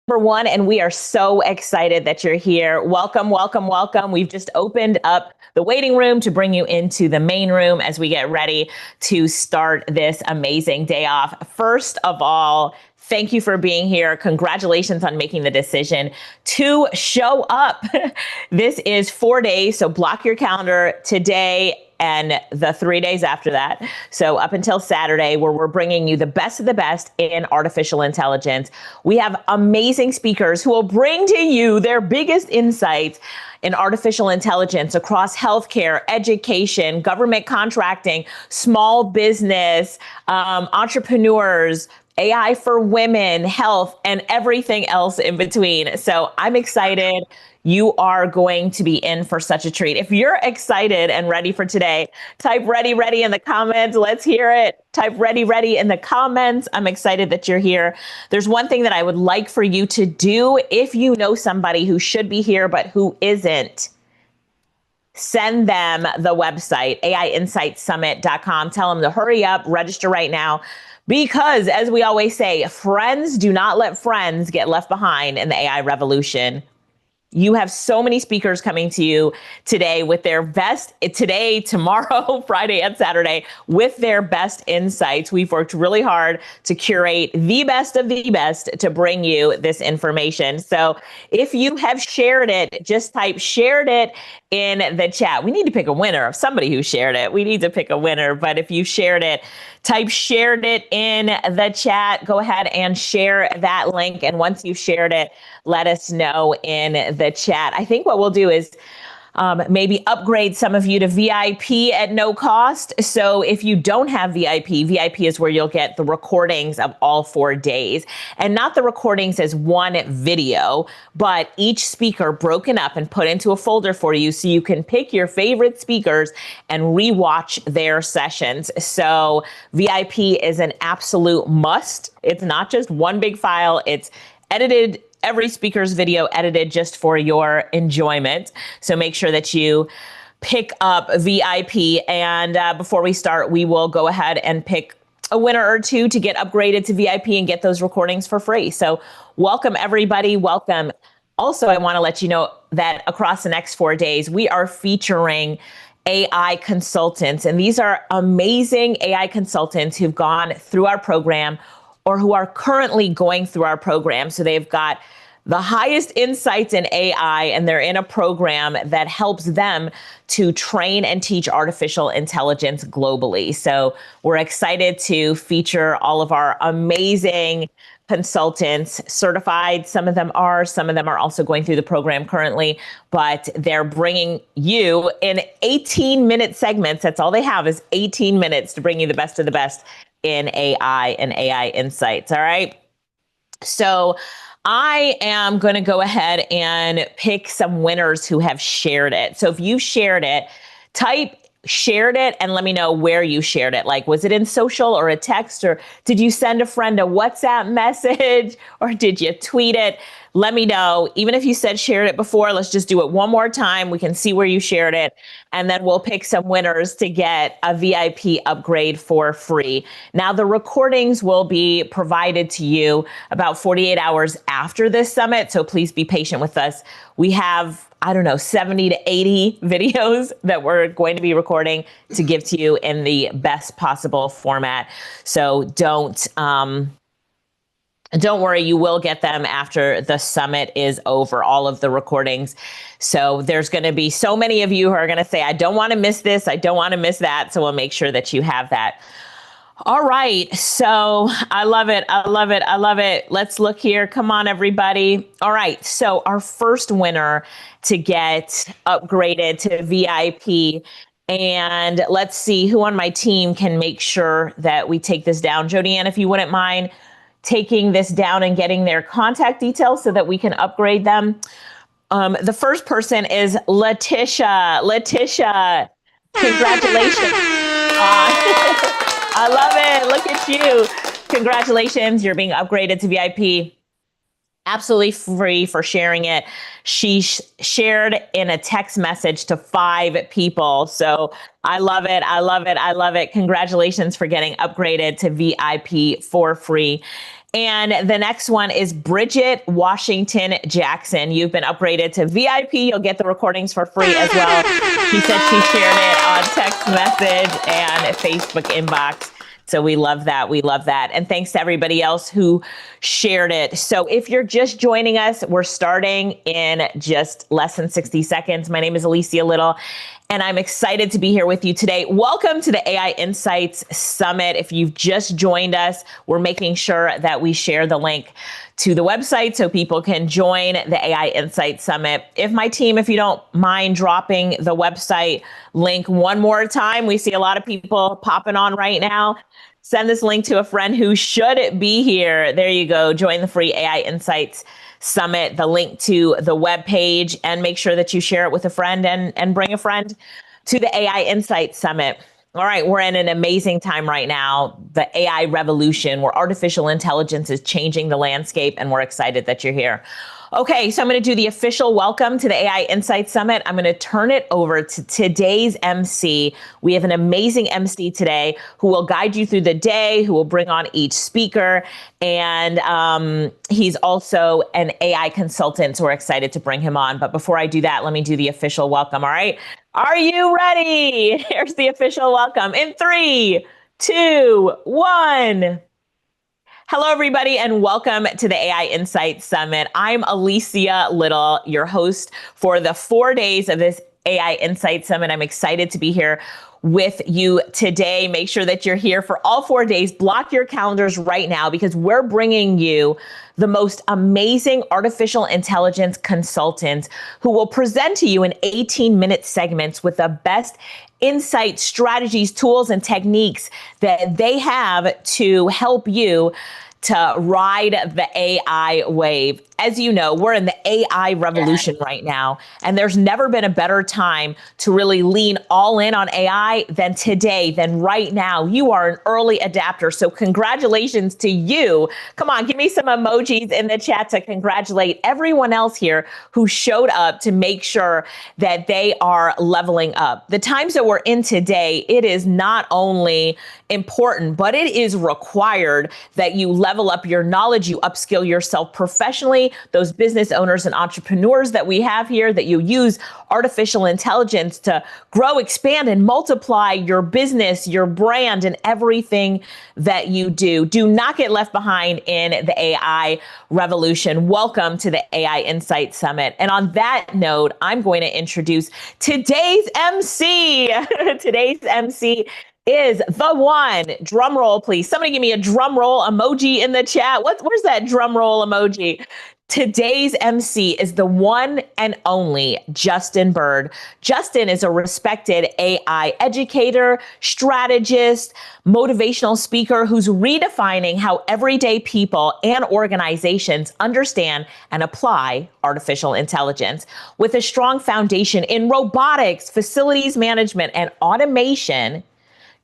Number one, and we are so excited that you're here. Welcome, welcome, welcome. We've just opened up the waiting room to bring you into the main room as we get ready to start this amazing day off. First of all, thank you for being here. Congratulations on making the decision to show up. This is 4 days, so block your calendar today and the 3 days after that. So up until Saturday, where we're bringing you the best of the best in artificial intelligence. We have amazing speakers who will bring to you their biggest insights in artificial intelligence across healthcare, education, government contracting, small business, entrepreneurs, AI for women, health, and everything else in between. So I'm excited. You are going to be in for such a treat. If you're excited and ready for today, type ready, ready in the comments. Let's hear it. Type ready, ready in the comments. I'm excited that you're here. There's one thing that I would like for you to do. If you know somebody who should be here, but who isn't, send them the website, AIinsightSummit.com. Tell them to hurry up, register right now. Because as we always say, friends do not let friends get left behind in the AI revolution. You have so many speakers coming to you today with their best, today, tomorrow, Friday and Saturday, with their best insights. We've worked really hard to curate the best of the best to bring you this information. So if you have shared it, just type shared it in the chat. We need to pick a winner of somebody who shared it. We need to pick a winner, but if you shared it, type shared it in the chat. Go ahead and share that link. And once you've shared it, let us know in the chat. I think what we'll do is maybe upgrade some of you to VIP at no cost. So if you don't have VIP, VIP is where you'll get the recordings of all 4 days, and not the recordings as one video, but each speaker broken up and put into a folder for you so you can pick your favorite speakers and rewatch their sessions. So VIP is an absolute must. It's not just one big file. It's edited, every speaker's video edited just for your enjoyment. So make sure that you pick up VIP. And before we start, we will go ahead and pick a winner or two to get upgraded to VIP and get those recordings for free. So welcome, everybody. Welcome. Also, I want to let you know that across the next 4 days, we are featuring AI consultants. And these are amazing AI consultants who've gone through our program or who are currently going through our program. So they've got the highest insights in AI, and they're in a program that helps them to train and teach artificial intelligence globally. So we're excited to feature all of our amazing consultants, certified. Some of them are also going through the program currently, but they're bringing you in 18-minute segments. That's all they have, is 18 minutes to bring you the best of the best in AI and AI insights. All right. So I am going to go ahead and pick some winners who have shared it. So if you shared it, type shared it and let me know where you shared it. Like, was it in social or a text, or did you send a friend a WhatsApp message, or did you tweet it? Let me know. Even if you said shared it before, let's just do it one more time. We can see where you shared it, and then we'll pick some winners to get a VIP upgrade for free. Now, the recordings will be provided to you about 48 hours after this summit, so please be patient with us. We have, 70 to 80 videos that we're going to be recording to give to you in the best possible format. So don't worry, you will get them after the summit is over, all of the recordings. So there's going to be so many of you who are going to say, I don't want to miss this, I don't want to miss that. So we'll make sure that you have that. All right, so I love it, I love it, I love it. Let's look here. Come on, everybody. All right, so our first winner to get upgraded to VIP, and let's see who on my team can make sure that we take this down. Jodianne, if you wouldn't mind taking this down and getting their contact details so that we can upgrade them. The first person is Letitia. Letitia, congratulations. I love it. Look at you. Congratulations. You're being upgraded to VIP. Absolutely free for sharing it. She shared in a text message to 5 people. So I love it. I love it. I love it. Congratulations for getting upgraded to VIP for free. And the next one is Bridget Washington Jackson. You've been upgraded to VIP. You'll get the recordings for free as well. She said she shared it on text message and Facebook inbox. So we love that. We love that. And thanks to everybody else who shared it. So if you're just joining us, we're starting in just less than 60 seconds. My name is Alicia Little, and I'm excited to be here with you today. Welcome to the AI Insights Summit. If you've just joined us, we're making sure that we share the link to the website so people can join the AI Insights Summit. If you don't mind dropping the website link one more time, we see a lot of people popping on right now. Send this link to a friend who should be here. There you go. Join the free AI Insights Summit, the link to the webpage, and make sure that you share it with a friend and bring a friend to the AI Insights Summit. All right, we're in an amazing time right now, the AI revolution, where artificial intelligence is changing the landscape, and we're excited that you're here. Okay, so I'm going to do the official welcome to the AI Insights Summit. I'm going to turn it over to today's MC. We have an amazing MC today who will guide you through the day, who will bring on each speaker, and he's also an AI consultant, so we're excited to bring him on. But before I do that, let me do the official welcome, all right? Are you ready? Here's the official welcome in 3, 2, 1. Hello, everybody, and welcome to the AI Insights Summit. I'm Alicia Little, your host for the 4 days of this AI Insights Summit. I'm excited to be here with you today. Make sure that you're here for all 4 days. Block your calendars right now because we're bringing you the most amazing artificial intelligence consultants who will present to you in 18-minute segments with the best insights, strategies, tools, and techniques that they have to help you to ride the AI wave. As you know, we're in the AI revolution right now, and there's never been a better time to really lean all in on AI than today, than right now. You are an early adapter, so congratulations to you. Come on, give me some emojis in the chat to congratulate everyone else here who showed up to make sure that they are leveling up. The times that we're in today, it is not only important, but it is required that you level up your knowledge, you upskill yourself professionally. Those business owners and entrepreneurs that we have here, that you use artificial intelligence to grow, expand, and multiply your business, your brand, and everything that you do. Do not get left behind in the AI revolution. Welcome to the AI Insights Summit. And on that note, I'm going to introduce today's MC. Today's MC is the one. Drum roll, please. Somebody give me a drum roll emoji in the chat. Where's that drum roll emoji? Today's MC is the one and only Justin Bird. Justin is a respected AI educator, strategist, motivational speaker who's redefining how everyday people and organizations understand and apply artificial intelligence. With a strong foundation in robotics, facilities management, and automation,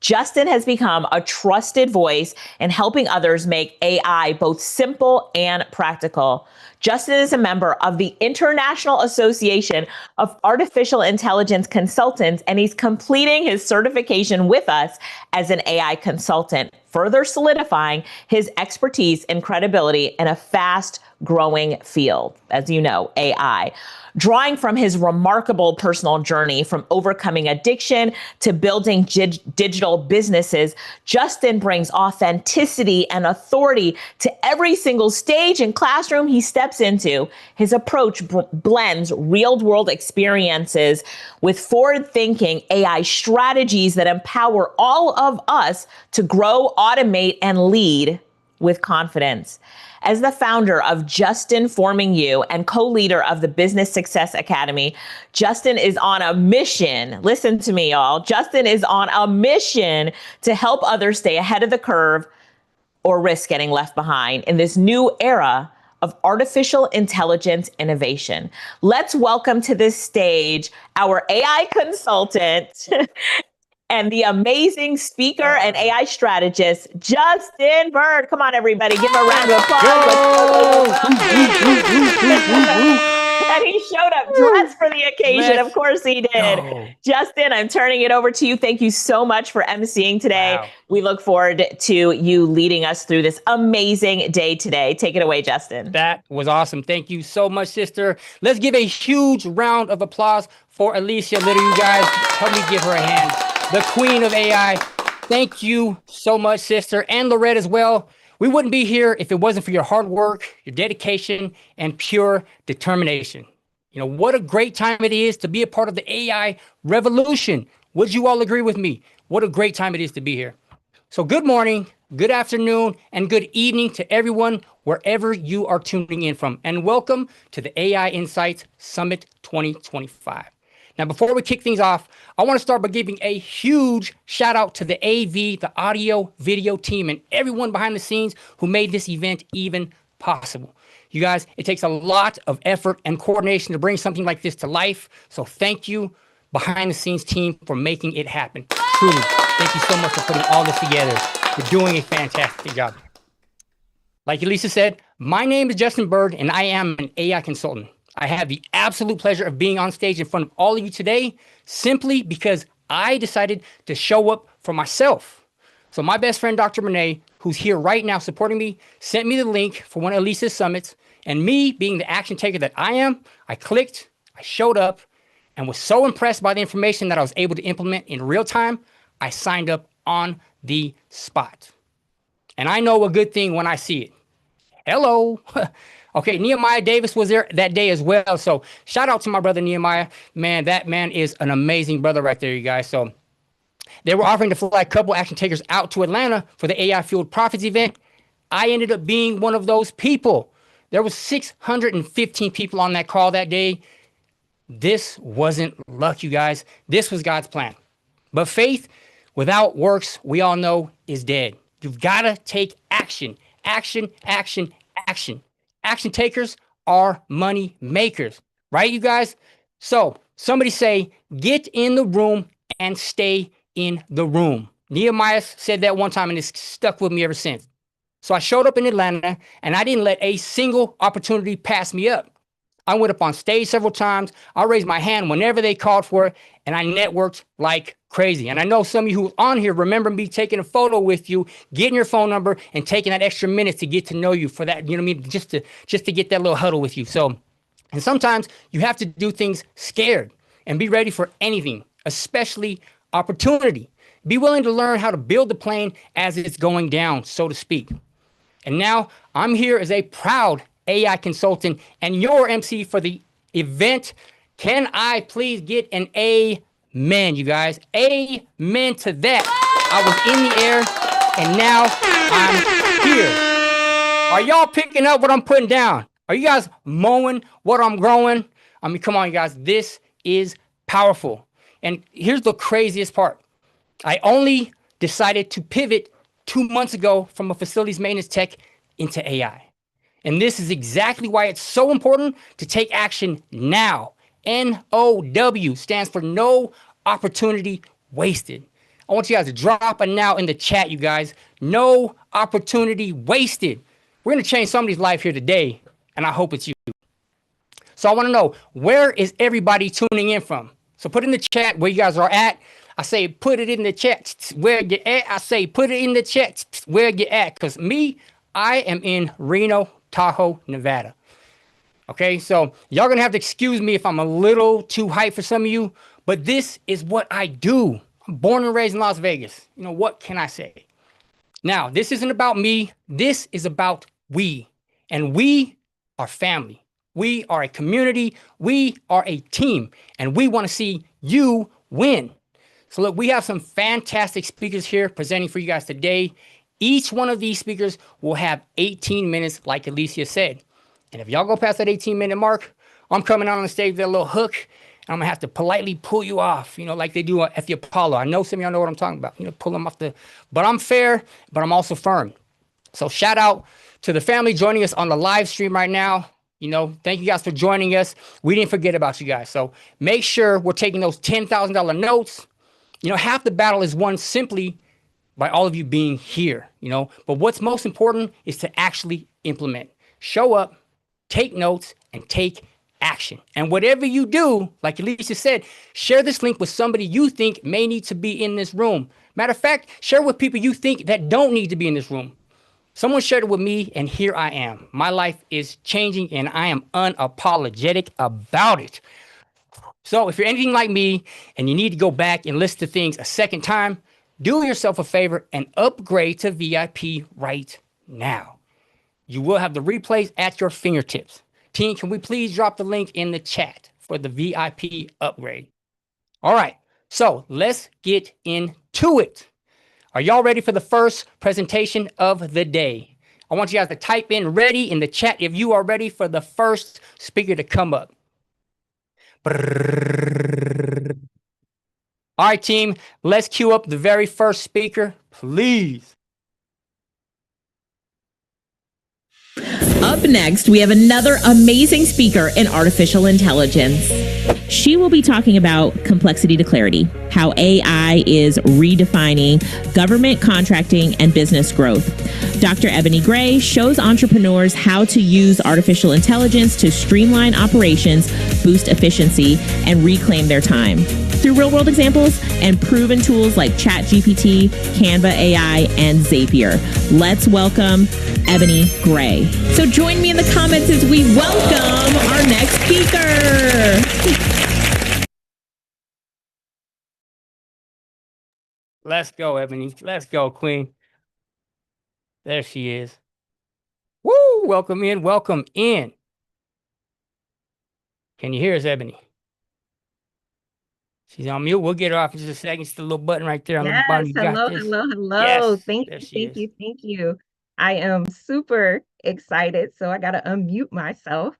Justin has become a trusted voice in helping others make AI both simple and practical. Justin is a member of the International Association of Artificial Intelligence Consultants, and he's completing his certification with us as an AI consultant, further solidifying his expertise and credibility in a fast-growing field, as you know, AI. Drawing from his remarkable personal journey from overcoming addiction to building digital businesses, Justin brings authenticity and authority to every single stage and classroom he steps into. His approach blends real-world experiences with forward-thinking AI strategies that empower all of us to grow, automate, and lead with confidence. As the founder of Justin Forming You and co-leader of the Business Success Academy, Justin is on a mission. Listen to me, y'all. Justin is on a mission to help others stay ahead of the curve or risk getting left behind in this new era of artificial intelligence innovation. Let's welcome to this stage our AI consultant and the amazing speaker and AI strategist, Justin Bird. Come on, everybody, give him a round of applause. And he showed up dressed for the occasion. Of course he did. go. Justin, I'm turning it over to you. Thank you so much for emceeing today. Wow. We look forward to you leading us through this amazing day today. Take it away, Justin. That was awesome. Thank you so much, sister. Let's give a huge round of applause for Alicia Litter. You guys, help me give her a hand. The queen of AI. Thank you so much, sister, and Lorette as well. We wouldn't be here if it wasn't for your hard work, your dedication, and pure determination. You know, what a great time it is to be a part of the AI revolution. Would you all agree with me? What a great time it is to be here. So good morning, good afternoon, and good evening to everyone wherever you are tuning in from. And welcome to the AI Insights Summit 2025. Now, before we kick things off, I want to start by giving a huge shout out to the AV, the audio video team, and everyone behind the scenes who made this event even possible. You guys, it takes a lot of effort and coordination to bring something like this to life. So thank you, behind the scenes team, for making it happen. Truly, thank you so much for putting all this together. You're doing a fantastic job. Like Elisa said, my name is Justin Bird, and I am an AI consultant. I have the absolute pleasure of being on stage in front of all of you today simply because I decided to show up for myself. So my best friend, Dr. Renee, who's here right now supporting me, sent me the link for one of Elisa's summits. And me, being the action taker that I am, I clicked, I showed up, and was so impressed by the information that I was able to implement in real time, I signed up on the spot. And I know a good thing when I see it. Hello. Okay, Nehemiah Davis was there that day as well. So shout out to my brother Nehemiah. Man, that man is an amazing brother right there, you guys. So they were offering to fly a couple action takers out to Atlanta for the AI Fueled Profits event. I ended up being one of those people. There was 615 people on that call that day. This wasn't luck, you guys. This was God's plan. But faith without works, we all know, is dead. You've got to take action. Action, action, action. Action takers are money makers, right, you guys? So somebody say, get in the room and stay in the room. Nehemiah said that one time and it's stuck with me ever since. So I showed up in Atlanta and I didn't let a single opportunity pass me up. I went up on stage several times. I raised my hand whenever they called for it, and I networked like crazy. And I know some of you who are on here remember me taking a photo with you, getting your phone number, and taking that extra minute to get to know you for that, you know what I mean, just to get that little huddle with you. So, and sometimes you have to do things scared and be ready for anything, especially opportunity. Be willing to learn how to build the plane as it's going down, so to speak. And now I'm here as a proud AI consultant and your MC for the event. Can I please get an amen, you guys? Amen to that. I was in the air and now I'm here. Are y'all picking up what I'm putting down? Are you guys mowing what I'm growing? I mean, come on, you guys. This is powerful. And here's the craziest part. I only decided to pivot 2 months ago from a facilities maintenance tech into AI. And this is exactly why it's so important to take action now. NOW stands for no opportunity wasted. I want you guys to drop a now in the chat, you guys. No opportunity wasted. We're going to change somebody's life here today, and I hope it's you. So I want to know, where is everybody tuning in from? So put in the chat where you guys are at. I say, put it in the chat where you're at. I say, put it in the chat where you're at. Because me, I am in Reno, Tahoe, Nevada. Okay, so y'all gonna have to excuse me if I'm a little too hyped for some of you, but this is what I do. I'm born and raised in Las Vegas. You know, what can I say? Now, this isn't about me. This is about we. And we are family. We are a community. We are a team. And we want to see you win. So look, we have some fantastic speakers here presenting for you guys today. Each one of these speakers will have 18 minutes, like Alicia said. And if y'all go past that 18-minute mark, I'm coming out on the stage with a little hook, and I'm going to have to politely pull you off, you know, like they do at the Apollo. I know some of y'all know what I'm talking about, you know, pull them off the, but I'm fair, but I'm also firm. So shout out to the family joining us on the live stream right now. You know, thank you guys for joining us. We didn't forget about you guys. So make sure we're taking those $10,000 notes. You know, half the battle is won simply by all of you being here, you know, but what's most important is to actually implement. Show up, take notes, and take action. And whatever you do, like Alicia said, share this link with somebody you think may need to be in this room. Matter of fact, share with people you think that don't need to be in this room. Someone shared it with me, and here I am. My life is changing, and I am unapologetic about it. So if you're anything like me and you need to go back and listen to things a second time, do yourself a favor and upgrade to VIP right now. You will have the replays at your fingertips. Team, can we please drop the link in the chat for the VIP upgrade? All right, so let's get into it. Are y'all ready for the first presentation of the day? I want you guys to type in ready in the chat if you are ready for the first speaker to come up. All right, team, let's queue up the very first speaker, please. Up next, we have another amazing speaker in artificial intelligence. She will be talking about complexity to clarity, how AI is redefining government contracting and business growth. Dr. Ebony Gray shows entrepreneurs how to use artificial intelligence to streamline operations, boost efficiency, and reclaim their time through real-world examples and proven tools like ChatGPT, Canva AI, and Zapier. Let's welcome Ebony Gray. So join me in the comments as we welcome our next speaker. Let's go, Ebony. Let's go, Queen. There she is. Woo! Welcome in. Welcome in. Can you hear us, Ebony? She's on mute. We'll get her off in just a second. It's the little button right there on the bottom. You got this. Hello. Yes, Thank you. I am super excited, so I got to unmute myself.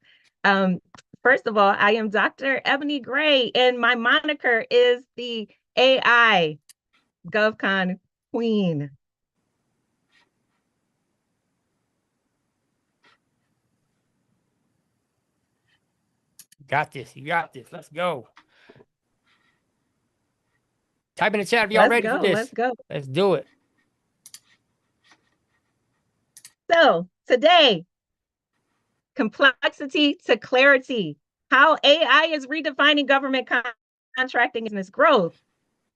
First of all, I am Dr. Ebony Gray, and my moniker is the AI GovCon Queen. Got this. You got this. Let's go. Type in the chat if y'all ready for this. Let's go. Let's do it. So today, complexity to clarity, how AI is redefining government contracting and business growth.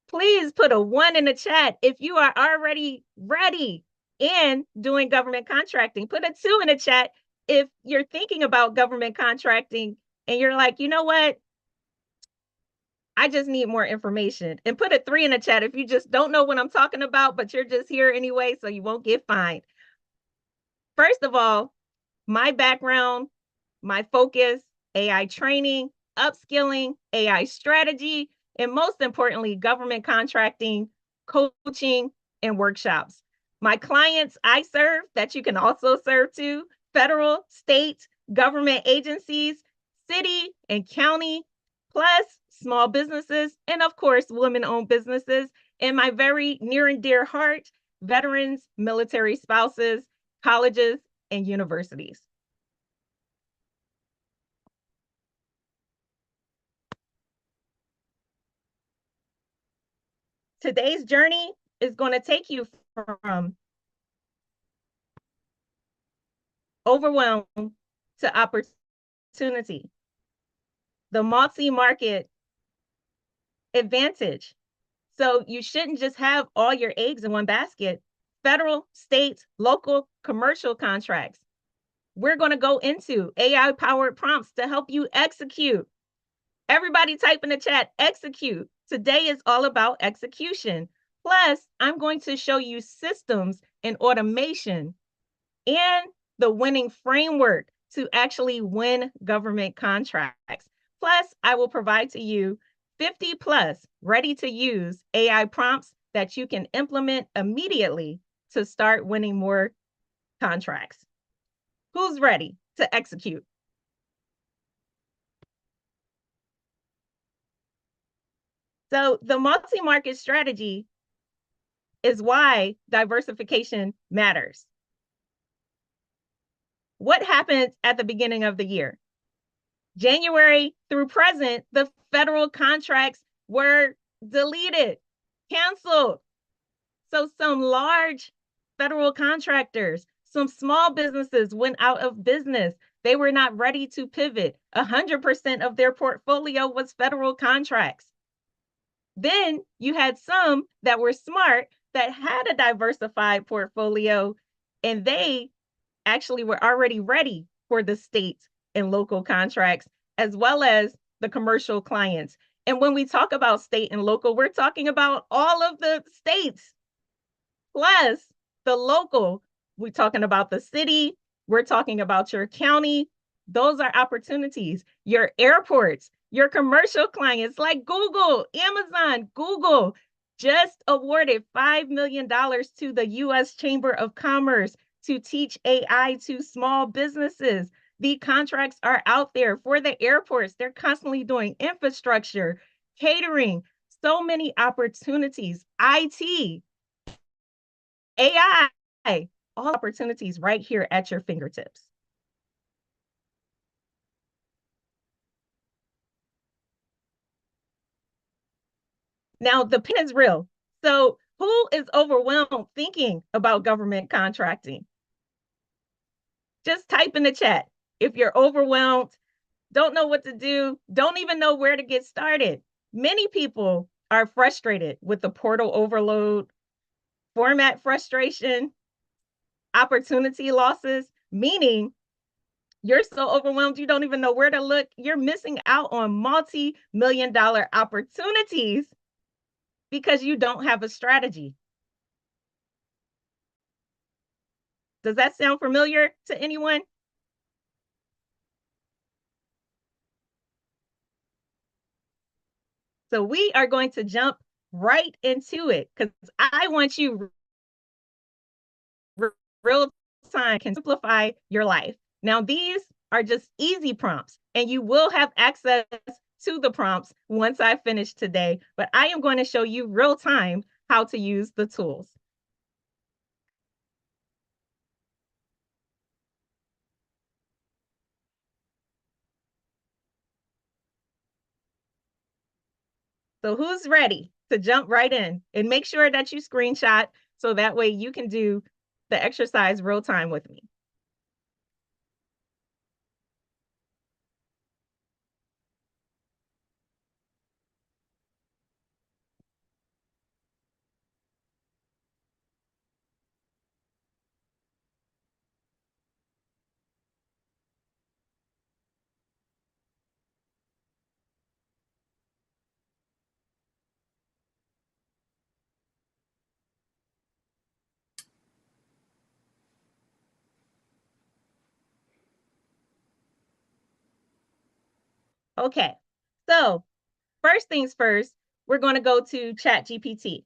Please put a 1 in the chat if you are already ready in doing government contracting. Put a 2 in the chat if you're thinking about government contracting and you're like, you know what? I just need more information. And put a 3 in the chat if you just don't know what I'm talking about, but you're just here anyway, so you won't get fined. First of all, my background, my focus, AI training, upskilling, AI strategy, and most importantly, government contracting, coaching, and workshops. My clients I serve, that you can also serve to, federal, state, government agencies, city and county, plus small businesses, and of course, women-owned businesses. And my very near and dear heart, veterans, military spouses, colleges, and universities. Today's journey is going to take you from overwhelm to opportunity. The multi-market advantage. So you shouldn't just have all your eggs in one basket. Federal, state, local, commercial contracts. We're going to go into AI-powered prompts to help you execute. Everybody type in the chat, execute. Today is all about execution. Plus, I'm going to show you systems and automation and the winning framework to actually win government contracts. Plus, I will provide to you 50 plus ready to use AI prompts that you can implement immediately to start winning more contracts. Who's ready to execute? So the multi-market strategy is why diversification matters. What happened at the beginning of the year? January through present, the federal contracts were deleted, canceled. So some large federal contractors, Some small businesses went out of business. They were not ready to pivot. 100% of their portfolio was federal contracts. Then you had some that were smart that had a diversified portfolio, and they actually were already ready for the state and local contracts, as well as the commercial clients. And when we talk about state and local, we're talking about all of the states, plus the local. We're talking about the city, we're talking about your county. Those are opportunities. Your airports, your commercial clients like Google, Amazon, Google just awarded $5 million to the US Chamber of Commerce to teach AI to small businesses. The contracts are out there for the airports. They're constantly doing infrastructure, catering, so many opportunities, IT, AI, all opportunities right here at your fingertips. Now, the pain is real. So, who is overwhelmed thinking about government contracting? Just type in the chat. If you're overwhelmed, don't know what to do, don't even know where to get started. Many people are frustrated with the portal overload, format frustration, opportunity losses, meaning you're so overwhelmed you don't even know where to look. You're missing out on multi-million-dollar opportunities because you don't have a strategy. Does that sound familiar to anyone? So we are going to jump right into it because I want you real time can simplify your life. Now, these are just easy prompts, and you will have access to the prompts once I finish today, but I am going to show you real time how to use the tools. So who's ready to jump right in? And make sure that you screenshot so that way you can do the exercise real time with me. Okay, so first things first, we're going to go to ChatGPT.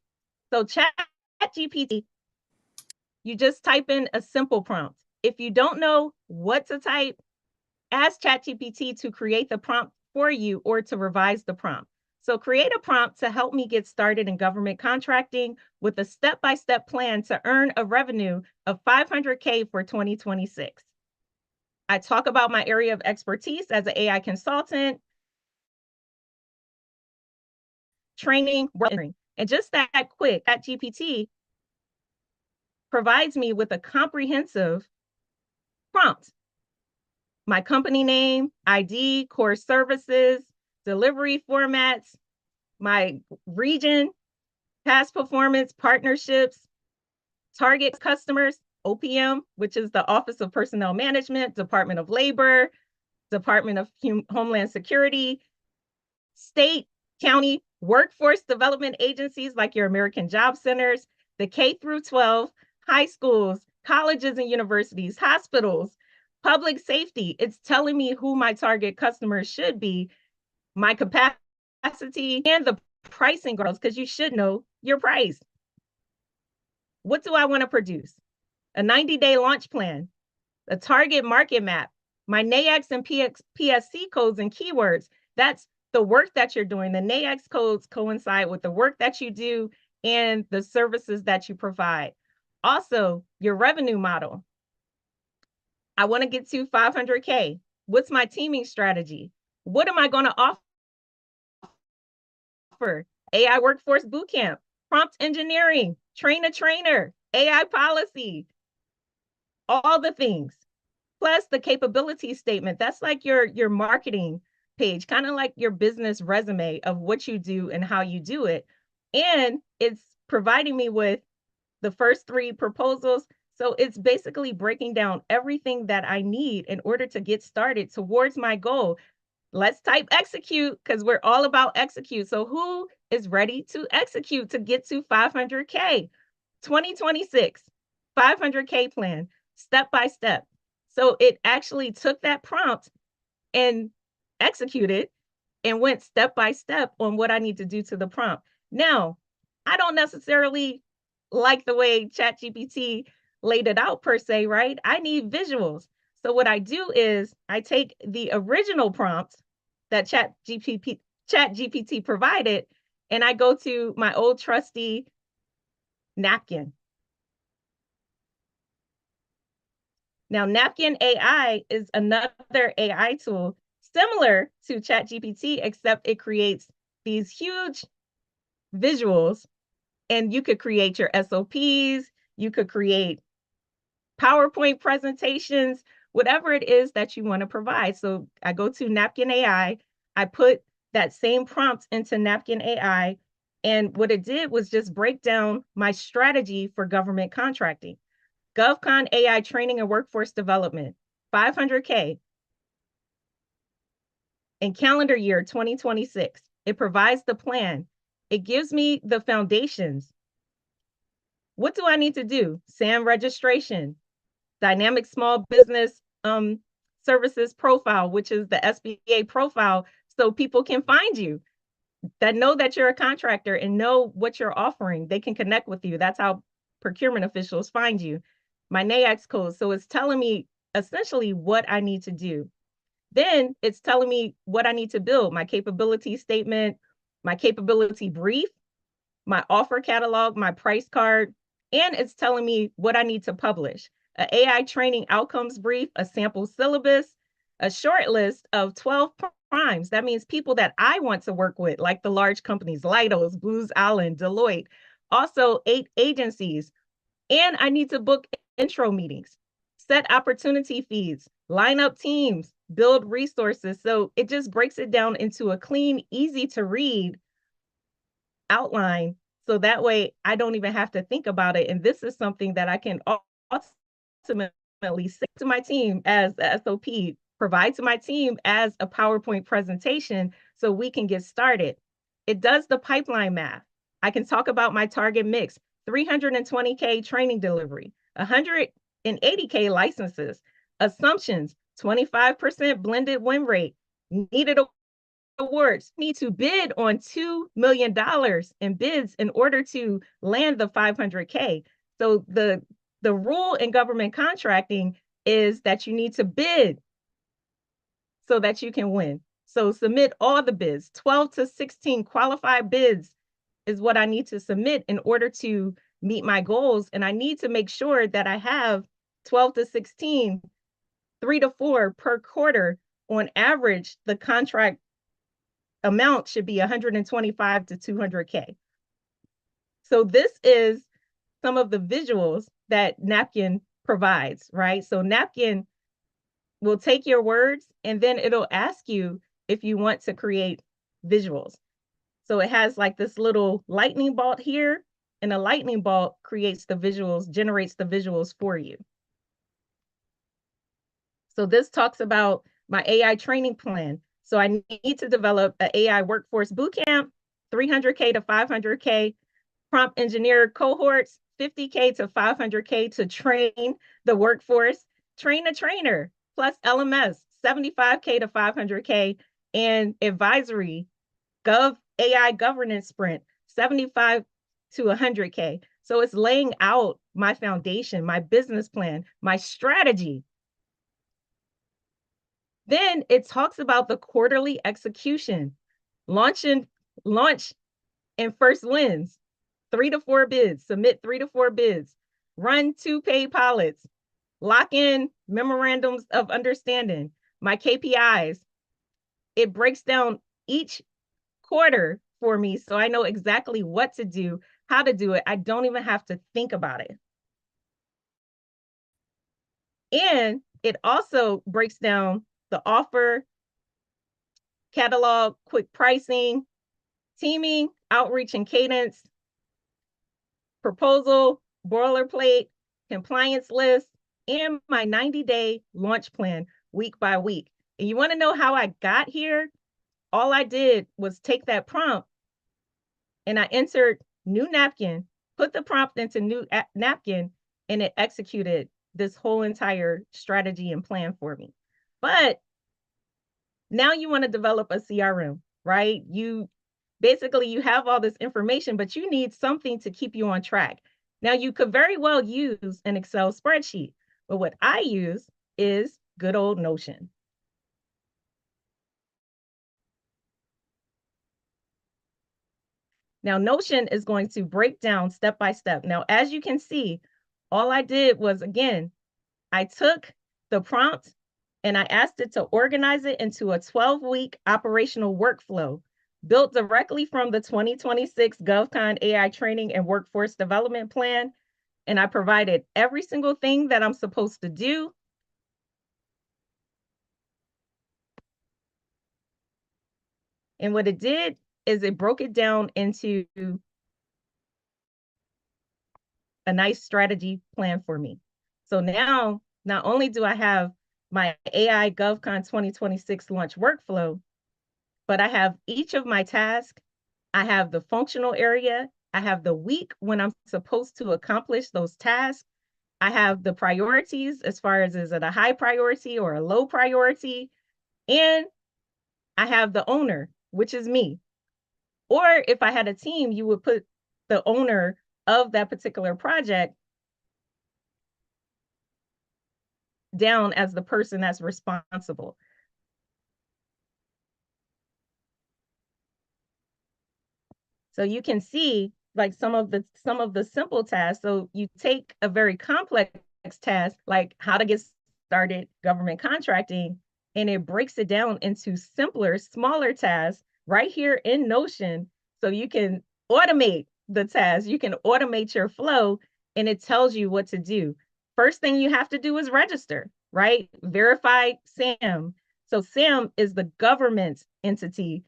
So ChatGPT, you just type in a simple prompt. If you don't know what to type, ask ChatGPT to create the prompt for you or to revise the prompt. So create a prompt to help me get started in government contracting with a step-by-step plan to earn a revenue of $500K for 2026. I talk about my area of expertise as an AI consultant, training, and just that quick, ChatGPT provides me with a comprehensive prompt. My company name, ID, core services, delivery formats, my region, past performance, partnerships, target customers, OPM, which is the Office of Personnel Management, Department of Labor, Department of Homeland Security, state, county, workforce development agencies like your American Job Centers, the K through 12, high schools, colleges and universities, hospitals, public safety. It's telling me who my target customers should be, my capacity, and the pricing girls, because you should know your price. What do I want to produce? A 90-day launch plan, a target market map, my NAICS and PSC codes and keywords. That's the work that you're doing. The NAICS codes coincide with the work that you do and the services that you provide. Also, your revenue model. I want to get to 500K. What's my teaming strategy? What am I going to offer? AI Workforce Bootcamp, prompt engineering, train a trainer, AI policy, all the things, plus the capability statement. That's like your marketing page, kind of like your business resume of what you do and how you do it. And it's providing me with the first three proposals. So it's basically breaking down everything that I need in order to get started towards my goal. Let's type execute because we're all about execute. So who is ready to execute to get to 500K? 2026, 500K plan, step by step. So it actually took that prompt and executed and went step by step on what I need to do to the prompt. Now, I don't necessarily like the way ChatGPT laid it out per se, right? I need visuals. So what I do is I take the original prompt that ChatGPT provided, and I go to my old trusty napkin. Now, Napkin AI is another AI tool similar to ChatGPT, except it creates these huge visuals, and you could create your SOPs, you could create PowerPoint presentations, whatever it is that you want to provide. So I go to Napkin AI, I put that same prompt into Napkin AI, and what it did was just break down my strategy for government contracting. GovCon AI training and workforce development, 500K in calendar year 2026. It provides the plan. It gives me the foundations. What do I need to do? SAM registration, dynamic small business services profile, which is the SBA profile, so people can find you, that know that you're a contractor and know what you're offering. They can connect with you. That's how procurement officials find you. My NAICS code. So it's telling me essentially what I need to do. Then it's telling me what I need to build, my capability statement, my capability brief, my offer catalog, my price card, and it's telling me what I need to publish. An AI training outcomes brief, a sample syllabus, a short list of 12 primes. That means people that I want to work with, like the large companies, Leidos, Booz Allen, Deloitte. Also 8 agencies. And I need to book intro meetings, set opportunity feeds, line up teams, build resources. So it just breaks it down into a clean, easy to read outline. So that way I don't even have to think about it. And this is something that I can ultimately say to my team as the SOP, provide to my team as a PowerPoint presentation so we can get started. It does the pipeline math. I can talk about my target mix, 320K training delivery, 180K licenses, assumptions, 25% blended win rate, needed awards, need to bid on $2 million in bids in order to land the 500K. So the rule in government contracting is that you need to bid so that you can win. So submit all the bids, 12 to 16 qualified bids is what I need to submit in order to meet my goals. And I need to make sure that I have 12 to 16, 3 to 4 per quarter. On average, the contract amount should be 125 to 200K. So this is some of the visuals that Napkin provides, right? So Napkin will take your words and then it'll ask you if you want to create visuals. So it has like this little lightning bolt here, and a lightning bolt creates the visuals, generates the visuals for you. So this talks about my AI training plan. So I need to develop an AI workforce bootcamp, 300K to 500K, prompt engineer cohorts, 50K to 500K to train the workforce, train a trainer, plus LMS, 75K to 500K, and advisory, Gov AI governance sprint, 75 to 100K. So it's laying out my foundation, my business plan, my strategy. Then it talks about the quarterly execution, launch and first wins, 3 to 4 bids, submit 3 to 4 bids, run 2 paid pilots, lock in memorandums of understanding, my KPIs. It breaks down each quarter for me so I know exactly what to do, how to do it. I don't even have to think about it. And it also breaks down the offer, catalog, quick pricing, teaming, outreach and cadence, proposal, boilerplate, compliance list, and my 90-day launch plan week by week. And you want to know how I got here? All I did was take that prompt and I entered new napkin, put the prompt into new napkin, and it executed this whole entire strategy and plan for me. But now you want to develop a CRM, right? You have all this information, but you need something to keep you on track. Now you could very well use an Excel spreadsheet, but what I use is good old Notion. Now Notion is going to break down step by step. Now, as you can see, all I did was, again, I took the prompt and I asked it to organize it into a 12-week operational workflow built directly from the 2026 GovCon AI Training and Workforce Development Plan. And I provided every single thing that I'm supposed to do. And what it did is it broke it down into a nice strategy plan for me. So now, not only do I have my AI GovCon 2026 launch workflow, but I have each of my tasks. I have the functional area. I have the week when I'm supposed to accomplish those tasks. I have the priorities as far as is it a high priority or a low priority. And I have the owner, which is me. Or if I had a team, you would put the owner of that particular project down as the person that's responsible. So you can see like some of the simple tasks. So you take a very complex task, like how to get started government contracting, and it breaks it down into simpler, smaller tasks right here in Notion. So you can automate the task, you can automate your flow, and it tells you what to do. First thing you have to do is register, right? Verify SAM. So SAM is the government entity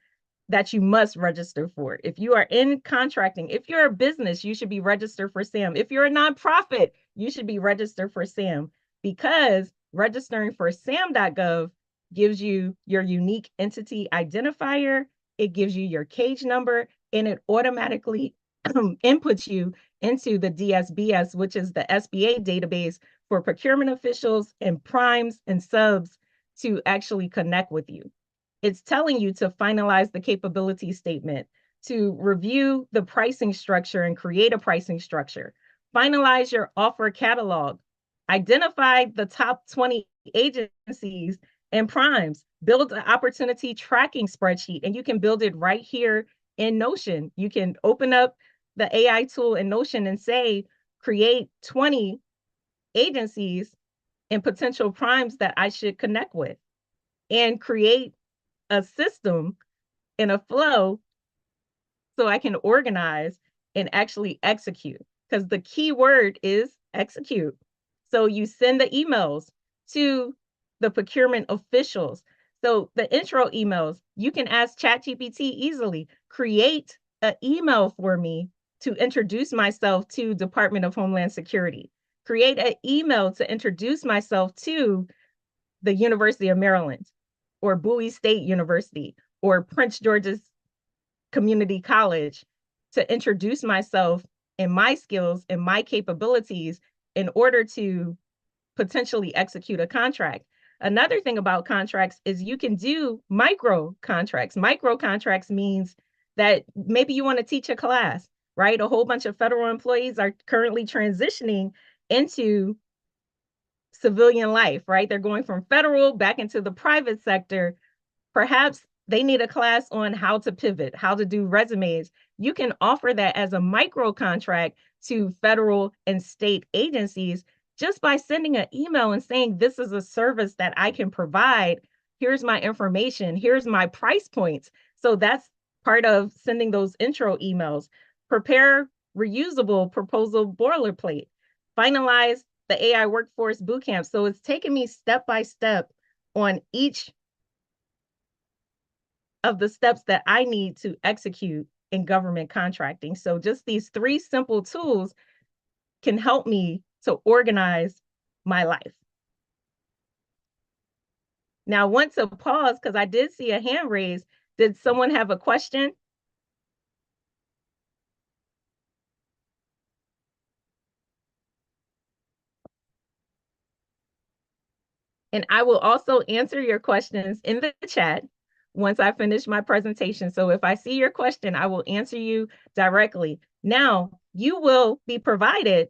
that you must register for. If you are in contracting, if you're a business, you should be registered for SAM. If you're a nonprofit, you should be registered for SAM, because registering for SAM.gov gives you your unique entity identifier, it gives you your cage number, and it automatically inputs you into the DSBS, which is the SBA database for procurement officials and primes and subs to actually connect with you. It's telling you to finalize the capability statement, to review the pricing structure and create a pricing structure, finalize your offer catalog, identify the top 20 agencies and primes, build an opportunity tracking spreadsheet, and you can build it right here in Notion. You can open up the AI tool in Notion and say, create 20 agencies and potential primes that I should connect with, and create a system and a flow so I can organize and actually execute, because the key word is execute. So you send the emails to the procurement officials. So the intro emails, you can ask ChatGPT easily, create an email for me to introduce myself to Department of Homeland Security, create an email to introduce myself to the University of Maryland or Bowie State University or Prince George's Community College, to introduce myself and my skills and my capabilities in order to potentially execute a contract. Another thing about contracts is you can do micro contracts. Micro contracts means that maybe you want to teach a class, right? A whole bunch of federal employees are currently transitioning into civilian life, right? They're going from federal back into the private sector. Perhaps they need a class on how to pivot, how to do resumes. You can offer that as a micro contract to federal and state agencies just by sending an email and saying, this is a service that I can provide. Here's my information. Here's my price points. So that's part of sending those intro emails. Prepare reusable proposal boilerplate. Finalize the AI Workforce Bootcamp. So it's taken me step by step on each of the steps that I need to execute in government contracting. So just these 3 simple tools can help me to organize my life. Now, I want to pause because I did see a hand raised. Did someone have a question? And I will also answer your questions in the chat once I finish my presentation. So if I see your question, I will answer you directly. Now, you will be provided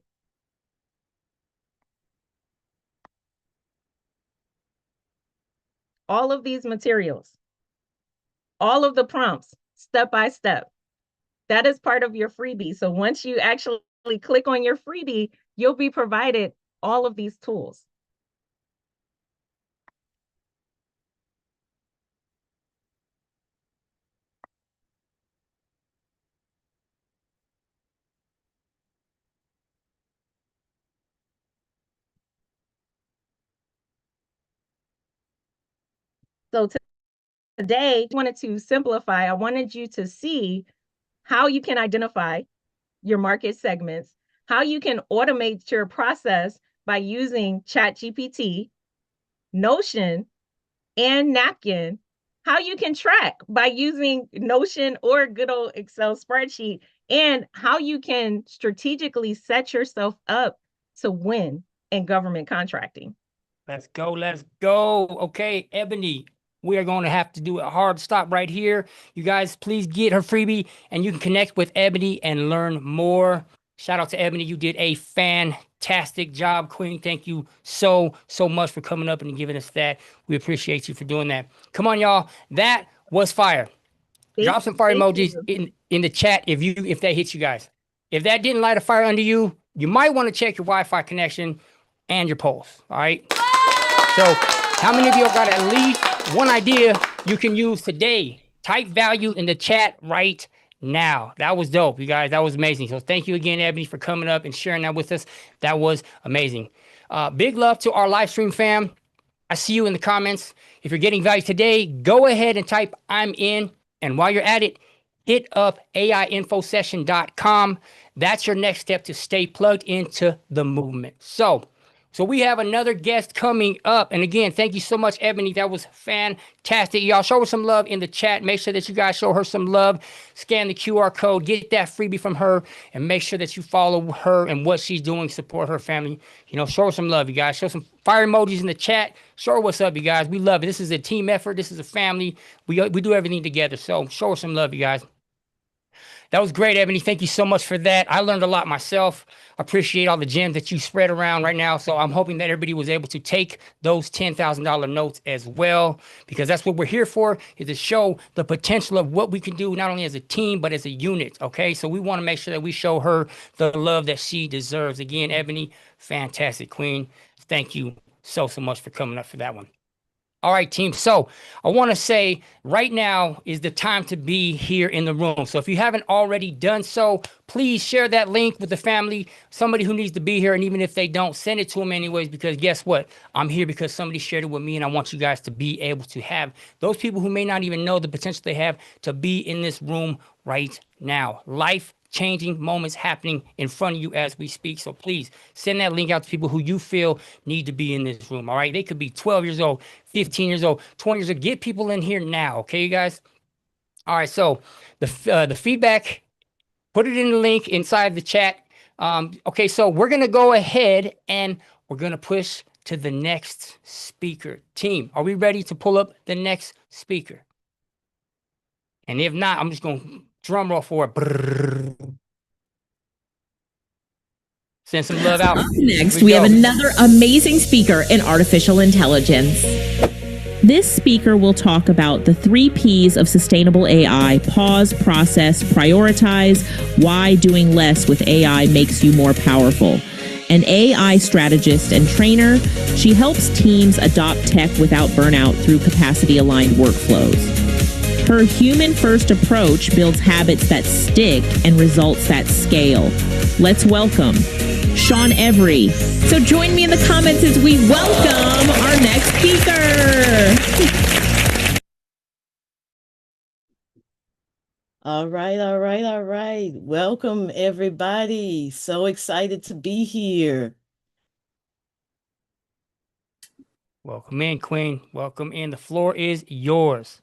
all of these materials, all of the prompts, step by step. That is part of your freebie. So once you actually click on your freebie, you'll be provided all of these tools. So today, I wanted to simplify. I wanted you to see how you can identify your market segments, how you can automate your process by using ChatGPT, Notion, and Napkin, how you can track by using Notion or good old Excel spreadsheet, and how you can strategically set yourself up to win in government contracting. Let's go. Let's go. Okay, Ebony, we are going to have to do a hard stop right here. You guys, please get her freebie and you can connect with Ebony and learn more. Shout out to Ebony. You did a fantastic job, Queen. Thank you so much for coming up and giving us that. We appreciate you for doing that. Come on, y'all. That was fire. Drop some fire emojis in the chat if that hits you guys. If that didn't light a fire under you, you might want to check your Wi-Fi connection and your pulse. All right. So how many of you got at least one idea you can use today? Type value in the chat right now. That was dope, you guys. That was amazing. So thank you again, Ebony, for coming up and sharing that with us. That was amazing. Big love to our live stream fam. I see you in the comments. If you're getting value today, go ahead and type I'm in. And while you're at it, hit up AIinfosession.com. That's your next step to stay plugged into the movement. So we have another guest coming up. And again, thank you so much, Ebony. That was fantastic. Y'all show her some love in the chat. Make sure that you guys show her some love. Scan the QR code. Get that freebie from her. And make sure that you follow her and what she's doing. Support her family. You know, show her some love, you guys. Show some fire emojis in the chat. Show her what's up, you guys. We love it. This is a team effort. This is a family. We do everything together. So show her some love, you guys. That was great, Ebony. Thank you so much for that. I learned a lot myself. Appreciate all the gems that you spread around right now. So I'm hoping that everybody was able to take those $10,000 notes as well, because that's what we're here for, is to show the potential of what we can do, not only as a team, but as a unit. Okay. So we want to make sure that we show her the love that she deserves. Again, Ebony, fantastic queen. Thank you so much for coming up for that one. All right, team. So I want to say right now is the time to be here in the room. So if you haven't already done so, please share that link with the family, somebody who needs to be here. And even if they don't, send it to them anyways, because guess what? I'm here because somebody shared it with me, and I want you guys to be able to have those people who may not even know the potential they have to be in this room right now. Life-changing moments happening in front of you as we speak. So please send that link out to people who you feel need to be in this room. All right. They could be 12 years old, 15 years old, 20 years old. Get people in here now. Okay, you guys. All right. So the feedback, put it in the link inside the chat. Okay. So we're going to go ahead and we're going to push to the next speaker. Team, are we ready to pull up the next speaker? And if not, I'm just going to drum roll for it. Send some love out. Next, we have another amazing speaker in artificial intelligence. This speaker will talk about the 3 P's of sustainable AI: pause, process, prioritize, why doing less with AI makes you more powerful. An AI strategist and trainer, she helps teams adopt tech without burnout through capacity-aligned workflows. Her human-first approach builds habits that stick and results that scale. Let's welcome Sean Every. So join me in the comments as we welcome our next speaker. All right. Welcome, everybody. So excited to be here. Welcome in, Queen. Welcome in. The floor is yours.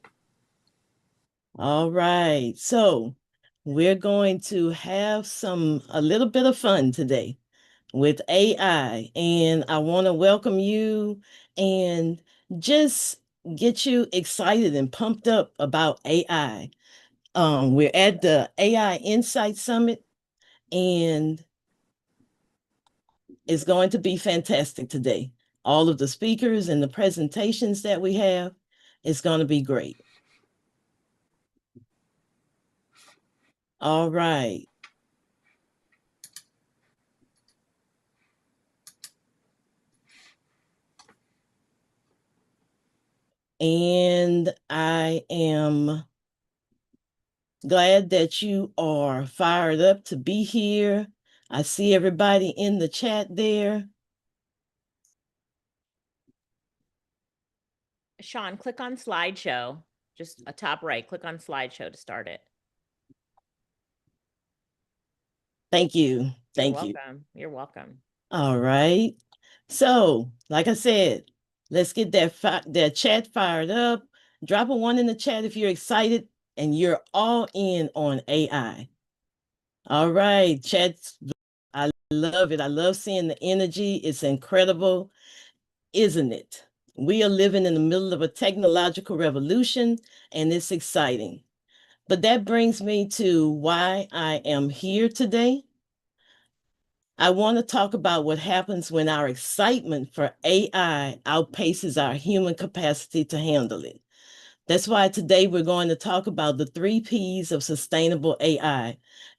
All right. So we're going to have a little bit of fun today with AI. And I want to welcome you and just get you excited and pumped up about AI. We're at the AI Insight Summit, and it's going to be fantastic today. All of the speakers and the presentations that we have is going to be great. All right. And I am glad that you are fired up to be here. I see everybody in the chat there. Sean, click on slideshow, just a top right, click on slideshow to start it. Thank you. Thank you. You're welcome. All right. So, like I said, let's get that chat fired up. Drop a 1 in the chat if you're excited and you're all in on AI. All right, chat. I love it. I love seeing the energy. It's incredible, isn't it? We are living in the middle of a technological revolution, and it's exciting. But that brings me to why I am here today. I want to talk about what happens when our excitement for AI outpaces our human capacity to handle it. That's why today we're going to talk about the 3 Ps of sustainable AI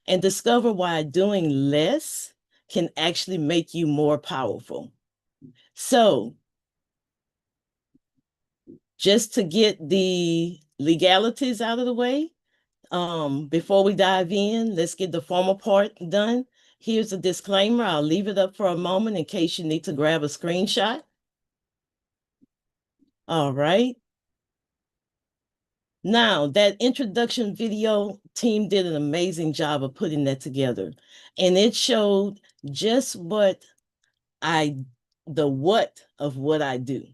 and discover why doing less can actually make you more powerful. So, just to get the legalities out of the way, before we dive in, let's get the formal part done. Here's a disclaimer. I'll leave it up for a moment in case you need to grab a screenshot. All right. Now, that introduction video team did an amazing job of putting that together. And it showed just the what of what I do.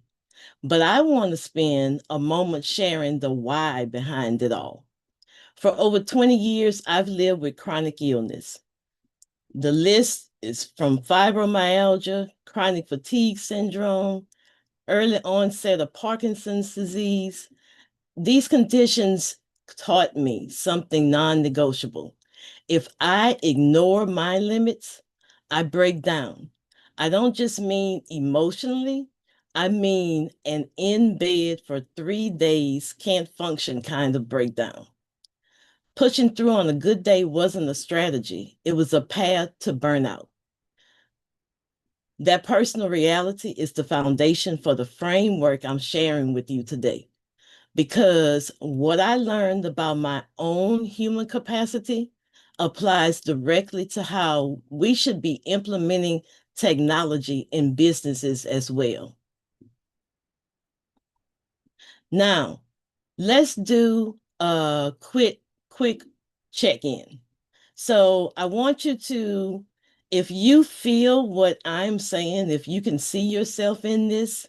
But I want to spend a moment sharing the why behind it all. For over 20 years, I've lived with chronic illness. The list is from fibromyalgia, chronic fatigue syndrome, early onset of Parkinson's disease. These conditions taught me something non-negotiable. If I ignore my limits, I break down. I don't just mean emotionally, I mean an in bed for 3 days, can't function kind of breakdown. Pushing through on a good day wasn't a strategy, it was a path to burnout. That personal reality is the foundation for the framework I'm sharing with you today. Because what I learned about my own human capacity applies directly to how we should be implementing technology in businesses as well. Now, let's do a quick check-in. So I want you to, if you feel what I'm saying, if you can see yourself in this,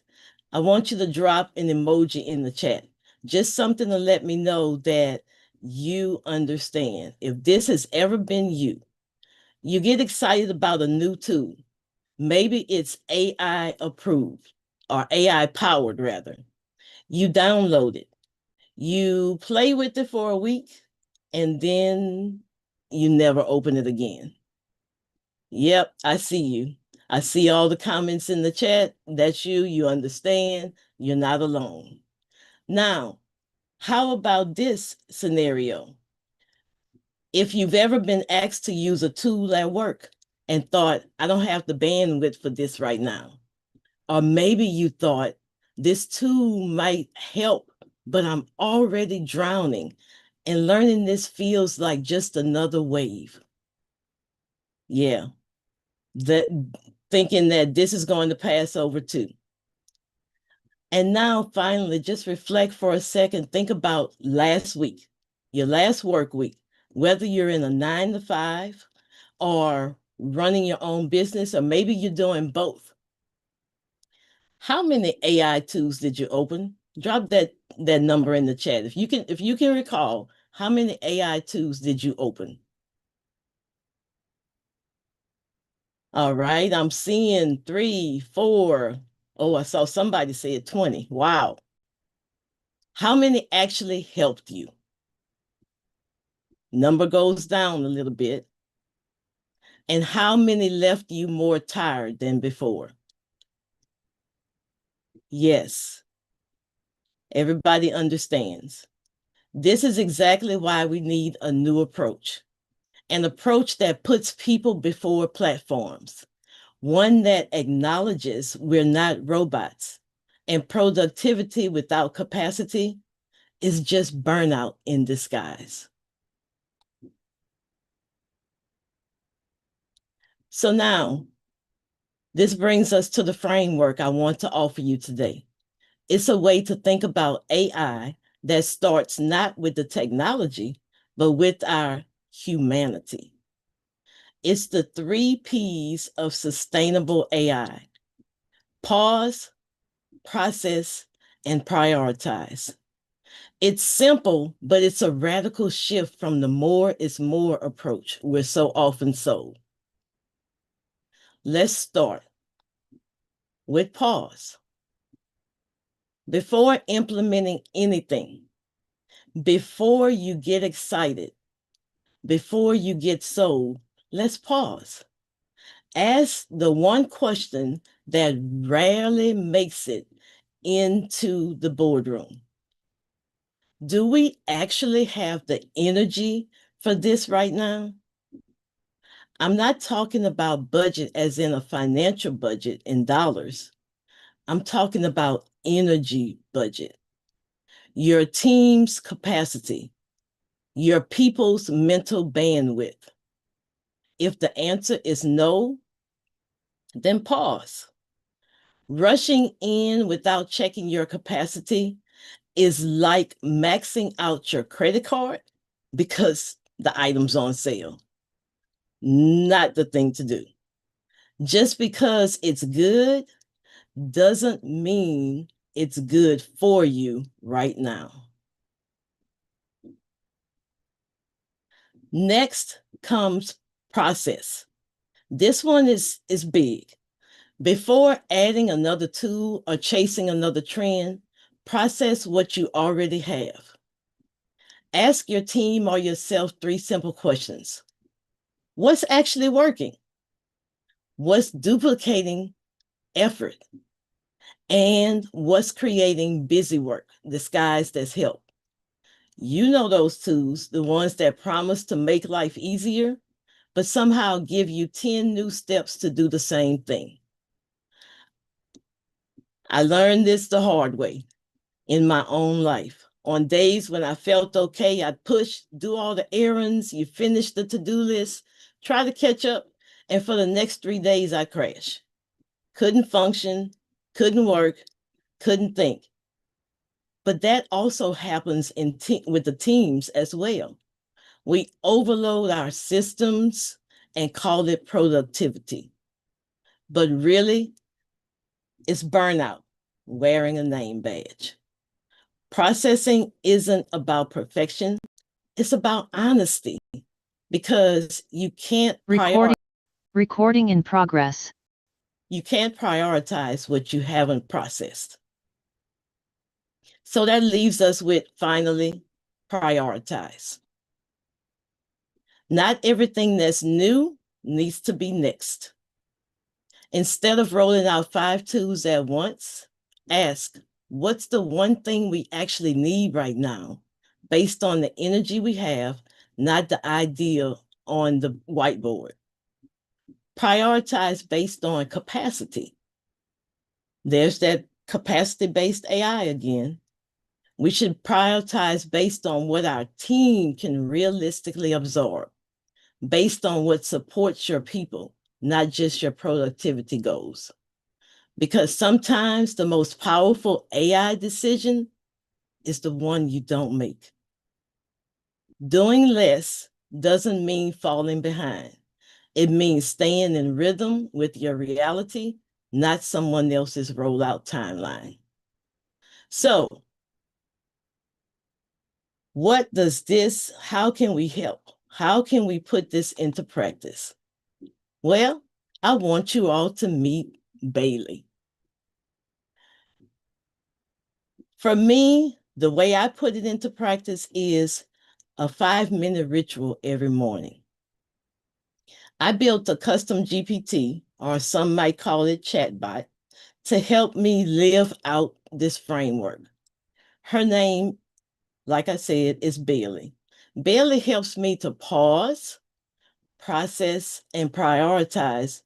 I want you to drop an emoji in the chat. Just something to let me know that you understand. If this has ever been you, you get excited about a new tool. Maybe it's AI approved or AI powered rather. You download it. You play with it for a week and then you never open it again. Yep, I see you. I see all the comments in the chat. That's you. You understand. You're not alone. Now, how about this scenario? If you've ever been asked to use a tool at work and thought, I don't have the bandwidth for this right now. Or maybe you thought, this tool might help, but I'm already drowning and learning this feels like just another wave. Yeah, that thinking that this is going to pass over too. And now finally, just reflect for a second. Think about last week, your last work week, whether you're in a 9 to 5 or running your own business, or maybe you're doing both. How many AI tools did you open? Drop that number in the chat. If you can recall, how many AI tools did you open? All right, I'm seeing 3, 4. Oh, I saw somebody say 20. Wow. How many actually helped you? Number goes down a little bit. And how many left you more tired than before? Yes, everybody understands. This is exactly why we need a new approach, an approach that puts people before platforms, one that acknowledges we're not robots, and productivity without capacity is just burnout in disguise. So now, this brings us to the framework I want to offer you today. It's a way to think about AI that starts not with the technology, but with our humanity. It's the 3 P's of sustainable AI: pause, process, and prioritize. It's simple, but it's a radical shift from the more is more approach we're so often sold. Let's start with pause. Before implementing anything, before you get excited, before you get sold, let's pause. Ask the one question that rarely makes it into the boardroom. Do we actually have the energy for this right now? I'm not talking about budget as in a financial budget in dollars. I'm talking about energy budget, your team's capacity, your people's mental bandwidth. If the answer is no, then pause. Rushing in without checking your capacity is like maxing out your credit card because the item's on sale. Not the thing to do. Just because it's good doesn't mean it's good for you right now. Next comes process. This one is big. Before adding another tool or chasing another trend, process what you already have. Ask your team or yourself 3 simple questions. What's actually working? What's duplicating effort? And what's creating busy work disguised as help? You know those tools, the ones that promise to make life easier, but somehow give you 10 new steps to do the same thing. I learned this the hard way in my own life. On days when I felt okay, I'd push, do all the errands, you finish the to-do list, try to catch up, and for the next 3 days, I crash. Couldn't function, couldn't work, couldn't think. But that also happens with the teams as well. We overload our systems and call it productivity. But really, it's burnout, wearing a name badge. Processing isn't about perfection. It's about honesty, because you can't Recording in progress. You can't prioritize what you haven't processed. So that leaves us with, finally, prioritize. Not everything that's new needs to be next. Instead of rolling out 5 tools at once, ask, what's the one thing we actually need right now, based on the energy we have, not the idea on the whiteboard. Prioritize based on capacity. There's that capacity-based AI again. We should prioritize based on what our team can realistically absorb, based on what supports your people, not just your productivity goals. Because sometimes the most powerful AI decision is the one you don't make. Doing less doesn't mean falling behind. It means staying in rhythm with your reality, not someone else's rollout timeline. So, how can we help? How can we put this into practice? Well, I want you all to meet Bailey. For me, the way I put it into practice is a 5-minute ritual every morning. I built a custom GPT, or some might call it chatbot, to help me live out this framework. Her name, like I said, is Bailey. Bailey helps me to pause, process, and prioritize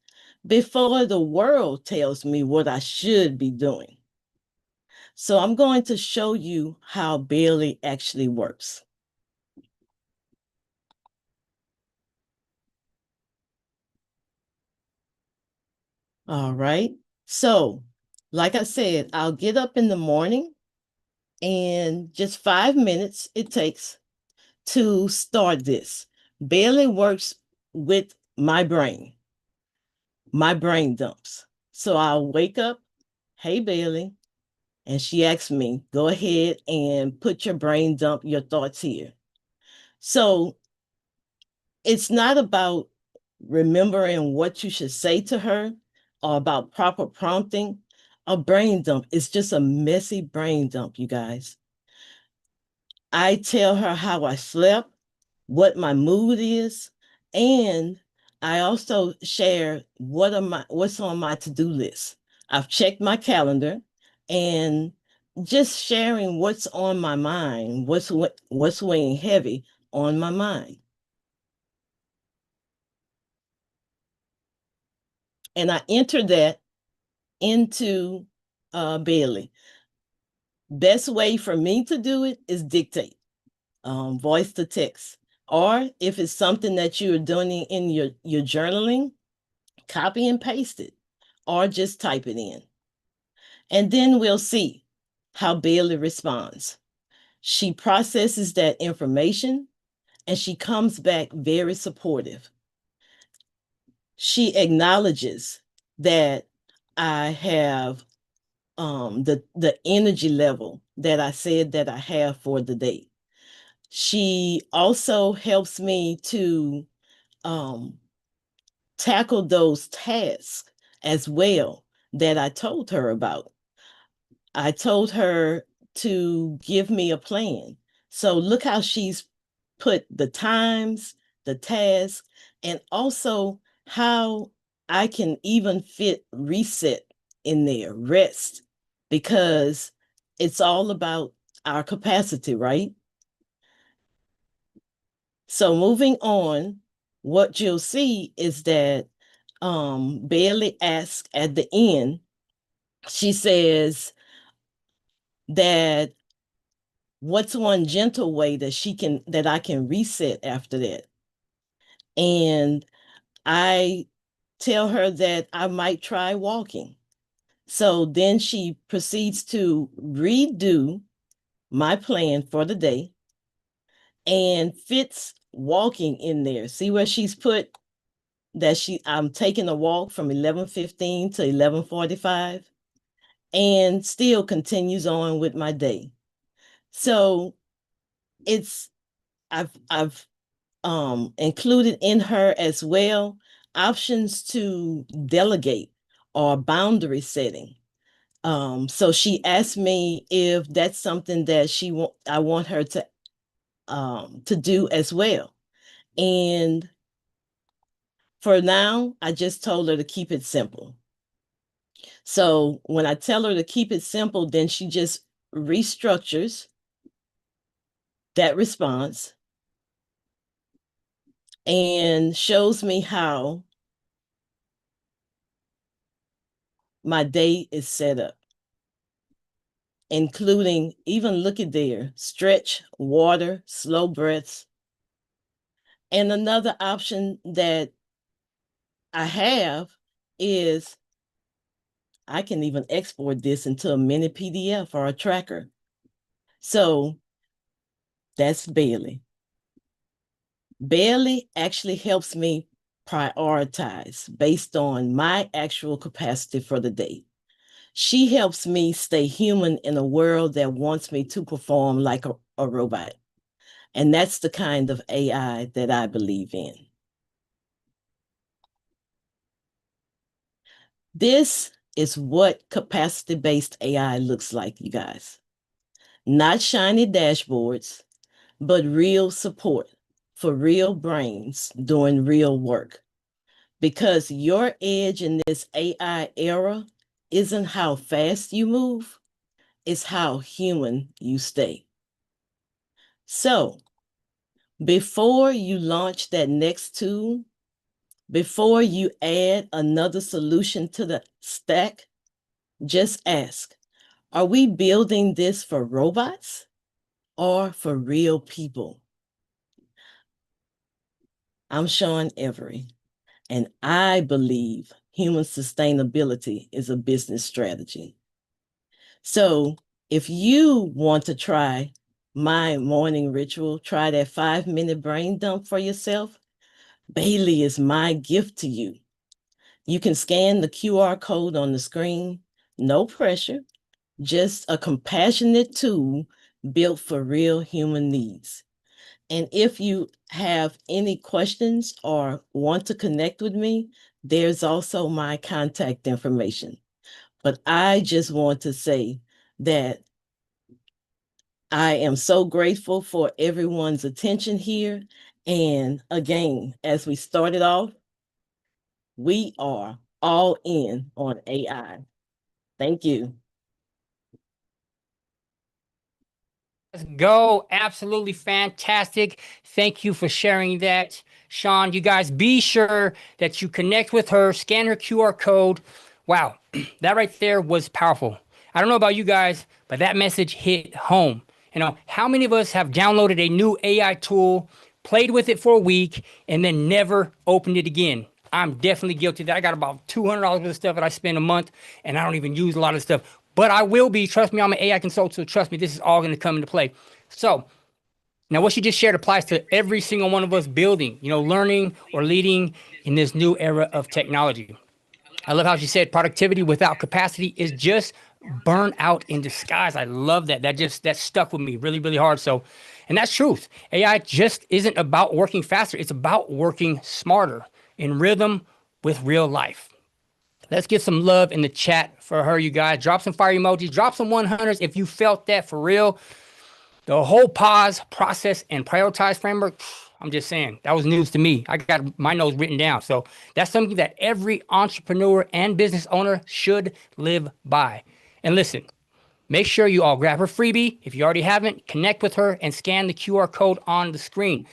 before the world tells me what I should be doing. So I'm going to show you how Bailey actually works. All right. So, like I said, I'll get up in the morning and just 5 minutes it takes to start this. Bailey works with my brain dumps. So I'll wake up, hey, Bailey, and she asks me, go ahead and put your brain dump, your thoughts here. So it's not about remembering what you should say to her or about proper prompting. A brain dump is just a messy brain dump, you guys. I tell her how I slept, what my mood is, and I also share what's on my to-do list. I've checked my calendar and just sharing what's on my mind, what's weighing heavy on my mind. And I enter that into Bailey. Best way for me to do it is dictate, voice to text. Or if it's something that you're doing in your journaling, copy and paste it, or just type it in. And then we'll see how Bailey responds. She processes that information and she comes back very supportive. She acknowledges that I have the energy level that I said that I have for the day. She also helps me to tackle those tasks as well that I told her about. I told her to give me a plan. So look how she's put the times, the tasks, and also how I can even fit reset in there, rest, because it's all about our capacity, right? So moving on, what you'll see is that Bailey asks at the end, she says that what's one gentle way that I can reset after that? And I tell her that I might try walking. So then she proceeds to redo my plan for the day and fits walking in there. See where she's put that I'm taking a walk from 11:15 to 11:45 and still continues on with my day. So I've included in her as well options to delegate or boundary setting. So she asked me if that's something that I want her to do as well. And for now, I just told her to keep it simple. So when I tell her to keep it simple, then she just restructures that response and shows me how my day is set up, including even look at there, stretch, water, slow breaths. And another option that I have is I can even export this into a mini PDF or a tracker. So that's Bailey. Bailey actually helps me prioritize based on my actual capacity for the day. She helps me stay human in a world that wants me to perform like a robot. And that's the kind of AI that I believe in. This is what capacity-based AI looks like, you guys. Not shiny dashboards, but real support for real brains doing real work. Because your edge in this AI era isn't how fast you move, it's how human you stay. So before you launch that next tool, before you add another solution to the stack, just ask, are we building this for robots or for real people? I'm Sean Every, and I believe human sustainability is a business strategy. So if you want to try my morning ritual, try that 5-minute brain dump for yourself, Bailey is my gift to you. You can scan the QR code on the screen, no pressure, just a compassionate tool built for real human needs. And if you have any questions or want to connect with me, there's also my contact information. But I just want to say that I am so grateful for everyone's attention here. And again, as we started off, we are all in on AI. Thank you. Let's go. Absolutely fantastic. Thank you for sharing that, Sean. You guys be sure that you connect with her, scan her QR code. Wow, that right there was powerful. I don't know about you guys, but that message hit home. You know, how many of us have downloaded a new AI tool, played with it for a week, and then never opened it again? I'm definitely guilty of that. I got about $200 worth of stuff that I spend a month, and I don't even use a lot of stuff. But I will be. Trust me, I'm an AI consultant, so trust me, this is all going to come into play. So now what she just shared applies to every single one of us building, learning or leading in this new era of technology. I love how she said productivity without capacity is just burnout in disguise. I love that. That stuck with me really, really hard. So, and that's truth. AI just isn't about working faster. It's about working smarter in rhythm with real life. Let's get some love in the chat for her, you guys. Drop some fire emojis. Drop some 100s if you felt that for real. The whole pause, process, and prioritize framework, I'm just saying, that was news to me. I got my notes written down. So that's something that every entrepreneur and business owner should live by. And listen, make sure you all grab her freebie. If you already haven't, connect with her and scan the QR code on the screen.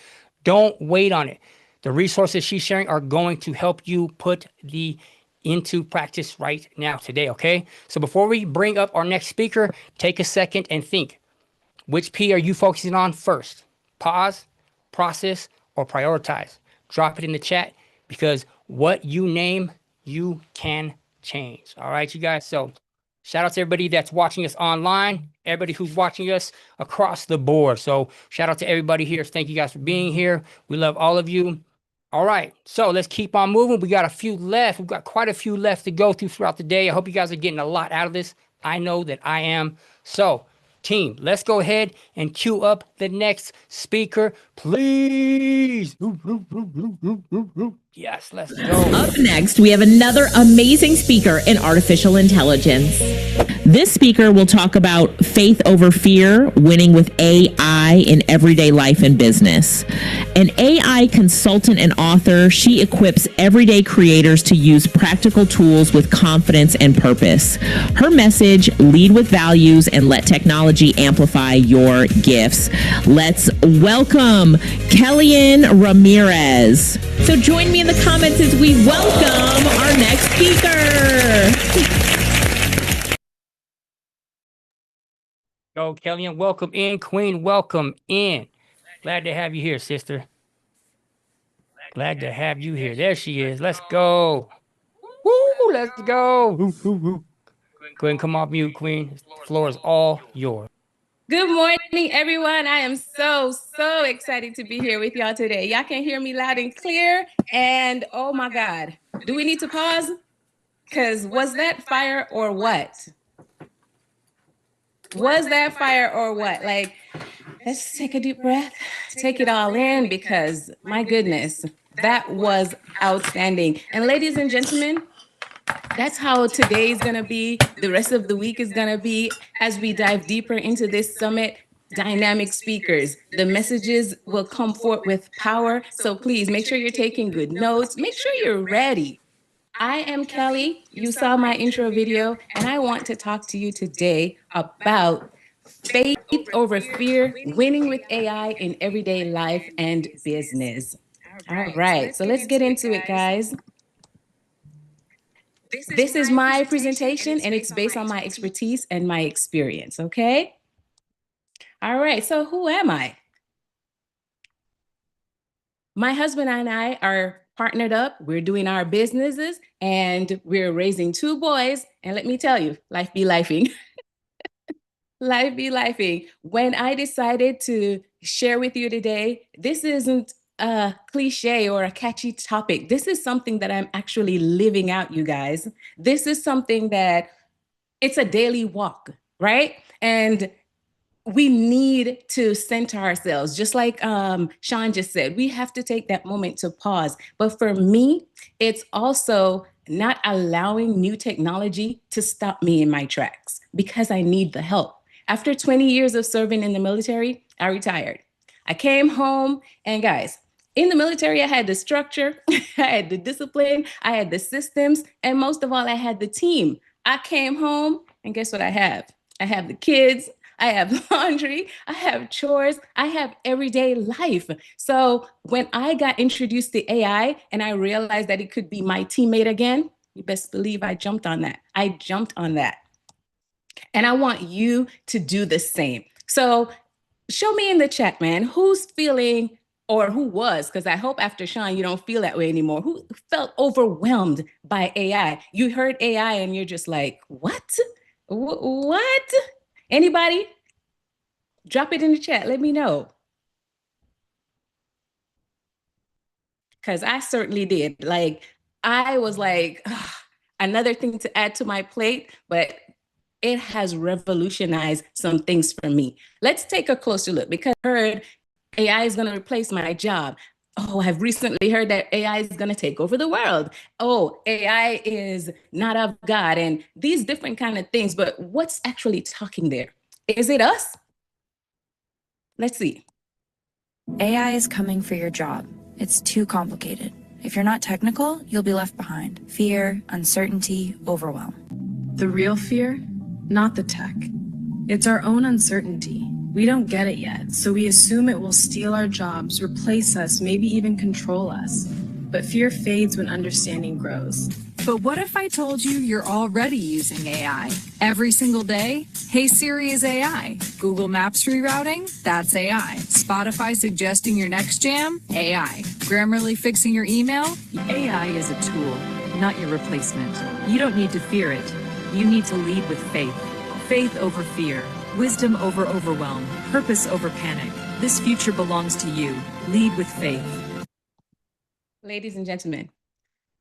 Don't wait on it. The resources she's sharing are going to help you put the into practice right now today, okay? So before we bring up our next speaker, take a second and think. Which P are you focusing on first? Pause, process, or prioritize? Drop it in the chat because what you name, you can change. All right, you guys. So shout out to everybody that's watching us online, everybody who's watching us across the board. So shout out to everybody here. Thank you guys for being here. We love all of you. All right, so let's keep on moving. We got a few left. We've got quite a few left to go through throughout the day. I hope you guys are getting a lot out of this. I know that I am. So team, let's go ahead and queue up the next speaker, please. Yes, let's go. Up next, we have another amazing speaker in artificial intelligence. This speaker will talk about faith over fear, winning with AI in everyday life and business. An AI consultant and author, she equips everyday creators to use practical tools with confidence and purpose. Her message, lead with values and let technology amplify your gifts. Let's welcome Kellyanne Ramirez. So join me in the comments as we welcome our next speaker. Go, Kellyanne. Welcome in. Queen, welcome in. Glad to have you here, sister. Glad to have you here. There she is. Let's go. Woo, let's go. Woo, woo, woo. Go ahead and come off mute, Queen. The floor is all yours. Good morning, everyone. I am so excited to be here with y'all today. Y'all can hear me loud and clear. And oh my God, do we need to pause? Because was that fire or what? Was that fire or what? Like, let's take a deep breath, take it all in, because my goodness, that was outstanding. And ladies and gentlemen, that's how today's gonna be, the rest of the week is gonna be, as we dive deeper into this summit. Dynamic speakers, the messages will come forth with power. So please make sure you're taking good notes, make sure you're ready. I am Kelly, you saw my intro video, and I want to talk to you today about faith over fear, winning with AI in everyday life and business. All right, so let's get into it, guys. This is my presentation, and it's based on my expertise and my experience, okay? All right, so who am I? My husband and I are partnered up. We're doing our businesses, and we're raising 2 boys. And let me tell you, life be lifing. Life be lifing. When I decided to share with you today, this isn't a cliche or a catchy topic. This is something that I'm actually living out, you guys. This is something that it's a daily walk, right? And we need to center ourselves. Just like Sean just said, we have to take that moment to pause. But for me, it's also not allowing new technology to stop me in my tracks, because I need the help. After 20 years of serving in the military, I retired. I came home, and guys, in the military, I had the structure, I had the discipline, I had the systems, and most of all, I had the team. I came home, and guess what I have? I have the kids, I have laundry, I have chores, I have everyday life. So when I got introduced to AI and I realized that it could be my teammate again, you best believe I jumped on that. I jumped on that. And I want you to do the same. So show me in the chat, man, who's feeling, or who was, because I hope after Sean, you don't feel that way anymore, who felt overwhelmed by AI? You heard AI and you're just like, what? What? Anybody? Drop it in the chat. Let me know. Because I certainly did. Like, I was like, ugh, another thing to add to my plate, but it has revolutionized some things for me. Let's take a closer look, because I heard AI is going to replace my job. Oh, I've recently heard that AI is going to take over the world. Oh, AI is not of God, and these different kind of things. But what's actually talking there? Is it us? Let's see. AI is coming for your job. It's too complicated. If you're not technical, you'll be left behind. Fear, uncertainty, overwhelm. The real fear? Not the tech. It's our own uncertainty. We don't get it yet, so we assume it will steal our jobs, replace us, maybe even control us. But fear fades when understanding grows. But what if I told you you're already using AI? Every single day? Hey Siri is AI. Google Maps rerouting? That's AI. Spotify suggesting your next jam? AI. Grammarly fixing your email? AI is a tool, not your replacement. You don't need to fear it. You need to lead with faith. Faith over fear. Wisdom over overwhelm. Purpose over panic. This future belongs to you. Lead with faith. Ladies and gentlemen,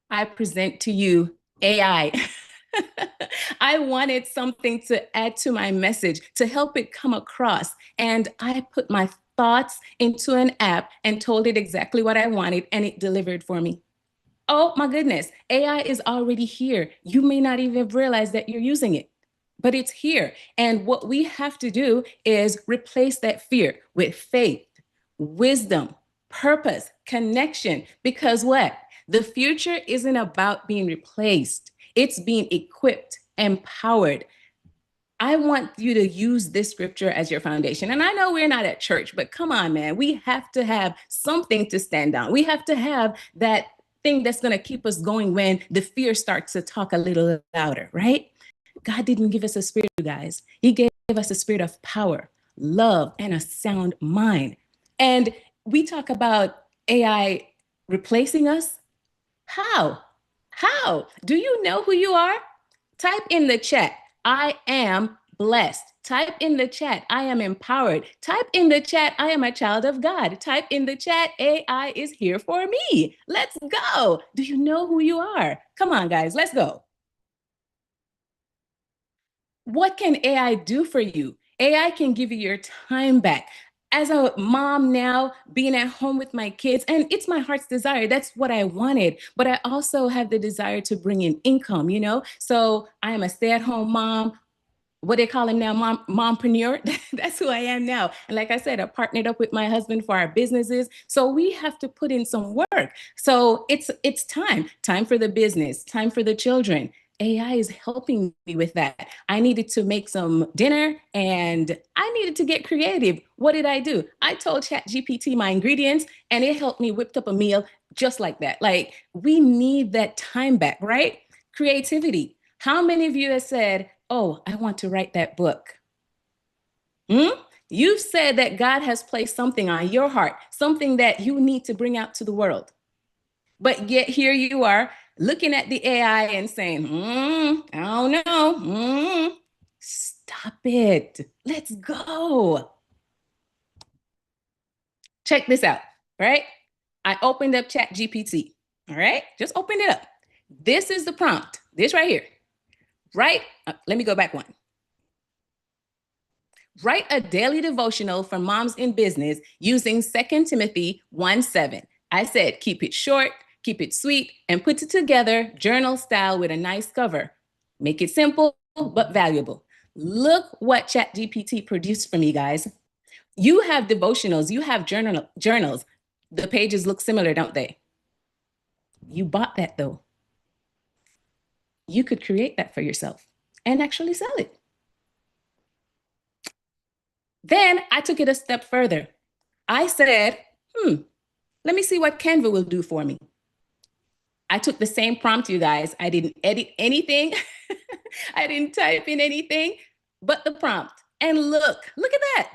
I present to you AI. I wanted something to add to my message, to help it come across. And I put my thoughts into an app and told it exactly what I wanted, and it delivered for me. Oh my goodness, AI is already here. You may not even realize that you're using it, but it's here. And what we have to do is replace that fear with faith, wisdom, purpose, connection. Because what? The future isn't about being replaced. It's being equipped, empowered. I want you to use this scripture as your foundation. And I know we're not at church, but come on, man. We have to have something to stand on. We have to have that thing that's going to keep us going when the fear starts to talk a little louder, right? God didn't give us a spirit, you guys. He gave us a spirit of power, love, and a sound mind. And we talk about AI replacing us? How? How? Do you know who you are? Type in the chat, I am blessed. Type in the chat, I am empowered. Type in the chat, I am a child of God. Type in the chat, AI is here for me. Let's go. Do you know who you are? Come on, guys, let's go. What can AI do for you? AI can give you your time back. As a mom now, being at home with my kids, and it's my heart's desire. That's what I wanted. But I also have the desire to bring in income, you know? So I am a stay-at-home mom. What they call him now, mompreneur. That's who I am now. And like I said, I partnered up with my husband for our businesses. So we have to put in some work. So it's time for the business, time for the children. AI is helping me with that. I needed to make some dinner and I needed to get creative. What did I do? I told ChatGPT my ingredients and it helped me whip up a meal just like that. Like we need that time back, right? Creativity. How many of you have said, oh, I want to write that book? You've said that God has placed something on your heart, something that you need to bring out to the world. But yet here you are looking at the AI and saying, I don't know. Stop it. Let's go. Check this out, right? I opened up ChatGPT, all right? Just opened it up. This is the prompt, this right here. Let me go back one. Write a daily devotional for moms in business using 2 Timothy 1:7. I said, keep it short, keep it sweet, and put it together journal style with a nice cover. Make it simple, but valuable. Look what ChatGPT produced for me, guys. You have devotionals, you have journals. The pages look similar, don't they? You bought that though. You could create that for yourself and actually sell it. Then I took it a step further. I said, let me see what Canva will do for me. I took the same prompt, you guys. I didn't edit anything. I didn't type in anything but the prompt. And look at that.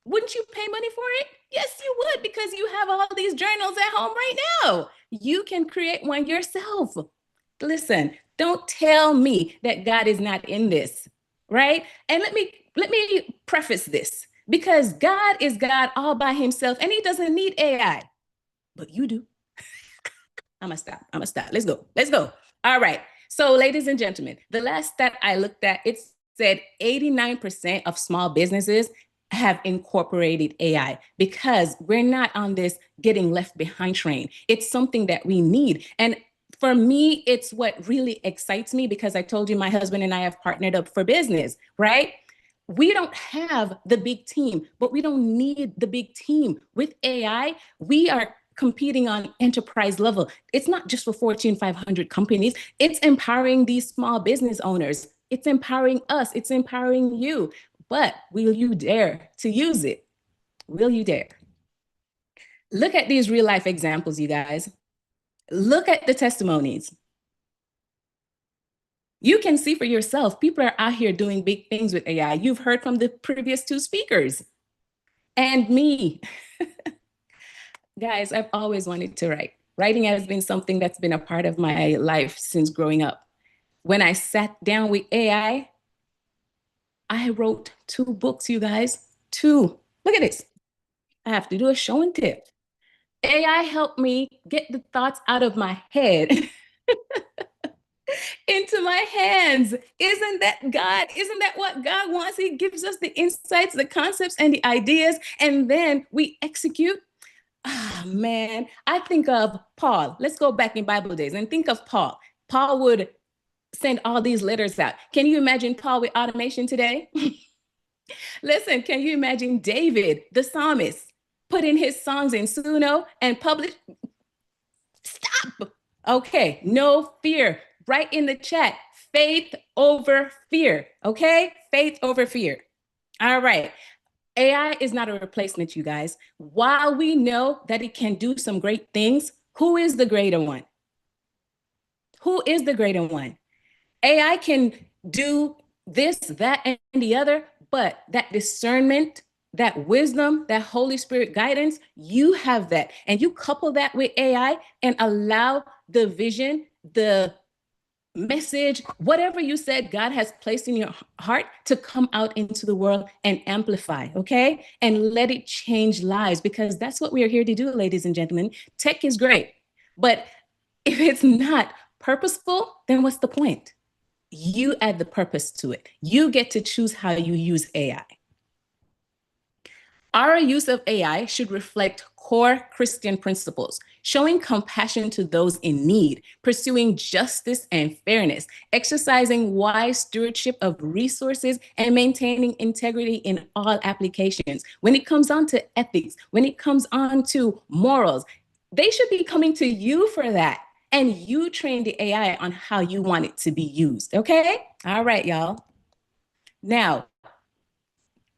Wouldn't you pay money for it? Yes, you would, because you have all these journals at home right now. You can create one yourself. Listen, don't tell me that God is not in this, right? And let me preface this, because God is God all by himself and he doesn't need AI, but you do. I'm gonna stop. Let's go. All right. So ladies and gentlemen, the last stat I looked at, it said 89% of small businesses have incorporated AI because we're not on this getting left behind train. It's something that we need. And for me, it's what really excites me because I told you my husband and I have partnered up for business, right? We don't have the big team, but we don't need the big team. With AI, we are competing on enterprise level. It's not just for Fortune 500 companies. It's empowering these small business owners. It's empowering us. It's empowering you. But will you dare to use it? Will you dare? Look at these real life examples, you guys. Look at the testimonies. You can see for yourself, people are out here doing big things with AI. You've heard from the previous two speakers. And me. Guys, I've always wanted to write. Writing has been something that's been a part of my life since growing up. When I sat down with AI, I wrote 2 books, you guys. 2. Look at this. I have to do a show and tell. AI helped me get the thoughts out of my head into my hands. Isn't that God? Isn't that what God wants? He gives us the insights, the concepts, and the ideas, and then we execute. Ah, man, I think of Paul. Let's go back in Bible days and think of Paul. Paul would send all these letters out. Can you imagine Paul with automation today? Listen, can you imagine David, the psalmist, putting his songs in Suno and publish? Stop. Okay, no fear. Write in the chat, faith over fear. Okay, faith over fear. All right. AI is not a replacement, you guys. While we know that it can do some great things, who is the greater one? Who is the greater one? AI can do this, that, and the other, but that discernment, that wisdom, that Holy Spirit guidance, you have that. And you couple that with AI and allow the vision, the message, whatever you said God has placed in your heart to come out into the world and amplify, okay? And let it change lives, because that's what we are here to do, ladies and gentlemen. Tech is great, but if it's not purposeful, then what's the point? You add the purpose to it. You get to choose how you use AI. Our use of AI should reflect core Christian principles, showing compassion to those in need, pursuing justice and fairness, exercising wise stewardship of resources, and maintaining integrity in all applications. When it comes on to ethics, when it comes on to morals, they should be coming to you for that. And you train the AI on how you want it to be used, okay? All right, y'all. Now,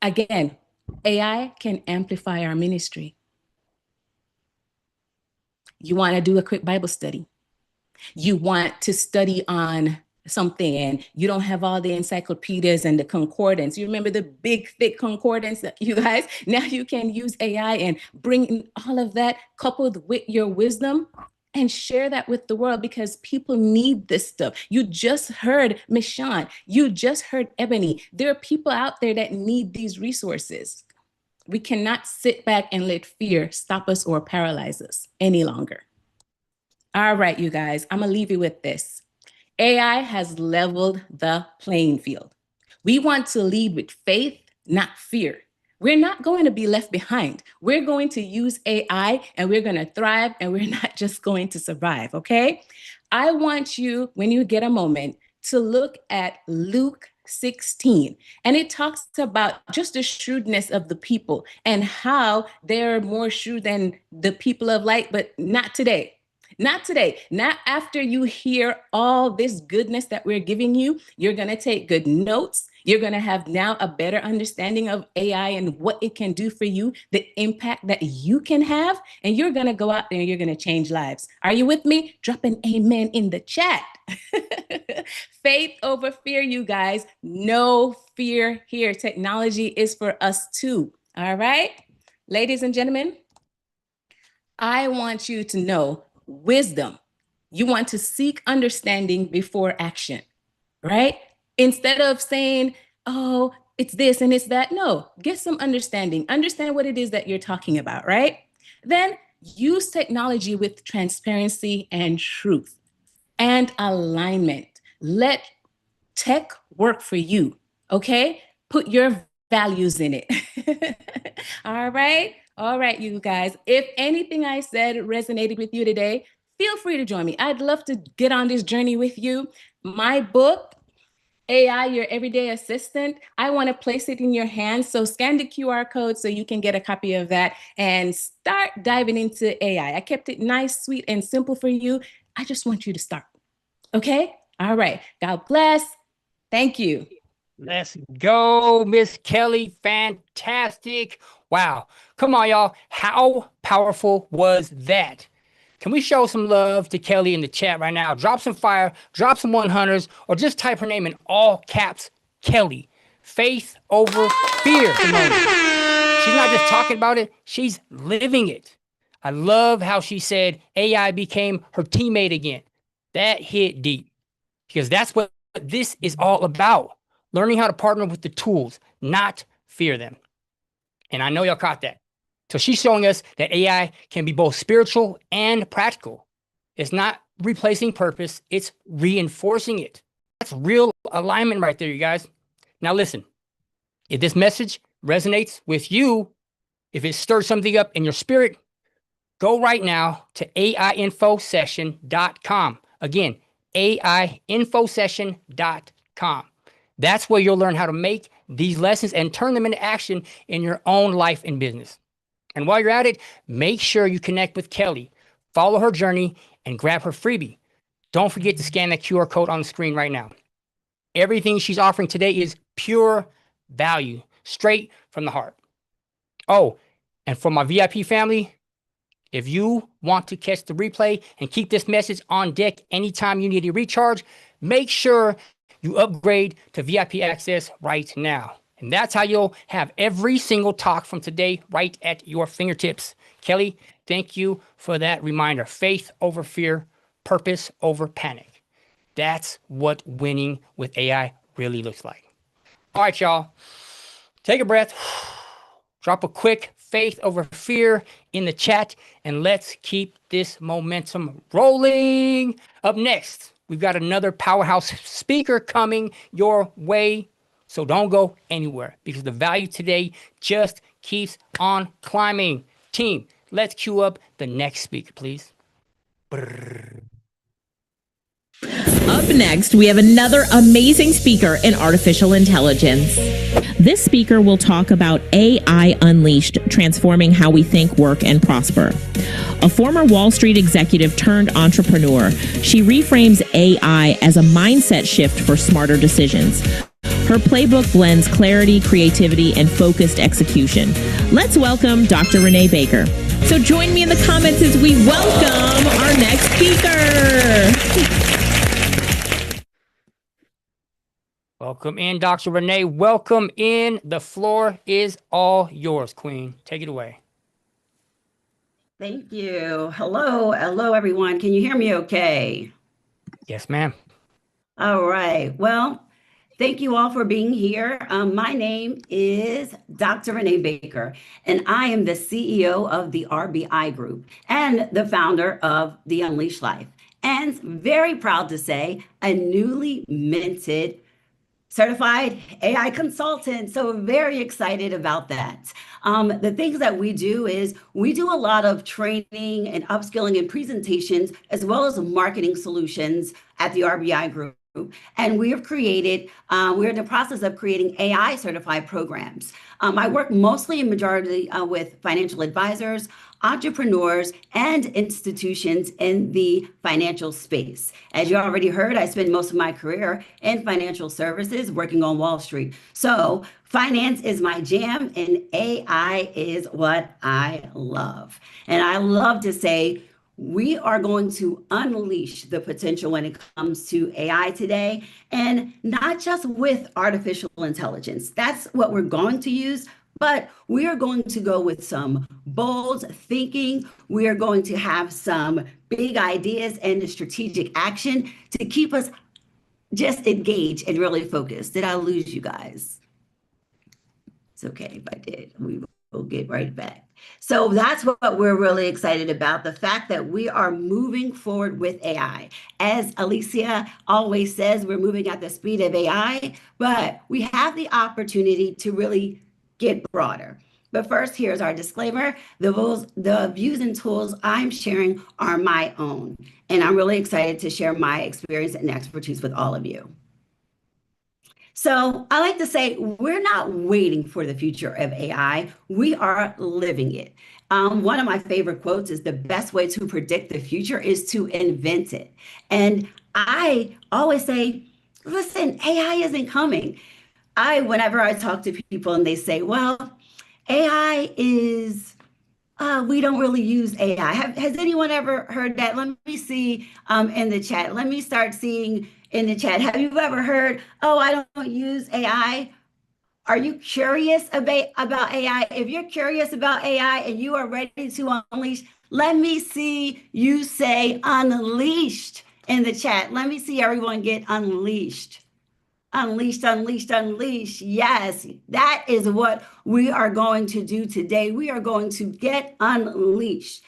again, AI can amplify our ministry. You want to do a quick Bible study. You want to study on something and you don't have all the encyclopedias and the concordance. You remember the big, thick concordance that you guys, now you can use AI and bring in all of that coupled with your wisdom and share that with the world, because people need this stuff. You just heard Michonne, you just heard Ebony. There are people out there that need these resources. We cannot sit back and let fear stop us or paralyze us any longer. All right, you guys, I'm gonna leave you with this. AI has leveled the playing field. We want to lead with faith, not fear. We're not going to be left behind. We're going to use AI and we're going to thrive, and we're not just going to survive, okay? I want you, when you get a moment, to look at Luke 16. And it talks about just the shrewdness of the people and how they're more shrewd than the people of light, but not today. Not today. Not after you hear all this goodness that we're giving you. You're going to take good notes. You're going to have now a better understanding of AI and what it can do for you, the impact that you can have, and you're going to go out there and you're going to change lives. Are you with me? Drop an amen in the chat. Faith over fear, you guys. No fear here. Technology is for us too. All right? Ladies and gentlemen, I want you to know wisdom. You want to seek understanding before action, right? Instead of saying, oh, it's this and it's that. No, get some understanding. Understand what it is that you're talking about, right? Then use technology with transparency and truth and alignment. Let tech work for you, okay? Put your values in it. All right? All right, you guys. If anything I said resonated with you today, feel free to join me. I'd love to get on this journey with you. My book, AI, Your Everyday Assistant, I want to place it in your hands. So scan the QR code so you can get a copy of that and start diving into AI. I kept it nice, sweet, and simple for you. I just want you to start. Okay? All right. God bless. Thank you. Let's go, Miss Kelly. Fantastic. Wow. Come on, y'all. How powerful was that? Can we show some love to Kelly in the chat right now? Drop some fire, drop some 100s, or just type her name in all caps, Kelly. Faith over fear. She's not just talking about it, she's living it. I love how she said AI became her teammate again. That hit deep, because that's what this is all about. Learning how to partner with the tools, not fear them. And I know y'all caught that. So she's showing us that AI can be both spiritual and practical. It's not replacing purpose, it's reinforcing it. That's real alignment right there, you guys. Now listen, if this message resonates with you, if it stirs something up in your spirit, go right now to AIinfosession.com. Again, AIinfosession.com. That's where you'll learn how to make these lessons and turn them into action in your own life and business. And while you're at it, make sure you connect with Kelly, follow her journey, and grab her freebie. Don't forget to scan that QR code on the screen right now. Everything she's offering today is pure value, straight from the heart. Oh, and for my VIP family, if you want to catch the replay and keep this message on deck anytime you need a recharge, make sure you upgrade to VIP access right now. And that's how you'll have every single talk from today right at your fingertips. Kelly, thank you for that reminder. Faith over fear, purpose over panic. That's what winning with AI really looks like. All right, y'all. Take a breath. Drop a quick faith over fear in the chat, and let's keep this momentum rolling. Up next, we've got another powerhouse speaker coming your way. So don't go anywhere because the value today just keeps on climbing. Team, let's cue up the next speaker, please. Brrr. Up next, we have another amazing speaker in artificial intelligence. This speaker will talk about AI Unleashed, transforming how we think, work, and prosper. A former Wall Street executive turned entrepreneur, she reframes AI as a mindset shift for smarter decisions. Her playbook blends clarity, creativity, and focused execution. Let's welcome Dr. Renee Baker. So join me in the comments as we welcome our next speaker. Welcome in, Dr. Renee. Welcome in. The floor is all yours, Queen. Take it away. Thank you. Hello, everyone. Can you hear me okay? Yes, ma'am. All right. Well, thank you all for being here. My name is Dr. Renee Baker, and I am the CEO of the RBI Group and the founder of the Unleashed Life. And very proud to say, a newly minted certified AI consultant. So very excited about that. The things that we do is we do a lot of training and upskilling and presentations, as well as marketing solutions at the RBI Group. And we have created, we're in the process of creating AI certified programs. I work mostly in majority with financial advisors, entrepreneurs, and institutions in the financial space. As you already heard, I spent most of my career in financial services working on Wall Street. So finance is my jam and AI is what I love. And I love to say, we are going to unleash the potential when it comes to AI today, and not just with artificial intelligence. That's what we're going to use, but we are going to go with some bold thinking. We are going to have some big ideas and strategic action to keep us just engaged and really focused. Did I lose you guys? It's okay if I did. We will get right back. So that's what we're really excited about, the fact that we are moving forward with AI. As Alicia always says, we're moving at the speed of AI, but we have the opportunity to really get broader. But first, here's our disclaimer. The views and tools I'm sharing are my own, and I'm really excited to share my experience and expertise with all of you. So I like to say, we're not waiting for the future of AI, we are living it. One of my favorite quotes is, the best way to predict the future is to invent it. And I always say, listen, AI isn't coming. Whenever I talk to people and they say, well, AI is, we don't really use AI. Has anyone ever heard that? Let me see in the chat. Let me start seeing in the chat. Have you ever heard, oh, I don't use AI? Are you curious about AI? If you're curious about AI and you are ready to unleash, let me see you say unleashed in the chat. Let me see everyone get unleashed. Unleashed, unleashed, unleashed. Yes, that is what we are going to do today. We are going to get unleashed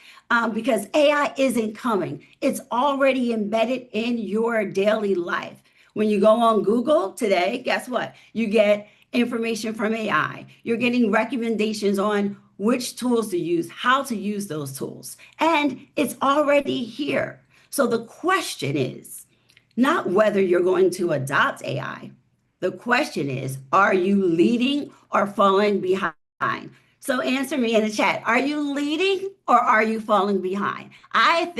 because AI isn't coming. It's already embedded in your daily life. When you go on Google today, guess what? You get information from AI. You're getting recommendations on which tools to use, how to use those tools, and it's already here. So the question is, not whether you're going to adopt AI. The question is, are you leading or falling behind? So answer me in the chat. Are you leading or are you falling behind? I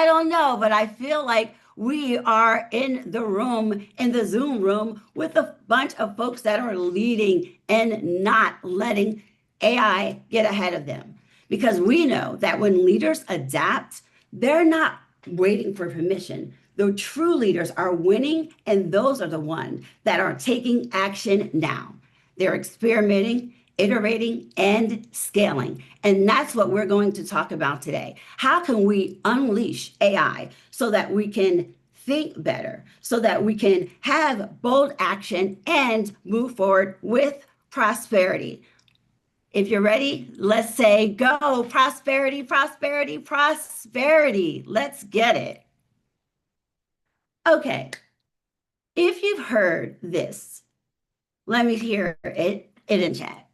don't know, but I feel like we are in the room, in the Zoom room, with a bunch of folks that are leading and not letting AI get ahead of them. Because we know that when leaders adapt, they're not waiting for permission. The true leaders are winning, and those are the ones that are taking action now. they're experimenting, iterating, and scaling. And that's what we're going to talk about today. How can we unleash AI so that we can think better, so that we can have bold action and move forward with prosperity? If you're ready, let's say go. Prosperity, prosperity, prosperity. Let's get it. Okay. If you've heard this, let me hear it in chat.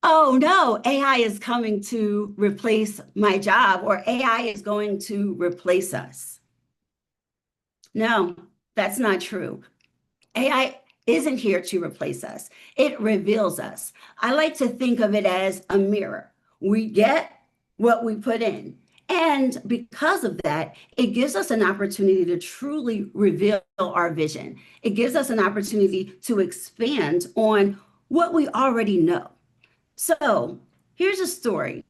Oh no, AI is coming to replace my job, or AI is going to replace us. No, that's not true. AI isn't here to replace us. It reveals us. I like to think of it as a mirror. We get what we put in. And because of that, it gives us an opportunity to truly reveal our vision. It gives us an opportunity to expand on what we already know. So here's a story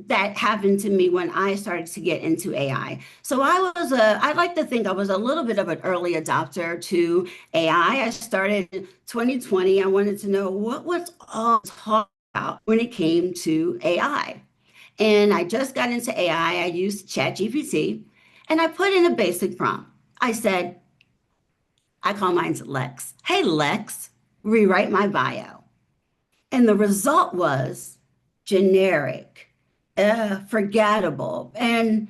that happened to me when I started to get into AI. So I like to think I was a little bit of an early adopter to AI. I started in 2020. I wanted to know what was all talk about when it came to AI. And I just got into AI. I used ChatGPT, and I put in a basic prompt. I said, I call mine Lex. Hey, Lex, rewrite my bio. And the result was generic, forgettable. And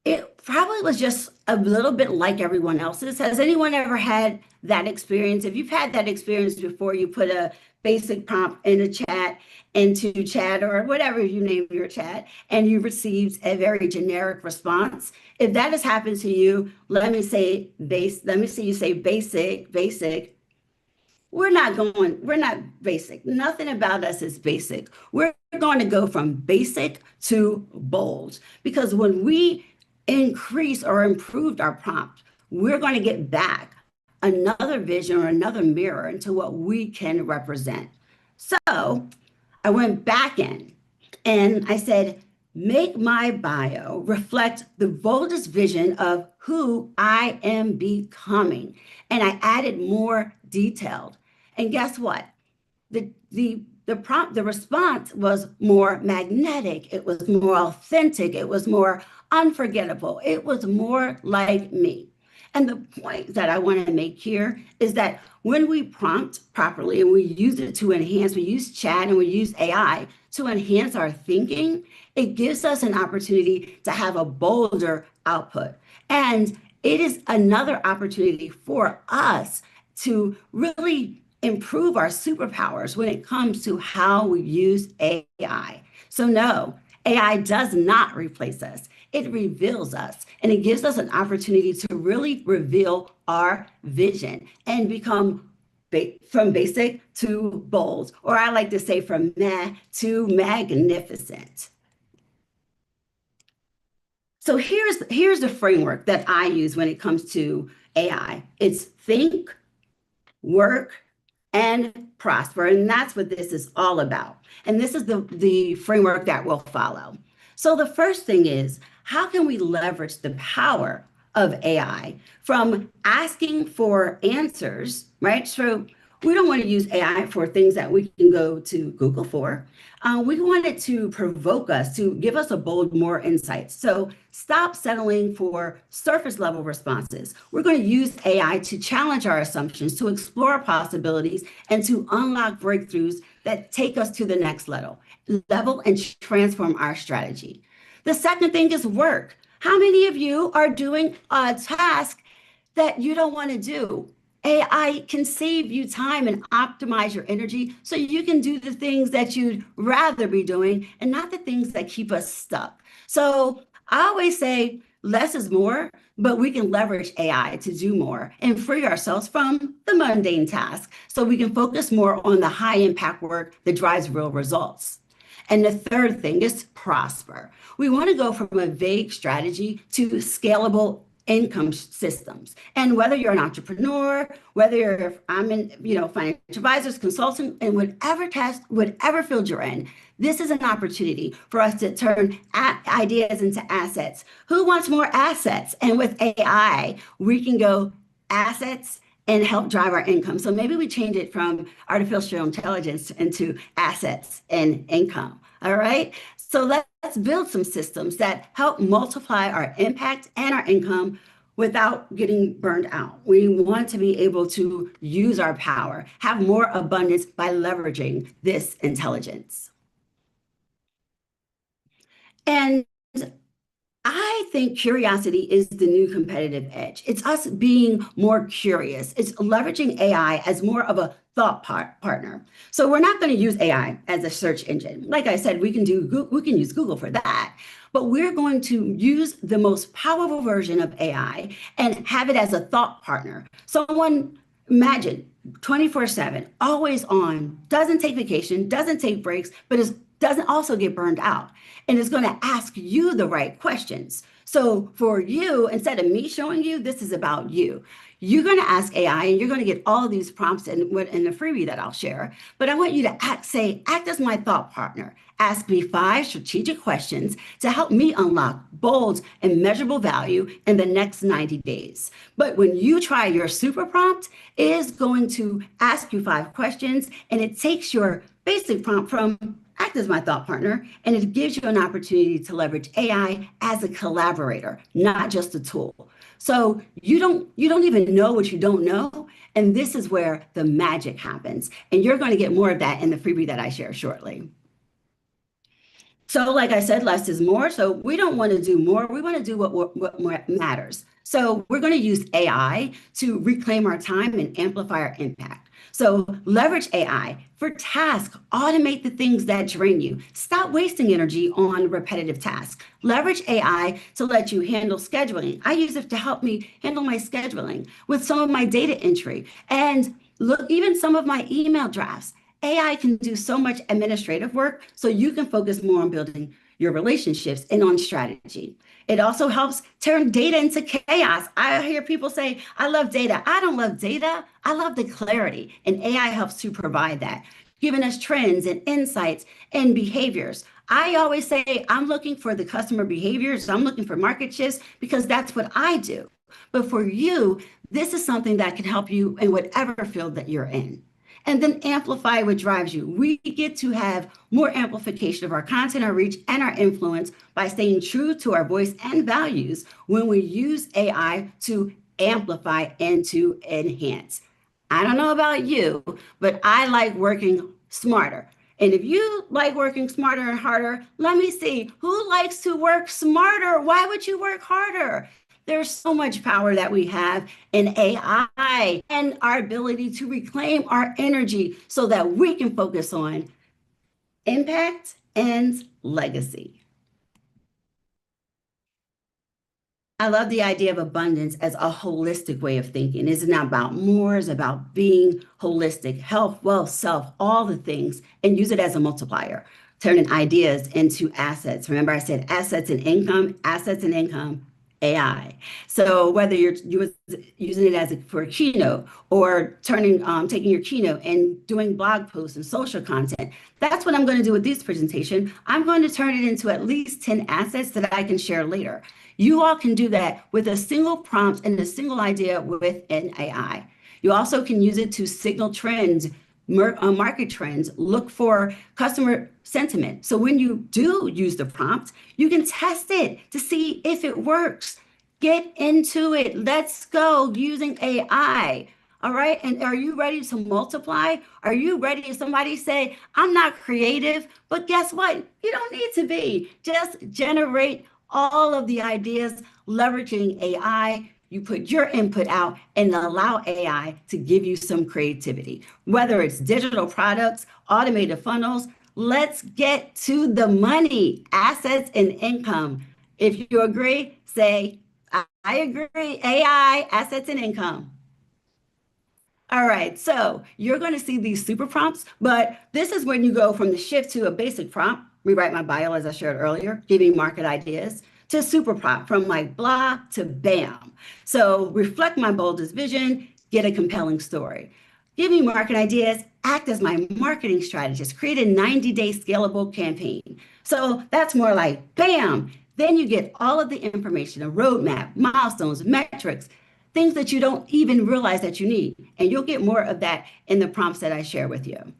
it probably was just a little bit like everyone else's. Has anyone ever had that experience? If you've had that experience before, you put a basic prompt in a chat, into chat, or whatever you name your chat, and you received a very generic response. If that has happened to you, let me see you say basic. We're not basic. Nothing about us is basic. We're going to go from basic to bold, because when we increase or improved our prompt, we're going to get back another vision or another mirror into what we can represent. So I went back in and I said, make my bio reflect the boldest vision of who I am becoming. And I added more detailed. And guess what? The response was more magnetic. It was more authentic. It was more unforgettable. It was more like me. And the point that I want to make here is that when we prompt properly and we use it to enhance, we use chat and we use AI to enhance our thinking, it gives us an opportunity to have a bolder output. And it is another opportunity for us to really improve our superpowers when it comes to how we use AI. So no, AI does not replace us. It reveals us, and it gives us an opportunity to really reveal our vision and become from basic to bold, or I like to say from meh to magnificent. So here's the framework that I use when it comes to AI. It's think, work, and prosper. And that's what this is all about. And this is the framework that we'll follow. So the first thing is, how can we leverage the power of AI from asking for answers, right? So we don't want to use AI for things that we can go to Google for. We want it to provoke us, to give us a bold, more insights. So stop settling for surface level responses. We're going to use AI to challenge our assumptions, to explore possibilities, and to unlock breakthroughs that take us to the next level and transform our strategy. The second thing is work. How many of you are doing a task that you don't want to do? AI can save you time and optimize your energy so you can do the things that you'd rather be doing and not the things that keep us stuck. So I always say less is more, but we can leverage AI to do more and free ourselves from the mundane tasks so we can focus more on the high impact work that drives real results. And the third thing is prosper. We want to go from a vague strategy to scalable income systems. And whether you're an entrepreneur, whether I'm in, financial advisors, consultant, and whatever field you're in, this is an opportunity for us to turn ideas into assets. Who wants more assets? And with AI, we can go assets and help drive our income. So maybe we change it from artificial intelligence into assets and income. All right. So let's build some systems that help multiply our impact and our income without getting burned out. We want to be able to use our power, have more abundance by leveraging this intelligence. And I think curiosity is the new competitive edge. It's us being more curious. It's leveraging AI as more of a thought partner. So we're not going to use AI as a search engine. Like I said, we can use Google for that, but we're going to use the most powerful version of AI and have it as a thought partner. Someone, imagine 24/7, always on, doesn't take vacation, doesn't take breaks, but doesn't also get burned out, and is going to ask you the right questions. So for you, instead of me showing you, this is about you. You're going to ask AI, and you're going to get all of these prompts in the freebie that I'll share. But I want you to act as my thought partner. Ask me 5 strategic questions to help me unlock bold and measurable value in the next 90 days. But when you try your super prompt, it is going to ask you 5 questions, and it takes your basic prompt from act as my thought partner, and it gives you an opportunity to leverage AI as a collaborator, not just a tool. So you don't even know what you don't know, and this is where the magic happens. And you're going to get more of that in the freebie that I share shortly. So like I said, less is more. So we don't want to do more. We want to do what matters. So we're going to use AI to reclaim our time and amplify our impact. So leverage AI for tasks, automate the things that drain you. Stop wasting energy on repetitive tasks. Leverage AI to let you handle scheduling. I use it to help me handle my scheduling with some of my data entry and look, even some of my email drafts. AI can do so much administrative work so you can focus more on building your relationships and on strategy. It also helps turn data into chaos. I hear people say, I love data. I don't love data. I love the clarity. And AI helps to provide that, giving us trends and insights and behaviors. I always say, I'm looking for the customer behaviors. I'm looking for market shifts because that's what I do. But for you, this is something that can help you in whatever field that you're in. And then amplify what drives you. We get to have more amplification of our content, our reach, and our influence by staying true to our voice and values when we use AI to amplify and to enhance. I don't know about you, but I like working smarter. And if you like working smarter and harder, let me see, who likes to work smarter? Why would you work harder? There's so much power that we have in AI and our ability to reclaim our energy so that we can focus on impact and legacy. I love the idea of abundance as a holistic way of thinking. It's not about more, it's about being holistic, health, wealth, self, all the things, and use it as a multiplier, turning ideas into assets. Remember I said assets and income, AI. So whether you're using it for a keynote or taking your keynote and doing blog posts and social content, that's what I'm going to do with this presentation. I'm going to turn it into at least 10 assets that I can share later. You all can do that with a single prompt and a single idea within AI. You also can use it to signal trends, market trends, look for customer sentiment. So when you do use the prompt, you can test it to see if it works. Get into it. Let's go using AI. All right. And are you ready to multiply? Are you ready if somebody say, I'm not creative, but guess what? You don't need to be. Just generate all of the ideas leveraging AI. You put your input out and allow AI to give you some creativity, whether it's digital products, automated funnels. Let's get to the money, assets and income. If you agree, say, I agree, AI, assets and income. All right, so you're going to see these super prompts, but this is when you go from the shift to a basic prompt, rewrite my bio as I shared earlier, giving market ideas, to super prompt, from like blah to bam. So reflect my boldest vision, get a compelling story. Give me market ideas, act as my marketing strategist, create a 90-day scalable campaign. So that's more like bam. Then you get all of the information, a roadmap, milestones, metrics, things that you don't even realize that you need. And you'll get more of that in the prompts that I share with you.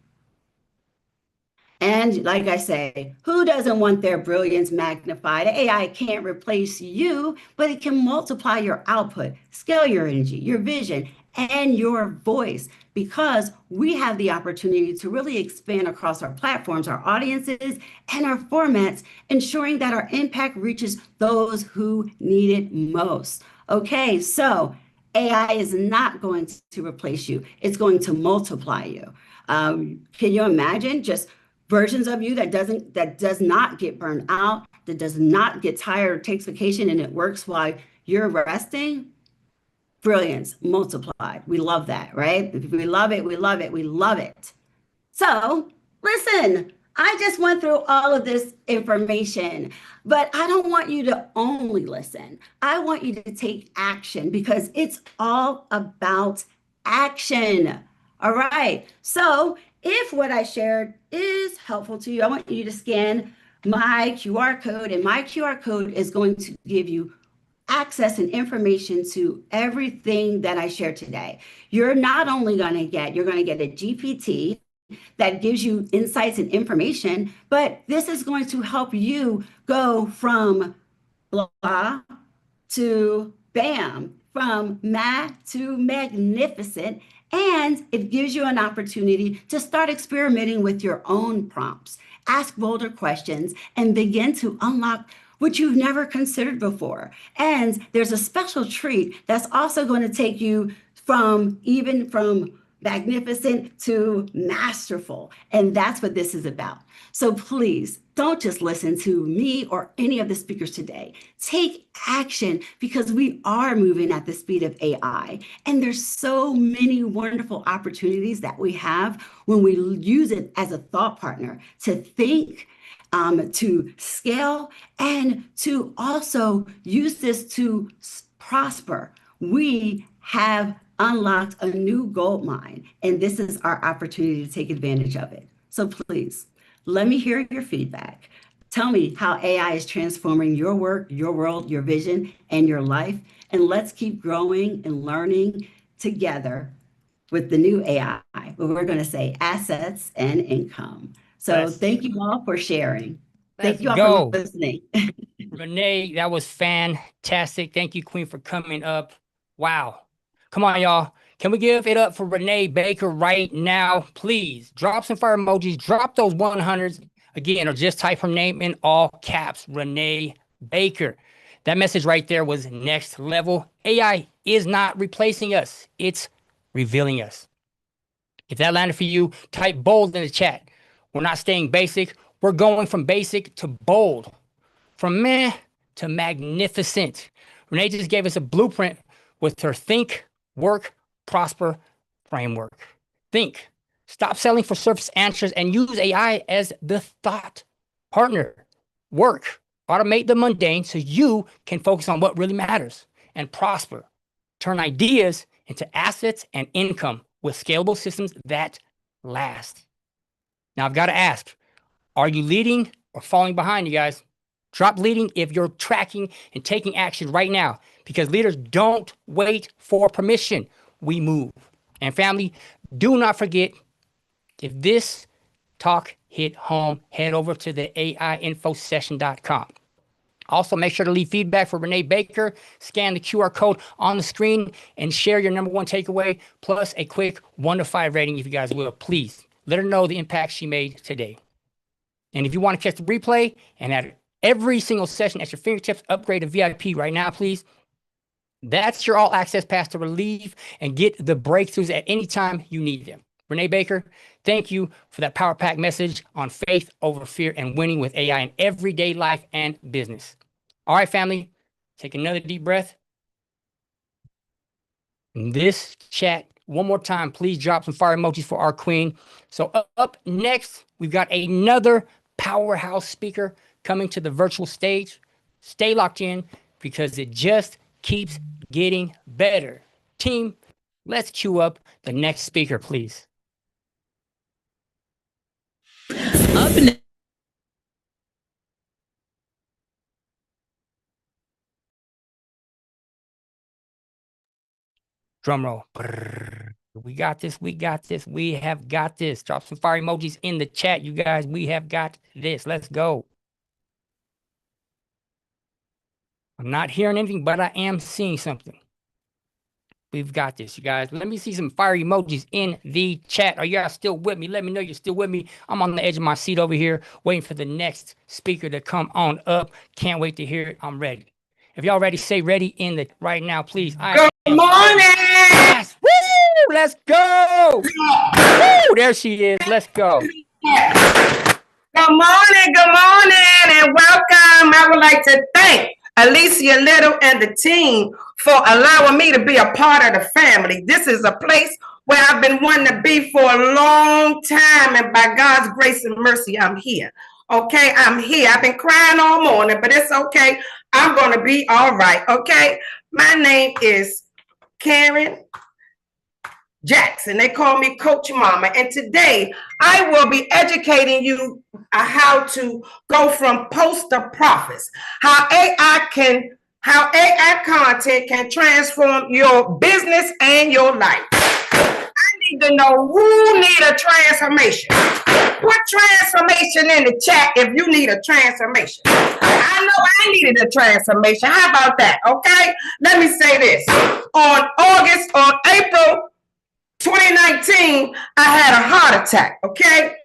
And like I say, who doesn't want their brilliance magnified? AI can't replace you, but it can multiply your output, scale your energy, your vision, and your voice, because we have the opportunity to really expand across our platforms, our audiences, and our formats, ensuring that our impact reaches those who need it most. Okay, so AI is not going to replace you. It's going to multiply you. Can you imagine just versions of you that does not get burned out, that does not get tired or takes vacation, and it works while you're resting? Brilliance multiplied. We love that, right? We love it, we love it, we love it. So listen, I just went through all of this information, but I don't want you to only listen. I want you to take action, because it's all about action. All right. So if what I shared is helpful to you, I want you to scan my QR code, and my QR code is going to give you access and information to everything that I shared today. You're not only going to get, you're going to get a GPT that gives you insights and information, but this is going to help you go from blah to bam, from mad to magnificent. And it gives you an opportunity to start experimenting with your own prompts, ask bolder questions, and begin to unlock what you've never considered before. And there's a special treat that's also going to take you from magnificent to masterful. And that's what this is about. So please don't just listen to me or any of the speakers today. Take action, because we are moving at the speed of AI. And there's so many wonderful opportunities that we have when we use it as a thought partner to think, to scale, and to also use this to prosper. We have unlocked a new gold mine, and this is our opportunity to take advantage of it. So please, let me hear your feedback. Tell me how AI is transforming your work, your world, your vision, and your life. And let's keep growing and learning together with the new AI, where we're going to say assets and income. So thank you all for sharing. Thank you all for listening. Renee, that was fantastic. Thank you, Queen, for coming up. Wow. Come on, y'all. Can we give it up for Renee Baker right now? Please drop some fire emojis. Drop those 100s again, or just type her name in all caps, Renee Baker. That message right there was next level. AI is not replacing us. It's revealing us. If that landed for you, type bold in the chat. We're not staying basic. We're going from basic to bold, from meh to magnificent. Renee just gave us a blueprint with her Think, Work, Prosper framework. Think. Stop selling for surface answers and use AI as the thought partner. Work. Automate the mundane so you can focus on what really matters. And prosper. Turn ideas into assets and income with scalable systems that last. Now, I've got to ask, are you leading or falling behind, you guys? Drop leading if you're tracking and taking action right now, because leaders don't wait for permission. We move. And family, do not forget, if this talk hit home, head over to the AIinfosession.com. Also, make sure to leave feedback for Renee Baker. Scan the QR code on the screen and share your number one takeaway, plus a quick 1 to 5 rating if you guys will. Please let her know the impact she made today. And if you want to catch the replay and have every single session at your fingertips, upgrade to VIP right now, please. That's your all access pass to relieve and get the breakthroughs at any time you need them. Renee Baker, thank you for that power pack message on faith over fear and winning with AI in everyday life and business. All right, family, take another deep breath. In this chat, one more time, please drop some fire emojis for our queen. So up next, we've got another powerhouse speaker coming to the virtual stage. Stay locked in, because it just keeps getting better. Team, let's cue up the next speaker, please. Up next. Drum roll. Brrr. We got this. We got this. We have got this. Drop some fire emojis in the chat, you guys. We have got this. Let's go. I'm not hearing anything, but I am seeing something. We've got this, you guys. Let me see some fire emojis in the chat. Are y'all still with me? Let me know you're still with me. I'm on the edge of my seat over here, waiting for the next speaker to come on up. Can't wait to hear it. I'm ready. If y'all ready, say ready in the right now, please. Good morning. Yes. Woo! Let's go. Woo! There she is. Let's go. Good morning, and welcome. I would like to thank Alicia Little and the team for allowing me to be a part of the family. This is a place where I've been wanting to be for a long time, and by God's grace and mercy, I'm here. Okay, I'm here. I've been crying all morning, but it's okay. I'm going to be all right, okay? My name is Karen Jackson. They call me Coach Mama. And today I will be educating you how to go from post to profits, how AI content can transform your business and your life. I need to know who need a transformation. Put transformation in the chat if you need a transformation. I know I needed a transformation. How about that? Okay, let me say this. On April 2019, I had a heart attack, okay?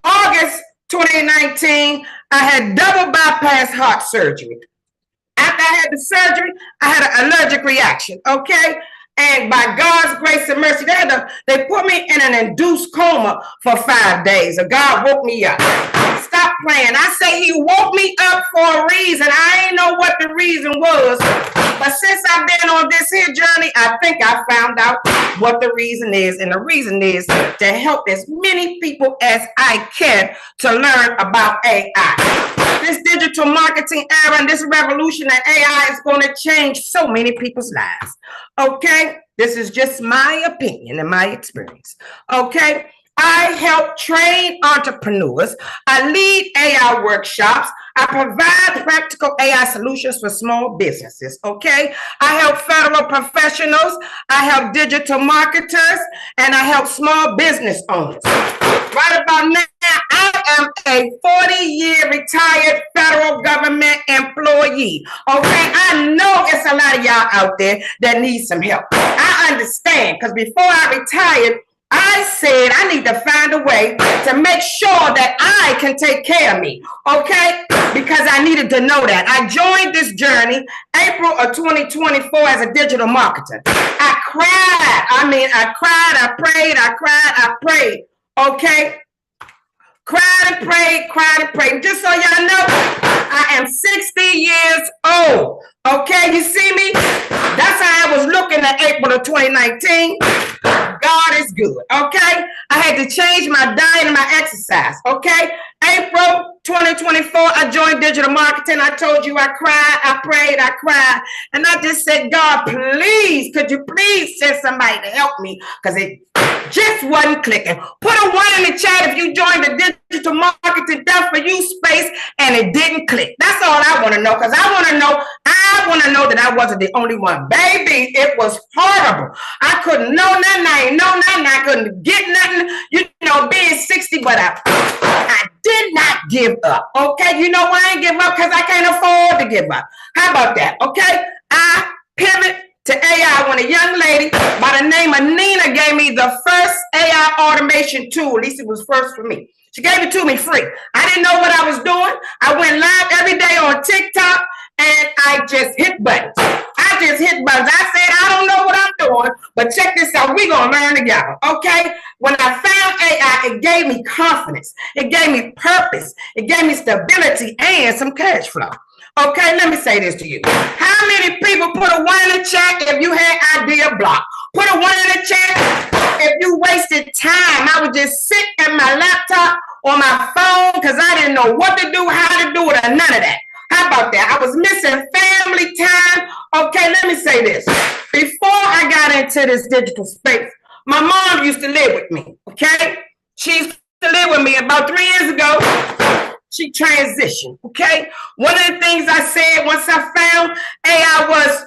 August 2019, I had double bypass heart surgery. After I had the surgery, I had an allergic reaction, okay? And by God's grace and mercy, they put me in an induced coma for 5 days. And God woke me up. Stop playing. I say he woke me up for a reason. I ain't know what the reason was. But since I've been on this here journey, I think I found out what the reason is. And the reason is to help as many people as I can to learn about AI. This digital marketing era and this revolution in AI is going to change so many people's lives. Okay? This is just my opinion and my experience. Okay? I help train entrepreneurs. I lead AI workshops. I provide practical AI solutions for small businesses, okay? I help federal professionals. I help digital marketers, and I help small business owners. Right about now, I am a 40-year retired federal government employee, okay? I know it's a lot of y'all out there that need some help. I understand, because before I retired, I said I need to find a way to make sure that I can take care of me, okay? Because I needed to know that. I joined this journey April of 2024 as a digital marketer. I cried. I prayed, okay? Cried and prayed. Just so y'all know, I am 60 years old, okay? You see me? That's how I was looking at April of 2019. God is good, okay? I had to change my diet and my exercise, okay? April 2024, I joined digital marketing. I told you I cried, I prayed, I cried. And I just said, God, please, could you please send somebody to help me? Because it just wasn't clicking. Put a 1 in the chat if you joined the digital marketing done for you space and it didn't click. That's all I want to know, because I want to know that I wasn't the only one. Baby, it was horrible. I couldn't know nothing. I ain't know nothing. I couldn't get nothing. You know, being 60, but I did not give up. Okay, you know why I ain't give up? Because I can't afford to give up. How about that? Okay, I pivot to AI when a young lady by the name of Nina gave me the first AI automation tool. At least it was first for me. She gave it to me free. I didn't know what I was doing. I went live every day on TikTok and I just hit buttons. I said, I don't know what I'm doing, but check this out. We're going to learn together, okay? When I found AI, it gave me confidence. It gave me purpose. It gave me stability and some cash flow. Okay, let me say this to you. How many people put a 1 in the chat if you had idea block? Put a 1 in the chat if you wasted time. I would just sit at my laptop or my phone because I didn't know what to do, how to do it, or none of that. How about that? I was missing family time. Okay, let me say this. Before I got into this digital space, my mom used to live with me, okay? She used to live with me about 3 years ago. She transitioned, okay? One of the things I said once I found AI was,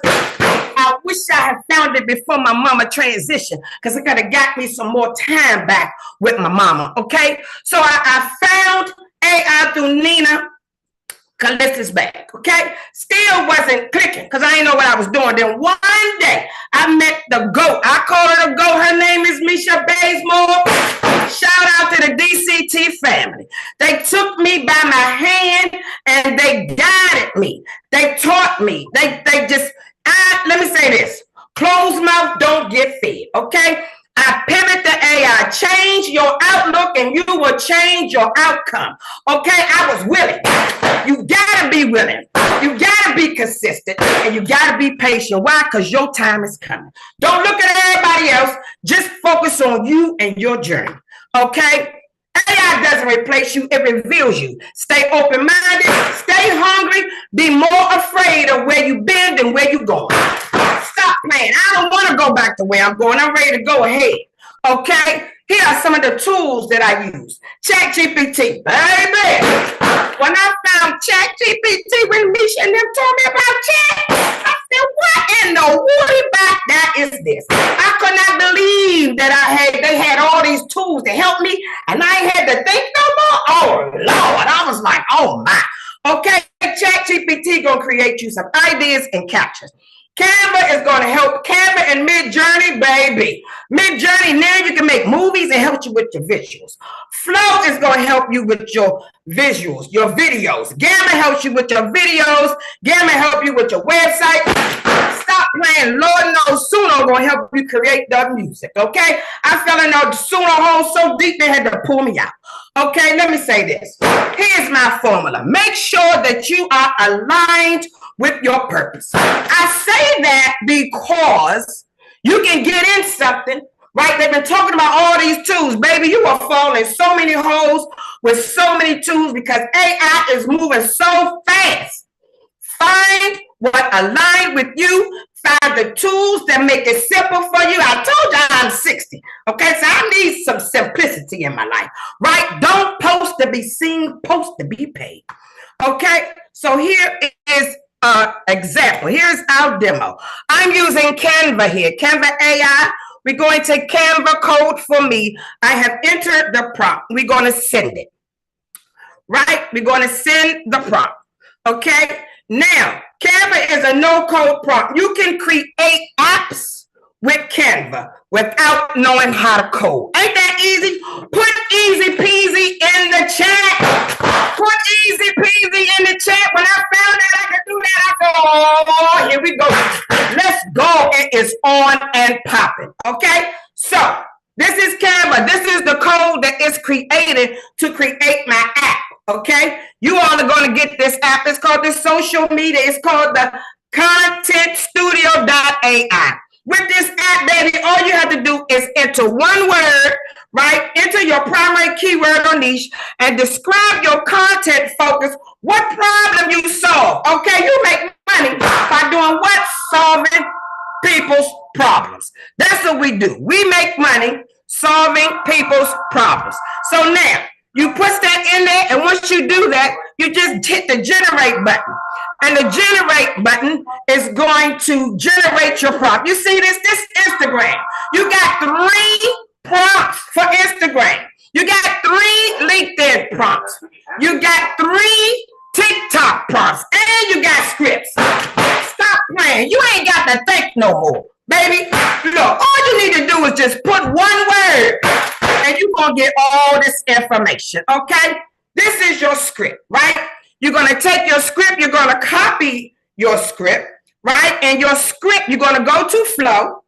I I wish I had found it before my mama transitioned, because it could have got me some more time back with my mama, okay? So I found AI through Nina Callista's back, okay? Still wasn't clicking because I didn't know what I was doing. Then one day I met the GOAT. I call her the GOAT. Her name is Misha Bazemore. Shout out to the DCT family. They took me by my hand and they guided me. They taught me. They just, let me say this. Closed mouth don't get fed, okay? I pivot the AI. Change your outlook and you will change your outcome. Okay, I was willing. You gotta be willing. You gotta be consistent and you gotta be patient. Why? Because your time is coming. Don't look at everybody else. Just focus on you and your journey. Okay? AI doesn't replace you, it reveals you. Stay open-minded, stay hungry, be more afraid of where you've been than where you're going. Stop playing. I don't want to go back to where I'm going. I'm ready to go ahead. Okay? Here are some of the tools that I use. ChatGPT, baby. When I found ChatGPT when Misha and them told me about Chat, I said, what in the woody back that is this? I could not believe that they had all these tools to help me and I ain't had to think no more. Oh, Lord. I was like, oh, my. Okay, ChatGPT gonna create you some ideas and captions. Canva is going to help. Canva and Midjourney, baby. Midjourney, now you can make movies and help you with your visuals. Flow is going to help you with your visuals, your videos. Gamma helps you with your videos. Gamma help you with your website. Stop playing. Lord knows Suno going to help you create the music, okay? I fell in the Suno hole so deep they had to pull me out. Okay, let me say this. Here's my formula. Make sure that you are aligned with your purpose. I say that because you can get in something, right? They've been talking about all these tools. Baby, you will fall in so many holes with so many tools because AI is moving so fast. Find what aligns with you. Find the tools that make it simple for you. I told you I'm 60. Okay, so I need some simplicity in my life, right? Don't post to be seen, post to be paid. Okay, so here is example. Here's our demo. I'm using Canva here. Canva AI. We're going to Canva code for me. I have entered the prompt. We're going to send it. Right? We're going to send the prompt. Okay? Now, Canva is a no-code prompt. You can create apps with Canva without knowing how to code. Ain't that easy? Put easy peasy in the chat. Put easy peasy in the chat. When I found out I could do that, I said, oh, here we go. Let's go. It is on and popping. Okay? So, this is Canva. This is the code that is created to create my app. Okay? You all are going to get this app. It's called the social media. It's called the Content Studio.ai. With this app, baby, all you have to do is enter one word, right? Enter your primary keyword or niche and describe your content focus, what problem you solve. Okay, you make money by doing what? Solving people's problems. That's what we do. We make money solving people's problems. So now, you put that in there, and once you do that, you just hit the generate button. And the generate button is going to generate your prompt. You see this? This Instagram. You got 3 prompts for Instagram. You got 3 LinkedIn prompts. You got 3 TikTok prompts. And you got scripts. Stop playing. You ain't got to think no more. Baby, look, all you need to do is just put one word and you're going to get all this information, okay? This is your script, right? You're going to take your script, you're going to copy your script, right? And your script, you're going to go to Flow,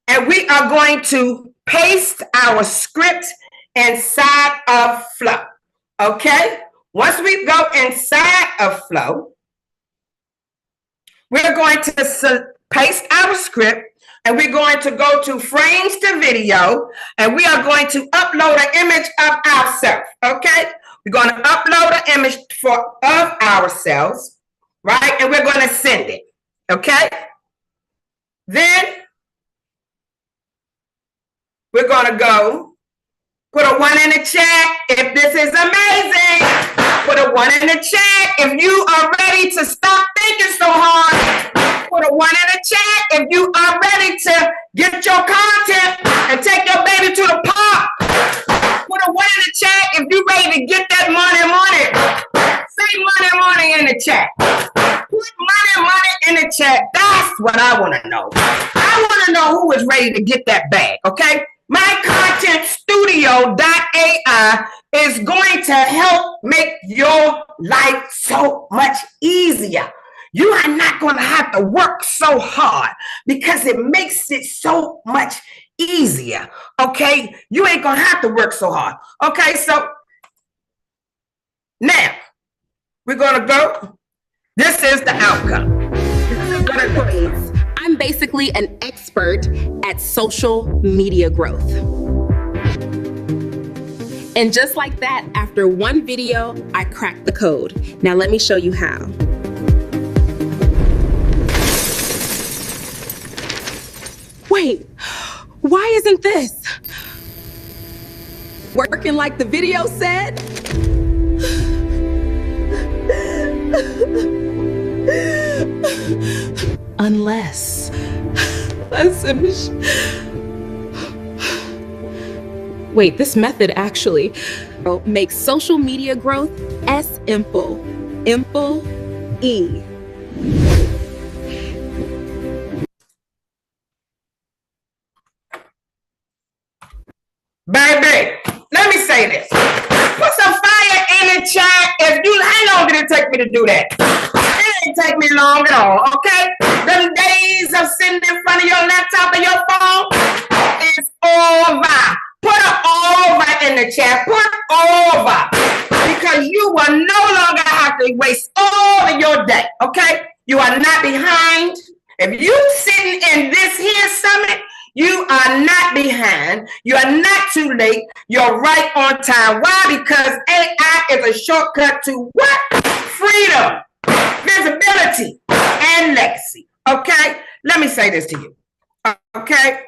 and we are going to paste our script inside of Flow, okay? Once we go inside of Flow, we're going to paste our script, and we're going to go to frames to video, and we are going to upload an image of ourselves, okay? We're going to upload an image of ourselves, right? And we're going to send it, okay? Then we're going to go put a 1 in the chat if this is amazing. Put a 1 in the chat if you are ready to stop thinking so hard Put a 1 in the chat if you are ready to get your content and take your baby to the park. Put a 1 in the chat if you're ready to get that money. Say money in the chat. Put money in the chat. That's what I want to know. I want to know who is ready to get that bag, okay? My content studio.ai is going to help make your life so much easier. You are not going to have to work so hard because it makes it so much easier, okay? You ain't going to have to work so hard, okay? So now we're going to go. This is the outcome. I'm basically an expert at social media growth. And just like that, after one video, I cracked the code. Now let me show you how. Wait, why isn't this working like the video said? Unless wait, this method actually makes social media growth simple. E. Baby, let me say this. Put some fire in the chat if you, how long did it take me to do that? It didn't take me long at all, okay? Them days of sitting in front of your laptop and your phone is over. Put an over in the chat. Put over. Because you will no longer have to waste all of your day, okay? You are not behind. If you sitting in this here summit, you are not behind. You are not too late. You're right on time. Why? Because AI is a shortcut to what? Freedom, visibility, and legacy. Okay? Let me say this to you. Okay?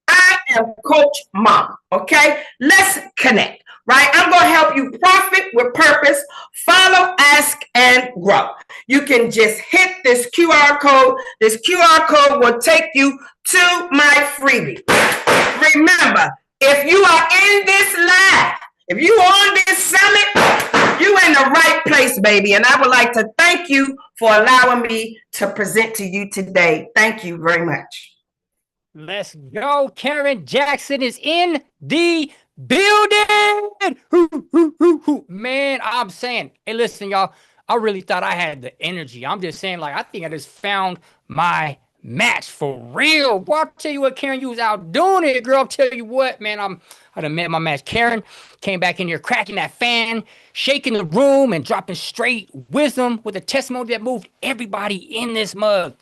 I am Coach Mom. Okay? Let's connect. Right? I'm going to help you profit with purpose, follow, ask, and grow. You can just hit this QR code. This QR code will take you to my freebie. Remember, if you are in this live, if you on this summit, you in the right place, baby. And I would like to thank you for allowing me to present to you today. Thank you very much. Let's go. Karen Jackson is in the building. Man, I'm saying, hey, listen, y'all, I really thought I had the energy. I'm just saying, like, I think I just found my match for real. Boy, I'll tell you what, Karen, you was out doing it, girl. I'll tell you what, man, I done met my match. Karen came back in here cracking that fan, shaking the room, and dropping straight wisdom with a testimony that moved everybody in this mug.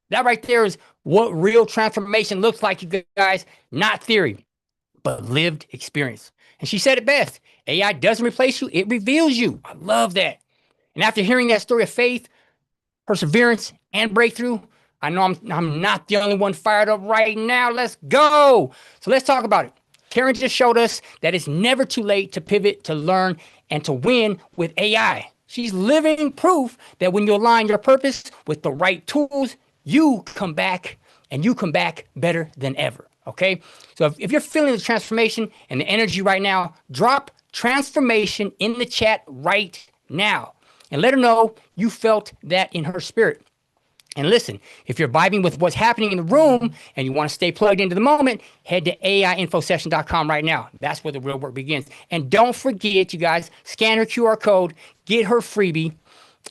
That right there is what real transformation looks like, you guys. Not theory, but lived experience. And she said it best. AI doesn't replace you, it reveals you. I love that. And after hearing that story of faith, perseverance, and breakthrough, I know I'm not the only one fired up right now. Let's go. So let's talk about it. Karen just showed us that it's never too late to pivot, to learn, and to win with AI. She's living proof that when you align your purpose with the right tools, you come back, and you come back better than ever. Okay? So if you're feeling the transformation and the energy right now, drop transformation in the chat right now and let her know you felt that in her spirit. And listen, if you're vibing with what's happening in the room and you want to stay plugged into the moment, head to AIinfosession.com right now. That's where the real work begins. And don't forget, you guys, scan her QR code, get her freebie,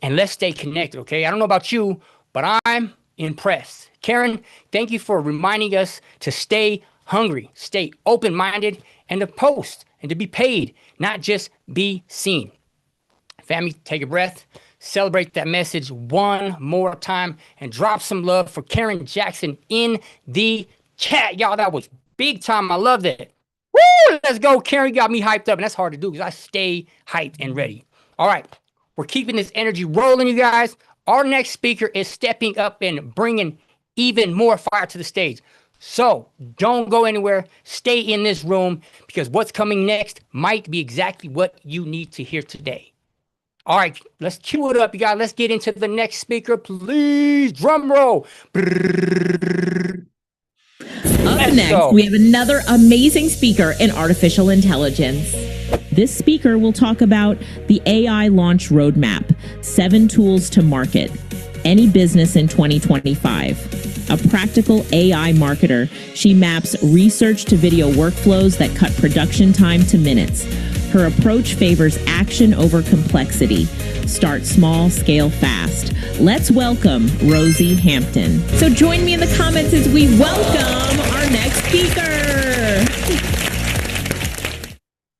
and let's stay connected, okay? I don't know about you, but I'm impressed. Karen, thank you for reminding us to stay hungry, stay open-minded, and to post and to be paid, not just be seen. Family, take a breath. Celebrate that message one more time and drop some love for Karen Jackson in the chat. Y'all, that was big time. I love that. Woo! Let's go. Karen got me hyped up, and that's hard to do because I stay hyped and ready. All right. We're keeping this energy rolling, you guys. Our next speaker is stepping up and bringing even more fire to the stage. So don't go anywhere. Stay in this room because what's coming next might be exactly what you need to hear today. All right, let's cue it up, you guys. Let's get into the next speaker, please. Drum roll. Up next, we have another amazing speaker in artificial intelligence. This speaker will talk about the AI launch roadmap, 7 tools to market any business in 2025. A practical AI marketer, she maps research to video workflows that cut production time to minutes. Her approach favors action over complexity. Start small, scale fast. Let's welcome Rosie Hampton. So join me in the comments as we welcome our next speaker.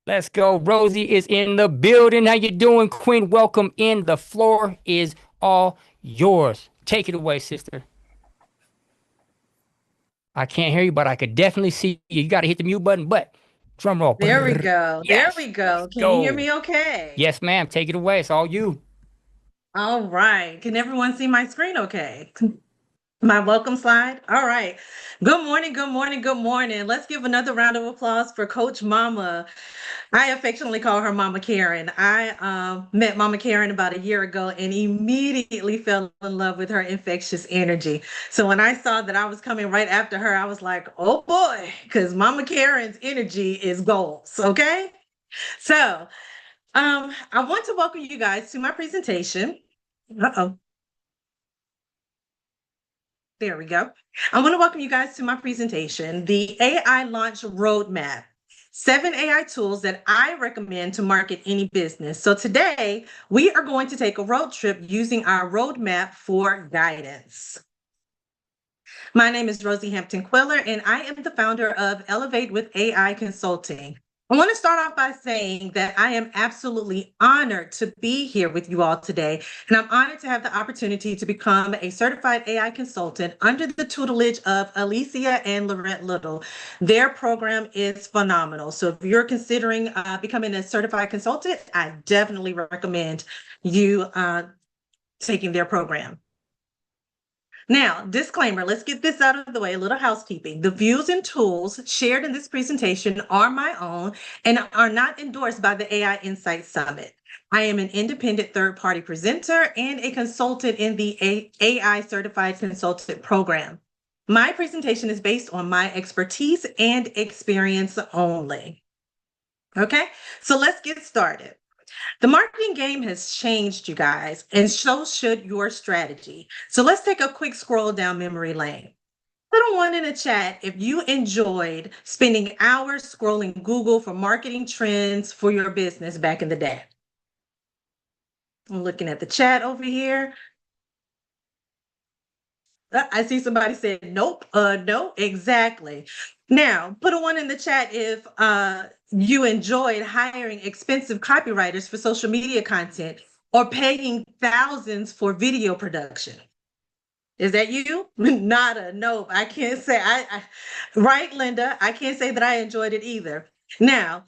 Let's go. Rosie is in the building. How you doing, Queen? Welcome in. The floor is all yours. Take it away, sister. I can't hear you, but I could definitely see you. You got to hit the mute button, but drum roll. There we go. Yes. There we go. Can Go. you hear me okay? Yes, ma'am. Take it away. It's all you. All right. Can everyone see my screen okay? My welcome slide? All right. Good morning, good morning, good morning. Let's give another round of applause for Coach Mama. I affectionately call her Mama Karen. I met Mama Karen about a year ago and immediately fell in love with her infectious energy. So when I saw that I was coming right after her, I was like, oh boy, because Mama Karen's energy is goals, okay? So I want to welcome you guys to my presentation. Uh-oh. There we go. I want to welcome you guys to my presentation, the AI Launch Roadmap. 7 AI tools that I recommend to market any business. So today, we are going to take a road trip using our roadmap for guidance. My name is Rosie Hampton Quiller, and I am the founder of Elevate with AI Consulting. I want to start off by saying that I am absolutely honored to be here with you all today, and I'm honored to have the opportunity to become a certified AI consultant under the tutelage of Alicia and Lorette Little. Their program is phenomenal. So if you're considering becoming a certified consultant, I definitely recommend you taking their program. Now, disclaimer, let's get this out of the way, a little housekeeping. The views and tools shared in this presentation are my own and are not endorsed by the AI Insight Summit. I am an independent third-party presenter and a consultant in the AI Certified Consultant Program. My presentation is based on my expertise and experience only. Okay, so let's get started. The marketing game has changed, you guys, and so should your strategy. So let's take a quick scroll down memory lane. Put a 1 in the chat if you enjoyed spending hours scrolling Google for marketing trends for your business back in the day. I'm looking at the chat over here. I see somebody said, nope, no, exactly. Now, put a 1 in the chat if you enjoyed hiring expensive copywriters for social media content or paying thousands for video production. Is that you? Not a nope. I can't say right, Linda. I can't say that I enjoyed it either. Now,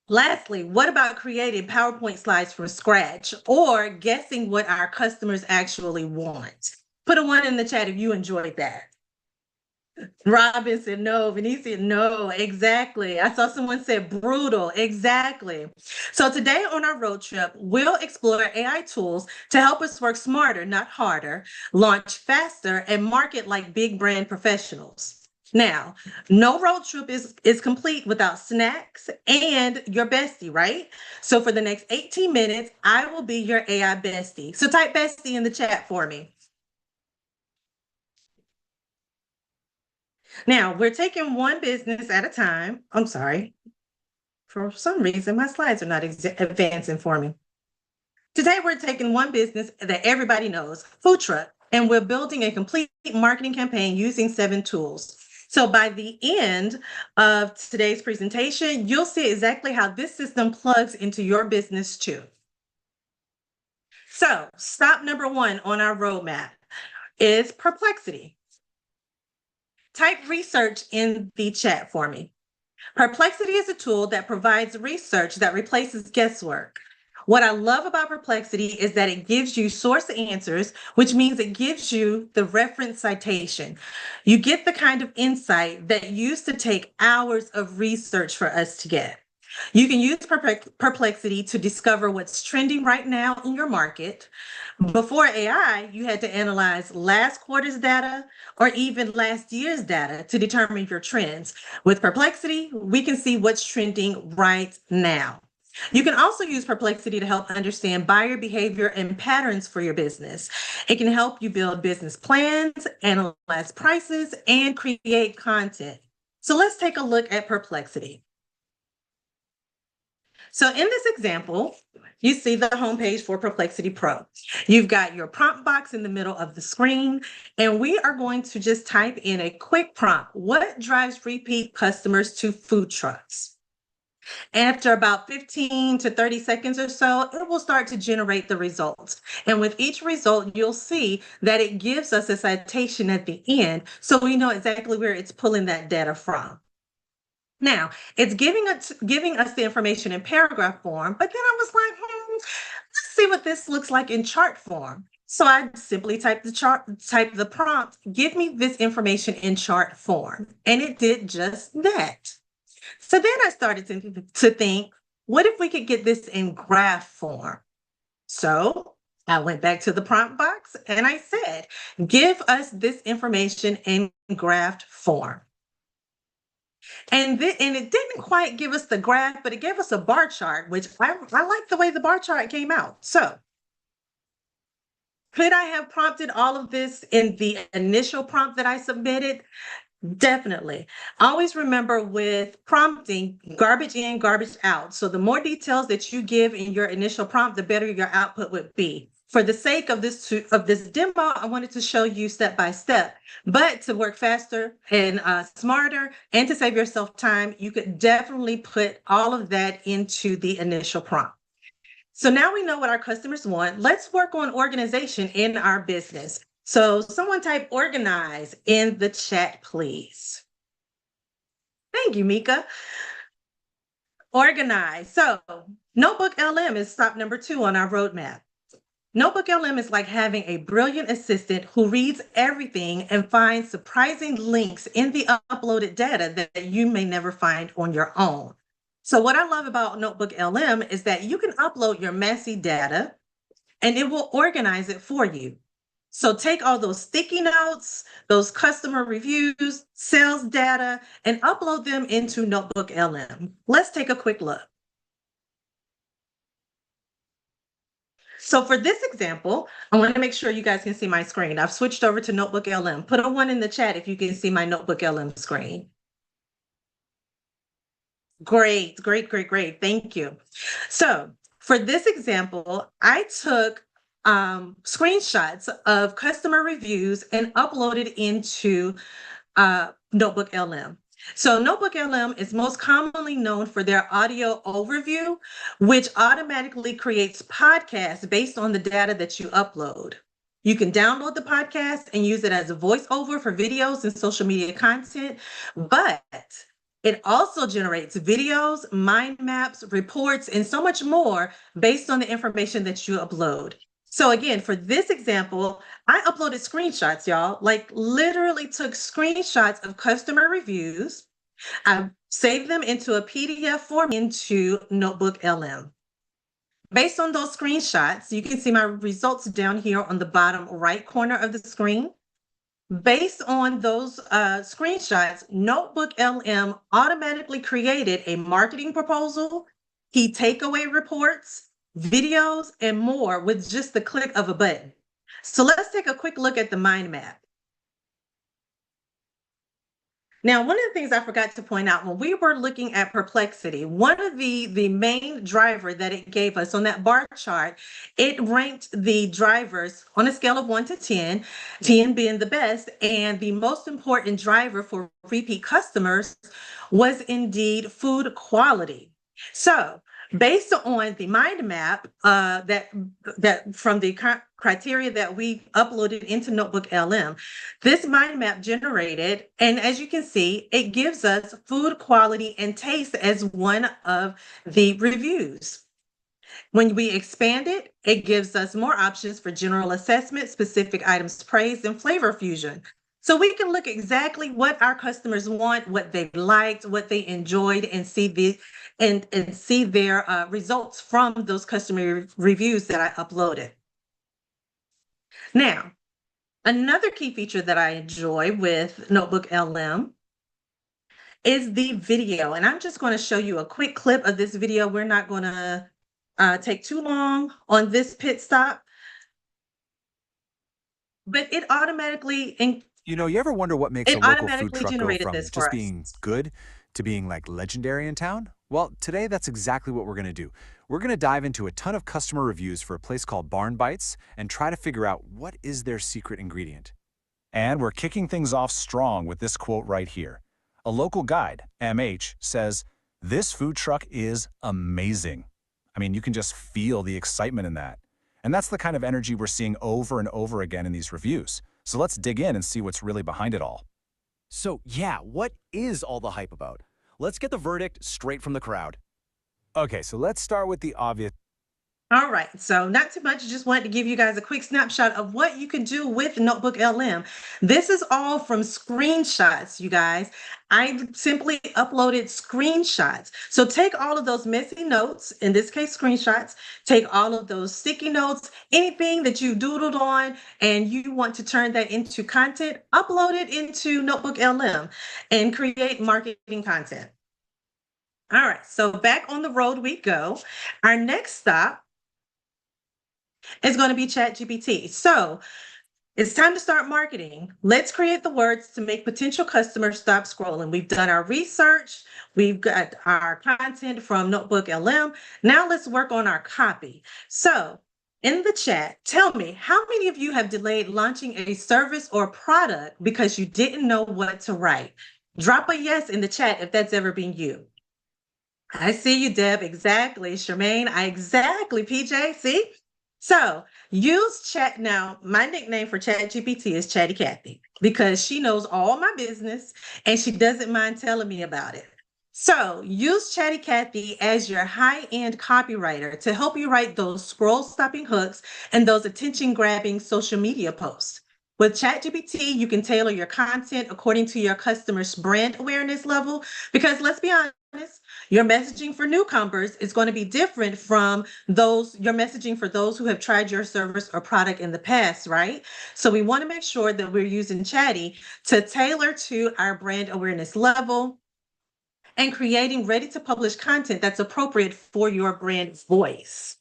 lastly, what about creating PowerPoint slides from scratch or guessing what our customers actually want? Put a 1 in the chat if you enjoyed that. Robin said no. Venicia, no, exactly. I saw someone said brutal, exactly. So today on our road trip, we'll explore AI tools to help us work smarter, not harder, launch faster, and market like big brand professionals. Now, no road trip is complete without snacks and your bestie, right? So for the next 18 minutes, I will be your AI bestie. So type bestie in the chat for me. Now, we're taking one business at a time. I'm sorry. For some reason, my slides are not advancing for me. Today, we're taking one business that everybody knows, food truck, and we're building a complete marketing campaign using 7 tools. So by the end of today's presentation, you'll see exactly how this system plugs into your business too. So stop number 1 on our roadmap is perplexity. Type research in the chat for me. Perplexity is a tool that provides research that replaces guesswork. What I love about Perplexity is that it gives you source answers, which means it gives you the reference citation. You get the kind of insight that used to take hours of research for us to get. You can use Perplexity to discover what's trending right now in your market. Before AI, you had to analyze last quarter's data or even last year's data to determine your trends. With Perplexity, we can see what's trending right now. You can also use Perplexity to help understand buyer behavior and patterns for your business. It can help you build business plans, analyze prices, and create content. So let's take a look at Perplexity. So in this example, you see the homepage for Perplexity Pro. You've got your prompt box in the middle of the screen, and we are going to just type in a quick prompt. What drives repeat customers to food trucks? After about 15 to 30 seconds or so, it will start to generate the results. And with each result, you'll see that it gives us a citation at the end, so we know exactly where it's pulling that data from. Now, it's giving us the information in paragraph form, but then I was like, let's see what this looks like in chart form. So I simply type the prompt, give me this information in chart form, and it did just that. So then I started to think, what if we could get this in graph form? So I went back to the prompt box and I said, give us this information in graph form. And it didn't quite give us the graph, but it gave us a bar chart, which I like the way the bar chart came out. So could I have prompted all of this in the initial prompt that I submitted? Definitely. Always remember with prompting, garbage in, garbage out. So the more details that you give in your initial prompt, the better your output would be. For the sake of this demo, I wanted to show you step by step, but to work faster and smarter and to save yourself time, you could definitely put all of that into the initial prompt. So now we know what our customers want. Let's work on organization in our business. So someone type organize in the chat, please. Thank you, Mika. Organize. So Notebook LM is stop number 2 on our roadmap. Notebook LM is like having a brilliant assistant who reads everything and finds surprising links in the uploaded data that you may never find on your own. So what I love about Notebook LM is that you can upload your messy data and it will organize it for you. So take all those sticky notes, those customer reviews, sales data, and upload them into Notebook LM. Let's take a quick look. So for this example, I want to make sure you guys can see my screen. I've switched over to Notebook LM. Put a 1 in the chat if you can see my Notebook LM screen. Great, great, great, great. Thank you. So for this example, I took screenshots of customer reviews and uploaded into Notebook LM. So Notebook LM is most commonly known for their audio overview, which automatically creates podcasts based on the data that you upload. You can download the podcast and use it as a voiceover for videos and social media content, but it also generates videos, mind maps, reports, and so much more based on the information that you upload. So again, for this example, I uploaded screenshots, y'all, like literally took screenshots of customer reviews. I saved them into a PDF form into Notebook LM. Based on those screenshots, you can see my results down here on the bottom right corner of the screen. Based on those screenshots, Notebook LM automatically created a marketing proposal, key takeaway reports, videos, and more with just the click of a button. So let's take a quick look at the mind map. Now, one of the things I forgot to point out when we were looking at Perplexity, one of the main driver that it gave us on that bar chart, it ranked the drivers on a scale of 1 to 10, 10 being the best, and the most important driver for repeat customers was indeed food quality. So based on the mind map that from the criteria that we uploaded into Notebook LM, this mind map generated, and as you can see, it gives us food quality and taste as one of the reviews. When we expand it, it gives us more options for general assessment, specific items praised, and flavor fusion. So we can look exactly what our customers want, what they liked, what they enjoyed, and see their results from those customer reviews that I uploaded. Now, another key feature that I enjoy with Notebook LM is the video. And I'm just going to show you a quick clip of this video. We're not going to take too long on this pit stop, but it automatically You know, you ever wonder what makes a local food truck go generated from this for just us. being good to being like legendary in town? Well, today that's exactly what we're going to do. We're going to dive into a ton of customer reviews for a place called Barn Bites and try to figure out what is their secret ingredient. And we're kicking things off strong with this quote right here. A local guide, MH, says, "This food truck is amazing." I mean, you can just feel the excitement in that. And that's the kind of energy we're seeing over and over again in these reviews. So let's dig in and see what's really behind it all. So yeah, what is all the hype about? Let's get the verdict straight from the crowd. Okay, so let's start with the obvious. All right, so not too much, just wanted to give you guys a quick snapshot of what you can do with Notebook LM. This is all from screenshots, you guys. I simply uploaded screenshots. So take all of those messy notes, in this case, screenshots, take all of those sticky notes, anything that you doodled on and you want to turn that into content, upload it into Notebook LM and create marketing content. All right, so back on the road we go. Our next stop is going to be ChatGPT. So it's time to start marketing. Let's create the words to make potential customers stop scrolling. We've done our research. We've got our content from Notebook LM. Now let's work on our copy. So in the chat, tell me, how many of you have delayed launching a service or product because you didn't know what to write? Drop a yes in the chat if that's ever been you. I see you, Deb. Exactly. Charmaine, exactly. PJ, see? So use chat. Now, my nickname for ChatGPT is Chatty Cathy because she knows all my business and she doesn't mind telling me about it. So use Chatty Cathy as your high-end copywriter to help you write those scroll-stopping hooks and those attention-grabbing social media posts. With ChatGPT, you can tailor your content according to your customer's brand awareness level because let's be honest, your messaging for newcomers is going to be different from your messaging for those who have tried your service or product in the past, right? So we want to make sure that we're using Chatty to tailor to our brand awareness level and creating ready to publish content that's appropriate for your brand voice.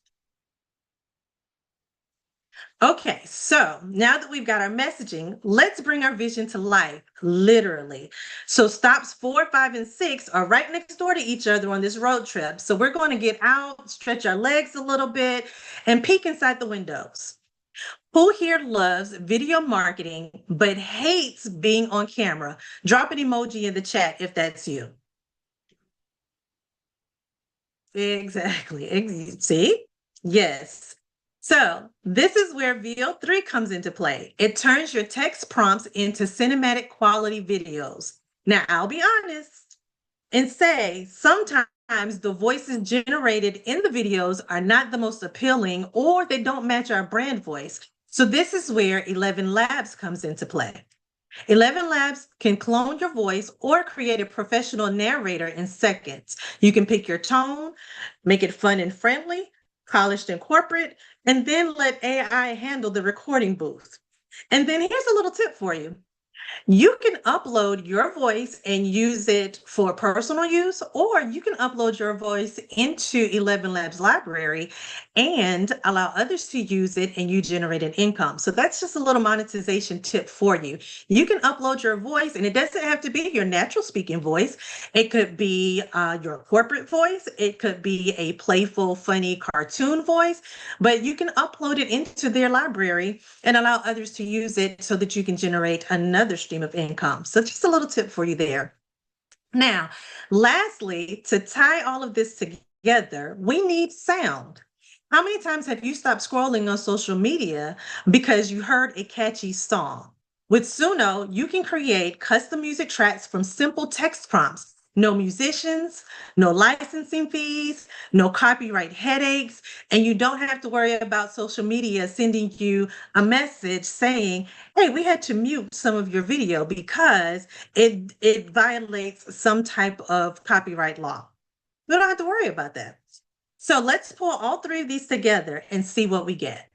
Okay, so now that we've got our messaging, let's bring our vision to life, literally. So stops 4, 5, and 6 are right next door to each other on this road trip. So we're going to get out, stretch our legs a little bit, and peek inside the windows. Who here loves video marketing but hates being on camera? Drop an emoji in the chat if that's you. Exactly. See? Yes. So this is where VO3 comes into play. It turns your text prompts into cinematic quality videos. Now, I'll be honest and say sometimes the voices generated in the videos are not the most appealing or they don't match our brand voice. So this is where 11 Labs comes into play. 11 Labs can clone your voice or create a professional narrator in seconds. You can pick your tone, make it fun and friendly, polished and corporate, and then let AI handle the recording booth. And then here's a little tip for you. You can upload your voice and use it for personal use, or you can upload your voice into 11 Labs library and allow others to use it and you generate an income. So that's just a little monetization tip for you. You can upload your voice and it doesn't have to be your natural speaking voice. It could be your corporate voice. It could be a playful, funny cartoon voice, but you can upload it into their library and allow others to use it so that you can generate another stream of income. So just a little tip for you there. Now, lastly, to tie all of this together, we need sound. How many times have you stopped scrolling on social media because you heard a catchy song? With Suno, you can create custom music tracks from simple text prompts. no musicians, no licensing fees, no copyright headaches, and you don't have to worry about social media sending you a message saying, hey, we had to mute some of your video because it violates some type of copyright law. We don't have to worry about that. So let's pull all three of these together and see what we get.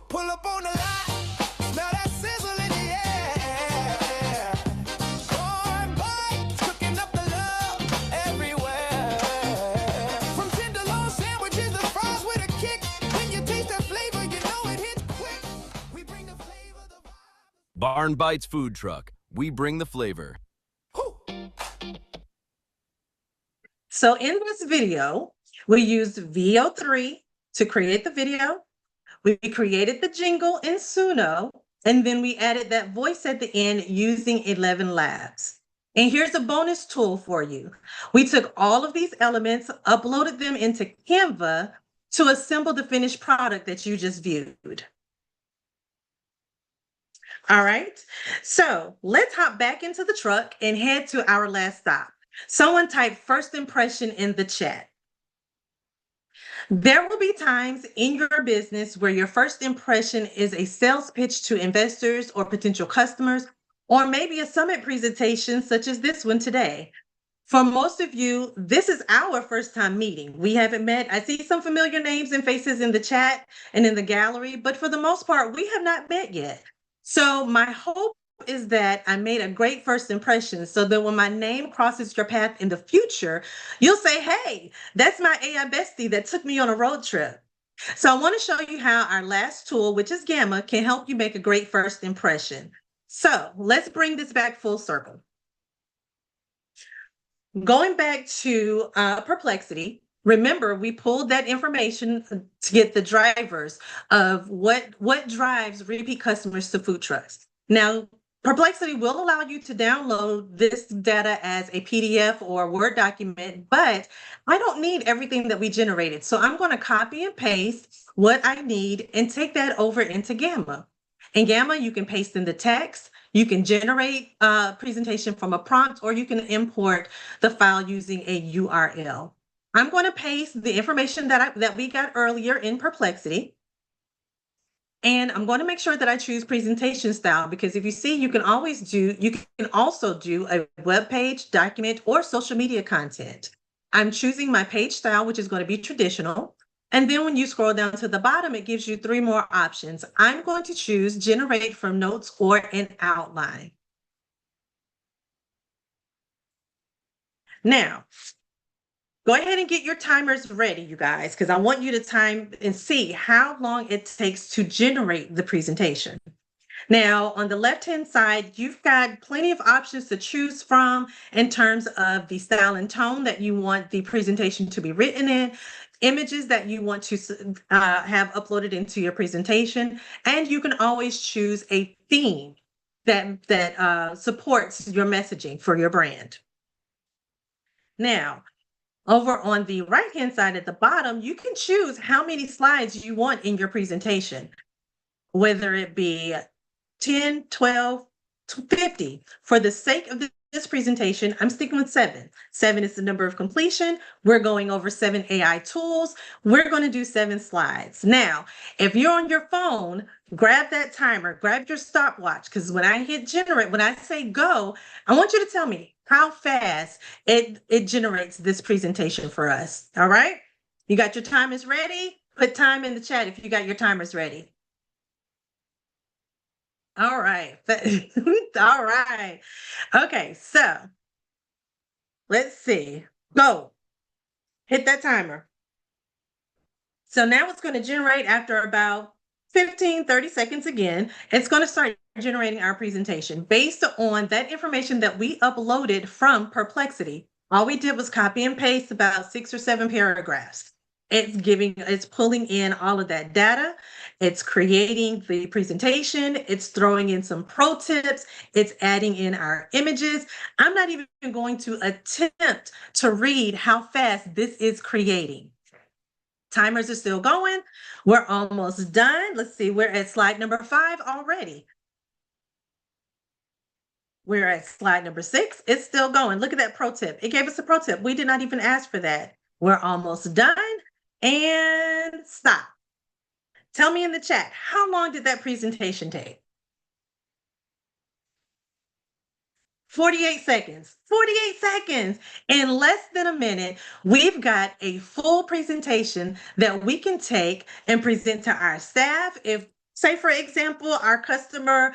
Pull up on the lot, smell that sizzle in the air. Corn bites, cooking up the love everywhere. From tenderloin sandwiches to fries with a kick. When you taste that flavor, you know it hits quick. We bring the flavor, the Barn Bites Food Truck. We bring the flavor. So in this video, we used VO3 to create the video. We created the jingle in Suno, and then we added that voice at the end using 11 Labs. And here's a bonus tool for you. We took all of these elements, uploaded them into Canva to assemble the finished product that you just viewed. All right, so let's hop back into the truck and head to our last stop. Someone type first impression in the chat. There will be times in your business where your first impression is a sales pitch to investors or potential customers, or maybe a summit presentation such as this one today. For most of you, this is our first time meeting. We haven't met. I see some familiar names and faces in the chat and in the gallery, but for the most part, we have not met yet. So my hope is that I made a great first impression so that when my name crosses your path in the future, you'll say, hey, that's my AI bestie that took me on a road trip. So I want to show you how our last tool, which is Gamma, can help you make a great first impression. So let's bring this back full circle. Going back to Perplexity, remember we pulled that information to get the drivers of what drives repeat customers to food trucks. Now, Perplexity will allow you to download this data as a PDF or a Word document, but I don't need everything that we generated. So I'm going to copy and paste what I need and take that over into Gamma. In Gamma, you can paste in the text, you can generate a presentation from a prompt, or you can import the file using a URL. I'm going to paste the information that we got earlier in Perplexity. And I'm going to make sure that I choose presentation style, because if you see, you can also do a web page, document, or social media content. I'm choosing my page style, which is going to be traditional. And then when you scroll down to the bottom, it gives you 3 more options. I'm going to choose generate from notes or an outline. Now, go ahead and get your timers ready, you guys, because I want you to time and see how long it takes to generate the presentation. Now, on the left-hand side, you've got plenty of options to choose from in terms of the style and tone that you want the presentation to be written in, images that you want to have uploaded into your presentation, and you can always choose a theme that supports your messaging for your brand. Now, over on the right-hand side at the bottom, you can choose how many slides you want in your presentation, whether it be 10, 12, 50. For the sake of this presentation, I'm sticking with 7. 7 is the number of completion. We're going over 7 AI tools. We're going to do 7 slides. Now, if you're on your phone, grab that timer, grab your stopwatch, because when I hit generate, when I say go, I want you to tell me how fast it generates this presentation for us. All right? You got your timers ready? Put time in the chat if you got your timers ready. All right. All right. Okay, so let's see. Go. Hit that timer. So now it's going to generate after about 15, 30 seconds again. It's going to start generating our presentation based on that information that we uploaded from Perplexity. All we did was copy and paste about 6 or 7 paragraphs. It's pulling in all of that data. It's creating the presentation. It's throwing in some pro tips. It's adding in our images. I'm not even going to attempt to read how fast this is creating. Timers are still going. We're almost done. Let's see, we're at slide number 5 already. We're at slide number 6. It's still going. Look at that pro tip. It gave us a pro tip. We did not even ask for that. We're almost done. And stop. Tell me in the chat, how long did that presentation take? 48 seconds. 48 seconds. In less than a minute, we've got a full presentation that we can take and present to our staff. If, say, for example, our customer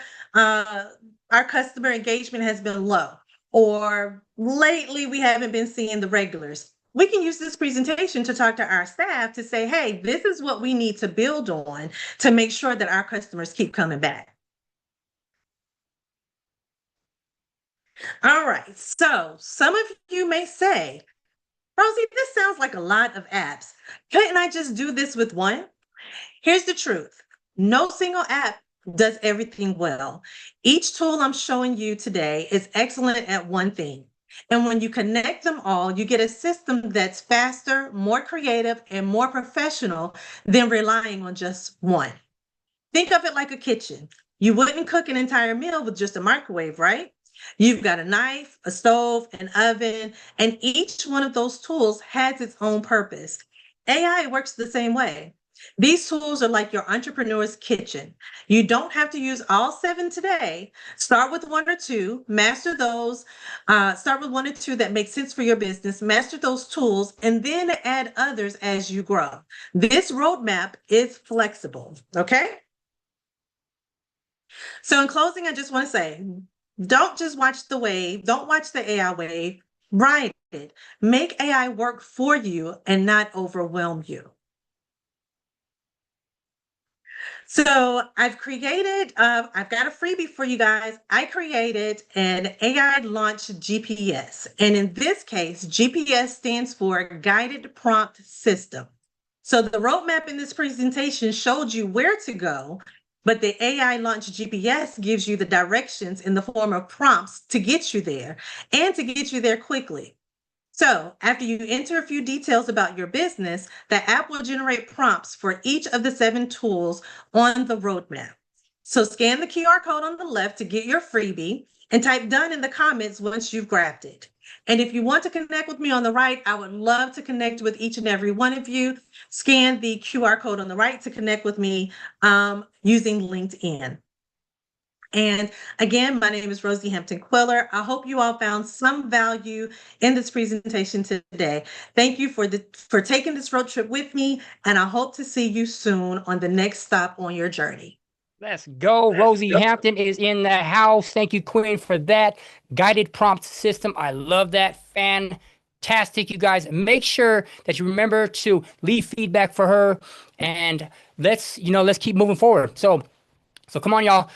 engagement has been low, or lately we haven't been seeing the regulars, we can use this presentation to talk to our staff to say, hey, this is what we need to build on to make sure that our customers keep coming back. All right, so some of you may say, Rosie, this sounds like a lot of apps. Couldn't I just do this with one? Here's the truth. No single app does everything well. Each tool I'm showing you today is excellent at one thing. And when you connect them all, you get a system that's faster, more creative, and more professional than relying on just one. Think of it like a kitchen. You wouldn't cook an entire meal with just a microwave, right? You've got a knife, a stove, an oven, and each one of those tools has its own purpose. AI works the same way. These tools are like your entrepreneur's kitchen. You don't have to use all 7 today. Start with 1 or 2, master those. Start with 1 or 2 that make sense for your business, master those tools, and then add others as you grow. This roadmap is flexible, okay? So in closing, I just want to say, don't just watch the wave. Don't watch the AI wave. Ride it. Make AI work for you and not overwhelm you. So I've got a freebie for you guys. I created an AI launch GPS. And in this case, GPS stands for Guided Prompt System. So the roadmap in this presentation showed you where to go, but the AI Launch GPS gives you the directions in the form of prompts to get you there and to get you there quickly. So after you enter a few details about your business, the app will generate prompts for each of the 7 tools on the roadmap. So scan the QR code on the left to get your freebie and type done in the comments once you've grabbed it. And if you want to connect with me on the right, I would love to connect with each and every one of you. Scan the QR code on the right to connect with me using LinkedIn. And again, my name is Rosie Hampton Queller. I hope you all found some value in this presentation today. Thank you for taking this road trip with me, and I hope to see you soon on the next stop on your journey. Let's go. Rosie Hampton is in the house. Thank you, Queen, for that guided prompt system. I love that. Fantastic, you guys. Make sure that you remember to leave feedback for her, and let's keep moving forward. So come on, y'all.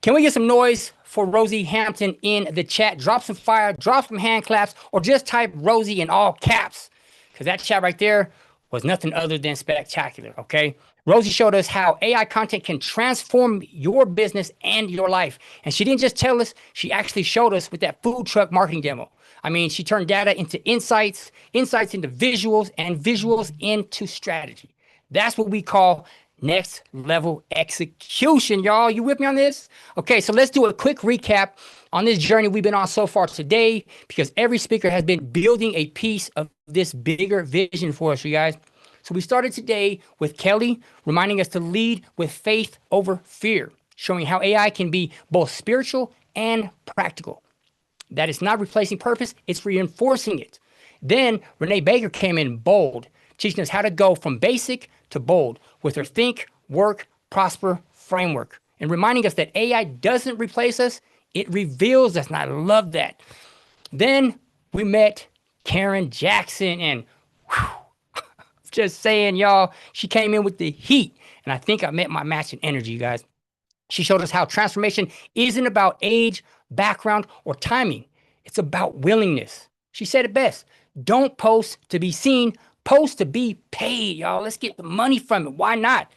Can we get some noise for Rosie Hampton in the chat? Drop some fire, drop some hand claps, or just type Rosie in all caps, because that chat right there was nothing other than spectacular, okay? Rosie showed us how AI content can transform your business and your life. And she didn't just tell us, she actually showed us with that food truck marketing demo. I mean, she turned data into insights, insights into visuals, and visuals into strategy. That's what we call next level execution, y'all. You with me on this? Okay, so let's do a quick recap on this journey we've been on so far today, because every speaker has been building a piece of this bigger vision for us, you guys. So we started today with Kelly reminding us to lead with faith over fear, showing how AI can be both spiritual and practical. That it's not replacing purpose, it's reinforcing it. Then Renee Baker came in bold, teaching us how to go from basic to bold with her think, work, prosper framework, and reminding us that AI doesn't replace us, it reveals us, and I love that. Then we met Karen Jackson, and just saying, y'all, she came in with the heat, and I think I met my matching energy, you guys. She showed us how transformation isn't about age, background, or timing. It's about willingness. She said it best. Don't post to be seen, post to be paid, y'all. Let's get the money from it. Why not?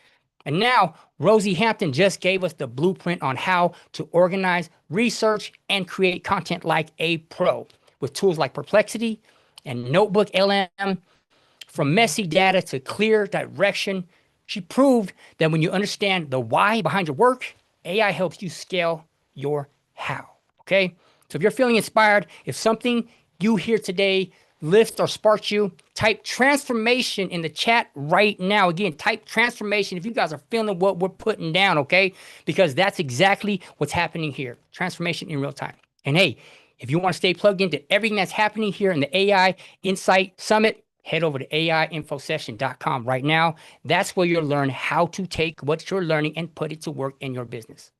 And now Rosie Hampton just gave us the blueprint on how to organize, research, and create content like a pro with tools like Perplexity and Notebook LM. From messy data to clear direction, she proved that when you understand the why behind your work, AI helps you scale your how. Okay? So if you're feeling inspired, if something you hear today lifts or sparks you, type transformation in the chat right now. Again, type transformation if you guys are feeling what we're putting down, okay? Because that's exactly what's happening here. Transformation in real time. And hey, if you want to stay plugged into everything that's happening here in the AI Insight Summit, head over to AIinfosession.com right now. That's where you'll learn how to take what you're learning and put it to work in your business.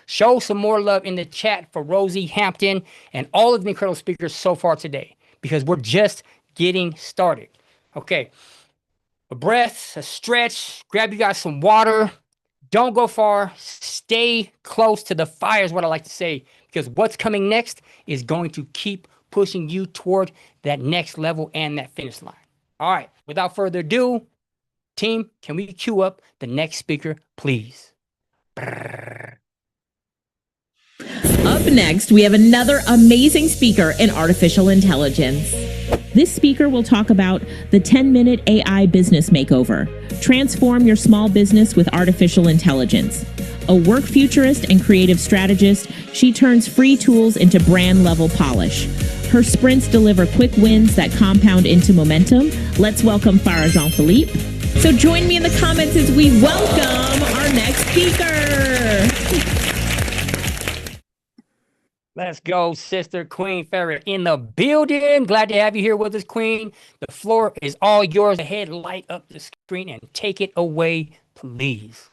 Show some more love in the chat for Rosie Hampton and all of the incredible speakers so far today, because we're just getting started. Okay, a breath, a stretch, grab you guys some water. Don't go far. Stay close to the fire is what I like to say, because what's coming next is going to keep pushing you toward that next level and that finish line. All right, without further ado, team, can we cue up the next speaker, please? Up next, we have another amazing speaker in artificial intelligence. This speaker will talk about the 10-minute AI business makeover. Transform your small business with artificial intelligence. A work futurist and creative strategist, she turns free tools into brand-level polish. Her sprints deliver quick wins that compound into momentum. Let's welcome Farah Jean-Philippe. So join me in the comments as we welcome our next speaker. Let's go, Sister Queen Farah in the building. Glad to have you here with us, Queen. The floor is all yours. Ahead, light up the screen and take it away, please.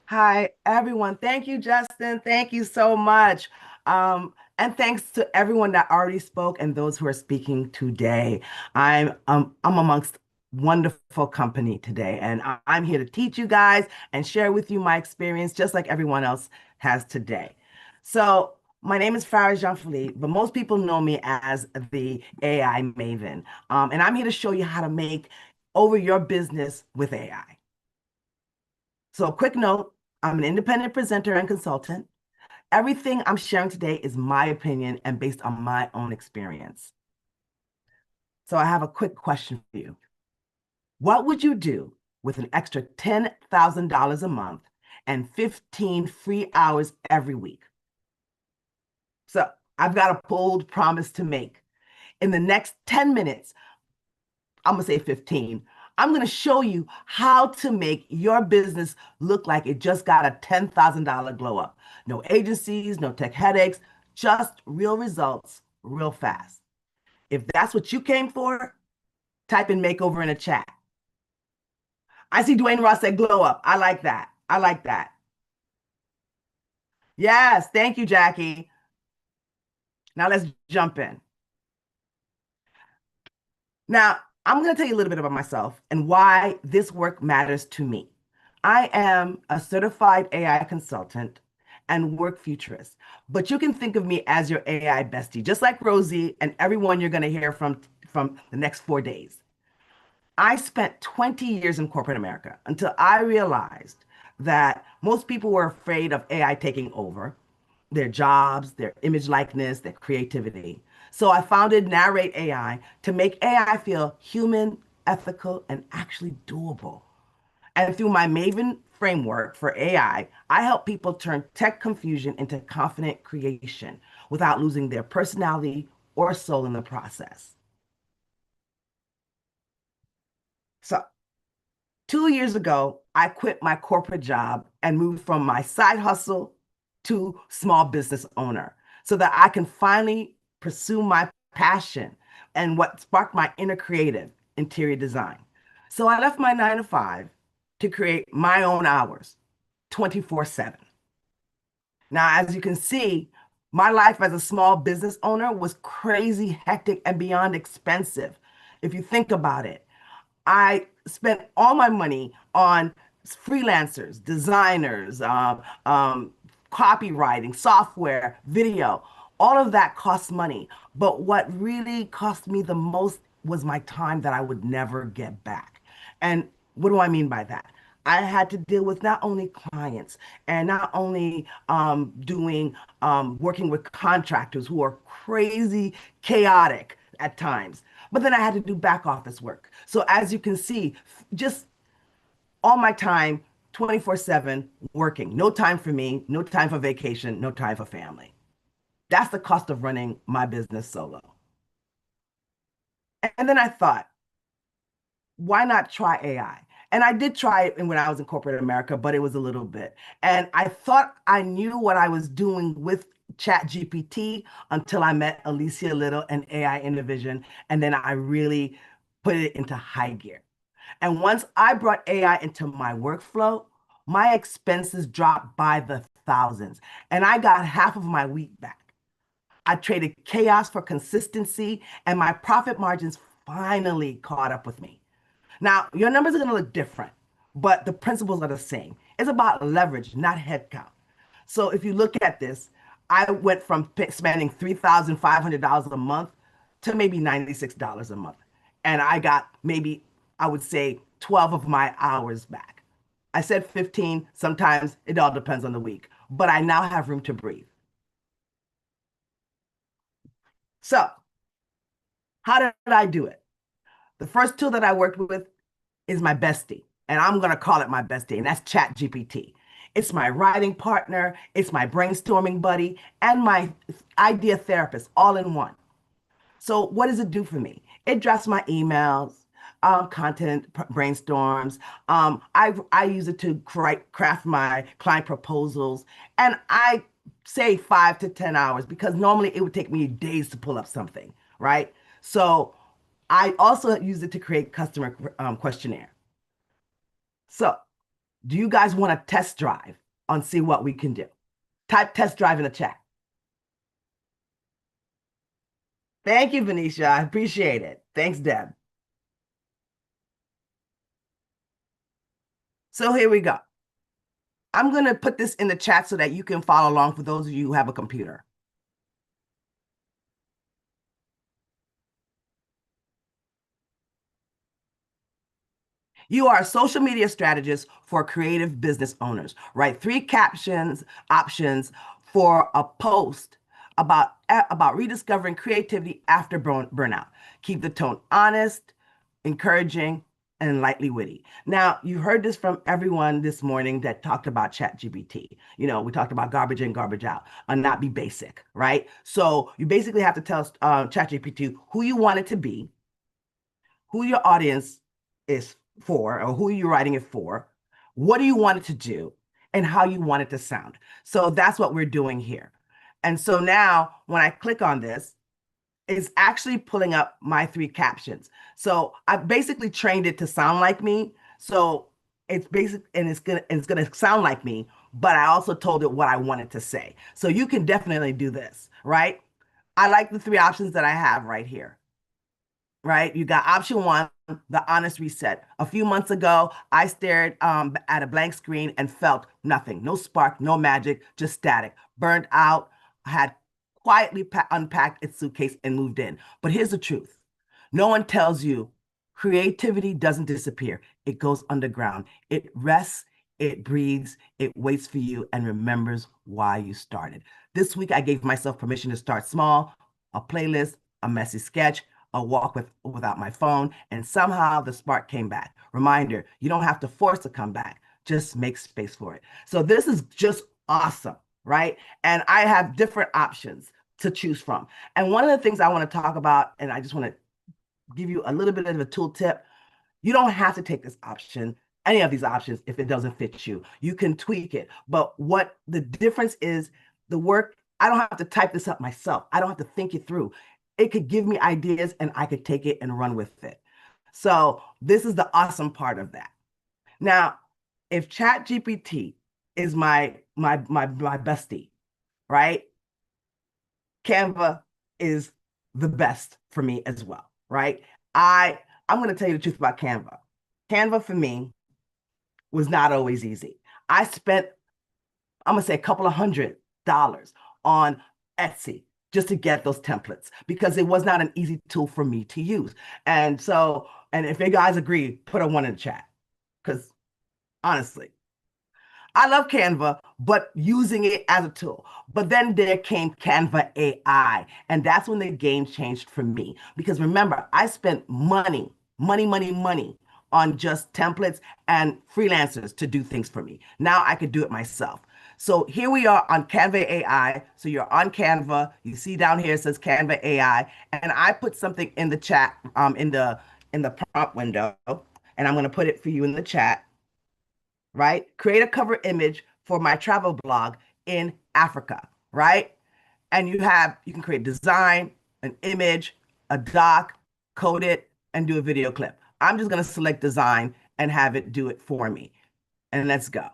Hi, everyone. Thank you, Justin. Thank you so much. And thanks to everyone that already spoke and those who are speaking today. I'm amongst wonderful company today, and I'm here to teach you guys and share with you my experience, just like everyone else has today. So my name is Farah Jean-Philippe, but most people know me as the AI Maven. And I'm here to show you how to make over your business with AI. So a quick note, I'm an independent presenter and consultant. Everything I'm sharing today is my opinion and based on my own experience. So I have a quick question for you. What would you do with an extra $10,000 a month and 15 free hours every week? So I've got a bold promise to make. In the next 10 minutes, I'm gonna say 15, I'm gonna show you how to make your business look like it just got a $10,000 glow up. No agencies, no tech headaches, just real results real fast. If that's what you came for, type in makeover in the chat. I see Dwayne Ross said glow up. I like that. I like that. Yes, thank you, Jackie. Now let's jump in. Now, I'm going to tell you a little bit about myself and why this work matters to me. I am a certified AI consultant and work futurist, but you can think of me as your AI bestie, just like Rosie and everyone you're going to hear from the next 4 days. I spent 20 years in corporate America until I realized that most people were afraid of AI taking over their jobs, their image likeness, their creativity. So I founded Narrate AI to make AI feel human, ethical, and actually doable. And through my Maven framework for AI, I help people turn tech confusion into confident creation without losing their personality or soul in the process. So 2 years ago, I quit my corporate job and moved from my side hustle to small business owner so that I can finally pursue my passion and what sparked my inner creative, interior design. So I left my 9 to 5 to create my own hours, 24/7. Now, as you can see, my life as a small business owner was crazy, hectic, and beyond expensive. If you think about it, I spent all my money on freelancers, designers, copywriting, software, video. All of that costs money. But what really cost me the most was my time that I would never get back. And what do I mean by that? I had to deal with not only clients and not only working with contractors who are crazy chaotic at times, But then I had to do back office work. So as you can see, just all my time, 24/7 working. No time for me, no time for vacation, no time for family. That's the cost of running my business solo. And then I thought, why not try AI? And I did try it when I was in corporate America, but it was a little bit. And I thought I knew what I was doing with ChatGPT until I met Alicia Little and AI Intervision. And then I really put it into high gear. And once I brought AI into my workflow, my expenses dropped by the thousands. And I got half of my week back. I traded chaos for consistency, and my profit margins finally caught up with me. Now, your numbers are going to look different, but the principles are the same. It's about leverage, not headcount. So if you look at this, I went from spending $3,500 a month to maybe $96 a month. And I got maybe, I would say, 12 of my hours back. I said 15, sometimes it all depends on the week, but I now have room to breathe. So how did I do it? The first tool that I worked with is my bestie, and I'm going to call it my bestie, and that's ChatGPT. It's my writing partner, it's my brainstorming buddy, and my idea therapist all in one. So what does it do for me? It drafts my emails, content brainstorms. I use it to craft my client proposals, and I say 5 to 10 hours because normally it would take me days to pull up something, right? So I also use it to create customer questionnaire. So do you guys want to test drive on see what we can do? Type test drive in the chat. Thank you, Venetia. I appreciate it. Thanks, Deb. So here we go. I'm going to put this in the chat so that you can follow along for those of you who have a computer. You are a social media strategist for creative business owners. Write 3 captions, options for a post about rediscovering creativity after burnout. Keep the tone honest, encouraging, and lightly witty. Now, you heard this from everyone this morning that talked about ChatGPT. You know, we talked about garbage in, garbage out, and not be basic, right? So you basically have to tell ChatGPT who you want it to be, who your audience is for, or who you're writing it for, what do you want it to do, and how you want it to sound. So that's what we're doing here. And so now when I click on this, it's actually pulling up my 3 captions. So I basically trained it to sound like me. So it's basic and it's gonna sound like me, but I also told it what I wanted to say. So you can definitely do this, right? I like the 3 options that I have right here. Right? You got option 1, the honest reset. A few months ago, I stared at a blank screen and felt nothing. No spark, no magic, just static. Burned out, had quietly unpacked its suitcase and moved in. But here's the truth. No one tells you creativity doesn't disappear. It goes underground. It rests, it breathes, it waits for you and remembers why you started. This week, I gave myself permission to start small, a playlist, a messy sketch, a walk without my phone, and somehow the spark came back. Reminder, you don't have to force to come back, just make space for it. So this is just awesome, right? And I have different options to choose from. And one of the things I want to talk about, and I just want to give you a little bit of a tool tip, you don't have to take this option, any of these options, if it doesn't fit you. You can tweak it. But what the difference is, the work, I don't have to type this up myself. I don't have to think it through. It could give me ideas and I could take it and run with it. So this is the awesome part of that. Now, if ChatGPT is my bestie, right? Canva is the best for me as well, right? I'm going to tell you the truth about Canva. Canva for me was not always easy. I spent, I'm going to say, a couple of $100 on Etsy just to get those templates because it was not an easy tool for me to use. And so, and if you guys agree, put a 1 in the chat because honestly, I love Canva, but using it as a tool. But then there came Canva AI, and that's when the game changed for me. Because remember, I spent money on just templates and freelancers to do things for me. Now I could do it myself. So here we are on Canva AI. So you're on Canva. You see down here it says Canva AI, and I put something in the chat, in the prompt window, and I'm going to put it for you in the chat. Right? Create a cover image for my travel blog in Africa, right? And you can create design, an image, a doc, code it, and do a video clip. I'm just gonna select design and have it do it for me. And let's go.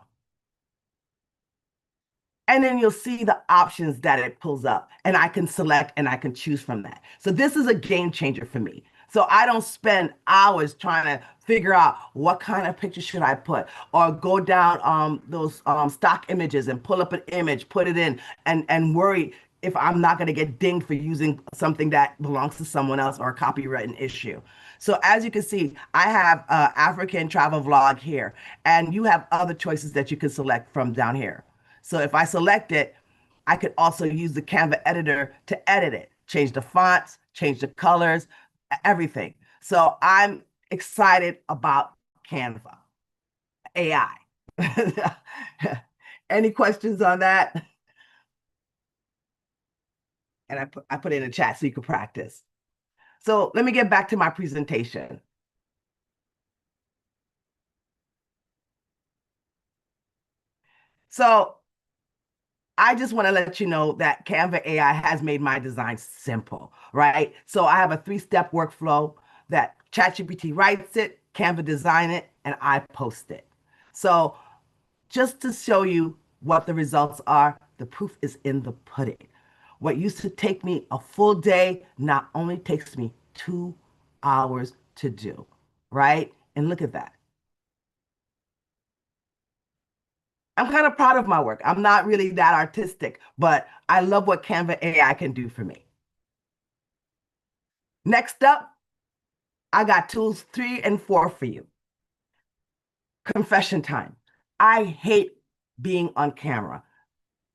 And then you'll see the options that it pulls up, and I can select and I can choose from that. So this is a game changer for me. So I don't spend hours trying to figure out what kind of picture should I put, or go down those stock images and pull up an image, put it in, and worry if I'm not going to get dinged for using something that belongs to someone else or a copyright issue. So as you can see, I have African travel vlog here, and you have other choices that you can select from down here. So if I select it, I could also use the Canva editor to edit it, change the fonts, change the colors, everything. So I'm excited about Canva AI. Any questions on that? And I put it in the chat so you can practice. So let me get back to my presentation. So I just want to let you know that Canva AI has made my design simple, right? So I have a 3-step workflow that ChatGPT writes it, Canva design it, and I post it. So just to show you what the results are, the proof is in the pudding. What used to take me a full day not only takes me 2 hours to do, right? And look at that. I'm kind of proud of my work. I'm not really that artistic, but I love what Canva AI can do for me. Next up, I got tools 3 and 4 for you. Confession time. I hate being on camera.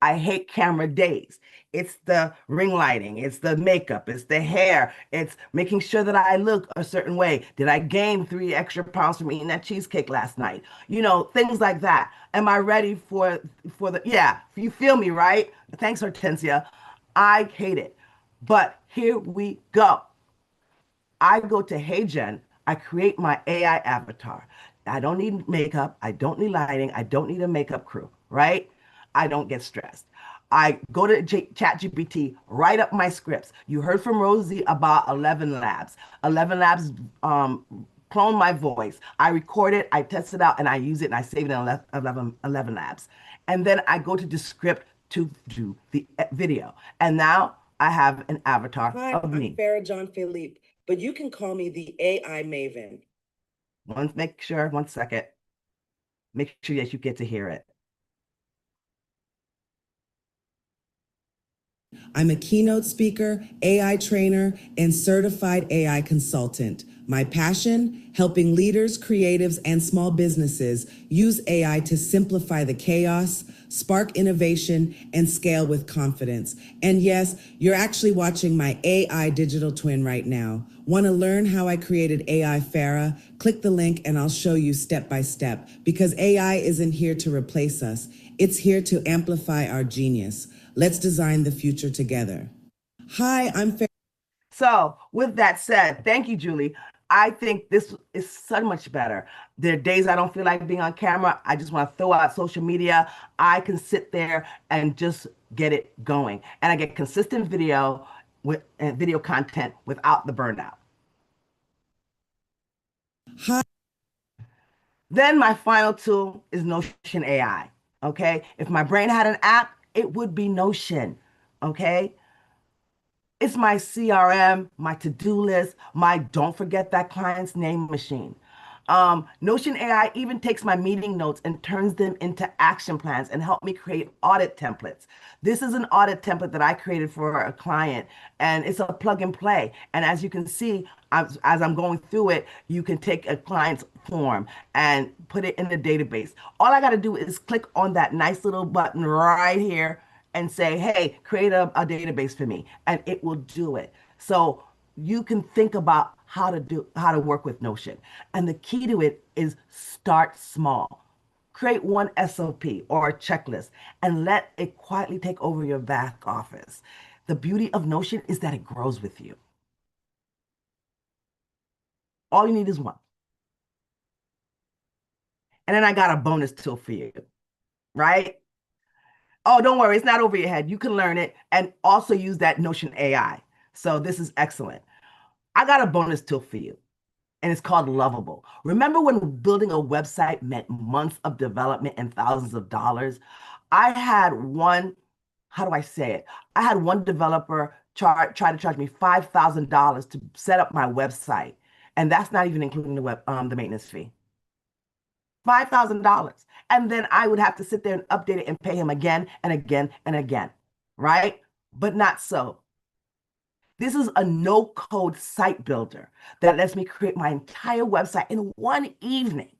I hate camera days. It's the ring lighting, it's the makeup, it's the hair, it's making sure that I look a certain way. Did I gain 3 extra pounds from eating that cheesecake last night? You know, things like that. Am I ready for the, yeah, you feel me, right? Thanks, Hortensia. I hate it. But here we go. I go to HeyGen, I create my AI avatar. I don't need makeup, I don't need lighting, I don't need a makeup crew, right? I don't get stressed. I go to ChatGPT, write up my scripts. You heard from Rosie about 11 Labs. 11 Labs clone my voice. I record it, I test it out, and I use it, and I save it in 11 Labs. And then I go to Descript to do the video. And now I have an avatar of me. I'm Farah John Philippe, but you can call me the AI Maven. Make sure, 1 second. Make sure that you get to hear it. I'm a keynote speaker, AI trainer, and certified AI consultant. My passion, helping leaders, creatives, and small businesses use AI to simplify the chaos, spark innovation, and scale with confidence. And yes, you're actually watching my AI digital twin right now. Want to learn how I created AI Farah? Click the link and I'll show you step by step, because AI isn't here to replace us. It's here to amplify our genius. Let's design the future together. Hi, I'm Farah. So with that said, thank you, Julie. I think this is so much better. There are days I don't feel like being on camera. I just want to throw out social media. I can sit there and just get it going. And I get consistent video and video content without the burnout. Hi. Then my final tool is Notion AI. Okay. If my brain had an app, it would be Notion. Okay. It's my CRM, my to-do list, my don't forget that client's name machine. Notion AI even takes my meeting notes and turns them into action plans and help me create audit templates. This is an audit template that I created for a client, and it's a plug and play. And as you can see, as I'm going through it, you can take a client's form and put it in the database. All I got to do is click on that nice little button right here and say, hey, create a database for me, and it will do it. So you can think about how to work with Notion. And the key to it is start small. Create one SOP or a checklist and let it quietly take over your back office. The beauty of Notion is that it grows with you. All you need is one. And then I got a bonus tool for you, right? Oh, don't worry, it's not over your head. You can learn it and also use that Notion AI. So this is excellent. I got a bonus tool for you, and it's called Lovable. Remember when building a website meant months of development and thousands of dollars? I had one, how do I say it? I had one developer try to charge me $5,000 to set up my website, and that's not even including the maintenance fee. $5,000. And then I would have to sit there and update it and pay him again and again and again, right? But not so. This is a no-code site builder that lets me create my entire website in one evening.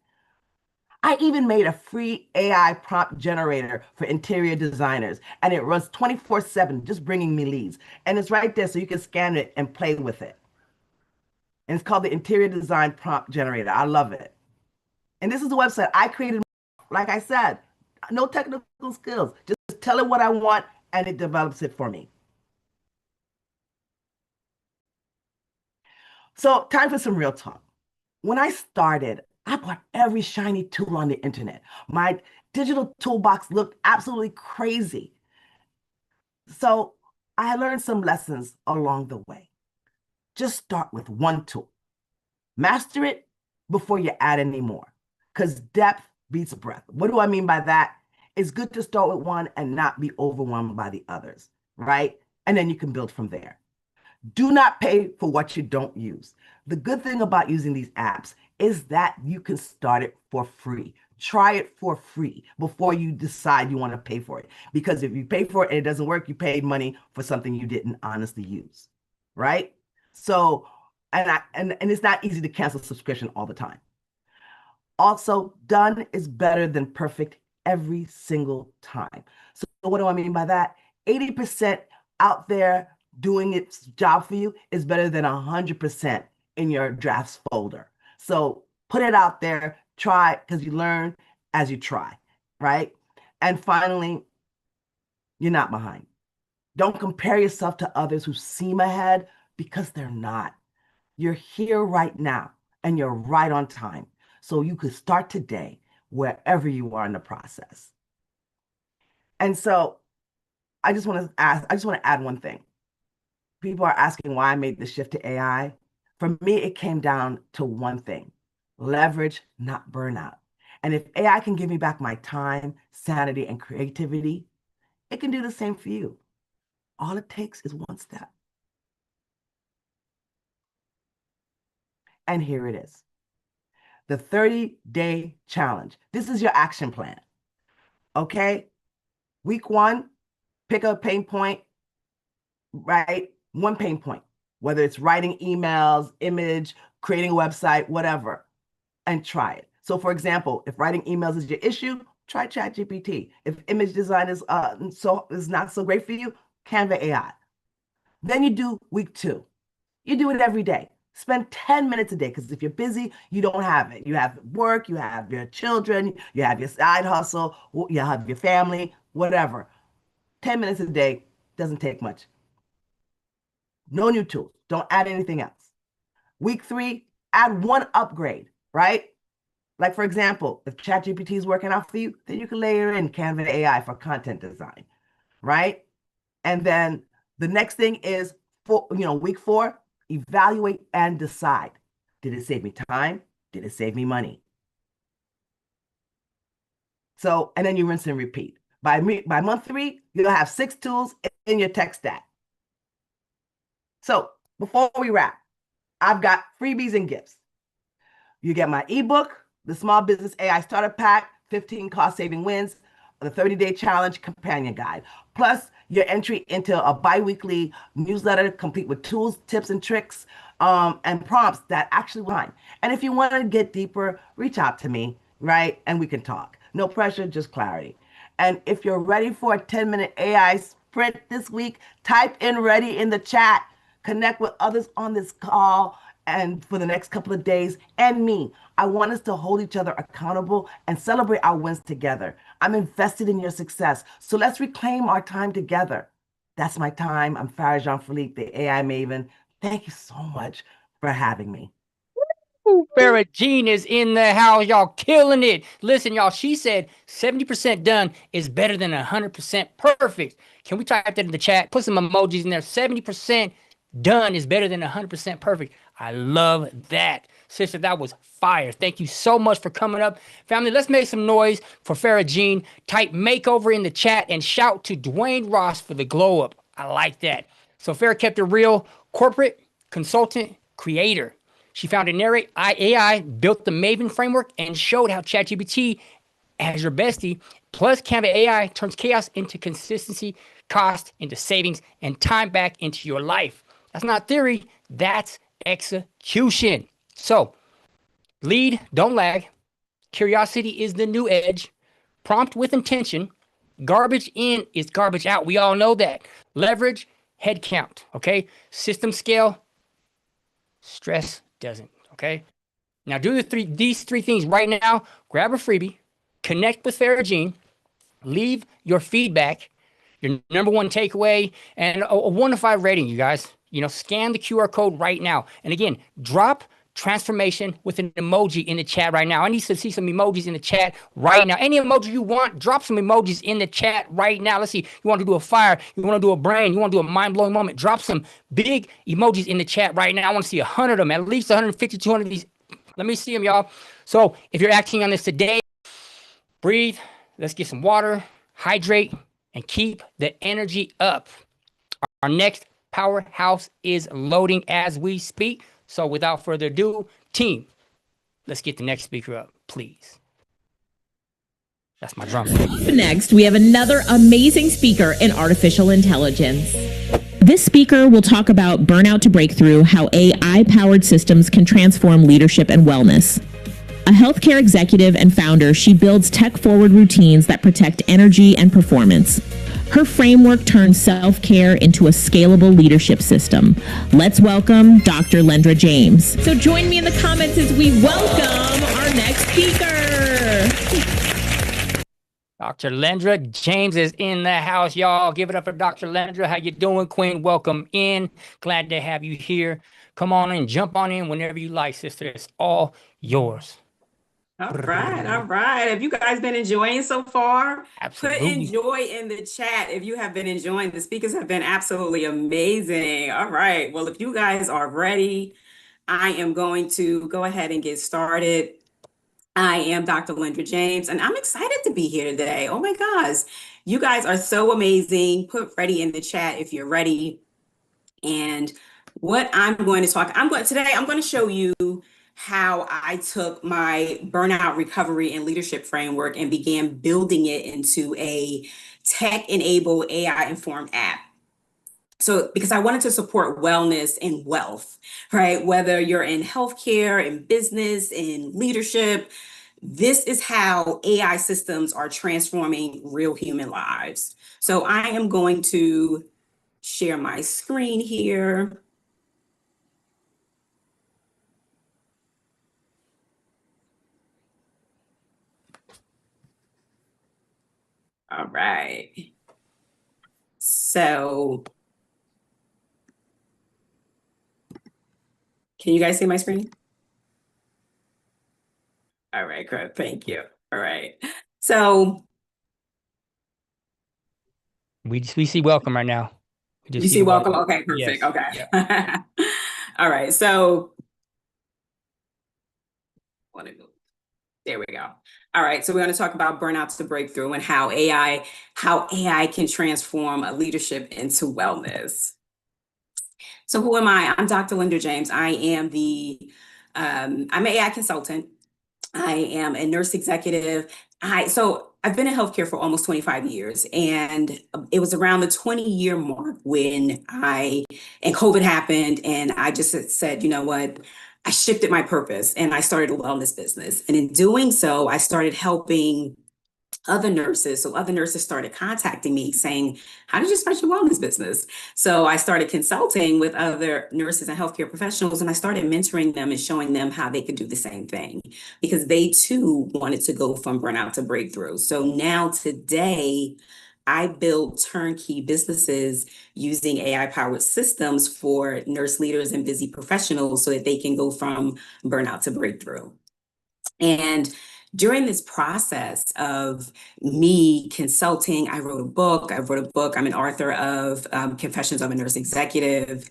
I even made a free AI prompt generator for interior designers, and it runs 24/7, just bringing me leads. And it's right there so you can scan it and play with it. And it's called the Interior Design Prompt Generator. I love it. And this is a website I created, like I said, no technical skills. Just tell it what I want, and it develops it for me. So time for some real talk. When I started, I bought every shiny tool on the internet. My digital toolbox looked absolutely crazy. So I learned some lessons along the way. Just start with one tool. Master it before you add any more, because depth beats breadth. What do I mean by that? It's good to start with one and not be overwhelmed by the others, right? And then you can build from there. Do not pay for what you don't use. The good thing about using these apps is that you can start it for free. Try it for free before you decide you want to pay for it. Because if you pay for it and it doesn't work, you paid money for something you didn't honestly use, right? So, and it's not easy to cancel subscription all the time. Also, done is better than perfect every single time. So what do I mean by that? 80% out there doing its job for you is better than 100% in your drafts folder. So put it out there, try, because you learn as you try, right? And finally, you're not behind. Don't compare yourself to others who seem ahead, because they're not. You're here right now and you're right on time. So you could start today wherever you are in the process. And so I just want to add one thing. People are asking why I made the shift to AI. For me, it came down to one thing: leverage, not burnout. And if AI can give me back my time, sanity, and creativity, it can do the same for you. All it takes is one step. And here it is. The 30-day challenge. This is your action plan. Okay? Week 1, pick a pain point, right? One pain point, whether it's writing emails, image, creating a website, whatever, and try it. So for example, if writing emails is your issue, try ChatGPT. If image design is not so great for you, Canva AI. Then you do week 2. You do it every day. Spend 10 minutes a day, because if you're busy, you don't have it. You have work, you have your children, you have your side hustle, you have your family, whatever. 10 minutes a day doesn't take much. No new tools. Don't add anything else. Week 3, add one upgrade, right? Like for example, if ChatGPT is working out for you, then you can layer in Canva AI for content design, right? And then the next thing is, week 4, evaluate and decide. Did it save me time? Did it save me money? So, and then you rinse and repeat. By month 3, you'll have 6 tools in your tech stack. So before we wrap, I've got freebies and gifts. You get my ebook, the Small Business AI Starter Pack, 15 cost-saving wins, the 30-day challenge companion guide, plus your entry into a bi-weekly newsletter complete with tools, tips, and tricks, and prompts that actually rhyme. And if you want to get deeper, reach out to me, right? And we can talk. No pressure, just clarity. And if you're ready for a 10-minute AI sprint this week, type in ready in the chat. Connect with others on this call and for the next couple of days, and me. I want us to hold each other accountable and celebrate our wins together. I'm invested in your success, so let's reclaim our time together. That's my time. I'm Farah Jean-Philippe, the AI Maven. Thank you so much for having me. Farah Jean is in the house. Y'all killing it. Listen, y'all, she said 70% done is better than 100% perfect. Can we type that in the chat? Put some emojis in there. 70% done is better than 100% perfect. I love that. Sister, that was fire. Thank you so much for coming up. Family, let's make some noise for Farah Jean. Type makeover in the chat and shout to Dwayne Ross for the glow up. I like that. So Farah kept it real. Corporate, consultant, creator. She founded Narrate AI, built the Maven framework, and showed how ChatGPT, as your bestie, plus Canva AI turns chaos into consistency, cost into savings, and time back into your life. That's not theory, that's execution. So, lead, don't lag. Curiosity is the new edge. Prompt with intention. Garbage in is garbage out. We all know that. Leverage, head count. Okay? System scale, stress doesn't. Okay? Now do these three things right now. Grab a freebie, connect with Farah Jean, leave your feedback, your number one takeaway, and a 1 to 5 rating, you guys. You know, scan the QR code right now. And again, drop transformation with an emoji in the chat right now. I need to see some emojis in the chat right now. Any emoji you want, drop some emojis in the chat right now. Let's see. You want to do a fire, you want to do a brain, you want to do a mind-blowing moment, drop some big emojis in the chat right now. I want to see 100 of them, at least 150, 200 of these. Let me see them, y'all. So if you're acting on this today, breathe, let's get some water, hydrate, and keep the energy up. Our next powerhouse is loading as we speak. So without further ado, team, let's get the next speaker up, please. That's my drum. Next, we have another amazing speaker in artificial intelligence. This speaker will talk about burnout to breakthrough, how AI-powered systems can transform leadership and wellness. A healthcare executive and founder, she builds tech-forward routines that protect energy and performance. Her framework turns self-care into a scalable leadership system. Let's welcome Dr. Lendra James. So join me in the comments as we welcome our next speaker. Dr. Lendra James is in the house, y'all. Give it up for Dr. Lendra. How you doing, Queen? Welcome in. Glad to have you here. Come on in, jump on in whenever you like, sister. It's all yours. All right, all right. Have you guys been enjoying so far? Absolutely. Put enjoy in the chat if you have been enjoying. The speakers have been absolutely amazing. All right. Well, if you guys are ready, I am going to go ahead and get started. I am Dr. Lendra James, and I'm excited to be here today. Oh my gosh. You guys are so amazing. Put ready in the chat if you're ready. And what I'm going to talk, today I'm going to show you how I took my burnout recovery and leadership framework and began building it into a tech-enabled AI-informed app. So, because I wanted to support wellness and wealth, right? Whether you're in healthcare, in business, in leadership, this is how AI systems are transforming real human lives. So I am going to share my screen here. All right. So, can you guys see my screen? All right, good. Thank you. All right. So, we see welcome right now. you see welcome? Okay, perfect. Yes. Okay. Yeah. All right. So, there we go. All right. So we're going to talk about burnout to breakthrough and how AI can transform a leadership into wellness. So who am I? I'm Dr. Lendra James. I am the I'm an AI consultant. I am a nurse executive. So I've been in healthcare for almost 25 years, and it was around the 20-year mark when COVID happened, and I just said, you know what? I shifted my purpose and I started a wellness business. And in doing so, I started helping other nurses. So other nurses started contacting me saying, how did you start your wellness business? So I started consulting with other nurses and healthcare professionals, and I started mentoring them and showing them how they could do the same thing because they too wanted to go from burnout to breakthrough. So now today, I build turnkey businesses using AI powered systems for nurse leaders and busy professionals so that they can go from burnout to breakthrough. And during this process of me consulting, I wrote a book. I'm an author of Confessions of a Nurse Executive.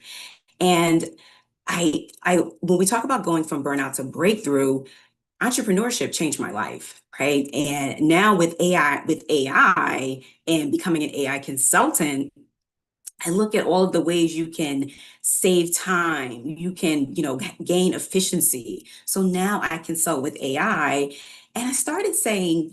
And when we talk about going from burnout to breakthrough, entrepreneurship changed my life, right? And now with AI and becoming an AI consultant, I look at all of the ways you can save time, you can, gain efficiency. So now I consult with AI, and I started saying,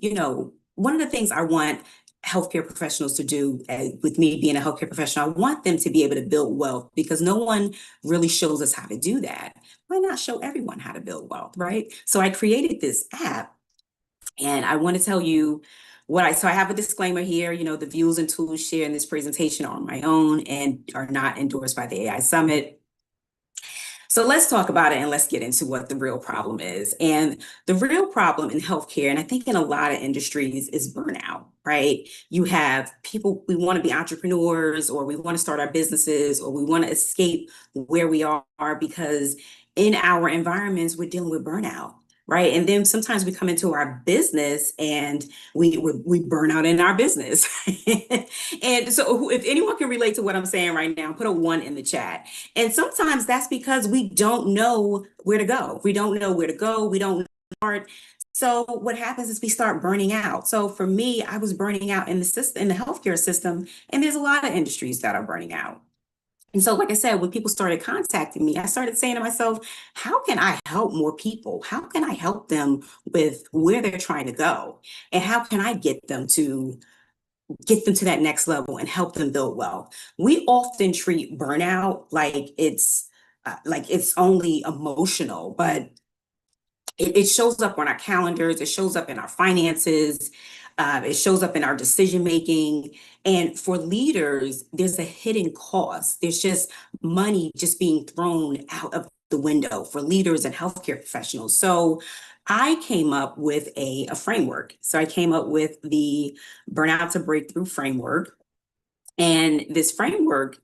one of the things I want healthcare professionals to do, with me being a healthcare professional, I want them to be able to build wealth because no one really shows us how to do that. Why not show everyone how to build wealth, right? So I created this app, and I want to tell you so I have a disclaimer here, the views and tools shared in this presentation are on my own and are not endorsed by the AI Summit. So let's talk about it and let's get into what the real problem is. And the real problem in healthcare, and I think in a lot of industries, is burnout, right? You have people, we want to be entrepreneurs, or we want to start our businesses, or we want to escape where we are because in our environments, we're dealing with burnout. Right. And then sometimes we come into our business and we burn out in our business. And so if anyone can relate to what I'm saying right now, put a 1 in the chat. And sometimes that's because we don't know where to go. We don't know where to go. We don't start. So what happens is we start burning out. So for me, I was burning out in the system, in the healthcare system, and there's a lot of industries that are burning out. And so, like I said, when people started contacting me, I started saying to myself, how can I help more people? How can I help them with where they're trying to go? And how can I get them to that next level and help them build wealth? We often treat burnout like it's only emotional, but it shows up on our calendars, it shows up in our finances, it shows up in our decision making. And for leaders, there's a hidden cost. There's just money just being thrown out of the window for leaders and healthcare professionals. So I came up with a framework. So I came up with the Burnout to Breakthrough framework. And this framework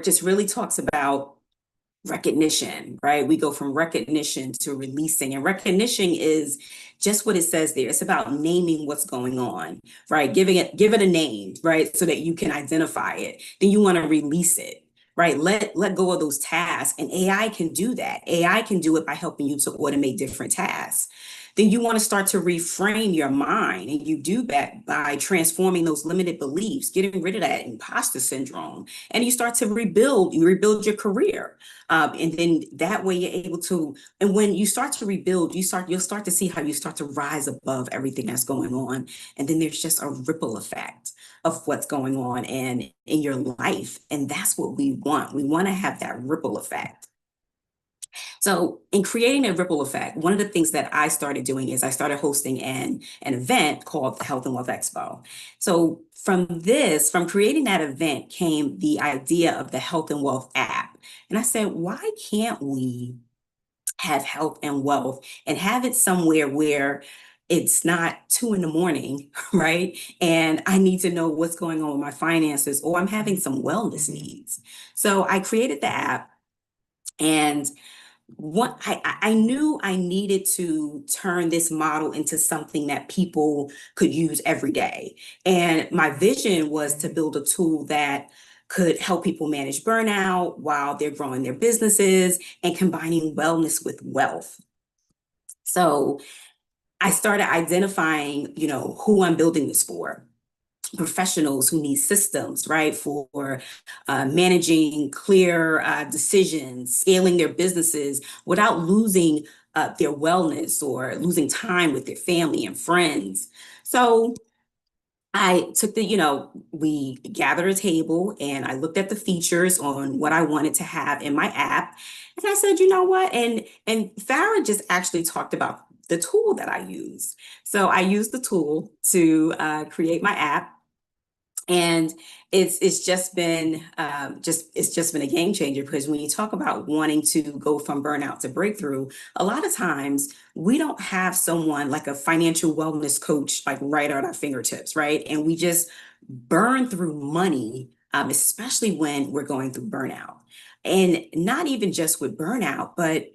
just really talks about recognition, right? We go from recognition to releasing, and recognition is just what it says there. It's about naming what's going on, right? Give it a name, right? So that you can identify it. Then you want to release it, right? Let go of those tasks, and AI can do that. AI can do it by helping you to automate different tasks. Then you want to start to reframe your mind, and you do that by transforming those limited beliefs, getting rid of that imposter syndrome, and you start to rebuild your career. And then that way you're able to, and when you start to rebuild, you'll start to see how you start to rise above everything that's going on. And then there's just a ripple effect of what's going on in your life. And that's what we want. We want to have that ripple effect. So in creating a ripple effect, one of the things that I started doing is I started hosting an event called the Health and Wealth Expo. So from creating that event came the idea of the Health and Wealth app. And I said, why can't we have health and wealth and have it somewhere where it's not 2 a.m, right? And I need to know what's going on with my finances, or I'm having some wellness needs. So I created the app, and what I knew I needed to turn this model into something that people could use every day. And my vision was to build a tool that could help people manage burnout while they're growing their businesses and combining wellness with wealth. So I started identifying, who I'm building this for. professionals who need systems, right, for managing clear decisions, scaling their businesses without losing their wellness or losing time with their family and friends. So I took we gathered a table and I looked at the features on what I wanted to have in my app. And I said, you know what? And Farah just actually talked about the tool that I use. So I used the tool to create my app. And it's just been a game changer, because when you talk about wanting to go from burnout to breakthrough, a lot of times we don't have someone like a financial wellness coach like right at our fingertips, right? And we just burn through money, especially when we're going through burnout. And not even just with burnout, but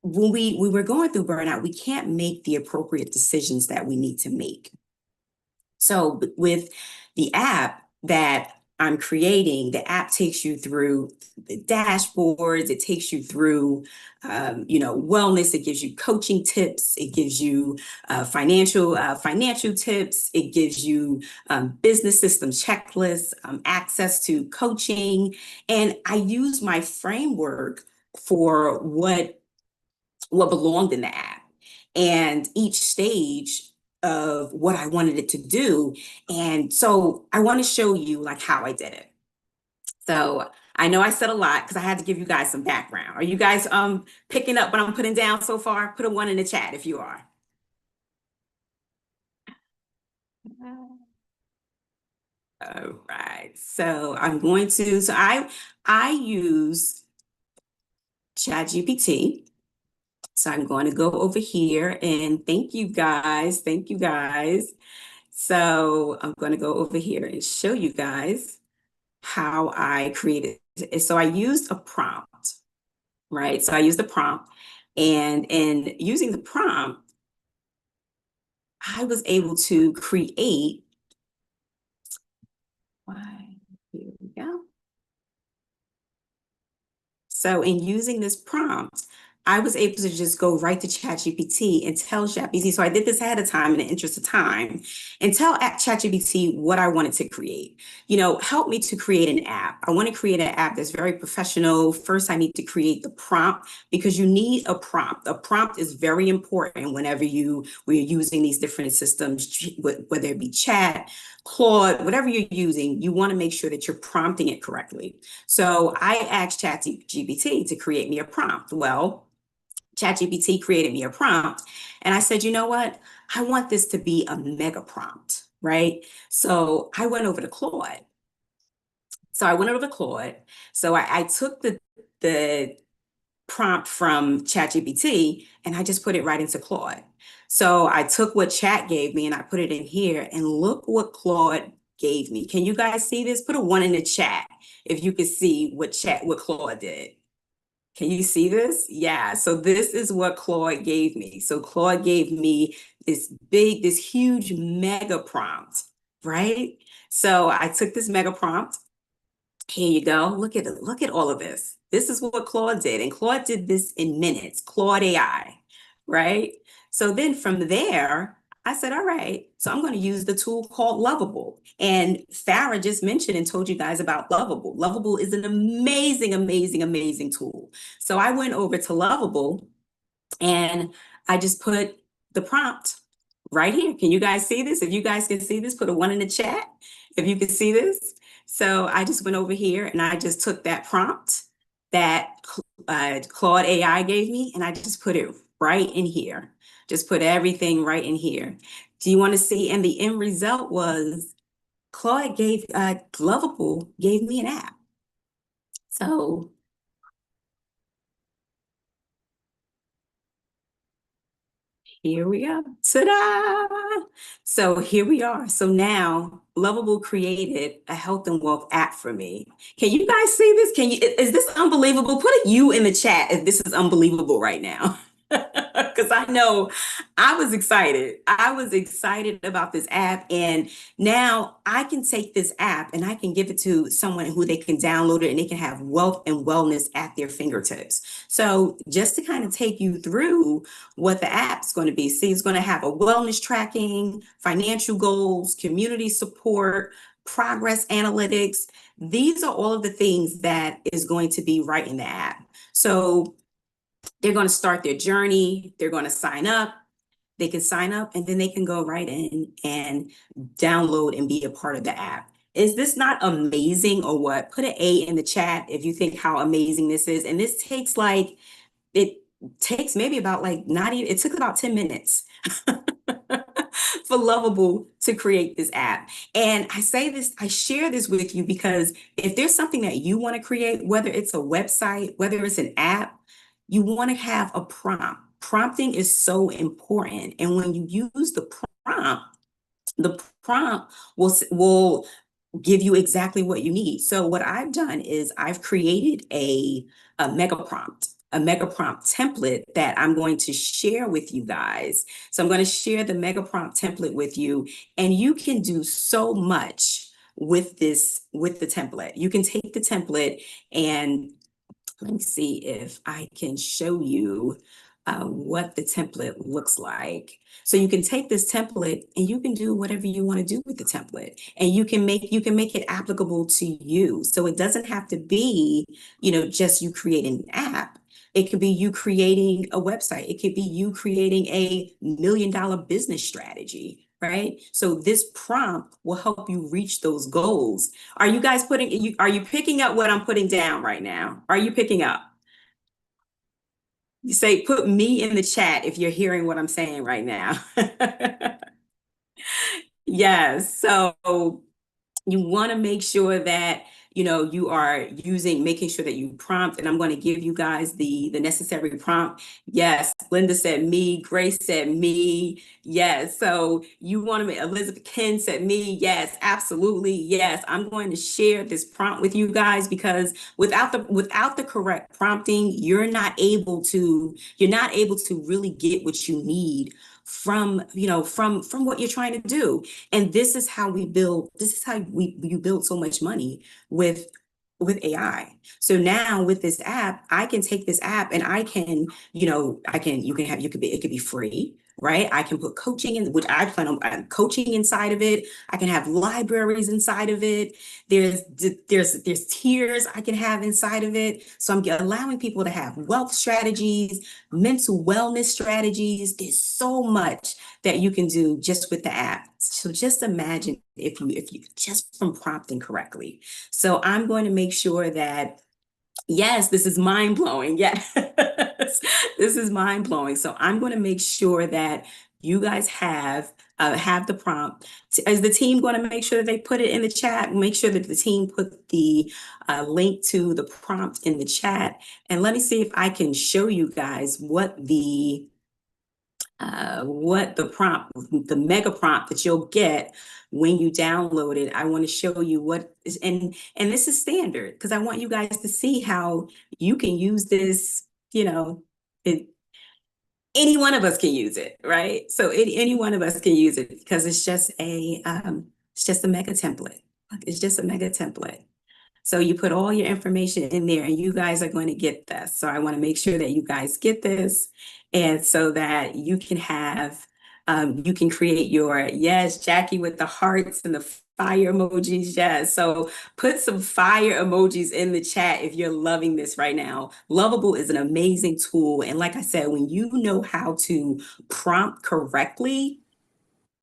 when we're going through burnout, we can't make the appropriate decisions that we need to make. So with the app that I'm creating, the app takes you through the dashboards, it takes you through, wellness, it gives you coaching tips, it gives you financial tips, it gives you business systems checklists, access to coaching. And I use my framework for what belonged in the app and each stage of what I wanted it to do. And so I want to show you like how I did it. So I know I said a lot because I had to give you guys some background. Are you guys picking up what I'm putting down so far? Put a 1 in the chat if you are. All right. So I use ChatGPT. So I'm going to go over here and thank you guys. Thank you guys. So I'm going to go over here and show you guys how I created it. So I used a prompt, right? So I used the prompt, and in using the prompt, I was able to create. Here we go. So in using this prompt, I was able to just go right to ChatGPT and tell ChatGPT. So I did this ahead of time in the interest of time, and tell ChatGPT what I wanted to create. Help me to create an app. I want to create an app that's very professional. First, I need to create the prompt, because you need a prompt. A prompt is very important whenever we're using these different systems, whether it be chat, Claude, whatever you're using, you want to make sure that you're prompting it correctly. So I asked ChatGPT to create me a prompt. Well, ChatGPT created me a prompt, and I said, you know what? I want this to be a mega prompt, right? So I went over to Claude. So I took the prompt from ChatGPT and I just put it right into Claude. So I took what Chat gave me and I put it in here, and look what Claude gave me. Can you guys see this? Put a 1 in the chat if you can see what Claude did. Can you see this? Yeah, so this is what Claude gave me. So Claude gave me this huge mega prompt, right? So I took this mega prompt. Here you go. Look at all of this. This is what Claude did. And Claude did this in minutes, Claude AI, right? So then from there, I said, all right, so I'm going to use the tool called Lovable. And Farah just mentioned and told you guys about Lovable. Lovable is an amazing, amazing, amazing tool. So I went over to Lovable and I just put the prompt right here. Can you guys see this? If you guys can see this, put a 1 in the chat if you can see this. So I just went over here and I just took that prompt that Claude AI gave me, and I just put it right in here. Just put everything right in here. Do you want to see? And the end result was Lovable gave me an app. So here we go. Ta-da! So here we are. So now Lovable created a health and wealth app for me. Can you guys see this? Is this unbelievable? Put a U in the chat if this is unbelievable right now. Because because I know I was excited. I was excited about this app. And now I can take this app and I can give it to someone who they can download it and they can have wealth and wellness at their fingertips. So just to kind of take you through what the app's going to be, see, it's going to have a wellness tracking, financial goals, community support, progress analytics. These are all of the things that is going to be right in the app. So they're going to start their journey. They're going to sign up. They can sign up and then they can go right in and download and be a part of the app. Is this not amazing or what? Put an A in the chat if you think how amazing this is. And this takes it takes maybe about not even, it took about 10 minutes for Lovable to create this app. And I share this with you because if there's something that you want to create, whether it's a website, whether it's an app, you want to have a prompt. Prompting is so important. And when you use the prompt will give you exactly what you need. So what I've done is I've created a mega prompt template that I'm going to share with you guys. So I'm going to share the mega prompt template with you, and you can do so much with the template. You can take the template and let me see if I can show you what the template looks like. So you can take this template and you can do whatever you want to do with the template, and you can make it applicable to you. So it doesn't have to be, just you creating an app. It could be you creating a website. It could be you creating a $1 million business strategy, right? So this prompt will help you reach those goals. Are you guys are you picking up what I'm putting down right now? Are you picking up? You say, put me in the chat if you're hearing what I'm saying right now. Yes. So you want to make sure that you are making sure that you prompt, and I'm going to give you guys the necessary prompt. Yes, Linda said me, Grace said me. Yes, so you want to make, Elizabeth Ken said me. Yes, absolutely. Yes, I'm going to share this prompt with you guys because without the correct prompting, you're not able to really get what you need from what you're trying to do. And this is how you build so much money with AI. So now with this app, I can take this app and it could be free, right? I can put coaching in, which I plan on coaching inside of it. I can have libraries inside of it. There's tiers I can have inside of it. So I'm allowing people to have wealth strategies, mental wellness strategies. There's so much that you can do just with the app. So just imagine if you just from prompting correctly. So I'm going to make sure that, yes, this is mind blowing. Yes, this is mind blowing. So I'm going to make sure that you guys have the prompt. Is the team going to make sure that they put it in the chat? Make sure that the team put the link to the prompt in the chat. And let me see if I can show you guys what the prompt, the mega prompt that you'll get when you download it. I want to show you what is, and this is standard because I want you guys to see how you can use this. Any one of us can use it, right? So any one of us can use it because it's just a mega template. It's just a mega template. So you put all your information in there and you guys are going to get this. So I want to make sure that you guys get this, and so that you can have, you can create your, yes, Jackie with the hearts and the fire emojis. Yes. So put some fire emojis in the chat if you're loving this right now. Lovable is an amazing tool. And like I said, when you know how to prompt correctly,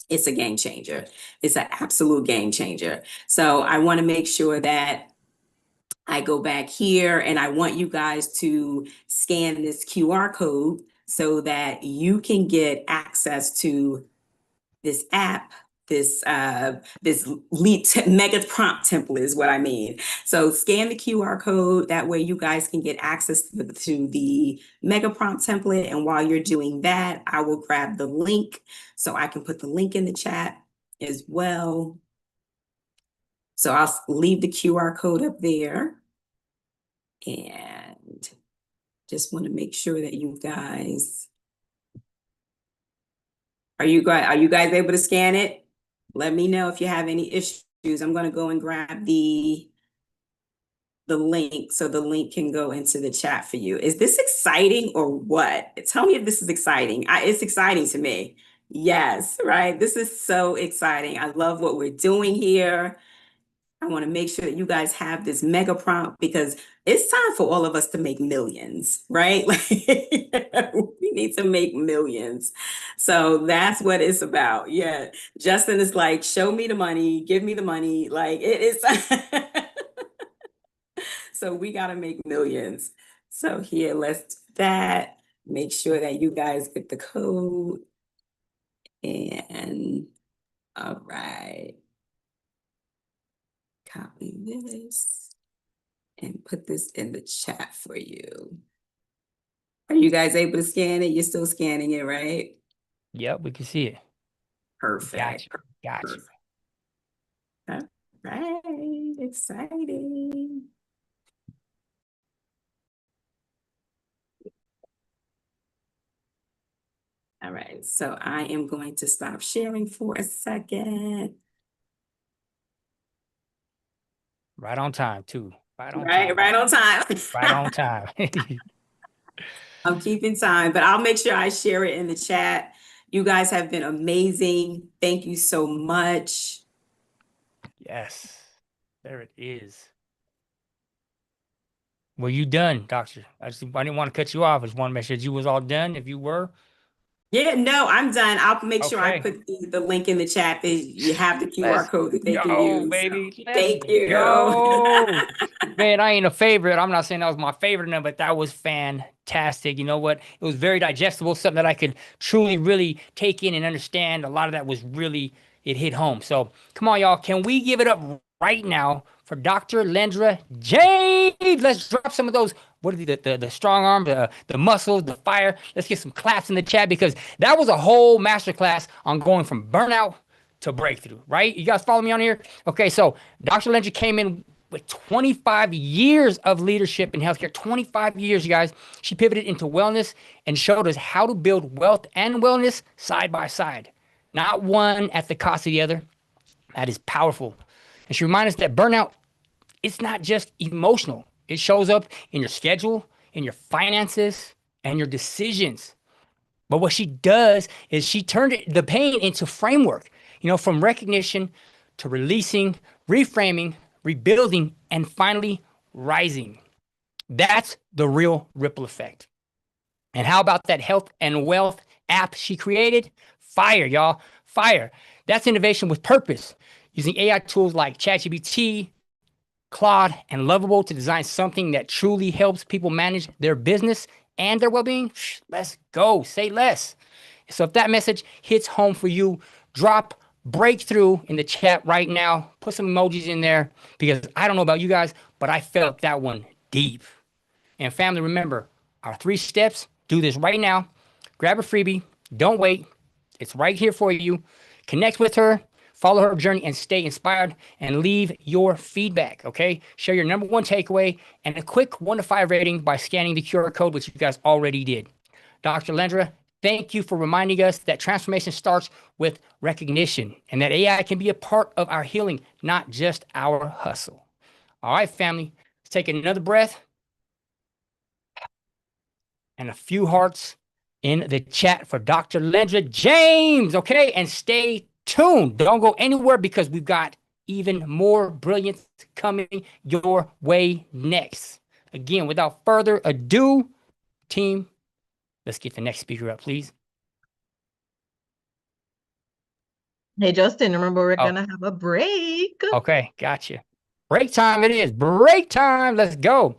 it's a game changer. It's an absolute game changer. So I want to make sure that I go back here and I want you guys to scan this QR code so that you can get access to this app, this mega prompt template is what I mean. So scan the QR code. That way you guys can get access to the mega prompt template. And while you're doing that, I will grab the link so I can put the link in the chat as well. So I'll leave the QR code up there. And just want to make sure that you guys Are you guys able to scan it? Let me know if you have any issues. I'm going to go and grab the link so the link can go into the chat for you. Is this exciting or what? Tell me if this is exciting. It's exciting to me. Yes, right. This is so exciting. I love what we're doing here. I want to make sure that you guys have this mega prompt because it's time for all of us to make millions, right? Like we need to make millions. So that's what it's about. Yeah. Justin is like, show me the money, give me the money. Like it is. So we got to make millions. So here, let's do that. Make sure that you guys get the code. And all right. Copy this and put this in the chat for you. Are you guys able to scan it? You're still scanning it, right? Yep, we can see it. Perfect. Gotcha. All right, exciting. All right, so I am going to stop sharing for a second. Right on time, too. Right on Right on time. Right on time. I'm keeping time, but I'll make sure I share it in the chat. You guys have been amazing. Thank you so much. Yes, there it is. Well, you done, Doctor? I didn't want to cut you off. I just want to make sure you was all done. If you were. Yeah, no, I'm done. I'll make sure I Okay. put the link in the chat that you have the QR code that they can Go, use. baby. Thank you. Go. Man, I ain't a favorite. I'm not saying that was my favorite number, but that was fantastic. You know what? It was very digestible, something that I could truly, really take in and understand. A lot of that was really, it hit home. So come on, y'all. Can we give it up right now for Dr. Lendra James? Let's drop some of those. What are the strong arm, the muscles, the fire? Let's get some claps in the chat because that was a whole masterclass on going from burnout to breakthrough, right? You guys follow me on here? Okay, so Dr. Lendra came in with 25 years of leadership in healthcare, 25 years, you guys. She pivoted into wellness and showed us how to build wealth and wellness side by side, not one at the cost of the other. That is powerful. And she reminds us that burnout, it's not just emotional. It shows up in your schedule, in your finances, and your decisions. But what she does is she turned the pain into framework, from recognition to releasing, reframing, rebuilding, and finally rising. That's the real ripple effect. And how about that health and wealth app she created? Fire, y'all. Fire. That's innovation with purpose. Using AI tools like ChatGPT, Claude, and Lovable to design something that truly helps people manage their business and their well-being. Let's go. Say less. So if that message hits home for you, drop breakthrough in the chat right now. Put some emojis in there because I don't know about you guys, but I felt that one deep. And family, remember our 3 steps. Do this right now. Grab a freebie. Don't wait. It's right here for you. Connect with her. Follow her journey and stay inspired and leave your feedback, okay? Share your number 1 takeaway and a quick 1 to 5 rating by scanning the QR code, which you guys already did. Dr. Lendra, thank you for reminding us that transformation starts with recognition and that AI can be a part of our healing, not just our hustle. All right, family, let's take another breath and a few hearts in the chat for Dr. Lendra James, okay? And stay tuned. Don't go anywhere because we've got even more brilliance coming your way next. Again, without further ado, team, let's get the next speaker up, please. Hey, Justin, remember we're going to have a break. Okay, gotcha. Break time it is. Break time. Let's go.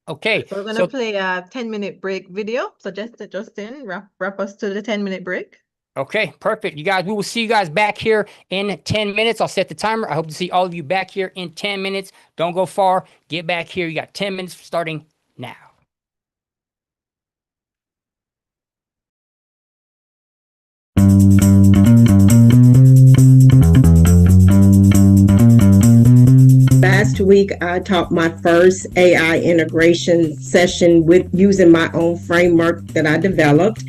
Okay. So we're going to play a 10-minute break video. So Justin, wrap us to the 10-minute break. Okay, perfect. You guys, we will see you guys back here in 10 minutes. I'll set the timer. I hope to see all of you back here in 10 minutes. Don't go far. Get back here. You got 10 minutes starting now. Last week, I taught my first AI integration session with using my own framework that I developed.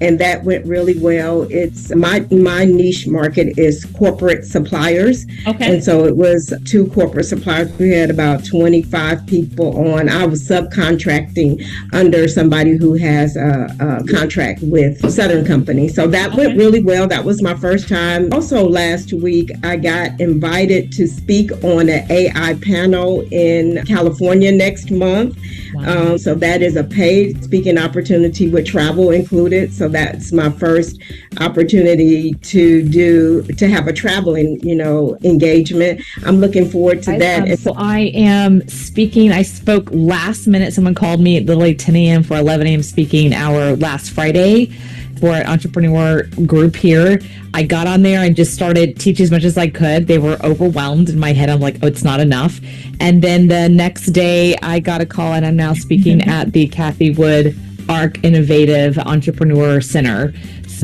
and that went really well. It's my niche market is corporate suppliers. Okay. And so it was 2 corporate suppliers. We had about 25 people on. I was subcontracting under somebody who has a contract with Southern Company. So that went really well. That was my first time. Also last week, I got invited to speak on an AI panel in California next month. Wow. So that is a paid speaking opportunity with travel included. So that's my first opportunity to have a traveling, engagement. I'm looking forward to that. So I am speaking. I spoke last minute. Someone called me at literally 10 a.m. for 11 a.m. speaking hour last Friday for an entrepreneur group here. I got on there and just started teaching as much as I could. They were overwhelmed in my head. I'm like, oh, it's not enough. And then the next day I got a call and I'm now speaking at the Kathy Wood ARC Innovative Entrepreneur Center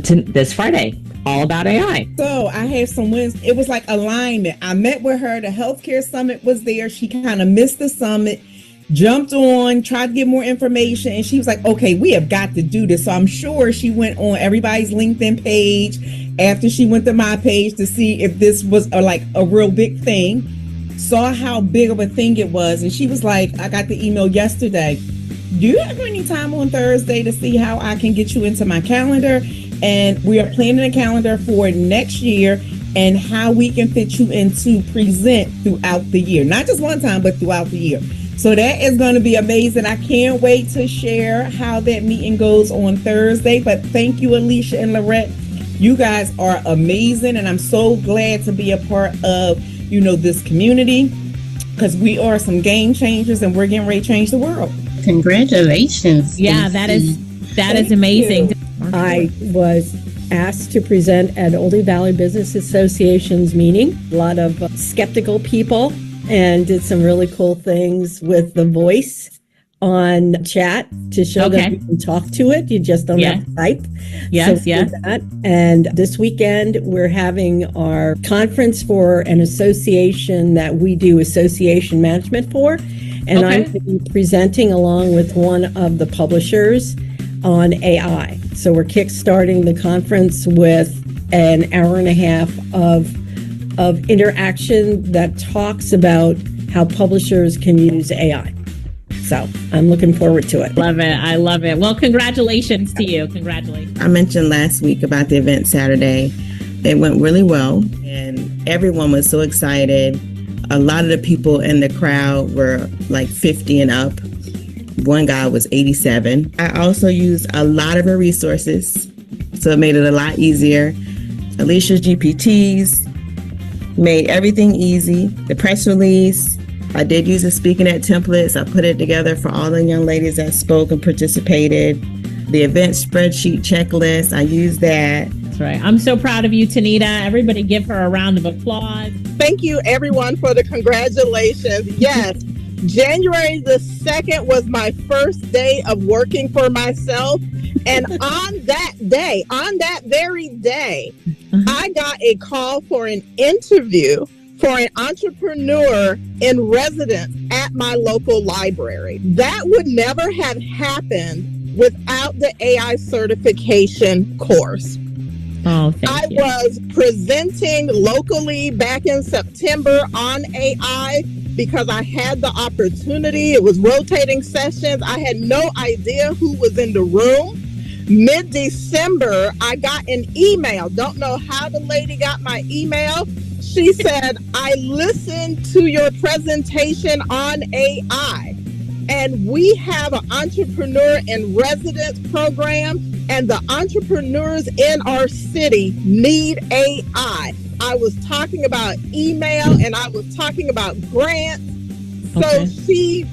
this Friday, all about AI. So I have some wins. It was like alignment. I met with her. The healthcare summit was there. She kind of missed the summit, jumped on, tried to get more information, and she was like, okay, we have got to do this. So I'm sure she went on everybody's LinkedIn page after she went to my page to see if this was a real big thing, saw how big of a thing it was, and she was like, I got the email yesterday. Do you have any time on Thursday to see how I can get you into my calendar? And we are planning a calendar for next year and how we can fit you in to present throughout the year. Not just one time, but throughout the year. So that is going to be amazing. I can't wait to share how that meeting goes on Thursday. But thank you, Alicia and Lorette. You guys are amazing. And I'm so glad to be a part of, this community, because we are some game changers and we're getting ready to change the world. Congratulations. Yeah, that is amazing. I was asked to present at Oldie Valley Business Association's meeting. A lot of skeptical people, and did some really cool things with the voice on chat to show that you can talk to it. You just don't have to type. Yes, That. And this weekend, we're having our conference for an association that we do association management for. And I'm going to be presenting along with one of the publishers on AI. So we're kickstarting the conference with an hour and a half of interaction that talks about how publishers can use AI. So I'm looking forward to it. Love it. I love it. Well, congratulations to you. Congratulations. I mentioned last week about the event Saturday. It went really well and everyone was so excited. A lot of the people in the crowd were like 50 and up. One guy was 87. I also used a lot of her resources, so it made it a lot easier. Alicia's GPTs made everything easy. The press release, I did use the Speaking At templates. I put it together for all the young ladies that spoke and participated. The event spreadsheet checklist, I used that. That's right. I'm so proud of you, Tanita. Everybody give her a round of applause. Thank you, everyone, for the congratulations. Yes. January the 2nd was my first day of working for myself. And on that very day, I got a call for an interview for an entrepreneur in residence at my local library. That would never have happened without the AI certification course. Oh, I was presenting locally back in September on AI because I had the opportunity. It was rotating sessions. I had no idea who was in the room. Mid-December, I got an email. Don't know how the lady got my email. She said, I listened to your presentation on AI, and we have an entrepreneur in residence program, and the entrepreneurs in our city need AI. I was talking about email and I was talking about grants. So she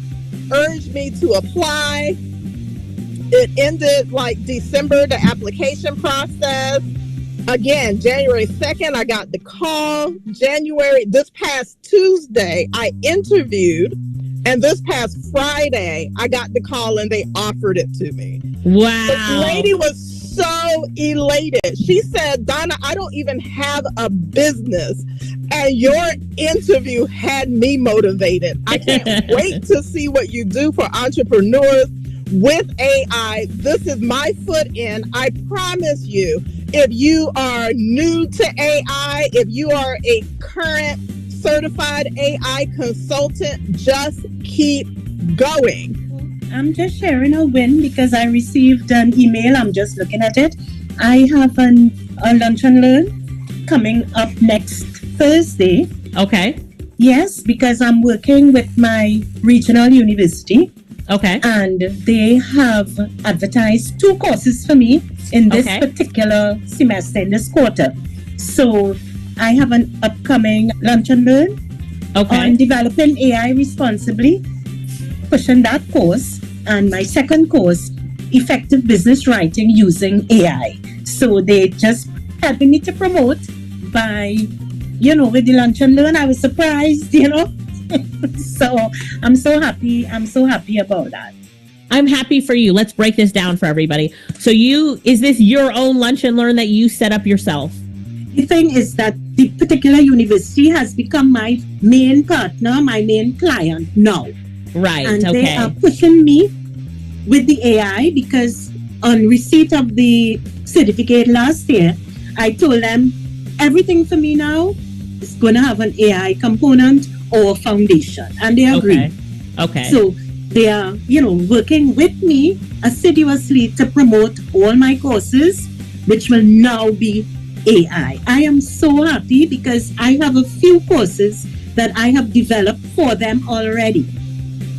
urged me to apply. It ended like December, the application process. Again, January 2nd, I got the call. This past Tuesday, I interviewed. And this past Friday, I got the call and they offered it to me. Wow. The lady was so elated. She said, Donna, I don't even have a business. And your interview had me motivated. I can't wait to see what you do for entrepreneurs. with AI. This is my foot in. I promise you, if you are new to AI, if you are a current certified AI consultant, just keep going. I'm just sharing a win because I received an email. I'm just looking at it. I have a lunch and learn coming up next Thursday. Okay. Yes, because I'm working with my regional university. Okay. And they have advertised 2 courses for me in this particular semester, in this quarter. So I have an upcoming lunch and learn on developing AI responsibly, pushing that course, and my second course, effective business writing using AI. So they just helping me to promote by, with the lunch and learn. I was surprised, So I'm so happy. I'm so happy about that. I'm happy for you. Let's break this down for everybody. So is this your own lunch and learn that you set up yourself? The thing is that the particular university has become my main partner, my main client now. Right. And they are pushing me with the AI because on receipt of the certificate last year, I told them everything for me now is going to have an AI component or foundation. And they agree. Okay. So they are, working with me assiduously to promote all my courses, which will now be AI. I am so happy because I have a few courses that I have developed for them already.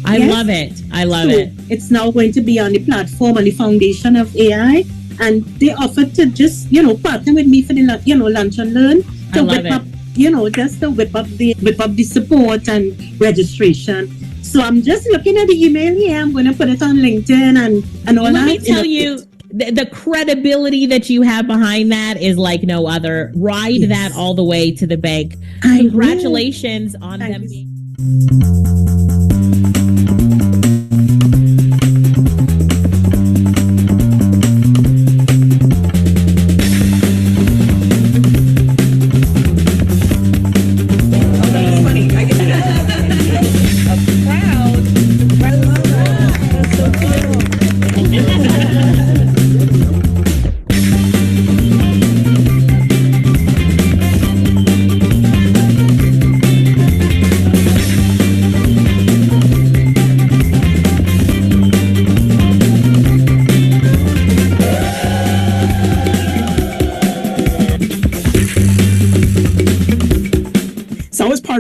I love it. I love it. It's now going to be on the platform, on the foundation of AI. And they offered to just, partner with me for the, lunch and learn to whip up, just to whip up the support and registration. So I'm just looking at the email here. I'm going to put it on LinkedIn and all that. Let me tell you, the credibility that you have behind that is like no other. Ride that all the way to the bank. Congratulations on them.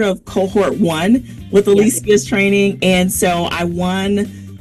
Of cohort 1 with Alicia's training, and so I won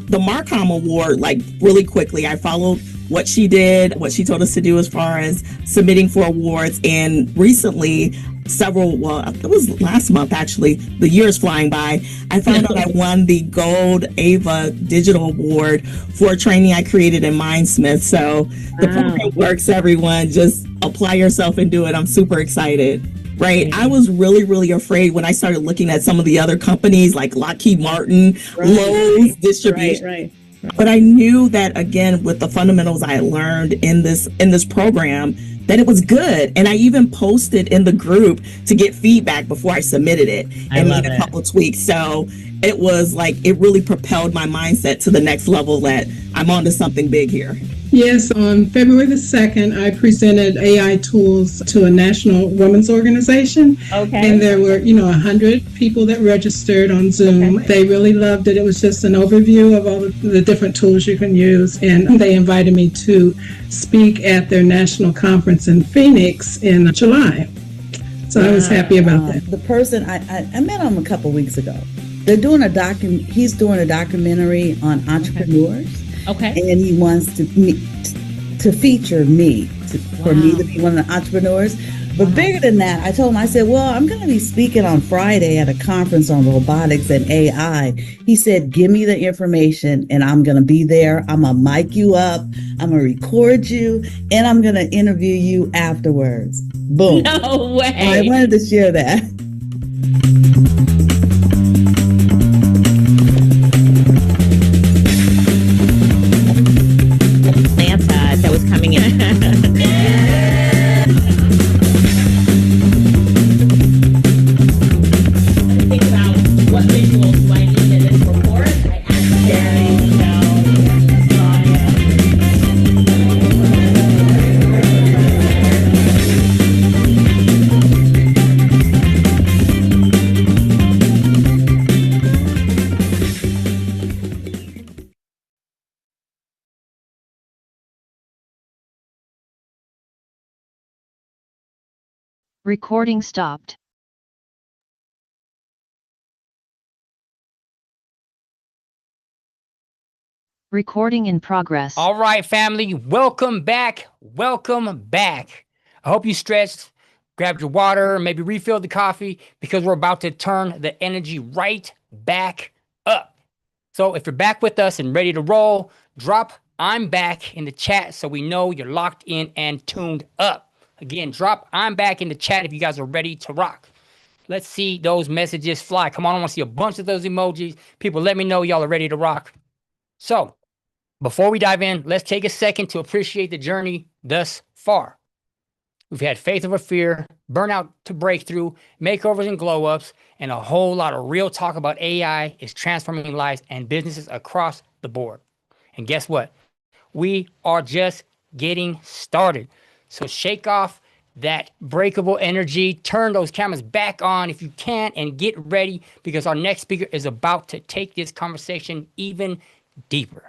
the Marcom Award like really quickly. I followed what she did, what she told us to do as far as submitting for awards, and recently it was last month actually, the year is flying by, I found out I won the Gold Ava Digital Award for training I created in Mindsmith. So the program works, everyone. Just apply yourself and do it. I'm super excited. Right. I was really, really afraid when I started looking at some of the other companies like Lockheed Martin, Lowe's Distribution. Right. But I knew that, again, with the fundamentals I learned in this program, that it was good. And I even posted in the group to get feedback before I submitted it and made a couple of tweaks. So it was like, it really propelled my mindset to the next level that I'm onto something big here. Yes, on February the 2nd, I presented AI tools to a national women's organization. Okay. And there were, 100 people that registered on Zoom. Okay. They really loved it. It was just an overview of all the different tools you can use. And they invited me to speak at their national conference in Phoenix in July. So I was happy about that. The person, I met him a couple weeks ago. They're doing he's doing a documentary on entrepreneurs. Okay. And he wants to feature me, for me to be one of the entrepreneurs. But bigger than that, I told him, I said, well, I'm going to be speaking on Friday at a conference on robotics and AI. He said, give me the information and I'm going to be there. I'm going to mic you up. I'm going to record you and I'm going to interview you afterwards. Boom. No way. I wanted to share that. That was coming in. Think about what visuals do I need in this report. I asked Jerry, Recording stopped. Recording in progress. All right, family, welcome back. Welcome back. I hope you stretched, grabbed your water, maybe refilled the coffee, because we're about to turn the energy right back up. So if you're back with us and ready to roll, drop "I'm back" in the chat so we know you're locked in and tuned up. Again, drop "I'm back" in the chat if you guys are ready to rock. Let's see those messages fly. Come on, I want to see a bunch of those emojis. People, let me know y'all are ready to rock. So, before we dive in, let's take a second to appreciate the journey thus far. We've had faith over fear, burnout to breakthrough, makeovers and glow-ups, and a whole lot of real talk about AI is transforming lives and businesses across the board. And guess what? We are just getting started. So shake off that breakable energy, turn those cameras back on if you can, and get ready, because our next speaker is about to take this conversation even deeper.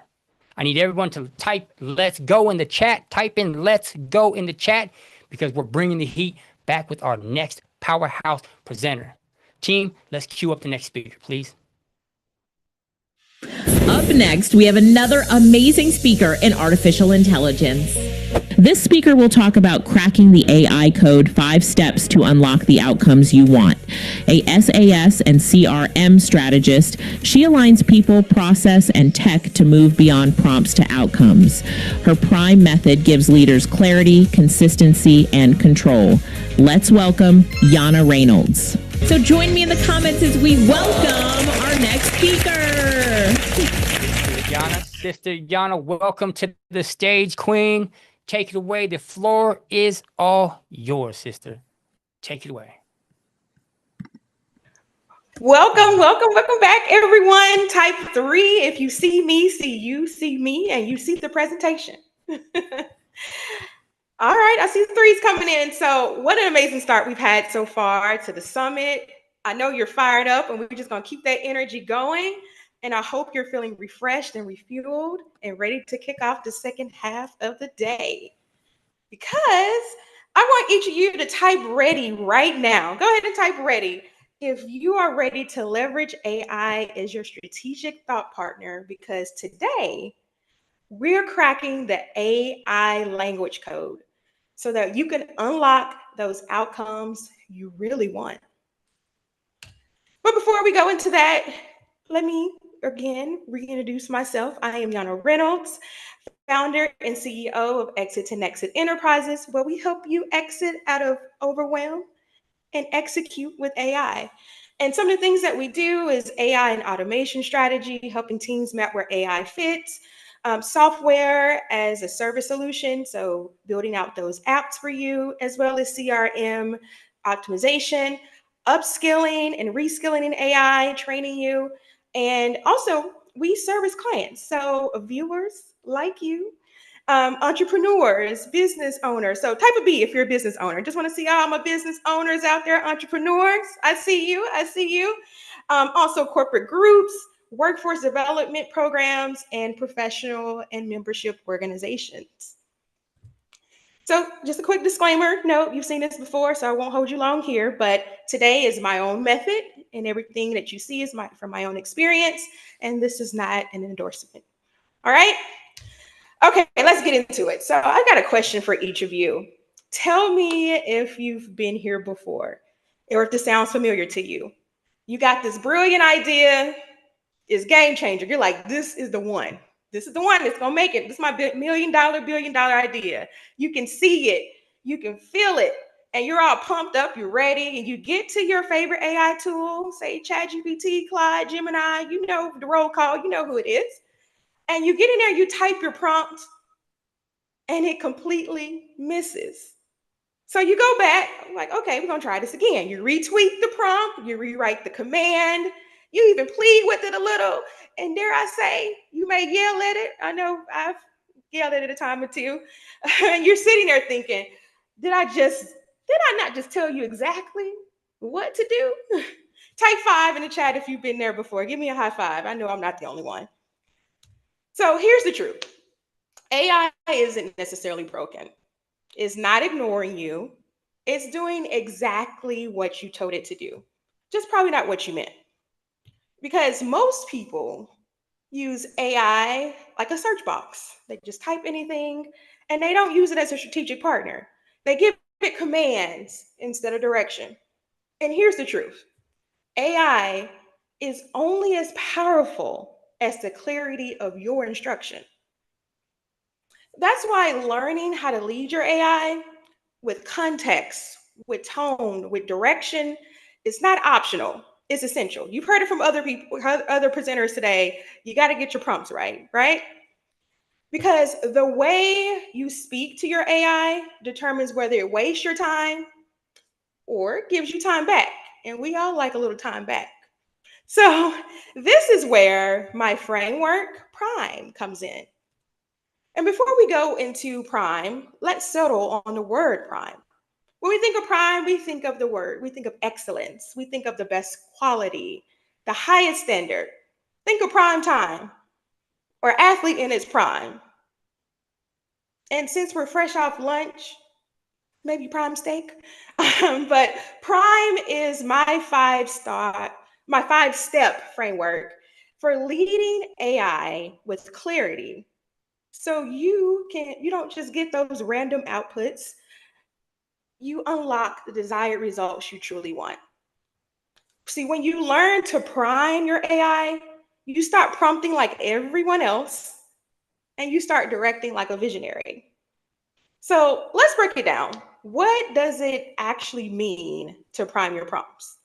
I need everyone to type "let's go" in the chat. Type in "let's go" in the chat, because we're bringing the heat back with our next powerhouse presenter. Team, let's cue up the next speaker, please. Up next, we have another amazing speaker in artificial intelligence. This speaker will talk about cracking the AI code, 5 steps to unlock the outcomes you want. A SAS and CRM strategist, she aligns people, process, and tech to move beyond prompts to outcomes. Her prime method gives leaders clarity, consistency, and control. Let's welcome Yana Reynolds. So join me in the comments as we welcome our next speaker. Sister Yana, welcome to the stage, Queen. Take it away. The floor is all yours, sister. Take it away. Welcome back, everyone. Type 3 if you see me, see me, and you see the presentation. All right, I see the 3s coming in. So what an amazing start we've had so far to the summit. I know you're fired up, and we're just going to keep that energy going. And I hope you're feeling refreshed and refueled and ready to kick off the second half of the day. Because I want each of you to type "ready" right now. Go ahead and type "ready" if you are ready to leverage AI as your strategic thought partner, because today we're cracking the AI language code so that you can unlock those outcomes you really want. But before we go into that, let me again reintroduce myself. I am Yana Reynolds, founder and CEO of Exit to Nexit Enterprises, where we help you exit out of overwhelm and execute with AI. And some of the things that we do is AI and automation strategy, helping teams map where AI fits, software as a service solution, so building out those apps for you, as well as CRM optimization, upskilling and reskilling in AI, training you. And also, we service clients, so viewers like you, entrepreneurs, business owners. So type a B if you're a business owner. Just want to see all my business owners out there, entrepreneurs. I see you. Also corporate groups, workforce development programs, and professional and membership organizations. So just a quick disclaimer. No, you've seen this before, so I won't hold you long here, but today is my own method, and everything that you see is from my own experience, and this is not an endorsement. All right? Okay, let's get into it. So I got a question for each of you. Tell me if you've been here before, or if this sounds familiar to you. You got this brilliant idea, it's game changer. You're like, this is the one. This is the one that's gonna make it. This is my $1 billion, billion idea. You can see it, you can feel it, and you're all pumped up, you're ready, and you get to your favorite AI tool, say ChatGPT, Claude, Gemini, you know the roll call, you know who it is. And you get in there, you type your prompt, and it completely misses. So you go back, like, okay, we're gonna try this again. You retweak the prompt, you rewrite the command, you even plead with it a little, and dare I say, you may yell at it. I know I've yelled at it a time or two. And you're sitting there thinking, did I not just tell you exactly what to do? Type 5 in the chat if you've been there before. Give me a high five. I know I'm not the only one. So here's the truth. AI isn't necessarily broken. It's not ignoring you. It's doing exactly what you told it to do, just probably not what you meant. Because most people use AI like a search box. They just type anything and they don't use it as a strategic partner. They give it commands instead of direction. And here's the truth: AI is only as powerful as the clarity of your instruction. That's why learning how to lead your AI with context, with tone, with direction is not optional. It's essential. You've heard it from other people, other presenters today. You got to get your prompts right, right? Because the way you speak to your AI determines whether it wastes your time or gives you time back. And we all like a little time back. So this is where my framework, Prime, comes in. And before we go into Prime, let's settle on the word Prime. When we think of Prime, we think of the word, we think of excellence, we think of the best quality, the highest standard. Think of prime time or athlete in its prime. And since we're fresh off lunch, maybe prime steak, but Prime is my my 5-step framework for leading AI with clarity. So you don't just get those random outputs, you unlock the desired results you truly want. See, when you learn to prime your AI, you stop prompting like everyone else and you start directing like a visionary. So let's break it down. What does it actually mean to prime your prompts?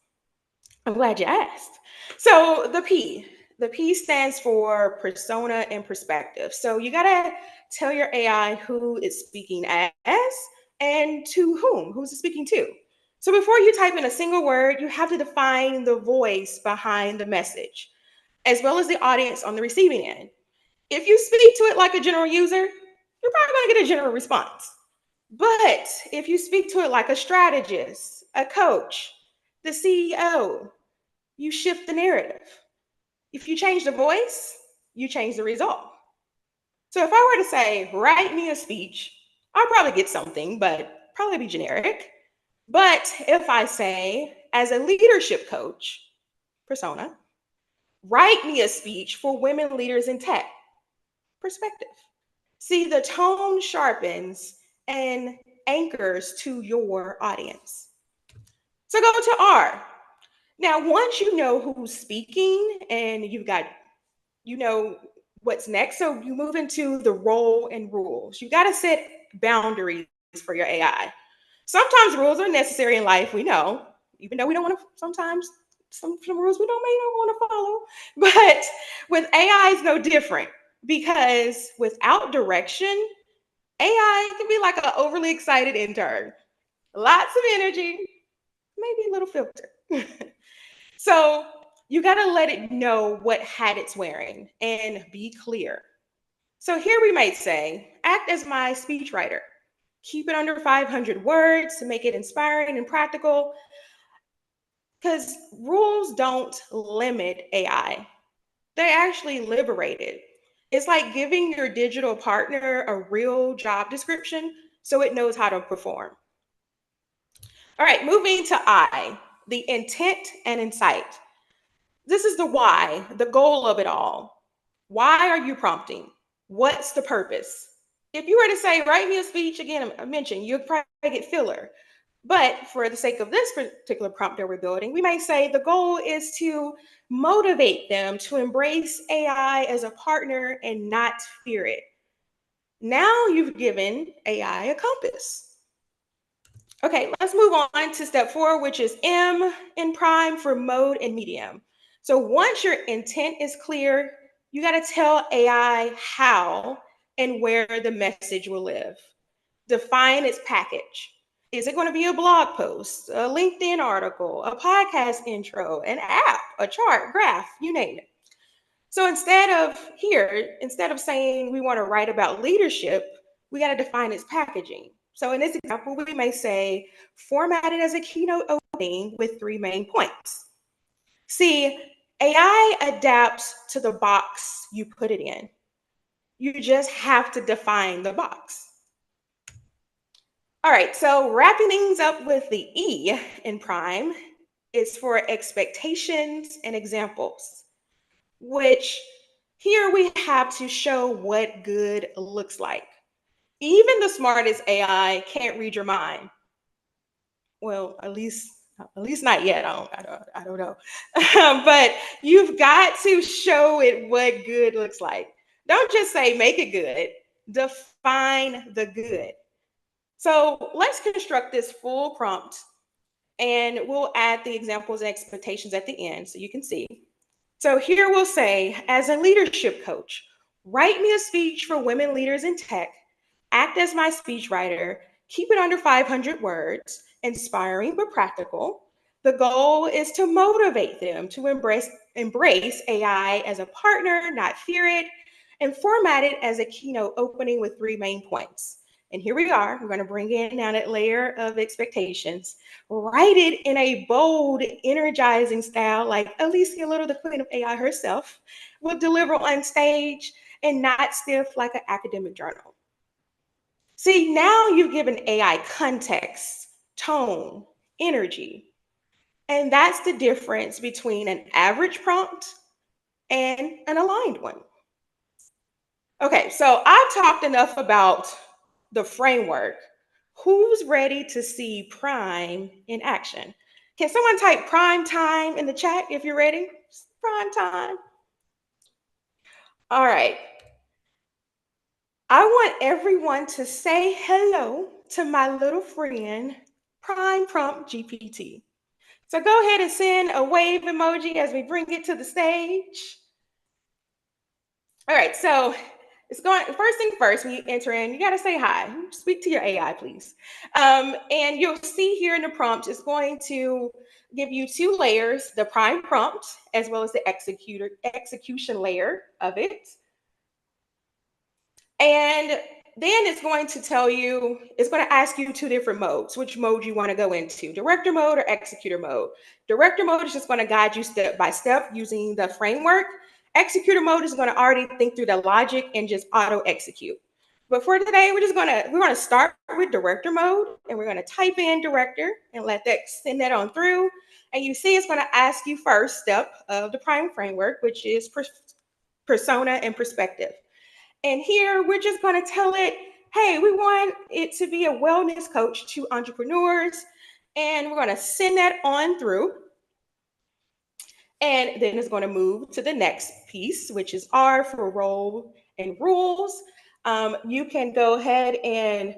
I'm glad you asked. So the P stands for persona and perspective. So you gotta tell your AI who it's speaking as and to whom, who's it speaking to. So before you type in a single word, you have to define the voice behind the message, as well as the audience on the receiving end. If you speak to it like a general user, you're probably gonna get a general response. But if you speak to it like a strategist, a coach, the CEO, you shift the narrative. If you change the voice, you change the result. So if I were to say, write me a speech, I'll probably get something, but probably be generic. But if I say, as a leadership coach, persona, write me a speech for women leaders in tech, perspective. See, the tone sharpens and anchors to your audience. So go to R. Now, once you know who's speaking and you know what's next, so you move into the role and rules. You got to set boundaries for your AI. Sometimes rules are necessary in life, we know, even though we don't want to, sometimes some rules we may not want to follow. But with AI, it's no different, because without direction, AI can be like an overly excited intern. Lots of energy, maybe a little filter. So you got to let it know what hat it's wearing and be clear. So here we might say, act as my speechwriter. Keep it under 500 words to make it inspiring and practical, because rules don't limit AI. They actually liberate it. It's like giving your digital partner a real job description so it knows how to perform. All right, moving to I, the intent and insight. This is the why, the goal of it all. Why are you prompting? What's the purpose? If you were to say, write me a speech, again, I mentioned, you'd probably get filler. But for the sake of this particular prompt that we're building, we may say the goal is to motivate them to embrace AI as a partner and not fear it. Now you've given AI a compass. Okay, let's move on to step 4, which is M in Prime for mode and medium. So once your intent is clear, you got to tell AI how and where the message will live. Define its package. Is it going to be a blog post, a LinkedIn article, a podcast intro, an app, a chart, graph, you name it? So instead of saying we want to write about leadership, we got to define its packaging. So in this example, we may say, formatted as a keynote opening with 3 main points. See, AI adapts to the box you put it in. You just have to define the box. All right, so wrapping things up with the E in Prime is for expectations and examples, which here we have to show what good looks like. Even the smartest AI can't read your mind. Well, at least not yet. I don't know. But you've got to show it what good looks like. Don't just say make it good. Define the good. So let's construct this full prompt, and we'll add the examples and expectations at the end so you can see. So here we'll say, as a leadership coach, write me a speech for women leaders in tech, act as my speechwriter, keep it under 500 words, inspiring but practical. The goal is to motivate them to embrace AI as a partner, not fear it, and format it as a keynote opening with 3 main points. And here we are. We're going to bring in now that layer of expectations. Write it in a bold, energizing style like Alicia Little, the queen of AI herself, will deliver on stage and not stiff like an academic journal. See, now you've given AI context, tone, energy. And that's the difference between an average prompt and an aligned one. Okay, so I've talked enough about the framework. Who's ready to see Prime in action? Can someone type prime time in the chat if you're ready? Prime time. All right. I want everyone to say hello to my little friend, Prime Prompt GPT. So go ahead and send a wave emoji as we bring it to the stage. All right, so it's going, first thing first, when you enter in, you gotta say hi. Speak to your AI, please. And you'll see here in the prompt, it's going to give you 2 layers, the prime prompt, as well as the execution layer of it. And then it's going to tell you, it's going to ask you 2 different modes, which mode you want to go into, director mode or executor mode. Director mode is just going to guide you step by step using the framework. Executor mode is going to already think through the logic and just auto execute. But for today, we're going to start with director mode, and we're going to type in director and let that send that on through. And you see it's going to ask you first step of the Prime framework, which is persona and perspective. And here we're just going to tell it, hey, we want it to be a wellness coach to entrepreneurs. And we're going to send that on through. And then it's going to move to the next piece, which is R for role and rules. You can go ahead and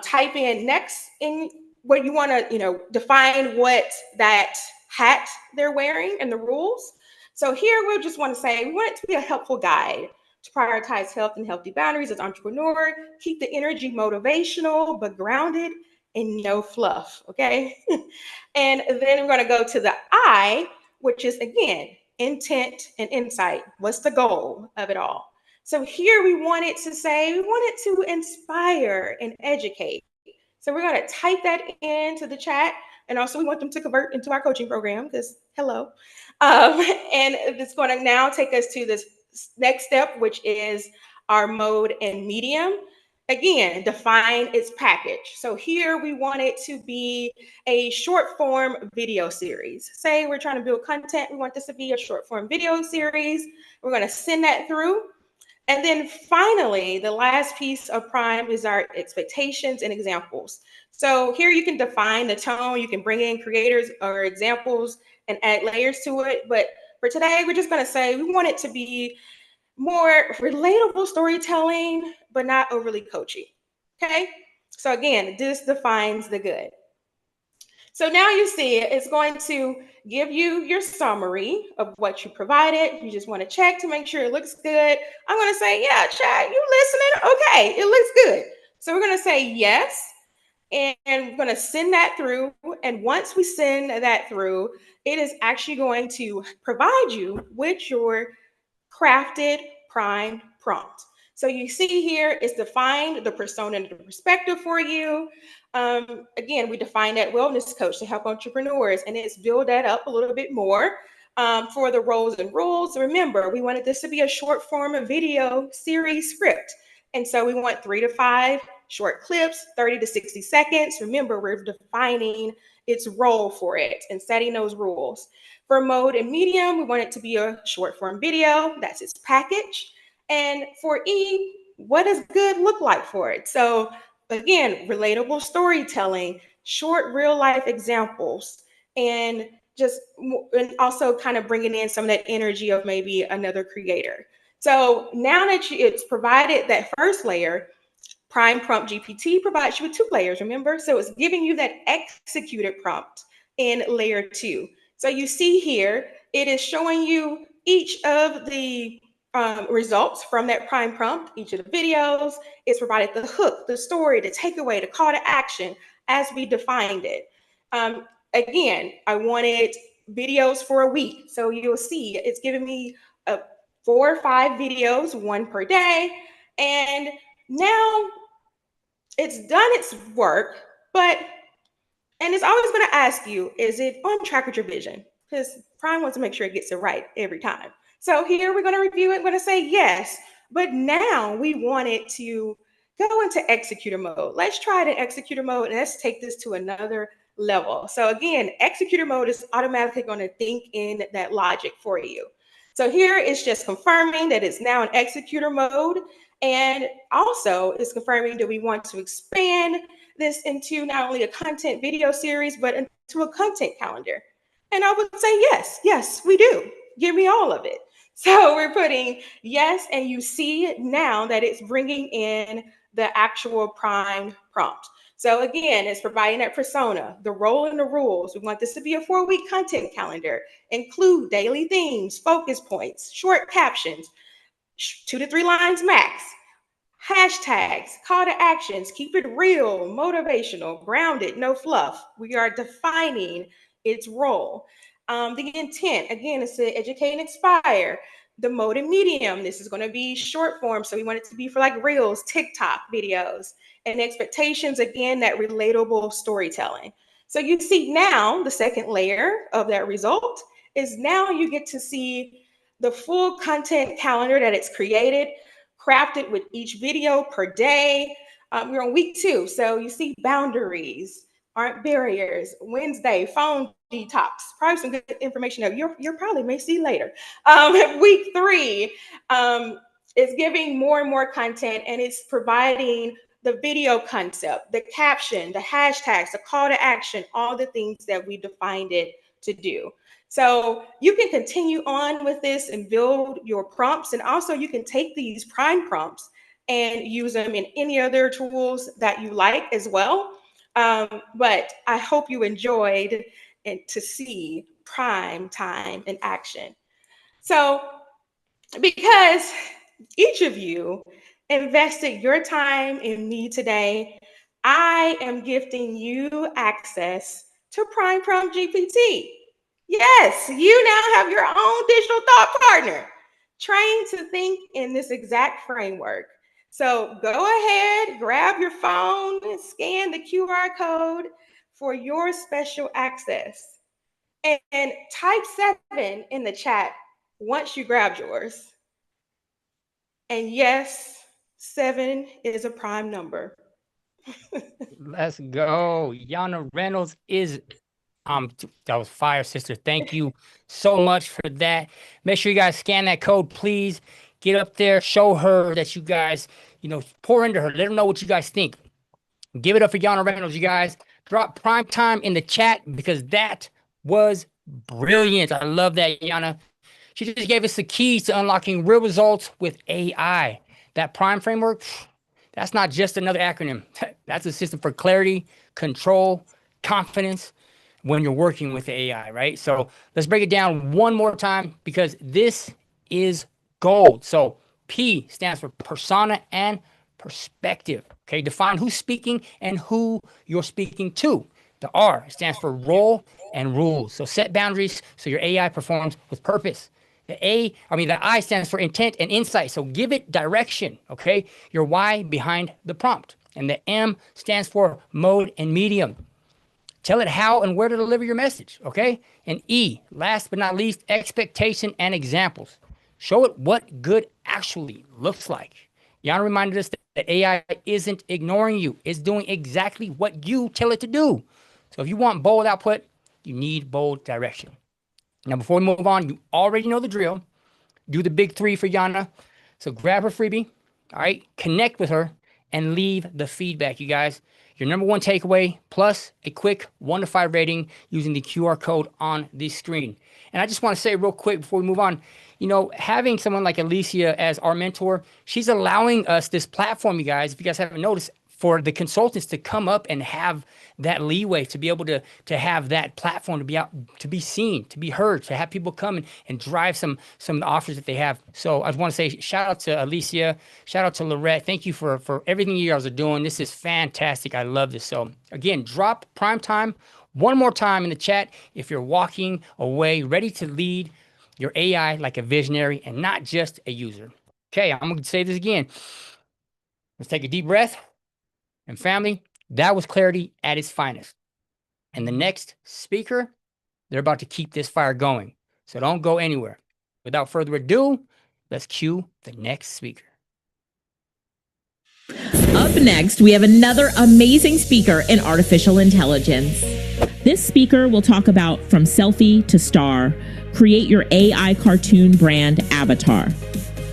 type in next in what you want to, define what that hat they're wearing and the rules. So here we just want to say, we want it to be a helpful guide to prioritize health and healthy boundaries as an entrepreneur, keep the energy motivational, but grounded and no fluff, okay? And then we're going to go to the I, which is, again, intent and insight. What's the goal of it all? So here we want it to say, we want it to inspire and educate. So we're going to type that into the chat. And also we want them to convert into our coaching program because hello. And it's going to now take us to this next step, which is our mode and medium. Again, define its package. So here we want it to be a short form video series. Say we're trying to build content. We want this to be a short form video series. We're going to send that through. And then finally, the last piece of Prime is our expectations and examples. So here you can define the tone. You can bring in creators or examples and add layers to it. But for today, we're just going to say we want it to be more relatable storytelling, but not overly coachy. Okay. So again, this defines the good. So now you see it's going to give you your summary of what you provided. You just want to check to make sure it looks good. I'm going to say, yeah, chat, you listening? Okay, it looks good. So we're going to say yes. And we're going to send that through. And once we send that through, it is actually going to provide you with your crafted Prime prompt. So you see here, it's defined the persona and the perspective for you. Again, we defined that wellness coach to help entrepreneurs, and it's build that up a little bit more for the roles and rules. Remember, we wanted this to be a short form of video series script. And so we want 3 to 5 short clips, 30 to 60 seconds. Remember, we're defining its role for it and setting those rules. For mode and medium, we want it to be a short form video. That's its package. And for E, what does good look like for it? So again, relatable storytelling, short real life examples, and and also kind of bringing in some of that energy of maybe another creator. So now that it's provided that first layer, Prime Prompt GPT provides you with 2 layers, remember? So it's giving you that executed prompt in layer 2. So you see here, it is showing you each of the results from that Prime Prompt, each of the videos. It's provided the hook, the story, the takeaway, the call to action as we defined it. Again, I wanted videos for a week. So you'll see it's giving me 4 or 5 videos, 1 per day. And now it's done its work, and it's always going to ask you, is it on track with your vision? Because Prime wants to make sure it gets it right every time. So here we're going to review it. We're going to say yes, but now we want it to go into executor mode. Let's try it in executor mode, and let's take this to another level. So again, executor mode is automatically going to think in that logic for you. So here it's just confirming that it's now in executor mode. And also it's confirming that we want to expand this into not only a content video series, but into a content calendar. And I would say, yes, we do. Give me all of it. So we're putting yes, and you see now that it's bringing in the actual Prime prompt. So again, it's providing that persona, the role and the rules. We want this to be a 4-week content calendar, include daily themes, focus points, short captions, 2 to 3 lines max, hashtags, call to actions, keep it real, motivational, grounded, no fluff. We are defining its role. The intent, again, is to educate and inspire. The mode and medium, this is going to be short form, so we want it to be for like reels, TikTok videos. And expectations, again, that relatable storytelling. So you see now the second layer of that result is now you get to see the full content calendar that it's created, crafted with each video per day. We're on week 2, so you see boundaries aren't barriers. Wednesday, phone detox. Probably some good information that you probably may see later. Week 3 is giving more and more content, and it's providing the video concept, the caption, the hashtags, the call to action, all the things that we defined it to do. So you can continue on with this and build your prompts. And also you can take these Prime prompts and use them in any other tools that you like as well. But I hope you enjoyed and to see Prime time in action. So because each of you invested your time in me today, I am gifting you access to Prime Prompt GPT. Yes, you now have your own digital thought partner, trained to think in this exact framework. So go ahead, grab your phone, and scan the QR code for your special access. And type 7 in the chat once you grabbed yours. And yes, 7 is a prime number. Let's go. Yana Reynolds is that was fire, sister. Thank you so much for that. Make sure you guys scan that code, please. Get up there, show her that you guys, pour into her. Let her know what you guys think. Give it up for Yana Reynolds, you guys. Drop Prime time in the chat because that was brilliant. I love that, Yana. She just gave us the keys to unlocking real results with AI. That Prime framework, that's not just another acronym. That's a system for clarity, control, confidence when you're working with AI, right? So let's break it down one more time because this is gold. So P stands for persona and perspective. Okay, define who's speaking and who you're speaking to. The R stands for role and rules. So set boundaries so your AI performs with purpose. The I stands for intent and insight. So give it direction, okay? Your why behind the prompt. And the M stands for mode and medium. Tell it how and where to deliver your message, okay? And E, last but not least, expectation and examples. Show it what good actually looks like. Yana reminded us that AI isn't ignoring you. It's doing exactly what you tell it to do. So if you want bold output, you need bold direction. Now, before we move on, you already know the drill. Do the big three for Yana. So grab her freebie, all right? Connect with her and leave the feedback, you guys. Your number one takeaway plus a quick 1 to 5 rating using the QR code on the screen. And I just want to say real quick before we move on, having someone like Alicia as our mentor, she's allowing us this platform, you guys, if you guys haven't noticed, for the consultants to come up and have that leeway, to be able to have that platform, to be out, to be seen, to be heard, to have people come and drive some of the offers that they have. So I want to say shout out to Alicia, shout out to Lorette. Thank you for everything you guys are doing. This is fantastic. I love this. So again, drop prime time one more time in the chat if you're walking away ready to lead your AI like a visionary and not just a user. Okay, I'm going to say this again. Let's take a deep breath. And family, that was clarity at its finest. And the next speaker, they're about to keep this fire going. So don't go anywhere. Without further ado, let's cue the next speaker. Up next, we have another amazing speaker in artificial intelligence. This speaker will talk about from selfie to star, create your AI cartoon brand avatar.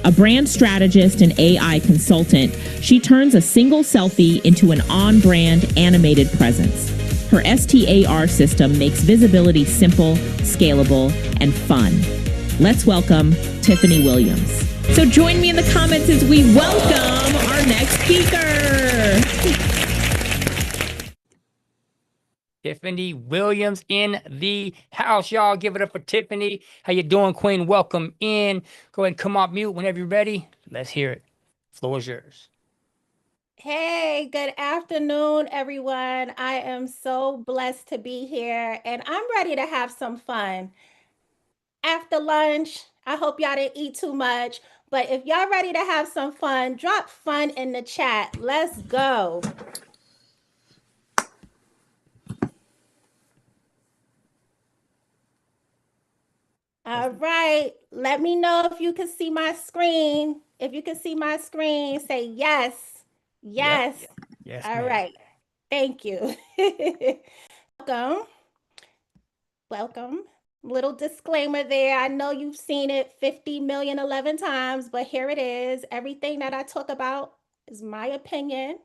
A brand strategist and AI consultant, she turns a single selfie into an on-brand animated presence. Her STAR system makes visibility simple, scalable, and fun. Let's welcome Tiffany Williams. So join me in the comments as we welcome our next speaker. Tiffany Williams in the house, y'all. Give it up for Tiffany. How you doing, Queen? Welcome in. Go ahead and come off mute whenever you're ready. Let's hear it. Floor is yours. Hey, good afternoon, everyone. I am so blessed to be here, and I'm ready to have some fun. After lunch, I hope y'all didn't eat too much, but if y'all ready to have some fun, drop fun in the chat. Let's go. All right, let me know if you can see my screen. If you can see my screen, say yes. Yes. Yep. Yes. All right. Thank you. Welcome. Welcome. Little disclaimer there. I know you've seen it 50,000,011 times, but here it is. Everything that I talk about is my opinion.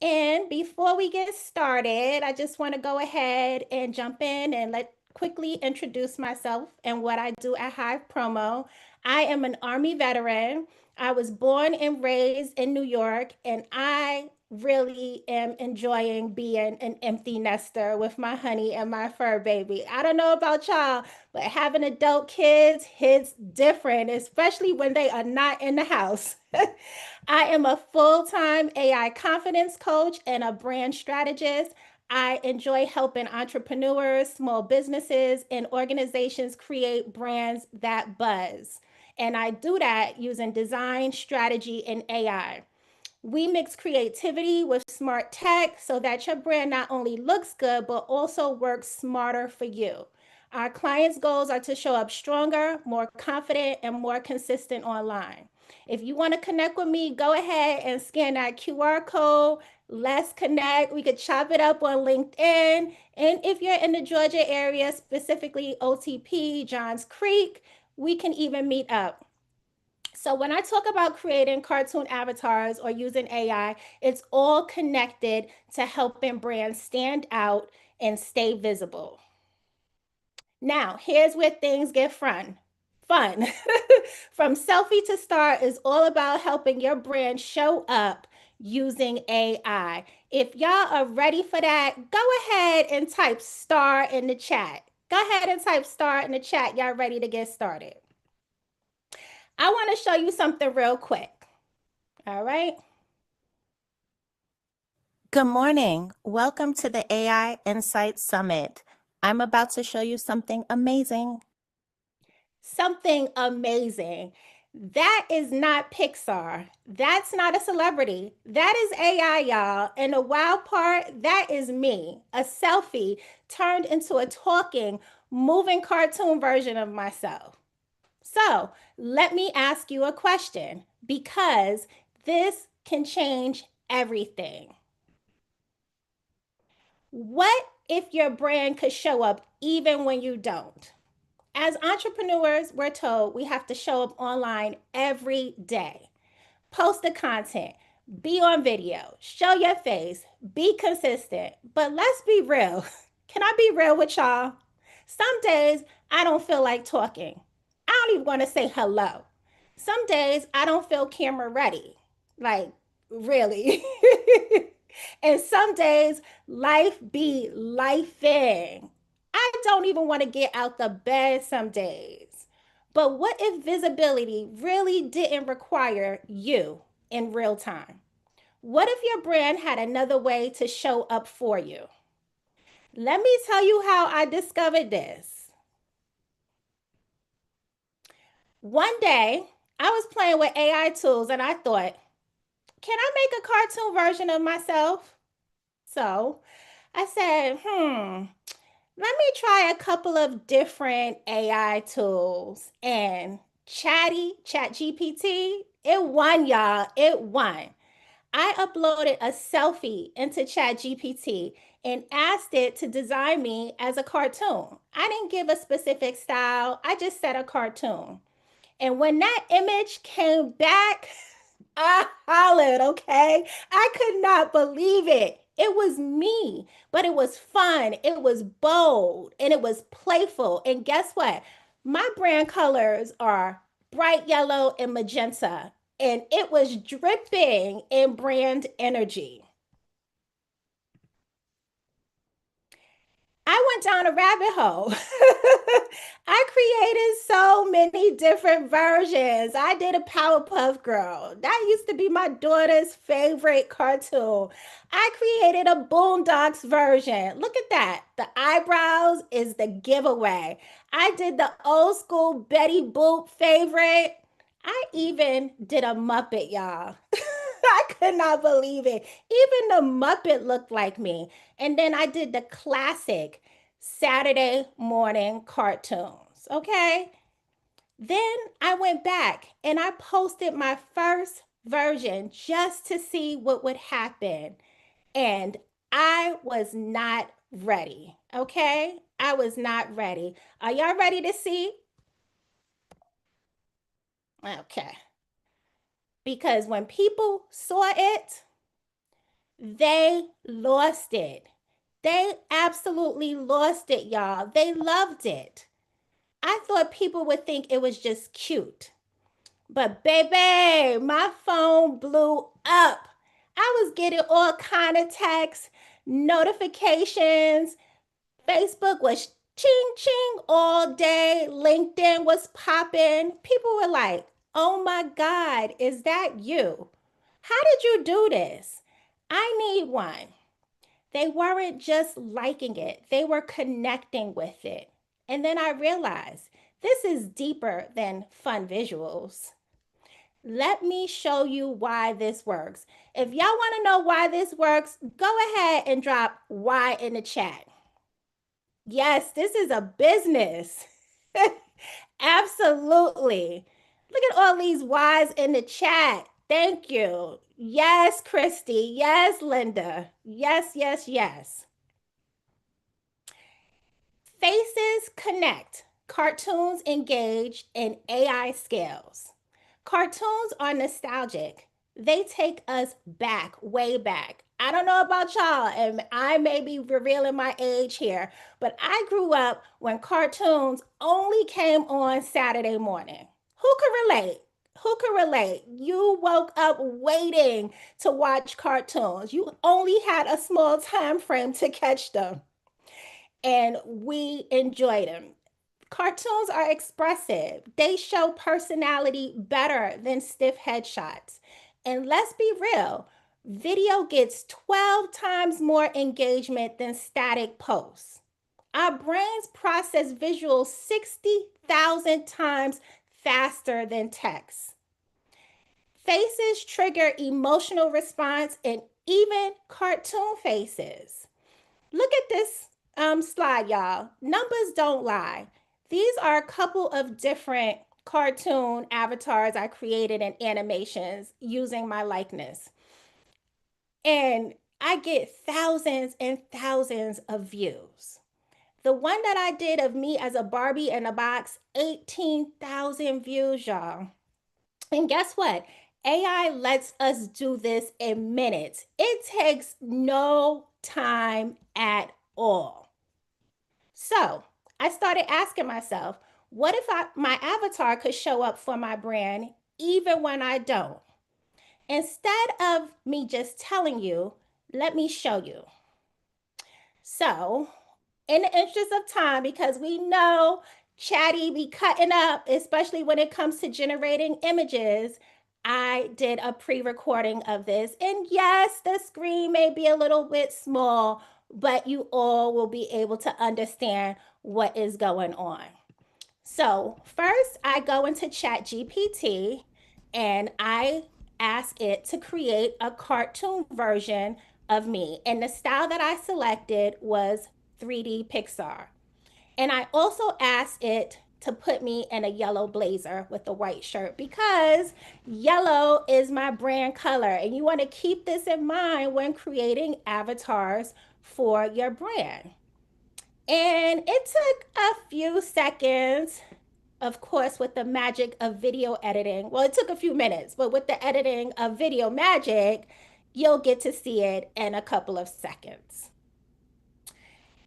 And before we get started, I just want to go ahead and jump in and quickly introduce myself and what I do at Hive Promo. I am an Army veteran. I was born and raised in New York, and I really am enjoying being an empty nester with my honey and my fur baby. I don't know about y'all, but having adult kids hits different, especially when they are not in the house. I am a full-time AI confidence coach and a brand strategist. I enjoy helping entrepreneurs, small businesses, and organizations create brands that buzz. And I do that using design, strategy, and AI. We mix creativity with smart tech so that your brand not only looks good, but also works smarter for you. Our clients' goals are to show up stronger, more confident, and more consistent online. If you want to connect with me, go ahead and scan that QR code. Let's connect. We could chop it up on LinkedIn. And if you're in the Georgia area, specifically OTP, Johns Creek, we can even meet up. So when I talk about creating cartoon avatars or using AI, it's all connected to helping brands stand out and stay visible. Now, here's where things get fun. From selfie to star is all about helping your brand show up using AI. If y'all are ready for that, go ahead and type star in the chat. Go ahead and type star in the chat. Y'all ready to get started? I want to show you something real quick. All right. Good morning. Welcome to the AI Insights Summit. I'm about to show you something amazing. Something amazing. That is not Pixar. That's not a celebrity. That is AI, y'all. And the wild part, that is me, a selfie turned into a talking, moving cartoon version of myself. So So let me ask you a question, because this can change everything. What if your brand could show up even when you don't? As entrepreneurs, we're told we have to show up online every day. Post the content, be on video, show your face, be consistent. But let's be real. Can I be real with y'all? Some days I don't feel like talking. I don't even want to say hello. Some days I don't feel camera ready. Like, really. And some days life be lifing. I don't even want to get out the bed some days. But what if visibility really didn't require you in real time? What if your brand had another way to show up for you? Let me tell you how I discovered this. One day, I was playing with AI tools and I thought, can I make a cartoon version of myself? So I said, let me try a couple of different AI tools. And ChatGPT, it won, y'all. It won. I uploaded a selfie into ChatGPT and asked it to design me as a cartoon. I didn't give a specific style. I just said a cartoon. And when that image came back, I hollered, okay? I could not believe it. It was me, but it was fun. It was bold and it was playful. And guess what? My brand colors are bright yellow and magenta, and it was dripping in brand energy. I went down a rabbit hole. I created so many different versions. I did a Powerpuff Girl. That used to be my daughter's favorite cartoon. I created a Boondocks version. Look at that. The eyebrows is the giveaway. I did the old school Betty Boop favorite. I even did a Muppet, y'all. I could not believe it. Even the Muppet looked like me. And then I did the classic Saturday morning cartoons, okay? Then I went back and I posted my first version just to see what would happen. And I was not ready, okay? I was not ready. Are y'all ready to see? Okay. Because when people saw it, they lost it. They absolutely lost it, y'all. They loved it. I thought people would think it was just cute. But baby, my phone blew up. I was getting all kind of texts, notifications. Facebook was ching ching all day. LinkedIn was popping. People were like, oh my God, is that you? How did you do this? I need one. They weren't just liking it, they were connecting with it. And then I realized this is deeper than fun visuals. Let me show you why this works. If y'all want to know why this works, go ahead and drop why in the chat. Yes, this is a business. Absolutely. Look at all these whys in the chat. Thank you. Yes, Christy. Yes, Linda. Yes, yes, yes. Faces connect. Cartoons engage and AI scales. Cartoons are nostalgic. They take us back, way back. I don't know about y'all, and I may be revealing my age here, but I grew up when cartoons only came on Saturday morning. Who can relate? Who can relate? You woke up waiting to watch cartoons. You only had a small time frame to catch them, and we enjoyed them. Cartoons are expressive. They show personality better than stiff headshots. And let's be real, video gets 12 times more engagement than static posts. Our brains process visuals 60,000 times faster than text. Faces trigger emotional response in even cartoon faces. Look at this slide, y'all. Numbers don't lie. These are a couple of different cartoon avatars I created and animations using my likeness. And I get thousands and thousands of views. The one that I did of me as a Barbie in a box, 18,000 views, y'all. And guess what? AI lets us do this in minutes. It takes no time at all. So I started asking myself, what if my avatar could show up for my brand even when I don't? Instead of me just telling you, let me show you. So, in the interest of time, because we know Chatty be cutting up, especially when it comes to generating images, I did a pre-recording of this. And yes, the screen may be a little bit small, but you all will be able to understand what is going on. So first I go into ChatGPT and I ask it to create a cartoon version of me. And the style that I selected was 3D Pixar. And I also asked it to put me in a yellow blazer with a white shirt because yellow is my brand color. And you want to keep this in mind when creating avatars for your brand. And it took a few seconds, of course, with the magic of video editing. Well, it took a few minutes, but with the editing of video magic, you'll get to see it in a couple of seconds.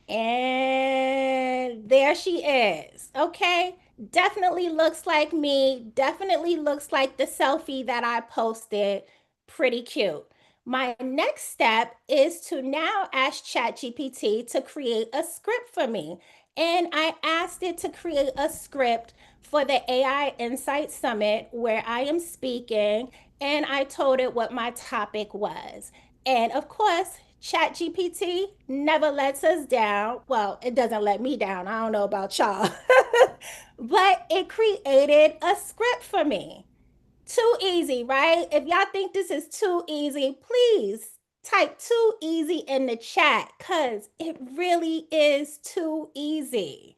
And there she is. Okay. Definitely looks like me. Definitely looks like the selfie that I posted. Pretty cute. My next step is to now ask ChatGPT to create a script for me. And I asked it to create a script for the AI Insight Summit where I am speaking, and I told it what my topic was. And of course, ChatGPT never lets us down. Well, it doesn't let me down. I don't know about y'all. But it created a script for me. Too easy, right? If y'all think this is too easy, please type too easy in the chat because it really is too easy.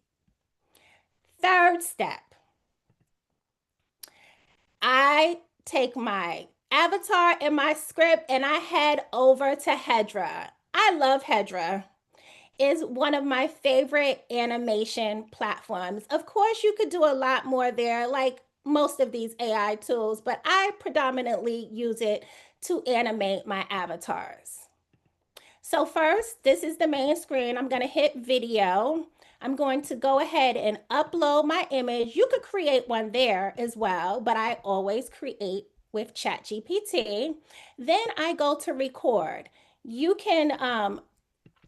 Third step, I take my avatar and my script and I head over to Hedra. I love Hedra. Is one of my favorite animation platforms. Of course, you could do a lot more there, like most of these AI tools, but I predominantly use it to animate my avatars. So first, this is the main screen. I'm going to hit video. I'm going to go ahead and upload my image. You could create one there as well, but I always create with ChatGPT. Then I go to record. You can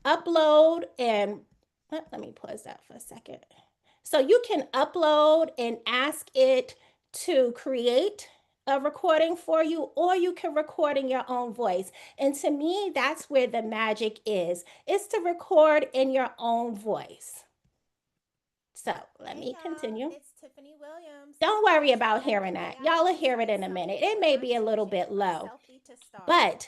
upload and let me pause that for a second. So you can upload and ask it to create a recording for you, or you can record in your own voice. And to me, that's where the magic is to record in your own voice. So let me continue. It's Tiffany Williams. Don't worry about hearing that. Y'all will hear it in a minute. It may be a little bit low, but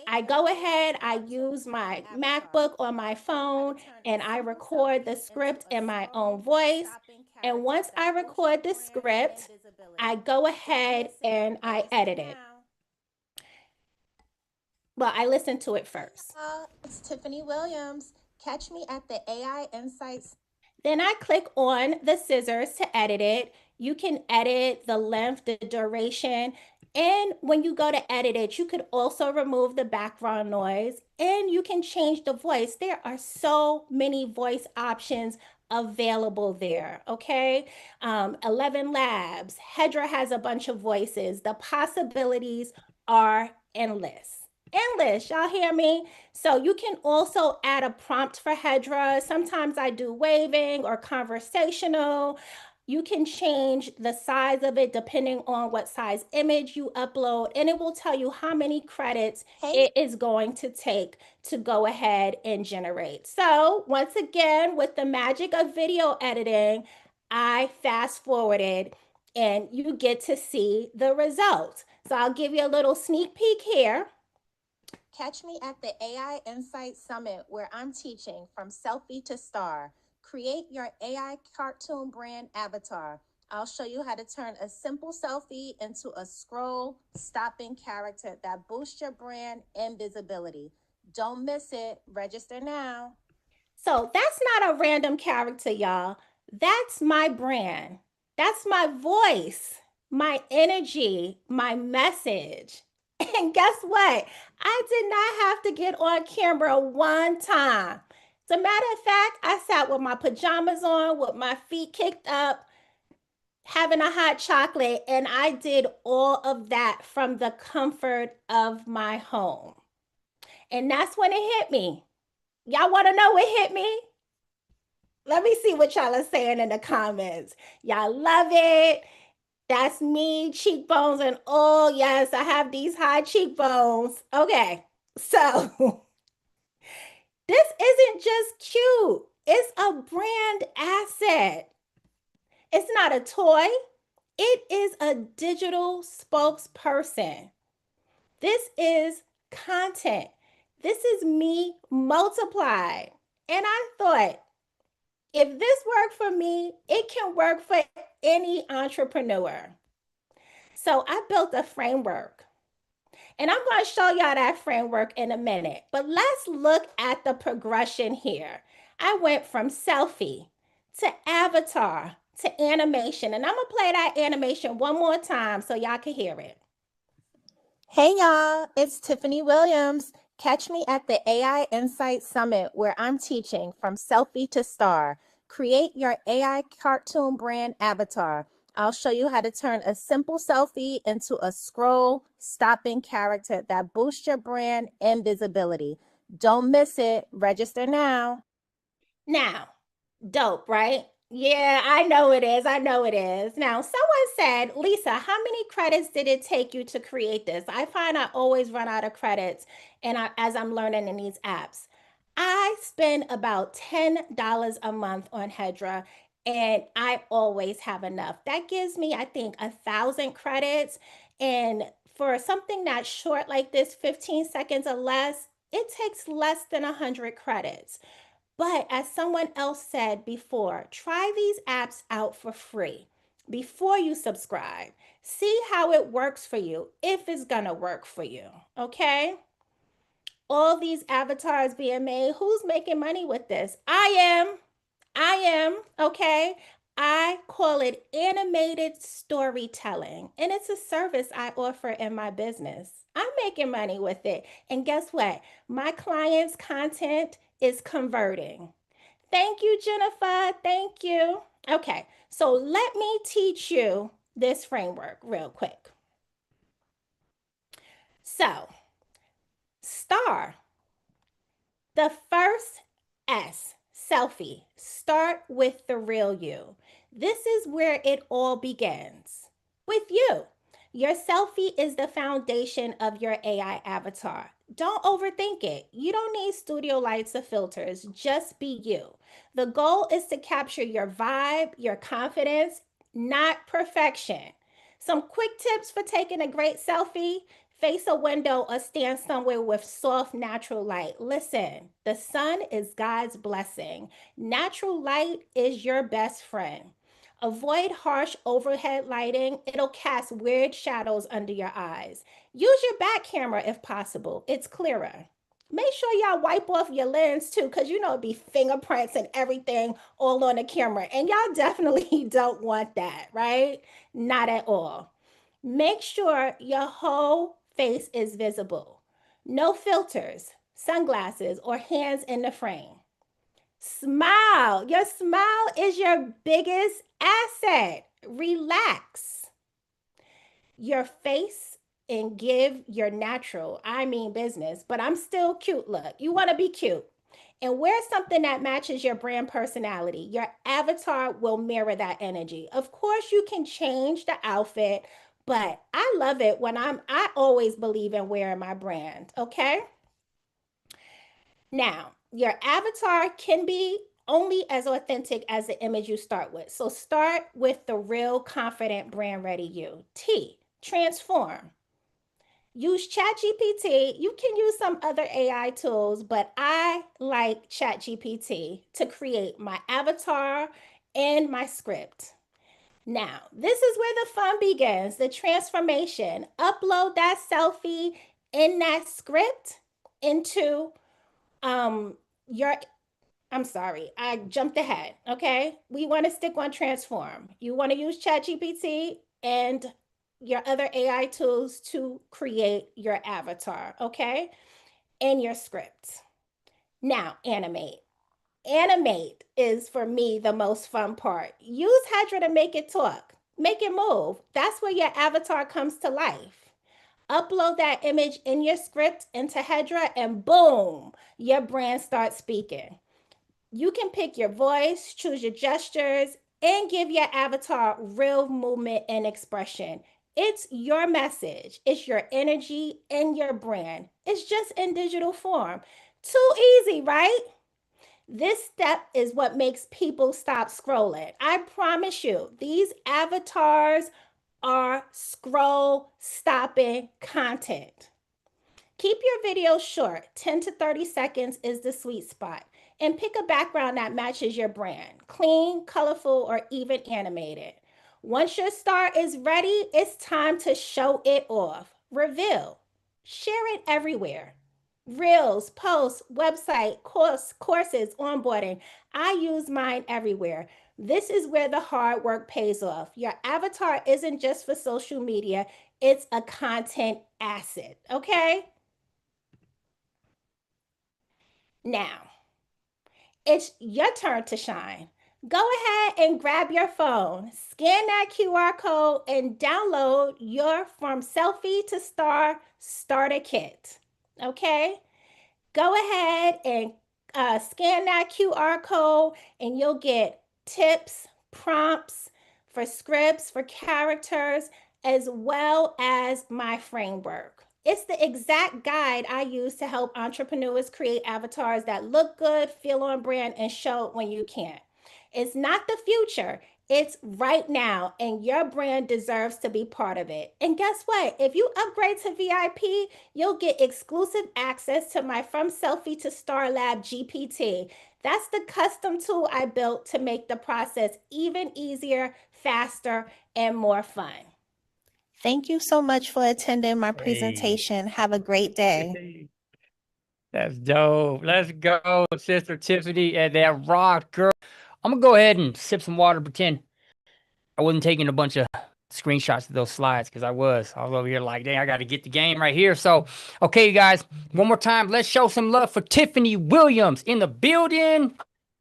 I go ahead, I use my MacBook or my phone, and I record the script in my own voice. And once I record the script, I go ahead and I edit it. Well, I listen to it first. It's Tiffany Williams. Catch me at the AI Insights. Then I click on the scissors to edit it. You can edit the length, the duration. And when you go to edit it, you could also remove the background noise and you can change the voice. There are so many voice options available there, okay? 11 Labs, Hedra has a bunch of voices. The possibilities are endless. Endless, y'all hear me? So you can also add a prompt for Hedra. Sometimes I do waving or conversational. You can change the size of it depending on what size image you upload, and it will tell you how many credits it is going to take to go ahead and generate. So once again, with the magic of video editing, I fast forwarded and you get to see the results. So I'll give you a little sneak peek here. Catch me at the AI Insight Summit where I'm teaching from selfie to star. Create your AI cartoon brand avatar. I'll show you how to turn a simple selfie into a scroll stopping character that boosts your brand and visibility. Don't miss it. Register now. So that's not a random character, y'all. That's my brand. That's my voice, my energy, my message. And guess what? I did not have to get on camera one time. As a matter of fact, I sat with my pajamas on, with my feet kicked up, having a hot chocolate, and I did all of that from the comfort of my home. And that's when it hit me. Y'all want to know what hit me? Let me see what y'all are saying in the comments. Y'all love it. That's me, cheekbones, and oh, yes, I have these high cheekbones. Okay, so this isn't just cute, it's a brand asset. It's not a toy, it is a digital spokesperson. This is content. This is me multiplied. And I thought, if this worked for me, it can work for any entrepreneur. So I built a framework. And I'm going to show y'all that framework in a minute. But let's look at the progression here. I went from selfie to avatar to animation. And I'm going to play that animation one more time so y'all can hear it. Hey y'all, it's Tiffany Williams. Catch me at the AI Insight Summit where I'm teaching from selfie to star. Create your AI cartoon brand avatar. I'll show you how to turn a simple selfie into a scroll stopping character that boosts your brand and visibility. Don't miss it. Register now. Now, dope, right? Yeah, I know it is. I know it is. Now, someone said, Lisa, how many credits did it take you to create this? I find I always run out of credits as I'm learning in these apps. I spend about $10 a month on Hedra, and I always have enough. That gives me, I think, 1,000 credits. And for something that's short like this, 15 seconds or less, it takes less than 100 credits. But as someone else said before, try these apps out for free before you subscribe. See how it works for you, if it's gonna work for you, okay? All these avatars being made, who's making money with this? I am, okay? I call it animated storytelling, and it's a service I offer in my business. I'm making money with it. And guess what? My clients' content is converting. Thank you, Jennifer. Thank you. Okay, so let me teach you this framework real quick. So, star. The first S, selfie. Start with the real you. This is where it all begins. With you. Your selfie is the foundation of your AI avatar. Don't overthink it. You don't need studio lights or filters. Just be you. The goal is to capture your vibe, your confidence, not perfection. Some quick tips for taking a great selfie. Face a window or stand somewhere with soft, natural light. Listen, the sun is God's blessing. Natural light is your best friend. Avoid harsh overhead lighting. It'll cast weird shadows under your eyes. Use your back camera if possible. It's clearer. Make sure y'all wipe off your lens too, because you know it'd be fingerprints and everything all on the camera. And y'all definitely don't want that, right? Not at all. Make sure your whole face is visible. No filters, sunglasses, or hands in the frame. Smile. Your smile is your biggest asset. Relax your face and give your natural, I mean business, but I'm still cute look. You want to be cute. And wear something that matches your brand personality. Your avatar will mirror that energy. Of course, you can change the outfit, but I love it when I always believe in wearing my brand, okay? Now, your avatar can be only as authentic as the image you start with. So start with the real confident brand ready you. T, transform. Use ChatGPT. You can use some other AI tools, but I like ChatGPT to create my avatar and my script. Now, this is where the fun begins, the transformation. Upload that selfie in that script into your, I'm sorry, I jumped ahead, okay? We want to stick on transform. You want to use ChatGPT and your other AI tools to create your avatar, okay? And your script. Now, animate. Animate is, for me, the most fun part. Use Hedra to make it talk, make it move. That's where your avatar comes to life. Upload that image in your script into Hedra and boom, your brand starts speaking. You can pick your voice, choose your gestures, and give your avatar real movement and expression. It's your message, it's your energy and your brand. It's just in digital form. Too easy, right? This step is what makes people stop scrolling. I promise you, these avatars are scroll stopping content. Keep your videos short. 10 to 30 seconds is the sweet spot. And pick a background that matches your brand. Clean, colorful, or even animated. Once your star is ready, it's time to show it off. Reveal. Share it everywhere. Reels, posts, website, courses, onboarding. I use mine everywhere. This is where the hard work pays off. Your avatar isn't just for social media, it's a content asset, okay? Now, it's your turn to shine. Go ahead and grab your phone, scan that QR code, and download your From Selfie to Star Starter Kit. Okay? Go ahead and scan that QR code, and you'll get tips, prompts for scripts, for characters, as well as my framework. It's the exact guide I use to help entrepreneurs create avatars that look good, feel on brand, and show when you can't. It's not the future, it's right now, and your brand deserves to be part of it. And guess what? If you upgrade to VIP, you'll get exclusive access to my From Selfie to Star Lab GPT. That's the custom tool I built to make the process even easier, faster, and more fun. Thank you so much for attending my presentation. Have a great day. That's dope. Let's go, Sister Tiffany, and that rock, girl. I'm going to go ahead and sip some water, pretend I wasn't taking a bunch of screenshots of those slides, because I was over here like, dang, I got to get the game right here. So, okay, you guys, one more time, let's show some love for Tiffany Williams in the building.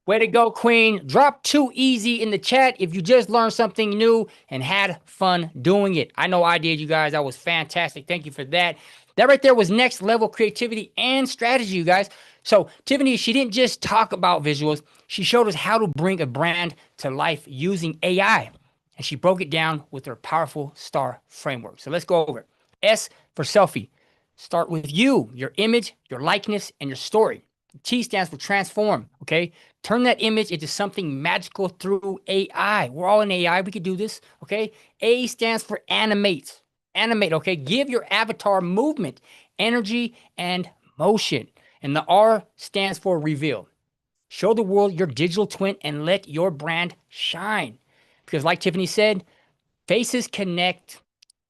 Way to go, Queen. Drop too easy in the chat if you just learned something new and had fun doing it. I know I did, you guys. That was fantastic. Thank you for that. That right there was next level creativity and strategy, you guys. So Tiffany, she didn't just talk about visuals. She showed us how to bring a brand to life using AI. And she broke it down with her powerful STAR framework. So let's go over it. S for selfie. Start with you, your image, your likeness, and your story. T stands for transform, okay? Turn that image into something magical through AI. We're all in AI. We could do this, okay? A stands for animate. Animate, okay? Give your avatar movement, energy, and motion. And the R stands for reveal. Show the world your digital twin and let your brand shine. Because like Tiffany said, faces connect,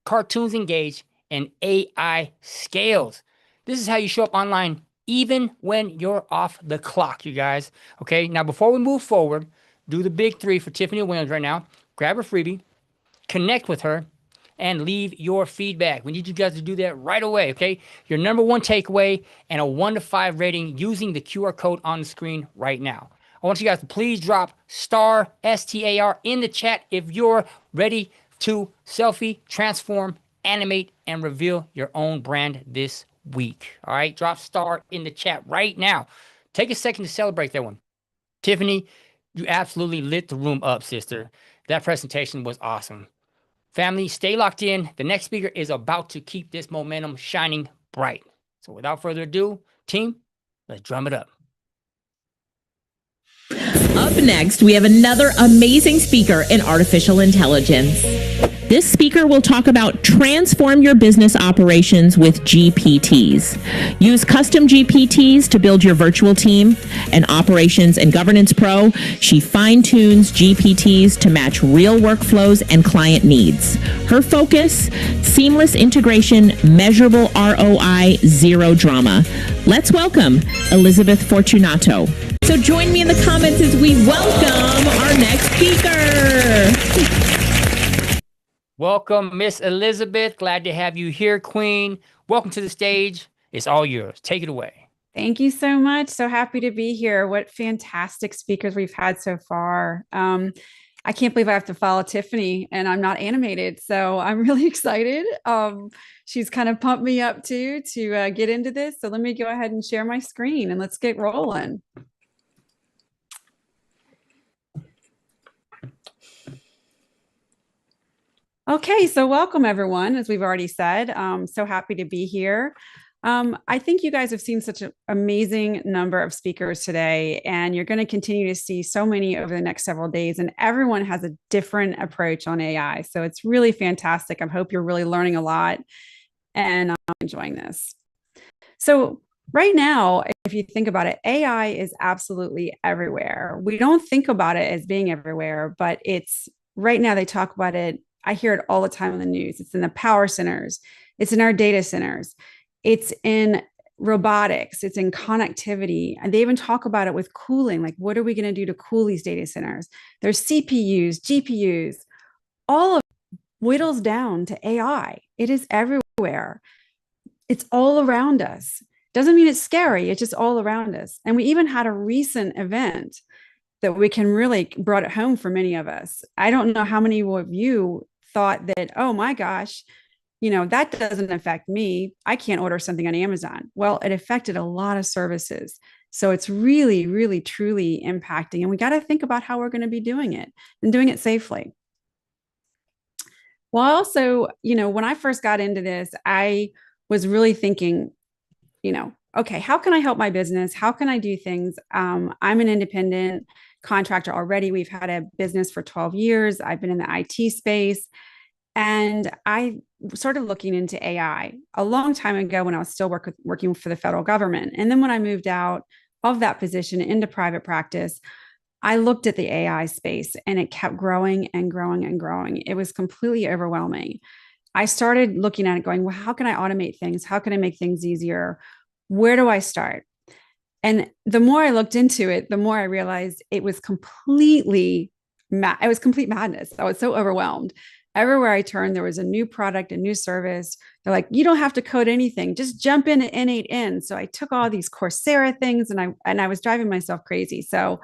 cartoons engage, and AI scales. This is how you show up online even when you're off the clock, you guys. Okay, now before we move forward, do the big three for Tiffany Williams right now. Grab her freebie, connect with her, and leave your feedback. We need you guys to do that right away, okay? Your number one takeaway and a 1 to 5 rating using the QR code on the screen right now. I want you guys to please drop STAR, S-T-A-R, in the chat if you're ready to selfie, transform, animate, and reveal your own brand this week. All right, drop STAR in the chat right now. Take a second to celebrate that one. Tiffany, you absolutely lit the room up, sister. That presentation was awesome. Family, stay locked in. The next speaker is about to keep this momentum shining bright. So without further ado, team, let's drum it up. Up next, we have another amazing speaker in artificial intelligence. This speaker will talk about transform your business operations with GPTs. Use custom GPTs to build your virtual team. An operations and governance pro, she fine-tunes GPTs to match real workflows and client needs. Her focus, seamless integration, measurable ROI, zero drama. Let's welcome Elizabeth Fortunato. So join me in the comments as we welcome our next speaker. Welcome, Miss Elizabeth. Glad to have you here, Queen. Welcome to the stage. It's all yours. Take it away. Thank you so much. So happy to be here. What fantastic speakers we've had so far. I can't believe I have to follow Tiffany and I'm not animated. So I'm really excited. She's kind of pumped me up too to get into this. So let me go ahead and share my screen and let's get rolling. Okay, so welcome everyone, as we've already said. So happy to be here. I think you guys have seen such an amazing number of speakers today, and you're going to continue to see so many over the next several days, and everyone has a different approach on AI. So it's really fantastic. I hope you're really learning a lot and enjoying this. So right now, if you think about it, AI is absolutely everywhere. We don't think about it as being everywhere, but it's right now they talk about it. I hear it all the time in the news. It's in the power centers. It's in our data centers. It's in robotics. It's in connectivity. And they even talk about it with cooling. Like, what are we going to do to cool these data centers? There's CPUs, GPUs, all of it whittles down to AI. It is everywhere. It's all around us. Doesn't mean it's scary. It's just all around us. And we even had a recent event that we can really brought it home for many of us. I don't know how many of you thought that, oh my gosh, that doesn't affect me. I can't order something on Amazon. Well, it affected a lot of services. So it's really, really, truly impacting. And we got to think about how we're going to be doing it and doing it safely. Well, also, when I first got into this, I was really thinking, okay, how can I help my business? How can I do things? I'm an independent contractor already. We've had a business for 12 years. I've been in the IT space. And I started looking into AI a long time ago when I was still working for the federal government. And then when I moved out of that position into private practice, I looked at the AI space and it kept growing and growing and growing. It was completely overwhelming. I started looking at it going, well, how can I automate things? How can I make things easier? Where do I start? And the more I looked into it, the more I realized it was complete madness. I was so overwhelmed. Everywhere I turned, there was a new product, a new service. They're like, you don't have to code anything. Just jump in at N8N. So I took all these Coursera things and I was driving myself crazy. So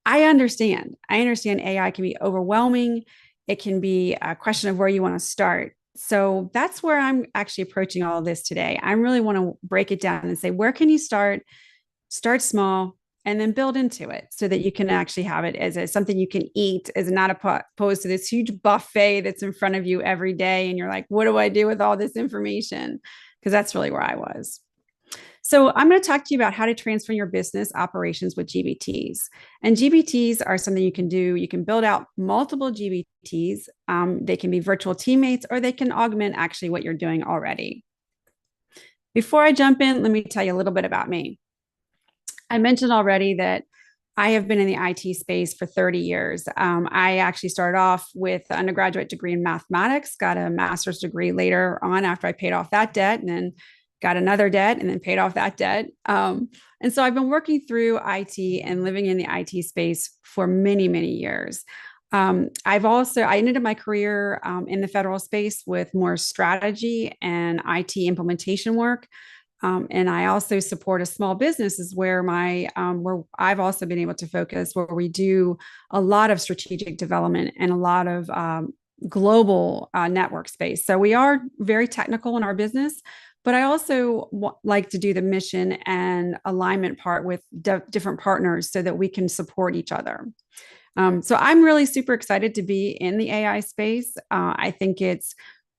I understand AI can be overwhelming. It can be a question of where you want to start. So that's where I'm actually approaching all of this today. I really want to break it down and say, where can you start? Start small and then build into it so that you can actually have it as something you can eat, as not opposed to this huge buffet that's in front of you every day. And you're like, what do I do with all this information? Because that's really where I was. So I'm going to talk to you about how to transfer your business operations with GBTs. And GBTs are something you can do. You can build out multiple GBTs. They can be virtual teammates, or they can augment actually what you're doing already. Before I jump in, let me tell you a little bit about me. I mentioned already that I have been in the IT space for 30 years. I actually started off with an undergraduate degree in mathematics, got a master's degree later on after I paid off that debt, and then got another debt and then paid off that debt. And so I've been working through IT and living in the IT space for many, many years. I ended my career in the federal space with more strategy and IT implementation work. And I also support a small businesses where where I've also been able to focus, where we do a lot of strategic development and a lot of global network space. So we are very technical in our business, but I also like to do the mission and alignment part with different partners so that we can support each other. So I'm really super excited to be in the AI space. I think it's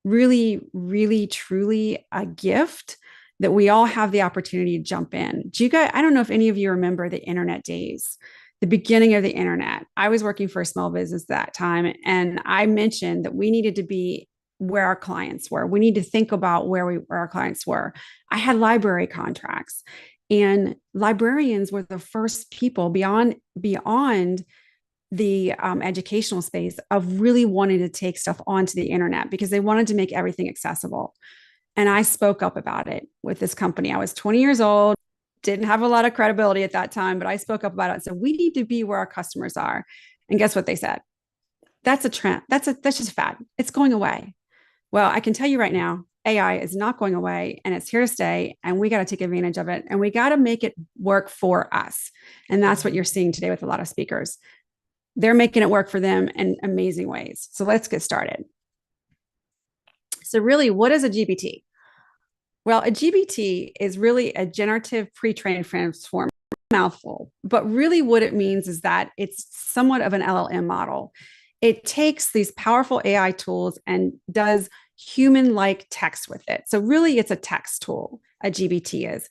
really, really, truly a gift that we all have the opportunity to jump in. I don't know if any of you remember the internet days. the beginning of the internet. I was working for a small business that time, and I mentioned that we needed to be where our clients were. We need to think about where our clients were. I had library contracts, and librarians were the first people beyond the educational space of really wanting to take stuff onto the internet because they wanted to make everything accessible. And I spoke up about it with this company. I was 20 years old, didn't have a lot of credibility at that time, but I spoke up about it. So we need to be where our customers are. And guess what they said? That's a trend. That's just a fad. It's going away. Well, I can tell you right now, AI is not going away, and it's here to stay, and we got to take advantage of it, and we got to make it work for us. And that's what you're seeing today with a lot of speakers. They're making it work for them in amazing ways. So let's get started. So really, what is a GBT? Well, a GBT is really a generative pre-trained transformer, mouthful, but really what it means is that it's somewhat of an LLM model. It takes these powerful AI tools and does human-like text with it. So really it's a text tool, a GBT is.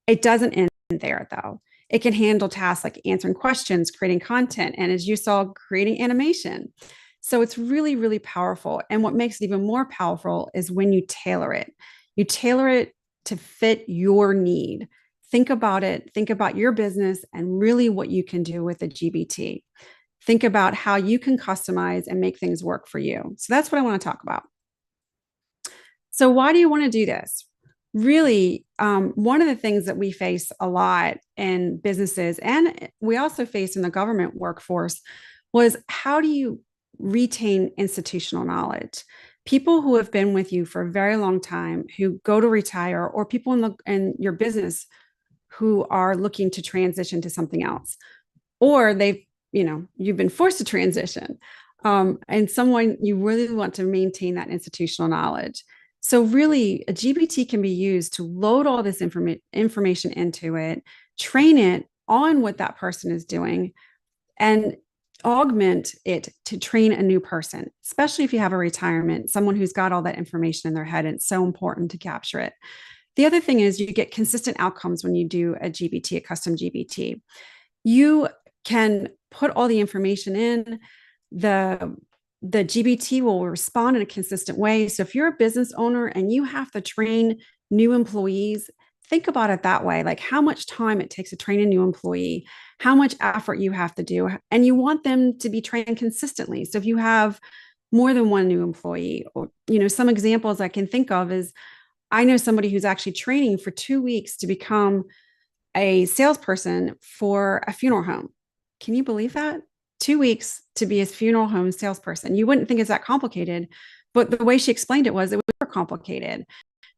It doesn't end there though. It can handle tasks like answering questions, creating content, and as you saw, creating animation. So it's really, really powerful. And what makes it even more powerful is when you tailor it. You tailor it to fit your need. Think about it. Think about your business and really what you can do with a GBT. Think about how you can customize and make things work for you. So that's what I want to talk about. So why do you want to do this? Really, one of the things that we face a lot in businesses, and we also face in the government workforce, was how do you retain institutional knowledge? People who have been with you for a very long time, who go to retire, or people in your business who are looking to transition to something else, or you've been forced to transition, and someone you really want to maintain that institutional knowledge. So really, a GBT can be used to load all this information into it, train it on what that person is doing, and augment it to train a new person, especially if you have a retirement, someone who's got all that information in their head, and it's so important to capture it. The other thing is you get consistent outcomes when you do a GBT, a custom GBT. You can put all the information in, the GBT will respond in a consistent way. So if you're a business owner and you have to train new employees, think about it that way, like how much time it takes to train a new employee, how much effort you have to do, and you want them to be trained consistently. So if you have more than one new employee, or some examples I can think of is, I know somebody who's actually training for 2 weeks to become a salesperson for a funeral home. Can you believe that? 2 weeks to be a funeral home salesperson. You wouldn't think it's that complicated, but the way she explained it was more complicated.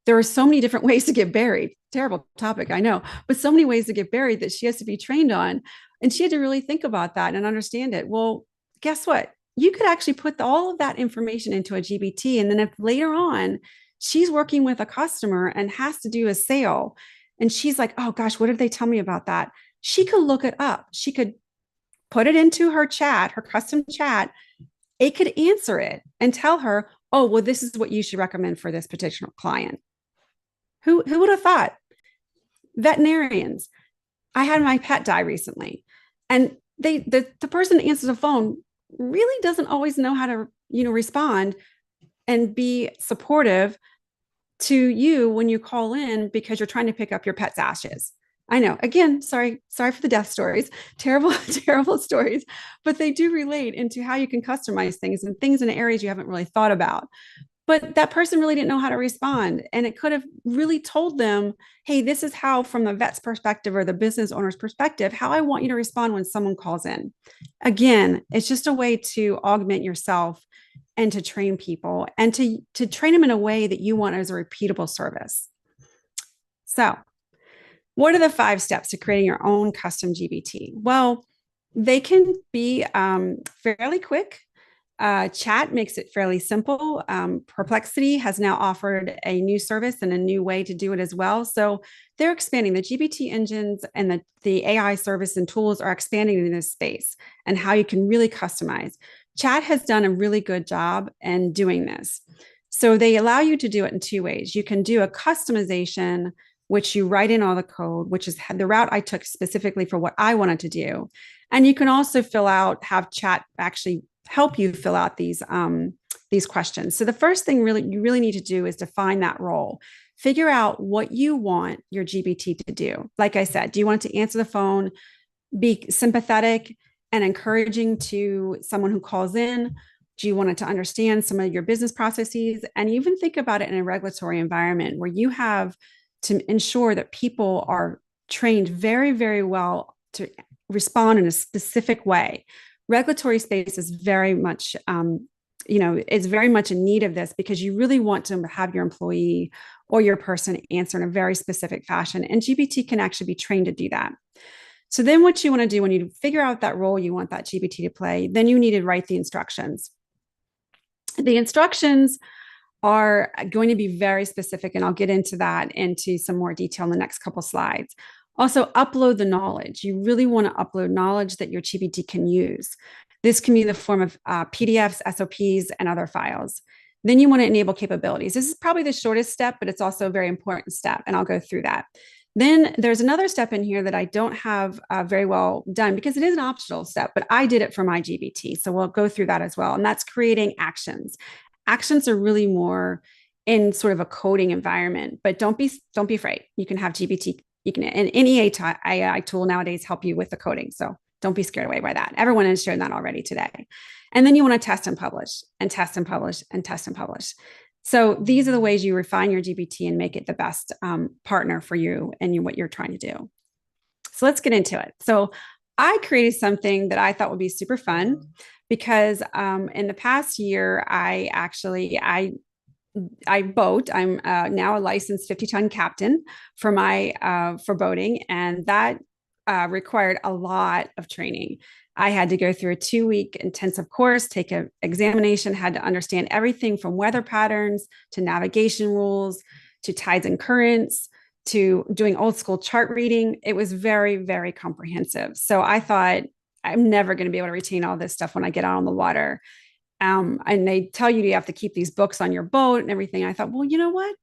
There are so many different ways to get buried. Terrible topic, I know, but so many ways to get buried that she has to be trained on. And she had to really think about that and understand it. Well, guess what? You could actually put all of that information into a GBT. And then if later on she's working with a customer and has to do a sale, and she's like, oh gosh, what did they tell me about that? She could look it up. She could put it into her chat, her custom chat. It could answer it and tell her, oh, well, this is what you should recommend for this particular client. Who would have thought? Veterinarians. I had my pet die recently, and the person that answers the phone really doesn't always know how to, respond and be supportive to you when you call in because you're trying to pick up your pet's ashes. I know, again, sorry for the death stories, terrible, terrible stories, but they do relate into how you can customize things and things in areas you haven't really thought about. But that person really didn't know how to respond. And it could have really told them, hey, this is how, from the vet's perspective or the business owner's perspective, how I want you to respond when someone calls in. Again, it's just a way to augment yourself and to train people and to train them in a way that you want as a repeatable service. So what are the 5 steps to creating your own custom GBT? Well, they can be fairly quick. Chat makes it fairly simple. Perplexity has now offered a new service and a new way to do it as well. So they're expanding. The GBT engines and the AI service and tools are expanding in this space and how you can really customize. Chat has done a really good job in doing this. So they allow you to do it in 2 ways. You can do a customization which you write in all the code, which is the route I took specifically for what I wanted to do. And you can also have chat actually help you fill out these questions. So the first thing you really need to do is define that role. Figure out what you want your GBT to do. Like I said, do you want it to answer the phone, be sympathetic and encouraging to someone who calls in? Do you want it to understand some of your business processes? And even think about it in a regulatory environment where you have to ensure that people are trained very, very well to respond in a specific way. Regulatory space is very much, is very much in need of this, because you really want to have your employee or your person answer in a very specific fashion. And GBT can actually be trained to do that. So then what you want to do when you figure out that role you want that GBT to play, then you need to write the instructions. The instructions are going to be very specific, and I'll get into some more detail in the next couple slides. Also, upload the knowledge. You really want to upload knowledge that your GBT can use. This can be in the form of PDFs, SOPs, and other files. Then you want to enable capabilities. This is probably the shortest step, but it's also a very important step, and I'll go through that. Then there's another step in here that I don't have very well done, because it is an optional step, but I did it for my GBT. So we'll go through that as well. And that's creating actions. Actions are really more in sort of a coding environment, but don't be afraid. You can have GBT, and any AI tool nowadays help you with the coding. So don't be scared away by that. Everyone has shown that already today. And then you want to test and publish, and test and publish, and test and publish. So these are the ways you refine your GBT and make it the best partner for you and what you're trying to do. So let's get into it. So I created something that I thought would be super fun, because in the past year, I boat. I'm now a licensed 50-ton captain for boating, and that required a lot of training. I had to go through a 2-week intensive course, take an examination, had to understand everything from weather patterns to navigation rules to tides and currents to doing old school chart reading. It was very, very comprehensive. So I thought, I'm never going to be able to retain all this stuff when I get out on the water. And they tell you have to keep these books on your boat and everything. I thought, well, you know what?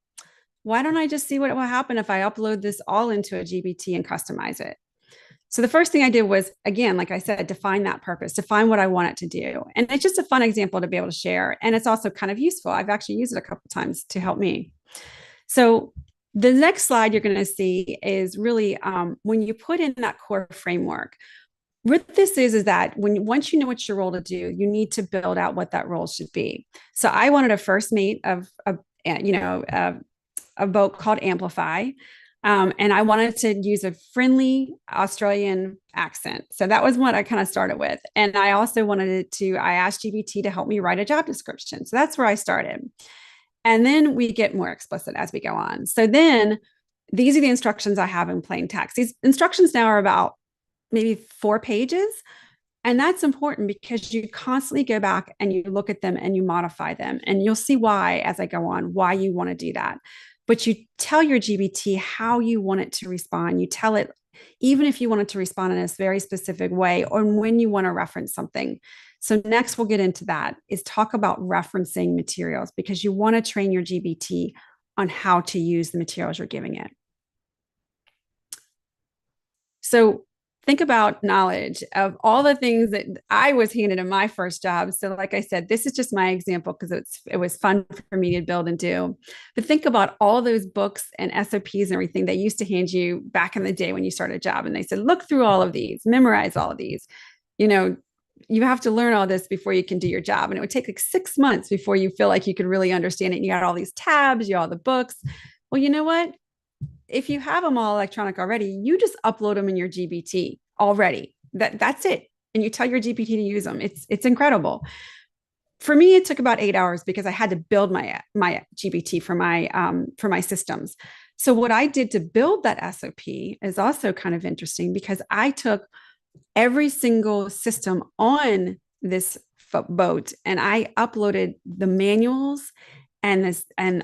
Why don't I just see what will happen if I upload this all into a GBT and customize it? So the first thing I did was, again, like I said, define that purpose, define what I want it to do. And it's just a fun example to be able to share. And it's also kind of useful. I've actually used it a couple of times to help me. So the next slide you're going to see is really when you put in that core framework. What this is that once you know what your role to do, you need to build out what that role should be. So I wanted a first mate of a boat called Amplify. And I wanted to use a friendly Australian accent. So that was what I kind of started with. And I also I asked GBT to help me write a job description. So that's where I started. And then we get more explicit as we go on. So then these are the instructions I have in plain text. These instructions now are about maybe 4 pages. And that's important because you constantly go back and you look at them and you modify them. And you'll see why, as I go on, why you want to do that. But you tell your GBT how you want it to respond. You tell it, even if you want it to respond in a very specific way, or when you want to reference something. So next we'll get into that, is talk about referencing materials, because you want to train your GBT on how to use the materials you're giving it. So think about knowledge of all the things that I was handed in my first job. So like I said, this is just my example because it was fun for me to build and do. But think about all those books and SOPs and everything they used to hand you back in the day when you started a job. And they said, look through all of these, memorize all of these. You have to learn all this before you can do your job. And it would take like 6 months before you feel like you could really understand it. And you got all these tabs, you got all the books. Well, you know what? If you have them all electronic already, you just upload them in your GBT already. That's it. And you tell your GPT to use them. It's incredible. For me, it took about 8 hours because I had to build my GBT for my systems. So what I did to build that SOP is also kind of interesting, because I took every single system on this boat and I uploaded the manuals and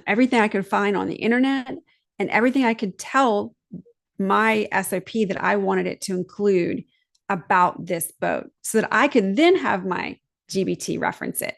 everything I could find on the internet and everything I could tell my SOP that I wanted it to include about this boat, so that I could then have my GBT reference it.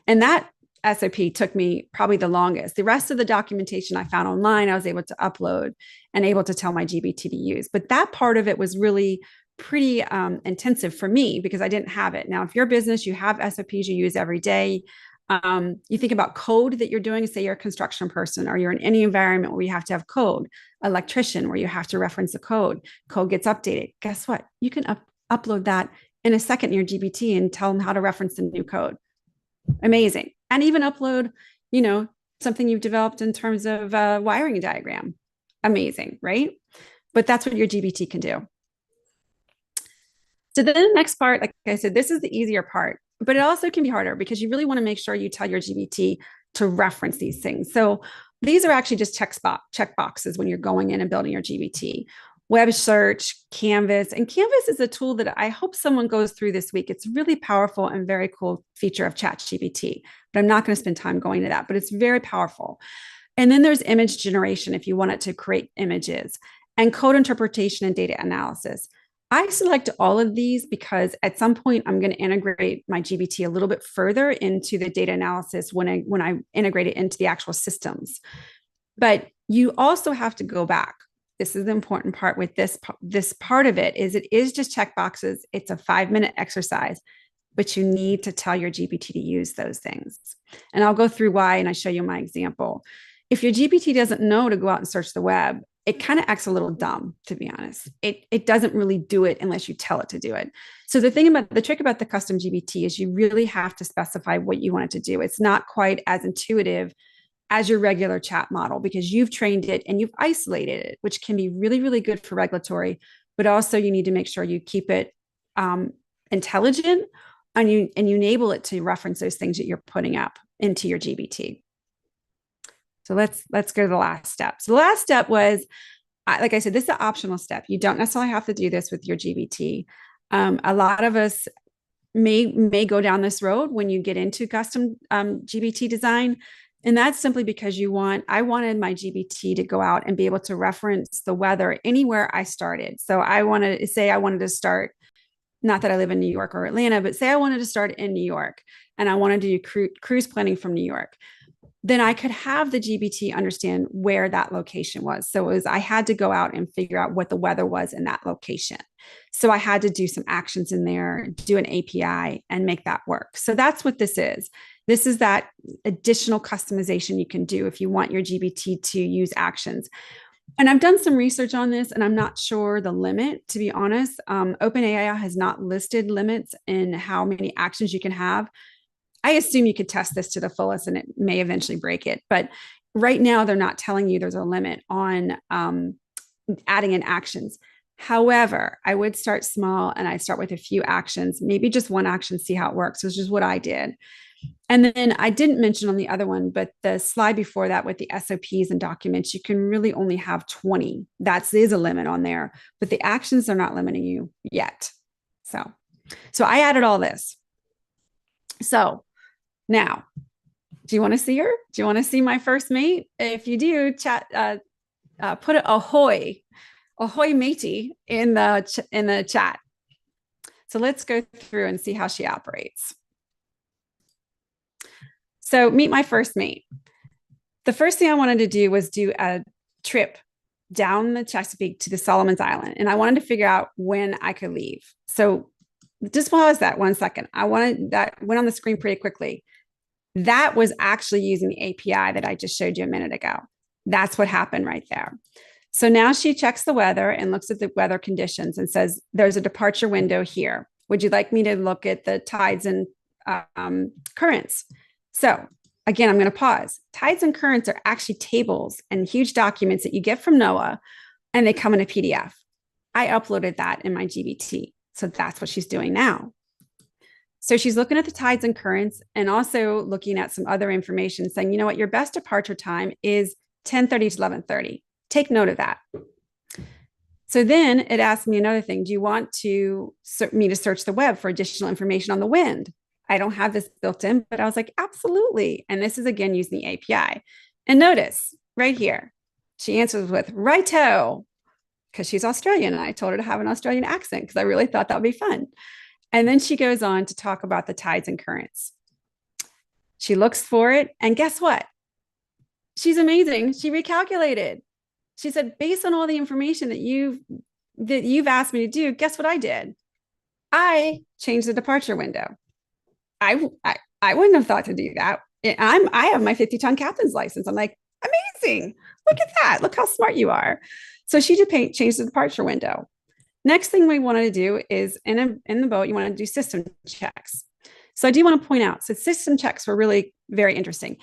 And that SOP took me probably the longest. The rest of the documentation I found online, I was able to upload and able to tell my GBT to use. But that part of it was really pretty intensive for me because I didn't have it. Now, if your business, you have SOPs you use every day. You think about code that you're doing, say you're a construction person or you're in any environment where you have to have code, electrician where you have to reference the code gets updated. Guess what? You can upload that in a second in your GBT and tell them how to reference the new code. Amazing. And even upload, something you've developed in terms of wiring diagram. Amazing, right? But that's what your GBT can do. So then the next part, like I said, this is the easier part, but it also can be harder because you really want to make sure you tell your GBT to reference these things. So these are actually just check boxes when you're going in and building your GBT. Web search, Canvas. And Canvas is a tool that I hope someone goes through this week. It's really powerful and very cool feature of ChatGPT, but I'm not going to spend time going to that, but it's very powerful. And then there's image generation if you want it to create images, and code interpretation and data analysis. I select all of these because at some point I'm going to integrate my GBT a little bit further into the data analysis when I integrate it into the actual systems. But you also have to go back. This is the important part with this part of it is it is just check boxes. It's a 5-minute exercise, but you need to tell your GPT to use those things. And I'll go through why, and I show you my example. If your GPT doesn't know to go out and search the web, it kind of acts a little dumb, to be honest. It doesn't really do it unless you tell it to do it. So the trick about the custom GBT is you really have to specify what you want it to do. It's not quite as intuitive as your regular chat model because you've trained it and you've isolated it, which can be really, really good for regulatory, but also you need to make sure you keep it intelligent and you enable it to reference those things that you're putting up into your GBT. So let's go to the last step. So the last step was, like I said, this is an optional step. You don't necessarily have to do this with your GBT. A lot of us may go down this road when you get into custom GBT design. And that's simply because I wanted my GBT to go out and be able to reference the weather anywhere I started. So I wanted to start, not that I live in New York or Atlanta, but say I wanted to start in New York and I wanted to do cruise planning from New York. Then I could have the GBT understand where that location was. So I had to go out and figure out what the weather was in that location. So I had to do some actions in there, do an API and make that work. So that's what this is. This is that additional customization you can do if you want your GBT to use actions. And I've done some research on this and I'm not sure the limit, to be honest. OpenAI has not listed limits in how many actions you can have. I assume you could test this to the fullest and it may eventually break it. But right now, they're not telling you there's a limit on adding in actions. However, I would start small and I'd start with a few actions, maybe just one action, see how it works, which is what I did. And then I didn't mention on the other one, but the slide before that with the SOPs and documents, you can really only have 20. That is a limit on there, but the actions are not limiting you yet. So I added all this. So now, do you want to see her? Do you want to see my first mate? If you do, chat, put an ahoy matey in the chat. So let's go through and see how she operates. So meet my first mate. The first thing I wanted to do was do a trip down the Chesapeake to the Solomons Island. And I wanted to figure out when I could leave. So just pause that 1 second. That went on the screen pretty quickly. That was actually using the API that I just showed you a minute ago. That's what happened right there. So now she checks the weather and looks at the weather conditions and says, there's a departure window here. Would you like me to look at the tides and currents? So again, I'm going to pause. Tides and currents are actually tables and huge documents that you get from NOAA, and they come in a PDF. I uploaded that in my GBT. So that's what she's doing now. So she's looking at the tides and currents and also looking at some other information saying, you know what, your best departure time is 10:30 to 11:30. Take note of that. So then it asked me another thing. Do you want me to search the web for additional information on the wind? I don't have this built in, but I was like, absolutely. And this is again using the API. And notice right here, she answers with righto, because she's Australian. And I told her to have an Australian accent because I really thought that would be fun. And then she goes on to talk about the tides and currents. She looks for it. And guess what? She's amazing. She recalculated. She said, based on all the information that you've asked me to do, guess what I did? I changed the departure window. I wouldn't have thought to do that. I have my 50-ton captain's license. I'm like, amazing. Look at that. Look how smart you are. So she did change the departure window. Next thing we wanted to do is in the boat, you want to do system checks. So I do want to point out, so system checks were really very interesting.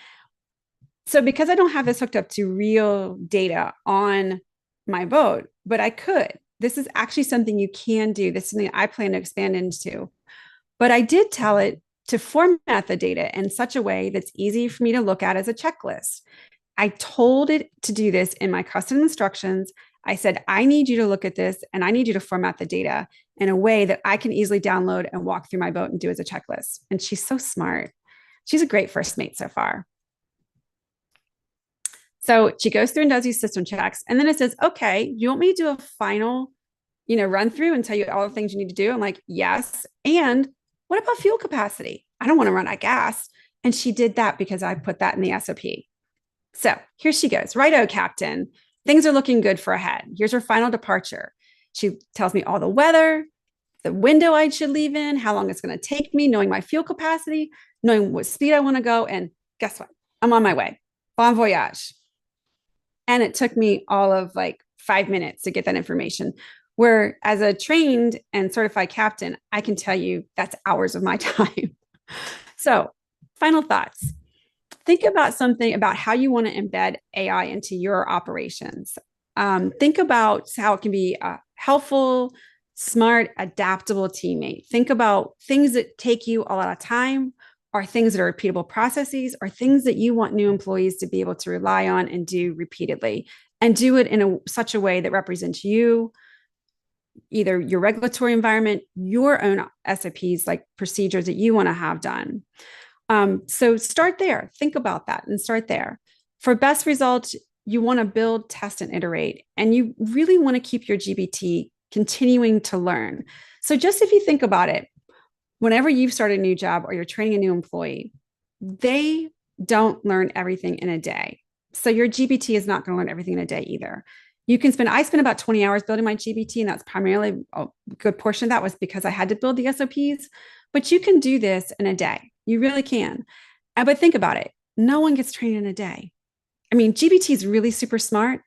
So because I don't have this hooked up to real data on my boat, but I could. This is actually something you can do. This is something I plan to expand into. But I did tell it to format the data in such a way that's easy for me to look at as a checklist. I told it to do this in my custom instructions. I said, I need you to look at this and I need you to format the data in a way that I can easily download and walk through my boat and do as a checklist. And she's so smart. She's a great first mate so far. So she goes through and does these system checks. And then it says, okay, you want me to do a final, run through and tell you all the things you need to do? I'm like, yes. And what about fuel capacity? I don't want to run out of gas. And she did that because I put that in the SOP. So here she goes. Righto, Captain. Things are looking good for ahead. Here's her final departure. She tells me all the weather, the window I should leave in, how long it's going to take me, knowing my fuel capacity, knowing what speed I want to go. And guess what? I'm on my way. Bon voyage. And it took me all of like 5 minutes to get that information. Where as a trained and certified captain, I can tell you that's hours of my time. So final thoughts. Think about something about how you want to embed AI into your operations. Think about how it can be a helpful, smart, adaptable teammate. Think about things that take you a lot of time, or things that are repeatable processes, or things that you want new employees to be able to rely on and do repeatedly, and do it in such a way that represents you, either your regulatory environment, your own SOPs, like procedures that you want to have done. So start there. Think about that and start there. For best results, you want to build, test, and iterate. And you really want to keep your GBT continuing to learn. So just if you think about it, whenever you've started a new job or you're training a new employee, they don't learn everything in a day. So your GBT is not going to learn everything in a day either. I spent about 20 hours building my GBT, and that's primarily a good portion of that was because I had to build the SOPs, but you can do this in a day. You really can. But think about it. No one gets trained in a day. I mean, GBT is really super smart,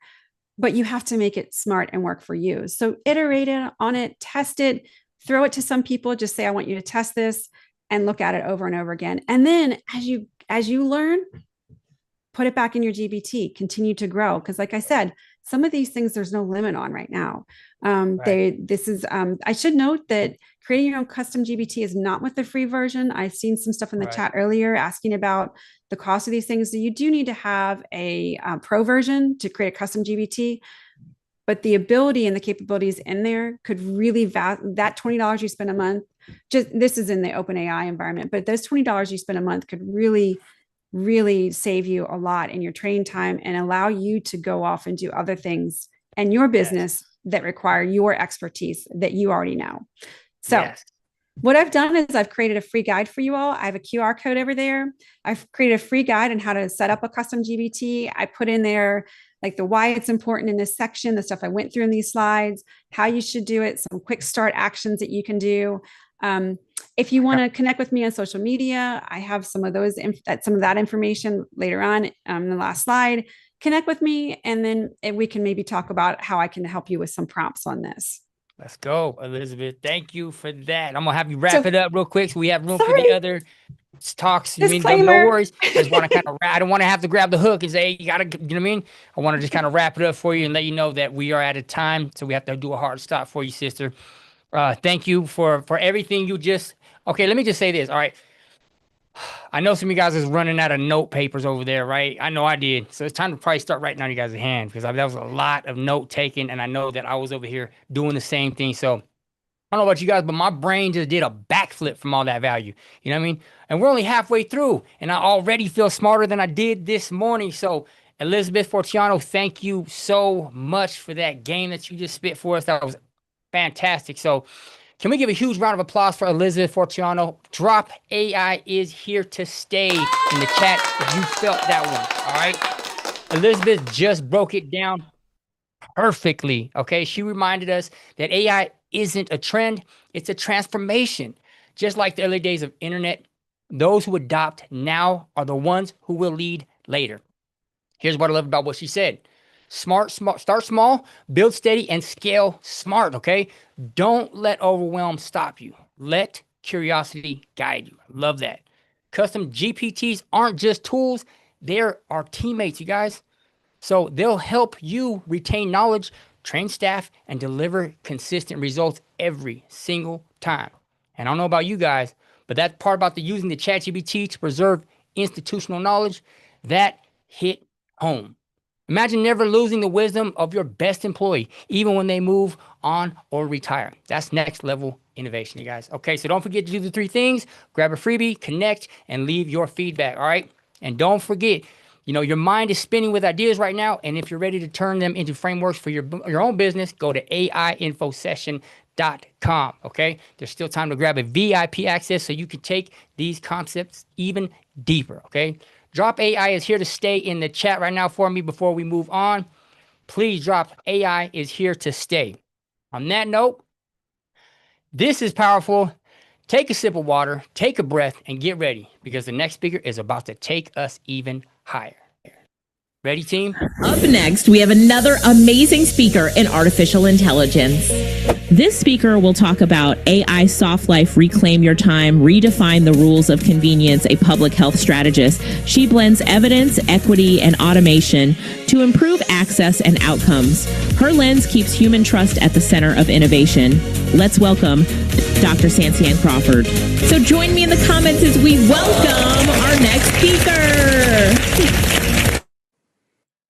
but you have to make it smart and work for you. So iterate on it, test it, throw it to some people, just say, I want you to test this, and look at it over and over again. And then as you learn, put it back in your GBT, continue to grow. Because like I said, some of these things there's no limit on right now. I should note that creating your own custom GBT is not with the free version. I've seen some stuff in the chat earlier asking about the cost of these things. So you do need to have a pro version to create a custom GBT. But the ability and the capabilities in there could really that $20 you spend a month, this is in the OpenAI environment, but those $20 you spend a month could really, really save you a lot in your training time and allow you to go off and do other things in your business that require your expertise that you already know. So what I've done is I've created a free guide for you all. I have a QR code over there. I've created a free guide on how to set up a custom GBT. I put in there like the why it's important in this section, the stuff I went through in these slides, how you should do it, some quick start actions that you can do. If you want to connect with me on social media, I have some of that information later on in the last slide. Connect with me, and then we can maybe talk about how I can help you with some prompts on this. Let's go, Elizabeth. Thank you for that. I'm gonna have you wrap it up real quick so we have room for the other talks. No worries. I just want to I don't want to have to grab the hook and say, hey, you gotta, you know what I mean? I want to just kind of wrap it up for you and let you know that we are at a time, so we have to do a hard stop for you, sister. Thank you for everything you just. Okay, let me just say this. All right. I know some of you guys is running out of note papers over there, right? I know I did. So it's time to probably start writing down you guys' hand, because that was a lot of note taking, and I know that I was over here doing the same thing. So I don't know about you guys, but my brain just did a backflip from all that value. You know what I mean? And we're only halfway through, and I already feel smarter than I did this morning. So Elizabeth Forciano, thank you so much for that game that you just spit for us. That was fantastic. So Can we give a huge round of applause for Elizabeth Fortiano? Drop AI is here to stay in the chat if you felt that one, all right? Elizabeth just broke it down perfectly, okay? She reminded us that AI isn't a trend, it's a transformation. Just like the early days of internet, those who adopt now are the ones who will lead later. Here's what I love about what she said. Start small, build steady, and scale smart, okay? Don't let overwhelm stop you. Let curiosity guide you. Love that. Custom GPTs aren't just tools, they're our teammates, you guys. So they'll help you retain knowledge, train staff, and deliver consistent results every single time. And I don't know about you guys, but that part about using the ChatGPT to preserve institutional knowledge, that hit home. Imagine never losing the wisdom of your best employee, even when they move on or retire. That's next level innovation, you guys. Okay, so don't forget to do the 3 things. Grab a freebie, connect, and leave your feedback, all right? And don't forget, your mind is spinning with ideas right now, and if you're ready to turn them into frameworks for your own business, go to AIinfosession.com, okay? There's still time to grab a VIP access so you can take these concepts even deeper, okay? Drop AI is here to stay in the chat right now for me before we move on. Please drop AI is here to stay. On that note, this is powerful. Take a sip of water, take a breath, and get ready because the next speaker is about to take us even higher. Ready, team? Up next, we have another amazing speaker in artificial intelligence. This speaker will talk about AI Soft Life, Reclaim Your Time, Redefine the Rules of Convenience, a public health strategist. She blends evidence, equity, and automation to improve access and outcomes. Her lens keeps human trust at the center of innovation. Let's welcome Dr. Santian Crawford. So join me in the comments as we welcome our next speaker.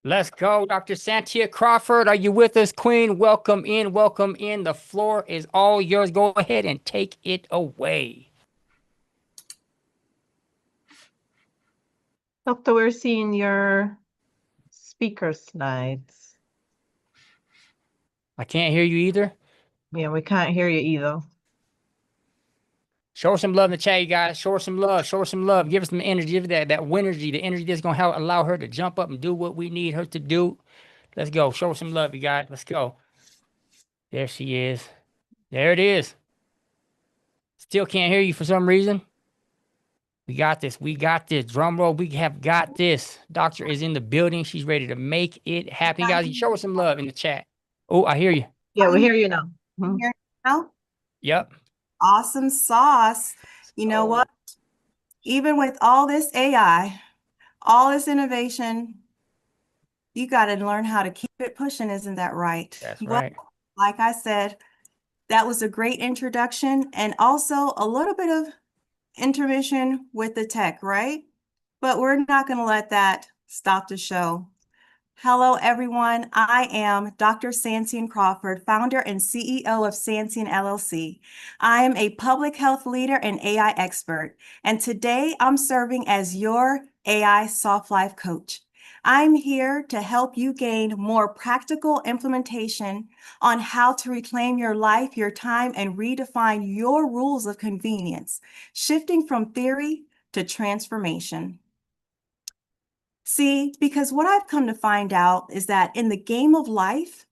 Let's go, Dr. Santia Crawford. Are you with us, Queen? Welcome in, welcome in. The floor is all yours. Go ahead and take it away. Doctor, we're seeing your speaker slides. I can't hear you either. Yeah, we can't hear you either. Show her some love in the chat, you guys. Show her some love. Show her some love. Give her some energy. Give her that winergy, the energy that's going to allow her to jump up and do what we need her to do. Let's go. Show her some love, you guys. Let's go. There she is. There it is. Still can't hear you for some reason. We got this. We got this. Drum roll. We have got this. Doctor is in the building. She's ready to make it happen. Guys, you show her some love in the chat. Oh, I hear you. Yeah, we hear you now. You hear me now? Yep. Awesome sauce. You know what? Even with all this AI, all this innovation, you got to learn how to keep it pushing. Isn't that right? That's right. Like I said, that was a great introduction and also a little bit of intermission with the tech, right? But we're not going to let that stop the show. Hello, everyone. I am Dr. Santian Crawford, founder and CEO of Santian LLC. I am a public health leader and AI expert, and today I'm serving as your AI Soft Life coach. I'm here to help you gain more practical implementation on how to reclaim your life, your time, and redefine your rules of convenience, shifting from theory to transformation. See, because what I've come to find out is that in the game of life,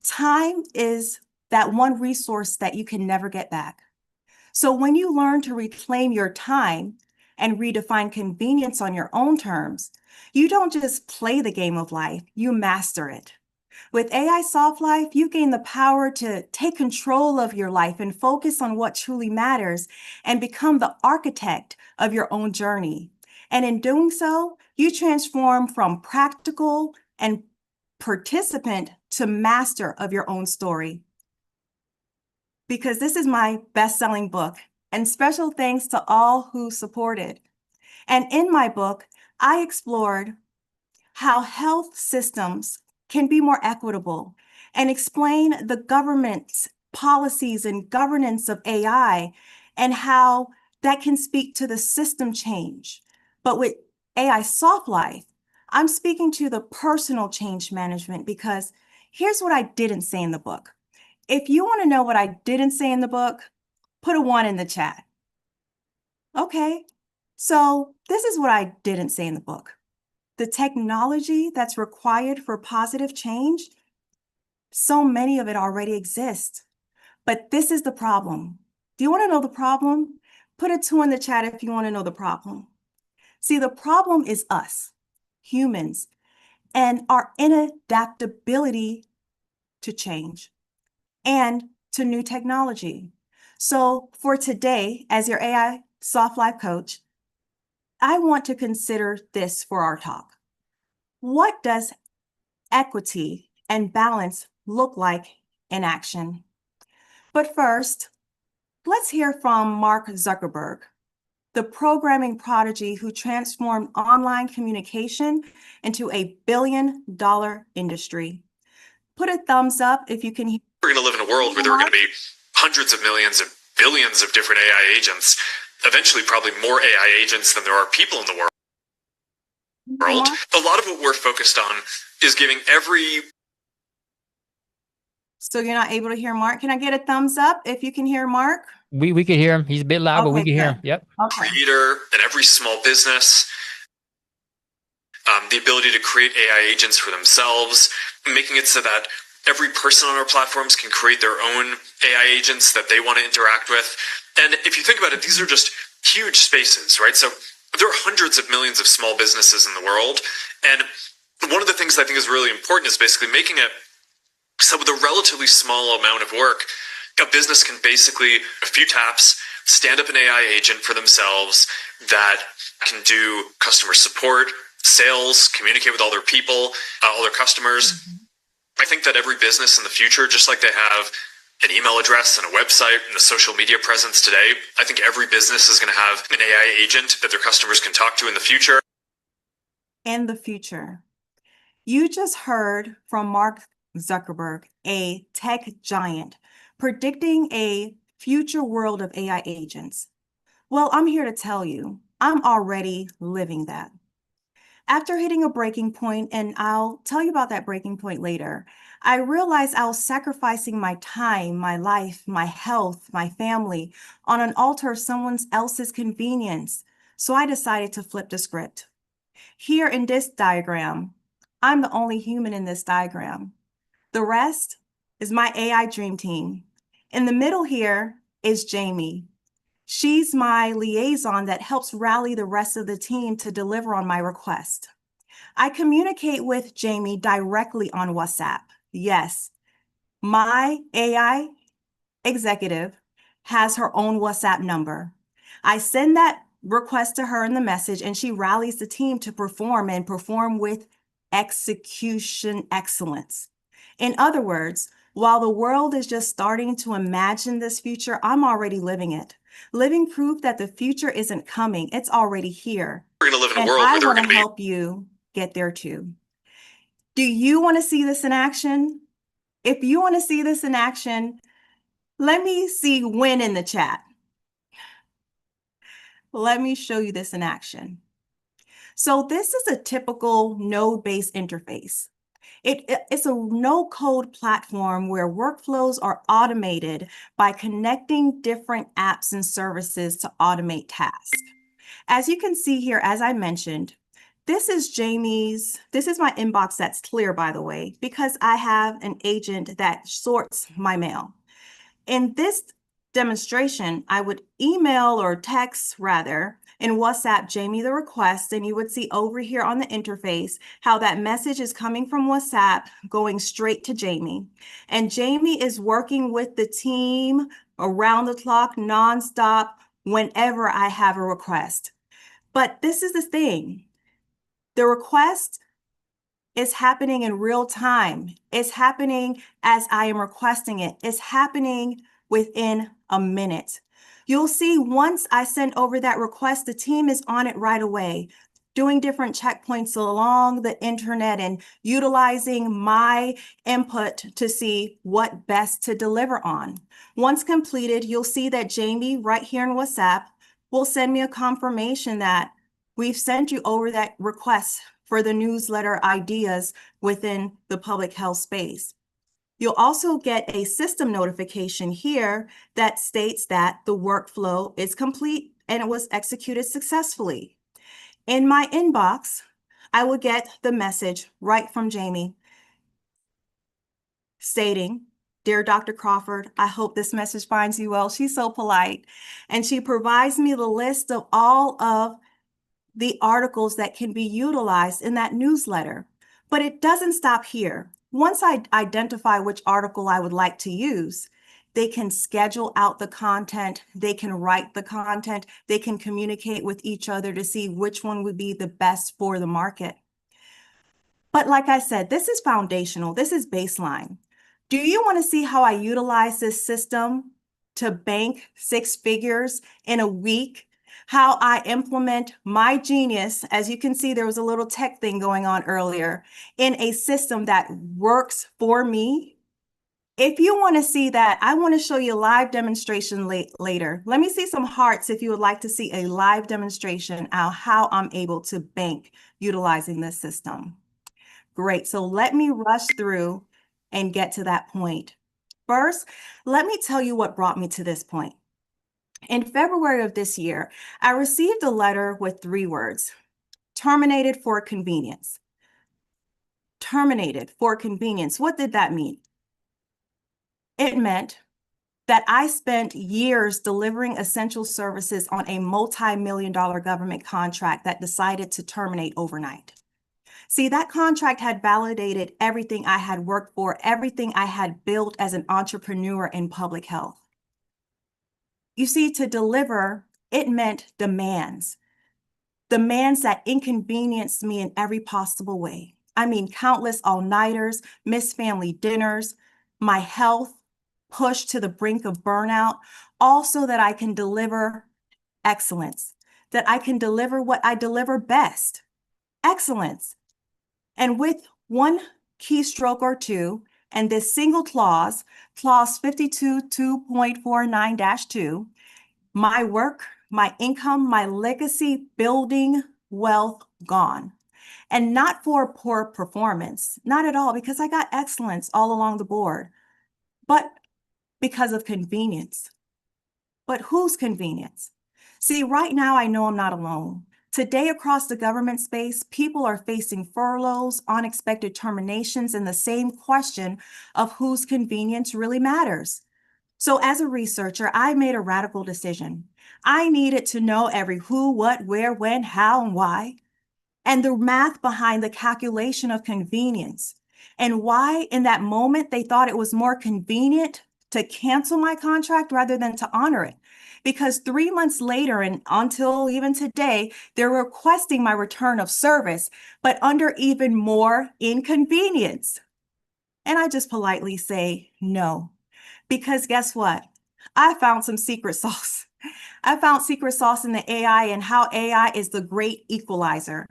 time is that one resource that you can never get back. So when you learn to reclaim your time and redefine convenience on your own terms, you don't just play the game of life, you master it. With AI Soft Life, you gain the power to take control of your life and focus on what truly matters and become the architect of your own journey. And in doing so, you transform from practical and participant to master of your own story. Because this is my best-selling book, and special thanks to all who supported. And in my book, I explored how health systems can be more equitable and explain the government's policies and governance of AI and how that can speak to the system change. But with AI Soft Life, I'm speaking to the personal change management because here's what I didn't say in the book. If you want to know what I didn't say in the book, put a 1 in the chat. Okay, so this is what I didn't say in the book. The technology that's required for positive change, so many of it already exists. But this is the problem. Do you want to know the problem? Put a 2 in the chat if you want to know the problem. See, the problem is us, humans, and our inadaptability to change and to new technology. So for today, as your AI Soft Life coach, I want to consider this for our talk. What does equity and balance look like in action? But first, let's hear from Mark Zuckerberg, the programming prodigy who transformed online communication into a billion-dollar industry. Put a thumbs up if you can hear. We're going to live in a world where there are going to be hundreds of millions and billions of different AI agents, eventually probably more AI agents than there are people in the world. A lot of what we're focused on is giving every... So you're not able to hear Mark? Can I get a thumbs up if you can hear Mark? We could hear him. He's a bit loud, but we can hear him. Yep. Creator and every small business, the ability to create AI agents for themselves, making it so that every person on our platforms can create their own AI agents that they want to interact with. And if you think about it, these are just huge spaces, right? So there are hundreds of millions of small businesses in the world. And one of the things I think is really important is basically making it so with a relatively small amount of work, a business can basically, a few taps, stand up an AI agent for themselves that can do customer support, sales, communicate with all their people, all their customers. I think that every business in the future, just like they have an email address and a website and a social media presence today, I think every business is going to have an AI agent that their customers can talk to in the future. In the future. You just heard from Mark Zuckerberg, a tech giant, predicting a future world of AI agents. Well, I'm here to tell you, I'm already living that. After hitting a breaking point, and I'll tell you about that breaking point later, I realized I was sacrificing my time, my life, my health, my family on an altar of someone else's convenience. So I decided to flip the script. Here in this diagram, I'm the only human in this diagram. The rest is my AI dream team. In the middle here is Jamie. She's my liaison that helps rally the rest of the team to deliver on my request. I communicate with Jamie directly on WhatsApp. Yes, my AI executive has her own WhatsApp number. I send that request to her in the message, and she rallies the team to perform with execution excellence. In other words, while the world is just starting to imagine this future, I'm already living it. Living proof that the future isn't coming, it's already here. We're going to live in a And world where there are going to be... help you get there too. Do you want to see this in action? If you want to see this in action, let me see win in the chat. Let me show you this in action. So this is a typical node-based interface. It's a no-code platform where workflows are automated by connecting different apps and services to automate tasks. As you can see here, as I mentioned, this is my inbox that's clear, by the way, because I have an agent that sorts my mail. In this demonstration, I would email or text rather in WhatsApp Jamie the request, and you would see over here on the interface how that message is coming from WhatsApp going straight to Jamie. And Jamie is working with the team around the clock, nonstop, whenever I have a request. But this is the thing. The request is happening in real time. It's happening as I am requesting it. It's happening within a minute. You'll see once I send over that request, the team is on it right away, doing different checkpoints along the internet and utilizing my input to see what best to deliver on. Once completed, you'll see that Jamie right here in WhatsApp will send me a confirmation that we've sent you over that request for the newsletter ideas within the public health space. You'll also get a system notification here that states that the workflow is complete and it was executed successfully. In my inbox, I will get the message right from Jamie stating, "Dear Dr. Crawford, I hope this message finds you well." She's so polite. And she provides me the list of all of the articles that can be utilized in that newsletter. But it doesn't stop here. Once I identify which article I would like to use, they can schedule out the content, they can write the content, they can communicate with each other to see which one would be the best for the market. But like I said, this is foundational, this is baseline. Do you want to see how I utilize this system to bank 6 figures in a week? How I implement my genius, as you can see, there was a little tech thing going on earlier, in a system that works for me? If you want to see that, I want to show you a live demonstration later. Let me see some hearts if you would like to see a live demonstration of how I'm able to bank utilizing this system. Great, so let me rush through and get to that point. First, let me tell you what brought me to this point. In February of this year, I received a letter with 3 words: terminated for convenience. Terminated for convenience. What did that mean? It meant that I spent years delivering essential services on a multi-million-dollar government contract that decided to terminate overnight. See, that contract had validated everything I had worked for, everything I had built as an entrepreneur in public health. You see, to deliver, it meant demands that inconvenienced me in every possible way. I mean, countless all-nighters, missed family dinners, my health pushed to the brink of burnout, all so that I can deliver excellence, that I can deliver what I deliver best, excellence. And with one keystroke or two, and this single clause, clause 52.2.49-2, my work, my income, my legacy, building wealth gone. And not for poor performance, not at all, because I got excellence all along the board, but because of convenience. But whose convenience? See, right now I know I'm not alone. Today, across the government space, people are facing furloughs, unexpected terminations, and the same question of whose convenience really matters. So as a researcher, I made a radical decision. I needed to know every who, what, where, when, how, and why, and the math behind the calculation of convenience, and why in that moment they thought it was more convenient to cancel my contract rather than to honor it. Because 3 months later and until even today, they're requesting my return of service, but under even more inconvenience. And I just politely say no, because guess what? I found some secret sauce. I found secret sauce in the AI and how AI is the great equalizer.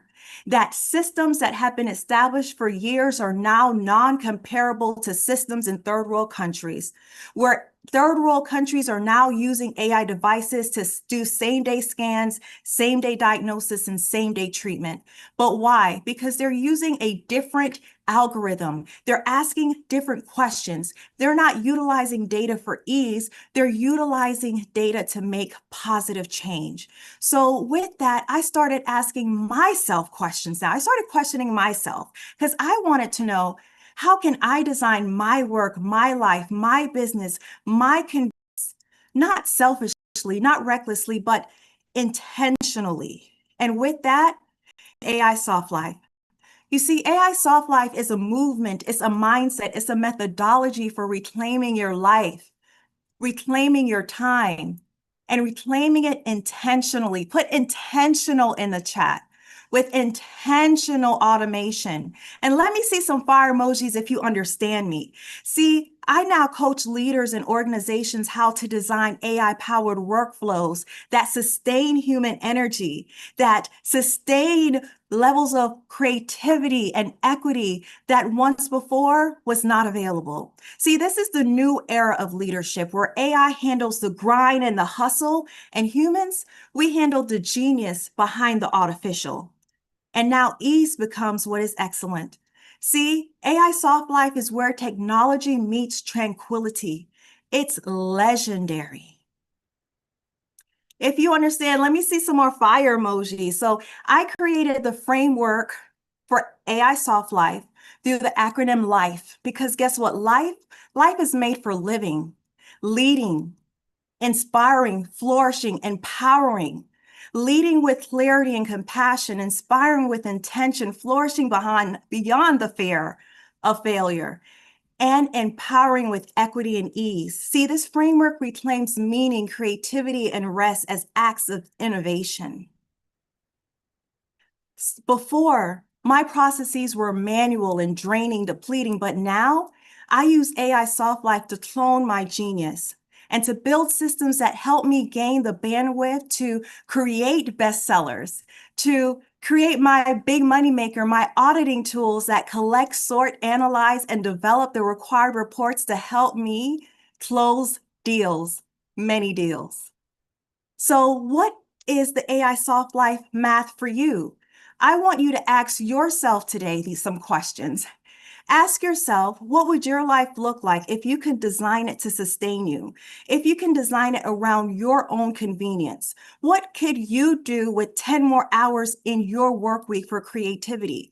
That systems that have been established for years are now non-comparable to systems in third world countries, where third world countries are now using AI devices to do same-day scans, same-day diagnosis, and same-day treatment. But why? Because they're using a different algorithm. They're asking different questions. They're not utilizing data for ease. They're utilizing data to make positive change. So with that, I started asking myself questions now. I started questioning myself because I wanted to know, how can I design my work, my life, my business, my convenience, not selfishly, not recklessly, but intentionally? And with that, AI Soft Life. You see, AI Soft Life is a movement, it's a mindset, it's a methodology for reclaiming your life, reclaiming your time, and reclaiming it intentionally. Put intentional in the chat, with intentional automation. And let me see some fire emojis if you understand me. See, I now coach leaders and organizations how to design AI-powered workflows that sustain human energy, that sustain levels of creativity and equity that once before was not available. See, this is the new era of leadership where AI handles the grind and the hustle, and humans, we handle the genius behind the artificial. And now ease becomes what is excellent. See, AI Soft Life is where technology meets tranquility. It's legendary. If you understand, let me see some more fire emojis. So I created the framework for AI Soft Life through the acronym LIFE, because guess what? Life is made for living, leading, inspiring, flourishing, empowering, leading with clarity and compassion, inspiring with intention, flourishing beyond the fear of failure, and empowering with equity and ease. See, this framework reclaims meaning, creativity, and rest as acts of innovation. Before, my processes were manual and draining, depleting, but now I use AI Soft Life to clone my genius and to build systems that help me gain the bandwidth to create bestsellers, to create my big money maker, my auditing tools that collect, sort, analyze, and develop the required reports to help me close deals, many deals. So what is the AI Soft Life math for you? I want you to ask yourself today some questions. Ask yourself, what would your life look like if you could design it to sustain you? If you can design it around your own convenience? What could you do with 10 more hours in your work week for creativity?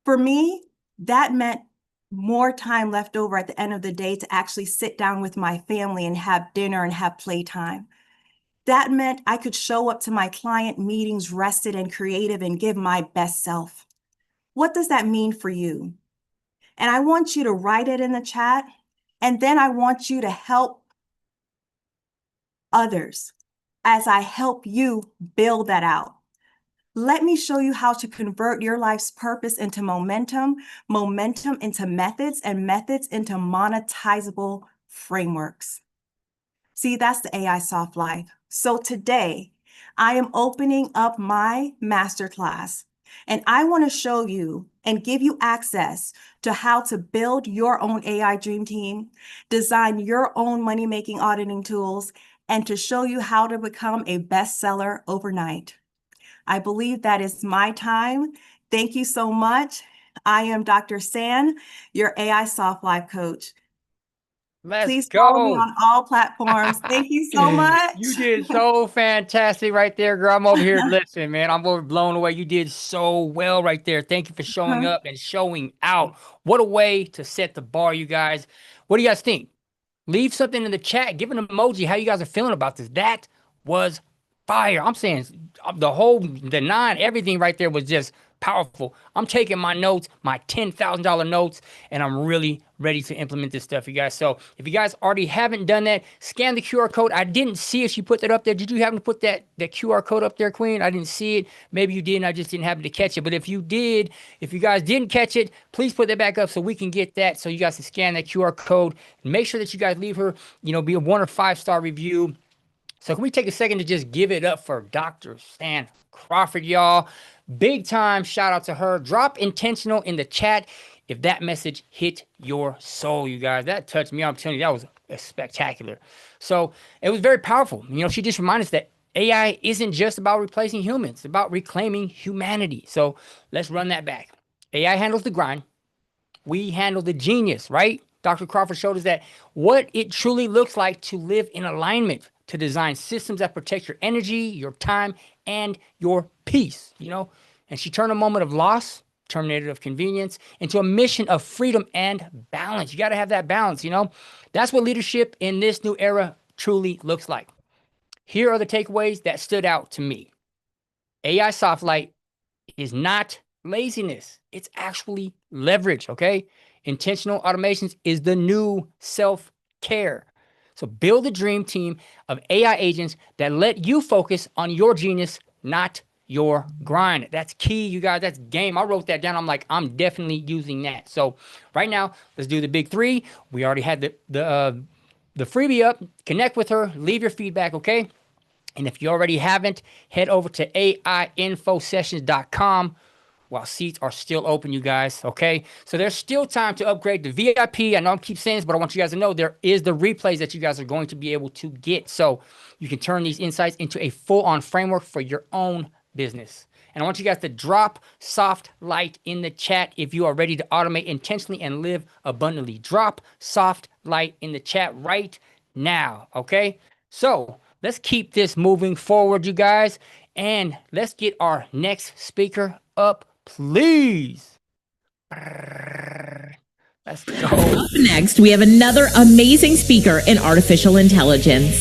For me, that meant more time left over at the end of the day to actually sit down with my family and have dinner and have playtime. That meant I could show up to my client meetings rested and creative and give my best self. What does that mean for you? And I want you to write it in the chat, and then I want you to help others as I help you build that out. Let me show you how to convert your life's purpose into momentum, momentum into methods, and methods into monetizable frameworks. See, that's the AI Soft Life. So today, I am opening up my masterclass, and I want to show you and give you access to how to build your own AI dream team, design your own money-making auditing tools, and to show you how to become a bestseller overnight. I believe that is my time. Thank you so much. I am Dr. San, your AI Soft Life coach. Please follow me on all platforms. Thank you so much. You did so fantastic right there, girl. I'm over here. Listen, man, I'm over blown away. You did so well right there. Thank you for showing up and showing out. What a way to set the bar, you guys. What do you guys think? Leave something in the chat. Give an emoji how you guys are feeling about this. That was fire. I'm saying the nine, everything right there was just powerful. I'm taking my notes, my $10,000 notes, and I'm really ready to implement this stuff, you guys. So if you guys already haven't done that, scan the QR code. I didn't see if you put that up there. Did you happen to put that QR code up there, Queen? I didn't see it. Maybe you did, and I just didn't happen to catch it. But if you did, if you guys didn't catch it, please put that back up so we can get that, so you guys can scan that QR code. And make sure that you guys leave her, be a 1 or 5-star review. So can we take a second to just give it up for Dr. Stan Crawford, y'all? Big time shout out to her. Drop intentional in the chat if that message hit your soul, you guys. That touched me. I'm telling you, that was spectacular. So it was very powerful. She just reminded us that AI isn't just about replacing humans. It's about reclaiming humanity. So let's run that back. AI handles the grind. We handle the genius, right? Dr. Crawford showed us that what it truly looks like to live in alignment, to design systems that protect your energy, your time, and your peace, And she turned a moment of loss, terminated of convenience, into a mission of freedom and balance. You got to have that balance, That's what leadership in this new era truly looks like. Here are the takeaways that stood out to me. AI Soft Light is not laziness. It's actually leverage, okay? Intentional automations is the new self-care. So build a dream team of AI agents that let you focus on your genius, not your grind. That's key, you guys. That's game. I wrote that down. I'm like, I'm definitely using that. So right now, let's do the big 3. We already had the freebie up. Connect with her. Leave your feedback, okay? And if you already haven't, head over to AIinfosessions.com while seats are still open, you guys, okay? So there's still time to upgrade to VIP. I know I keep saying this, but I want you guys to know there is the replays that you guys are going to be able to get. So you can turn these insights into a full-on framework for your own business. And I want you guys to drop soft light in the chat if you are ready to automate intentionally and live abundantly. Drop soft light in the chat right now, okay? So let's keep this moving forward, you guys, and let's get our next speaker up, please. Let's go. Up next, we have another amazing speaker in artificial intelligence.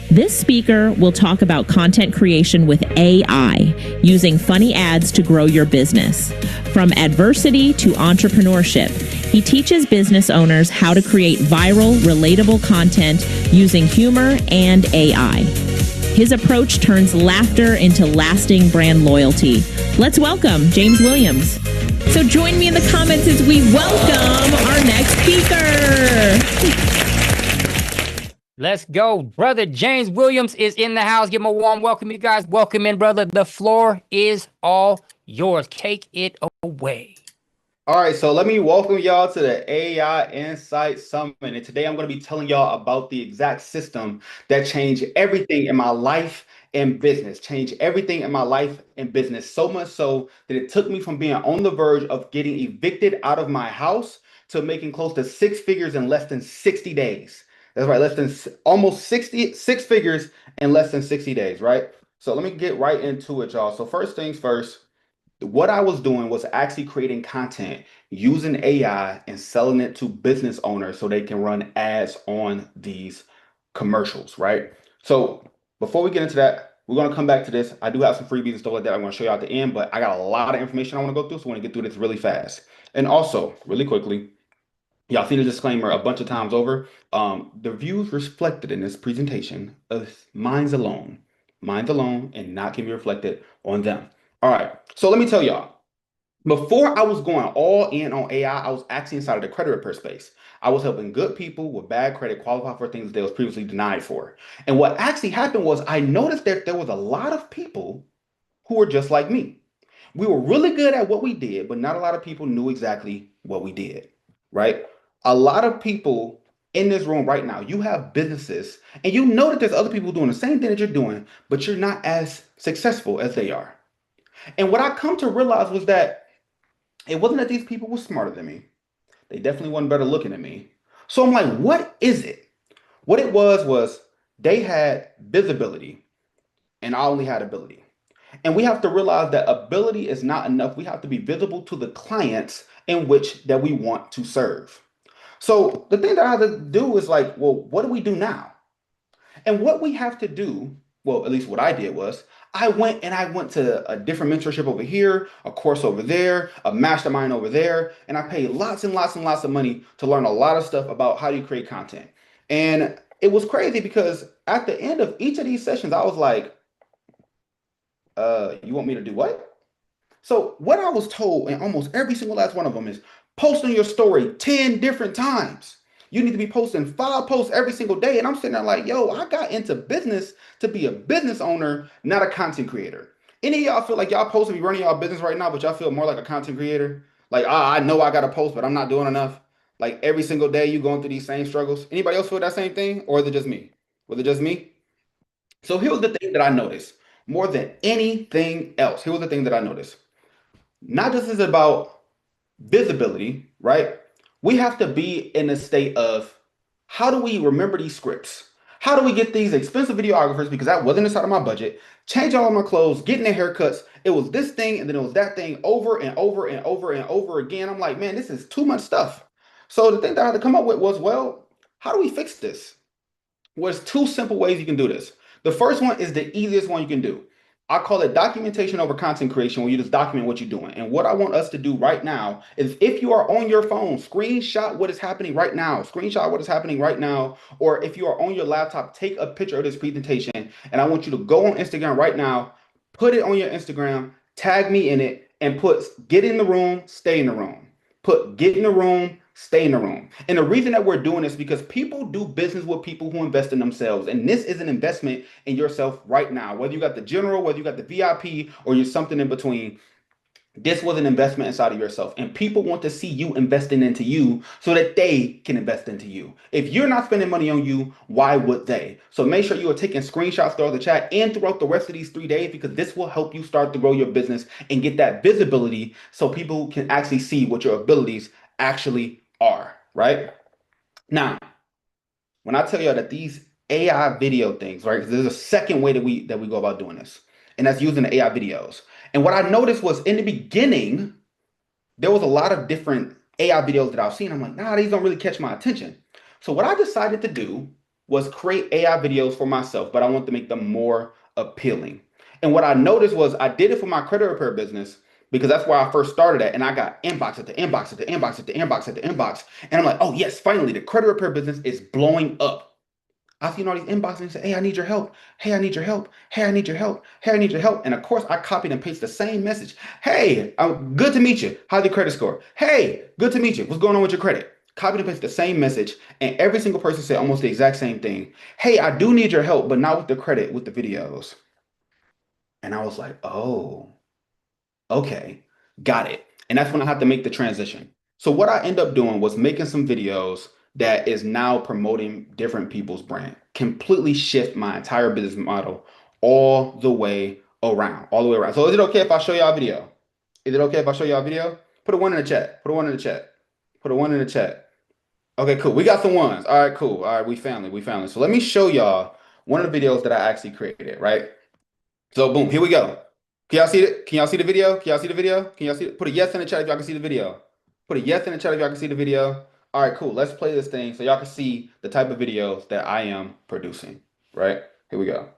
This speaker will talk about content creation with AI, using funny ads to grow your business. From adversity to entrepreneurship, he teaches business owners how to create viral, relatable content using humor and AI. His approach turns laughter into lasting brand loyalty. Let's welcome James Williams. So join me in the comments as we welcome our next speaker. Let's go. Brother James Williams is in the house. Give him a warm welcome, you guys. Welcome in, brother. The floor is all yours. Take it away. All right, so let me welcome y'all to the AI Insight Summit. And today I'm going to be telling y'all about the exact system that changed everything in my life and business. Changed everything in my life and business, so much so that it took me from being on the verge of getting evicted out of my house to making close to six figures in less than 60 days. That's right, less than almost 6 figures in less than 60 days, right? So let me get right into it, y'all. So first things first, what I was doing was actually creating content using AI and selling it to business owners so they can run ads on these commercials, right? So before we get into that, we're going to come back to this. I do have some freebies and stuff like that I'm going to show you at the end, but I got a lot of information I want to go through, so I want to get through this really fast. And also, really quickly, y'all seen the disclaimer a bunch of times over. The views reflected in this presentation is mine's alone, and not can be reflected on them. All right, so let me tell y'all, before I was going all in on AI, I was actually inside of the credit repair space. I was helping good people with bad credit qualify for things they was previously denied for. And what actually happened was I noticed that there was a lot of people who were just like me. We were really good at what we did, but not a lot of people knew exactly what we did, right? A lot of people in this room right now, you have businesses and you know that there's other people doing the same thing that you're doing, but you're not as successful as they are. And what I come to realize was that it wasn't that these people were smarter than me. They definitely weren't better looking than me. So I'm like, what is it? What it was they had visibility and I only had ability. And we have to realize that ability is not enough. We have to be visible to the clients in which that we want to serve. So the thing that I have to do is like, well, what do we do now? And what we have to do, well, at least what I did was, I went to a different mentorship over here, a course over there, a mastermind over there, and I paid lots and lots and lots of money to learn a lot of stuff about how do you create content. And it was crazy because at the end of each of these sessions, I was like, you want me to do what? So what I was told in almost every single last one of them is post on your story 10 different times. You need to be posting 5 posts every single day. And I'm sitting there like, yo, I got into business to be a business owner, not a content creator. Any of y'all feel like y'all supposed to be running y'all business right now, but y'all feel more like a content creator? Like, I know I got to post, but I'm not doing enough. Like every single day you going through these same struggles. Anybody else feel that same thing? Or is it just me? Was it just me? So here's the thing that I noticed more than anything else. Here was the thing that I noticed. Not just is it about visibility, right? We have to be in a state of how do we remember these scripts? How do we get these expensive videographers, because that wasn't inside of my budget, change all of my clothes, getting their haircuts. It was this thing and then it was that thing over and over and over and over again. I'm like, man, this is too much stuff. So the thing that I had to come up with was, well, how do we fix this? Well, there's 2 simple ways you can do this. The first one is the easiest one you can do. I call it documentation over content creation, where you just document what you're doing. And what I want us to do right now is, if you are on your phone, screenshot what is happening right now. Screenshot what is happening right now. Or if you are on your laptop, take a picture of this presentation. And I want you to go on Instagram right now, put it on your Instagram, tag me in it, and put get in the room, stay in the room. Put get in the room, stay in the room. And the reason that we're doing this is because people do business with people who invest in themselves. And this is an investment in yourself right now. Whether you got the general, whether you got the VIP, or you're something in between, This was an investment inside of yourself. And people want to see you investing into you so that they can invest into you. If you're not spending money on you, why would they? So make sure you are taking screenshots throughout the chat and throughout the rest of these 3 days, because this will help you start to grow your business and get that visibility so people can actually see what your abilities actually are, right? Now, when I tell you that these AI video things, right? There's a second way that we go about doing this, and that's using the AI videos. And what I noticed was in the beginning, there was a lot of different AI videos that I've seen. I'm like, nah, these don't really catch my attention. So what I decided to do was create AI videos for myself, but I want to make them more appealing. And what I noticed was I did it for my credit repair business because that's where I first started at. And I got inbox at the inbox at the inbox at the inbox at the inbox. And I'm like, oh yes, finally, the credit repair business is blowing up. I've seen all these inboxes and say, hey, I need your help. Hey, I need your help. Hey, I need your help. Hey, I need your help. And of course, I copied and pasted the same message. Hey, good to meet you. How's your credit score? Hey, good to meet you. What's going on with your credit? Copied and pasted the same message. And every single person said almost the exact same thing. Hey, I do need your help, but not with the credit, with the videos. And I was like, oh, okay, got it. And that's when I had to make the transition. So what I end up doing was making some videos that is now promoting different people's brand. Completely shift my entire business model all the way around, all the way around. So is it okay if I show y'all a video? Is it okay if I show y'all a video? Put a one in the chat. Put a one in the chat. Put a one in the chat. Okay, cool. We got some ones. All right, cool. All right, we family. We family. So let me show y'all one of the videos that I actually created, right? So boom, here we go. Can y'all see it? Can y'all see the video? Can y'all see the video? Can y'all see it? Put a yes in the chat if y'all can see the video. Put a yes in the chat if y'all can see the video. All right, cool. Let's play this thing so y'all can see the type of videos that I am producing, right? Here we go.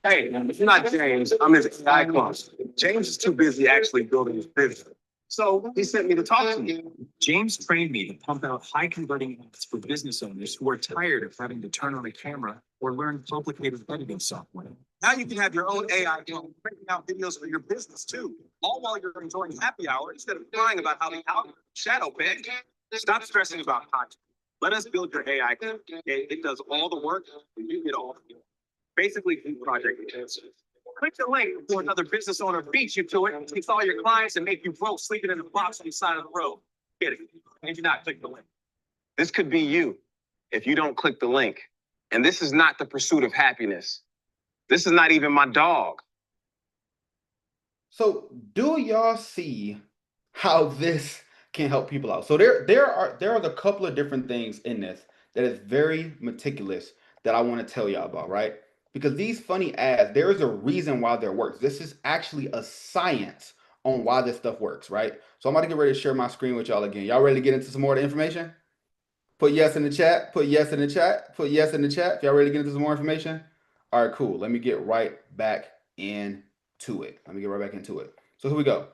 Hey, it's not James. I'm his AI coach. James is too busy actually building his business. So he sent me to talk to you. James trained me to pump out high converting ads for business owners who are tired of having to turn on a camera or learn complicated editing software. Now you can have your own AI printing out videos for your business too, all while you're enjoying happy hour instead of crying about how the algorithm shadow banned. Stop stressing about content. Let us build your AI. It does all the work and you get all the work. Basically, project intensive. Click the link before another business owner beats you to it, takes all your clients, and make you broke sleeping in a box on the side of the road. Get it? And you not click the link. This could be you if you don't click the link. And this is not the pursuit of happiness. This is not even my dog. So do y'all see how this can help people out? So there are a couple of different things in this that is very meticulous that I want to tell y'all about, right? Because these funny ads, there is a reason why they works. This is actually a science on why this stuff works, right? So I'm about to get ready to share my screen with y'all again. Y'all ready to get into some more of the information? Put yes in the chat. Put yes in the chat. Put yes in the chat. If y'all ready to get into some more information? All right, cool. Let me get right back into it. Let me get right back into it. So here we go.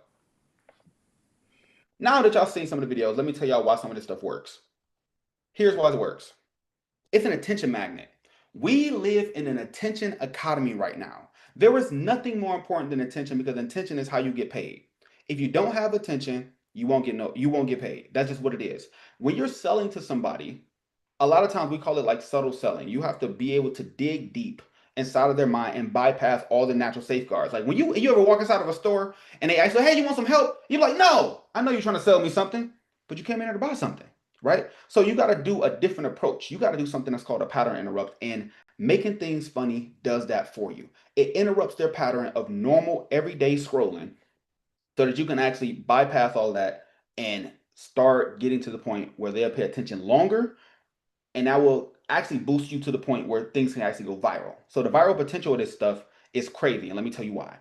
Now that y'all seen some of the videos, let me tell y'all why some of this stuff works. Here's why it works. It's an attention magnet. We live in an attention economy right now. There is nothing more important than attention because attention is how you get paid. If you don't have attention, you won't get paid. That's just what it is. When you're selling to somebody, a lot of times we call it like subtle selling. You have to be able to dig deep inside of their mind and bypass all the natural safeguards. Like when you ever walk inside of a store and they ask you, hey, you want some help? You're like, no, I know you're trying to sell me something, but you came in here to buy something. Right? So you got to do a different approach. You got to do something that's called a pattern interrupt, and making things funny does that for you. It interrupts their pattern of normal everyday scrolling so that you can actually bypass all that and start getting to the point where they'll pay attention longer, and that will actually boost you to the point where things can actually go viral. So the viral potential of this stuff is crazy, and let me tell you why.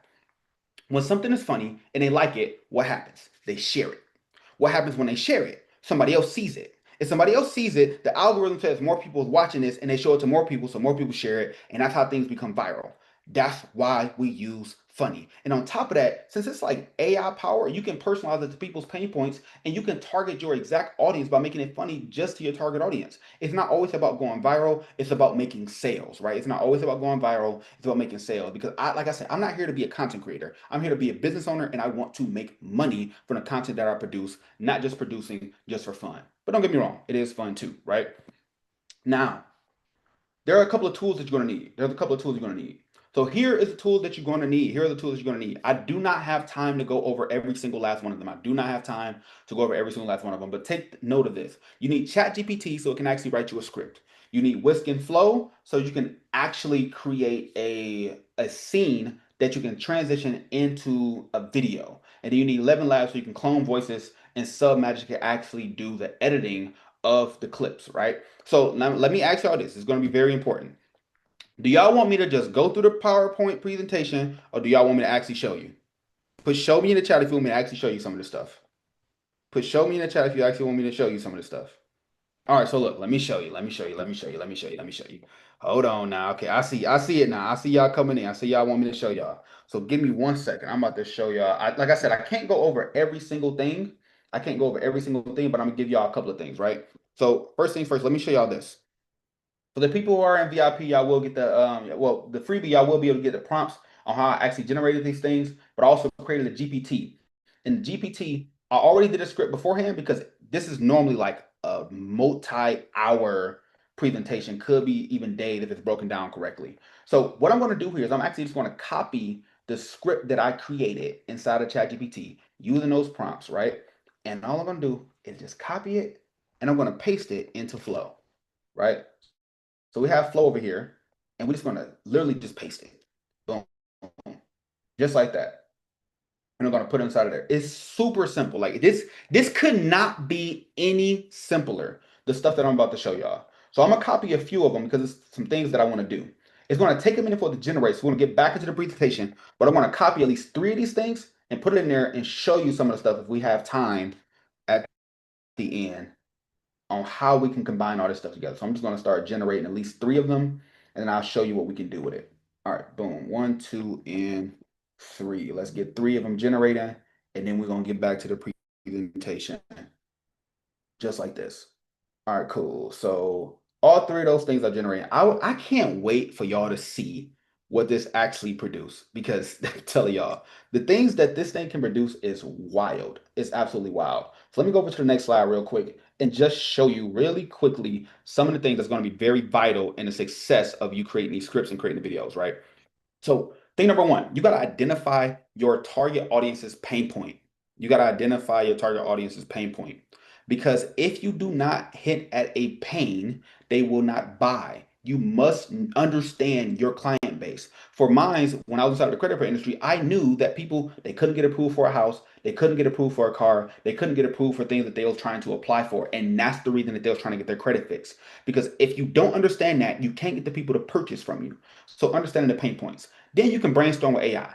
When something is funny and they like it, what happens? They share it. What happens when they share it? Somebody else sees it. If somebody else sees it, the algorithm says more people is watching this and they show it to more people, so more people share it, and that's how things become viral. That's why we use funny. And on top of that, since it's like AI power, you can personalize it to people's pain points and you can target your exact audience by making it funny just to your target audience. It's not always about going viral, it's about making sales, right? It's not always about going viral, it's about making sales. Because like I said, I'm not here to be a content creator. I'm here to be a business owner, and I want to make money from the content that I produce, not just producing just for fun. But don't get me wrong, it is fun too, right? Now, there are a couple of tools that you're gonna need. There's a couple of tools you're gonna need. So here is the tools that you're going to need. Here are the tools you're going to need. I do not have time to go over every single last one of them. I do not have time to go over every single last one of them, but take note of this. You need ChatGPT so it can actually write you a script. You need Whisk and Flow so you can actually create a scene that you can transition into a video. And then you need 11 Labs so you can clone voices, and Submagic can actually do the editing of the clips, right? So now let me ask y'all this. It's going to be very important. Do y'all want me to just go through the PowerPoint presentation, or do y'all want me to actually show you? Put show me in the chat if you want me to actually show you some of this stuff. Put show me in the chat if you actually want me to show you some of this stuff. All right, so look, let me show you. Hold on now. Okay, I see it now. I see y'all coming in. I see y'all want me to show y'all. So give me 1 second. I'm about to show y'all. Like I said, I can't go over every single thing. But I'm gonna give y'all a couple of things, right? So first things first, let me show y'all this. For the people who are in VIP, y'all will get the the freebie. Y'all will be able to get the prompts on how I actually generated these things, but I also created a GPT. In GPT, I already did a script beforehand because this is normally like a multi-hour presentation, could be even days if it's broken down correctly. So what I'm going to do here is I'm actually just going to copy the script that I created inside of ChatGPT using those prompts, right? And all I'm going to do is just copy it, and I'm going to paste it into Flow, right? So we have Flow over here, and we're just going to literally just paste it. Boom. Just like that. And I'm going to put it inside of there. It's super simple. Like this could not be any simpler, the stuff that I'm about to show y'all. So I'm going to copy a few of them because it's some things that I want to do. It's going to take a minute for it to generate. So we're going to get back into the presentation, but I want to copy at least 3 of these things and put it in there and show you some of the stuff if we have time at the end on how we can combine all this stuff together. So I'm just going to start generating at least 3 of them, and then I'll show you what we can do with it. All right, boom, 1, 2, and 3. Let's get 3 of them generating, and then we're going to get back to the presentation just like this. All right, cool. So all 3 of those things are generating. I can't wait for y'all to see what this actually produced, because I'm telling y'all, the things that this thing can produce is wild. It's absolutely wild. So let me go over to the next slide real quick and just show you really quickly some of the things that's going to be very vital in the success of you creating these scripts and creating the videos, right? So thing number 1, you got to identify your target audience's pain point. Because if you do not hit at a pain, they will not buy. You must understand your client base. For mine, when I was inside of the credit card industry, I knew that people, they couldn't get approved for a house, they couldn't get approved for a car, they couldn't get approved for things that they were trying to apply for. And that's the reason that they were trying to get their credit fixed. Because if you don't understand that, you can't get the people to purchase from you. So understanding the pain points. Then you can brainstorm with AI.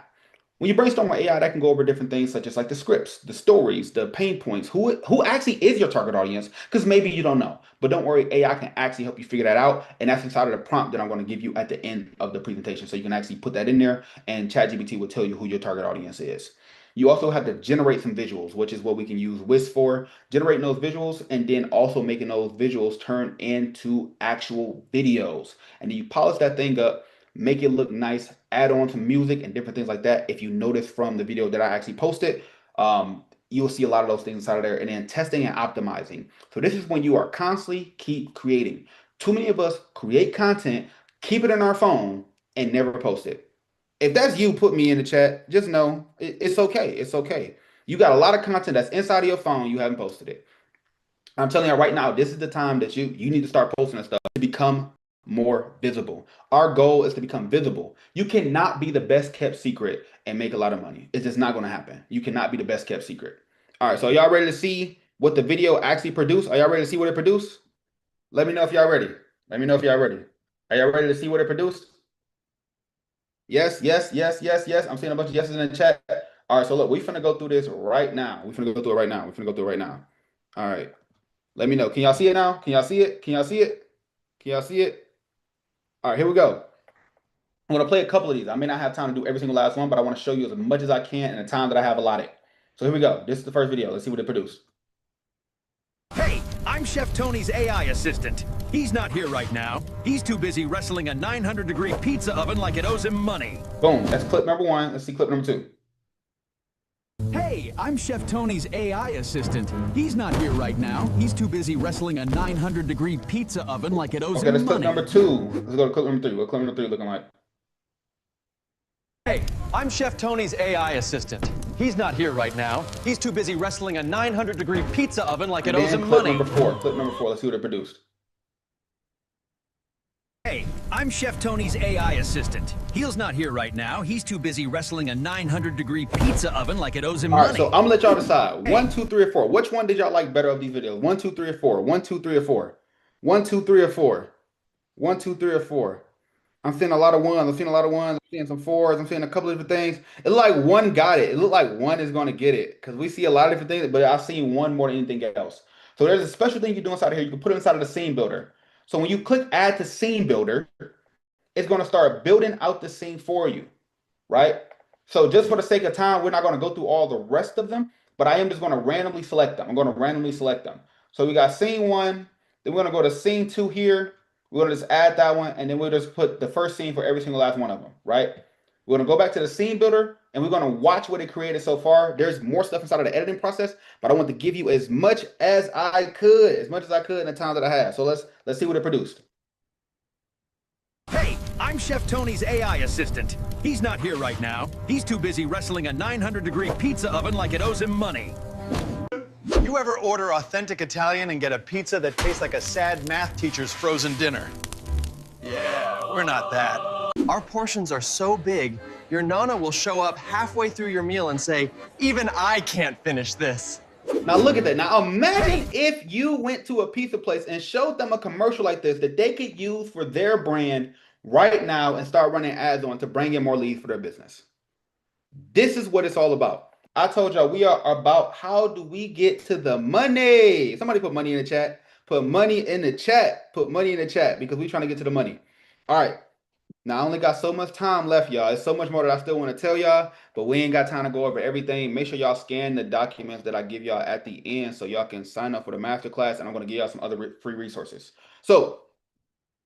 When you brainstorm with AI, that can go over different things such as like the scripts, the stories, the pain points, who actually is your target audience, because maybe you don't know. But don't worry, AI can actually help you figure that out. And that's inside of the prompt that I'm going to give you at the end of the presentation. So you can actually put that in there, and ChatGPT will tell you who your target audience is. You also have to generate some visuals, which is what we can use Whisk for. Generating those visuals and then also making those visuals turn into actual videos. And then you polish that thing up, make it look nice, add on some music and different things like that. If you notice from the video that I actually posted, you'll see a lot of those things inside of there. And then testing and optimizing. So this is when you are constantly keep creating. Too many of us create content, keep it in our phone, and never post it. If that's you, put me in the chat. Just know it's okay. It's okay. You got a lot of content that's inside of your phone. You haven't posted it. I'm telling you right now, this is the time that you need to start posting that stuff to become more visible. Our goal is to become visible. You cannot be the best kept secret and make a lot of money. It's just not going to happen. You cannot be the best kept secret. All right, so y'all ready to see what the video actually produced? Are y'all ready to see what it produced? Let me know if y'all ready. Let me know if y'all ready. Are y'all ready to see what it produced? Yes, yes, yes, yes, yes. I'm seeing a bunch of yeses in the chat. All right, so look, we're finna go through this right now. We're finna go through it right now. We're finna go through it right now. All right. Let me know. Can y'all see it now? Can y'all see it? Can y'all see it? Can y'all see it? All right, here we go. I'm going to play a couple of these. I may not have time to do every single last one, but I want to show you as much as I can in the time that I have allotted. So here we go. This is the first video. Let's see what it produced. Hey, I'm Chef Tony's AI assistant. He's not here right now. He's too busy wrestling a 900-degree pizza oven like it owes him money. Boom. That's clip number 1. Let's see clip number 2. Hey, I'm Chef Tony's AI assistant. He's not here right now. He's too busy wrestling a 900-degree pizza oven like it owes him money. Okay, let's clip number 2. Let's go to clip number 3. What clip number 3 looking like? Hey, I'm Chef Tony's AI assistant. He's not here right now. He's too busy wrestling a 900-degree pizza oven like it owes him Clip money. clip number four. Let's see what it produced. Hey, I'm Chef Tony's AI assistant. He's not here right now. He's too busy wrestling a 900-degree pizza oven like it owes him All money. right, so I'm gonna let y'all decide. 1, 2, 3, or 4. Which one did y'all like better of these videos? 1, 2, 3, or 4. 1, 2, 3, or 4. 1, 2, 3, or 4. 1, 2, 3, or 4. I'm seeing a lot of ones. I'm seeing a lot of ones. I'm seeing some fours. I'm seeing a couple of different things. It looked like one got it. It looked like one is gonna get it because we see a lot of different things, but I've seen one more than anything else. So there's a special thing you do inside of here. You can put it inside of the scene builder. So when you click add to scene builder, it's gonna start building out the scene for you, right? So just for the sake of time, we're not going to go through all the rest of them, but I am just going to randomly select them. I'm going to randomly select them. So we got scene 1, then we're going to go to scene 2 here. We're going to just add that one, and then we'll just put the first scene for every single last one of them, right? We're going to go back to the scene builder, and we're going to watch what it created so far. There's more stuff inside of the editing process, but I want to give you as much as I could in the time that I have. So let's see what it produced. Hey, I'm Chef Tony's AI assistant. He's not here right now. He's too busy wrestling a 900-degree pizza oven like it owes him money. You ever order authentic Italian and get a pizza that tastes like a sad math teacher's frozen dinner? Yeah, we're not that. Our portions are so big, your Nana will show up halfway through your meal and say, "Even I can't finish this." Now look at that. Now imagine if you went to a pizza place and showed them a commercial like this that they could use for their brand right now and start running ads on to bring in more leads for their business. This is what it's all about. I told y'all we are about how do we get to the money. Somebody put money in the chat. Put money in the chat. Put money in the chat because we're trying to get to the money. All right. Now I only got so much time left, y'all. It's so much more that I still want to tell y'all, but we ain't got time to go over everything. Make sure y'all scan the documents that I give y'all at the end so y'all can sign up for the masterclass, and I'm going to give y'all some other free resources. So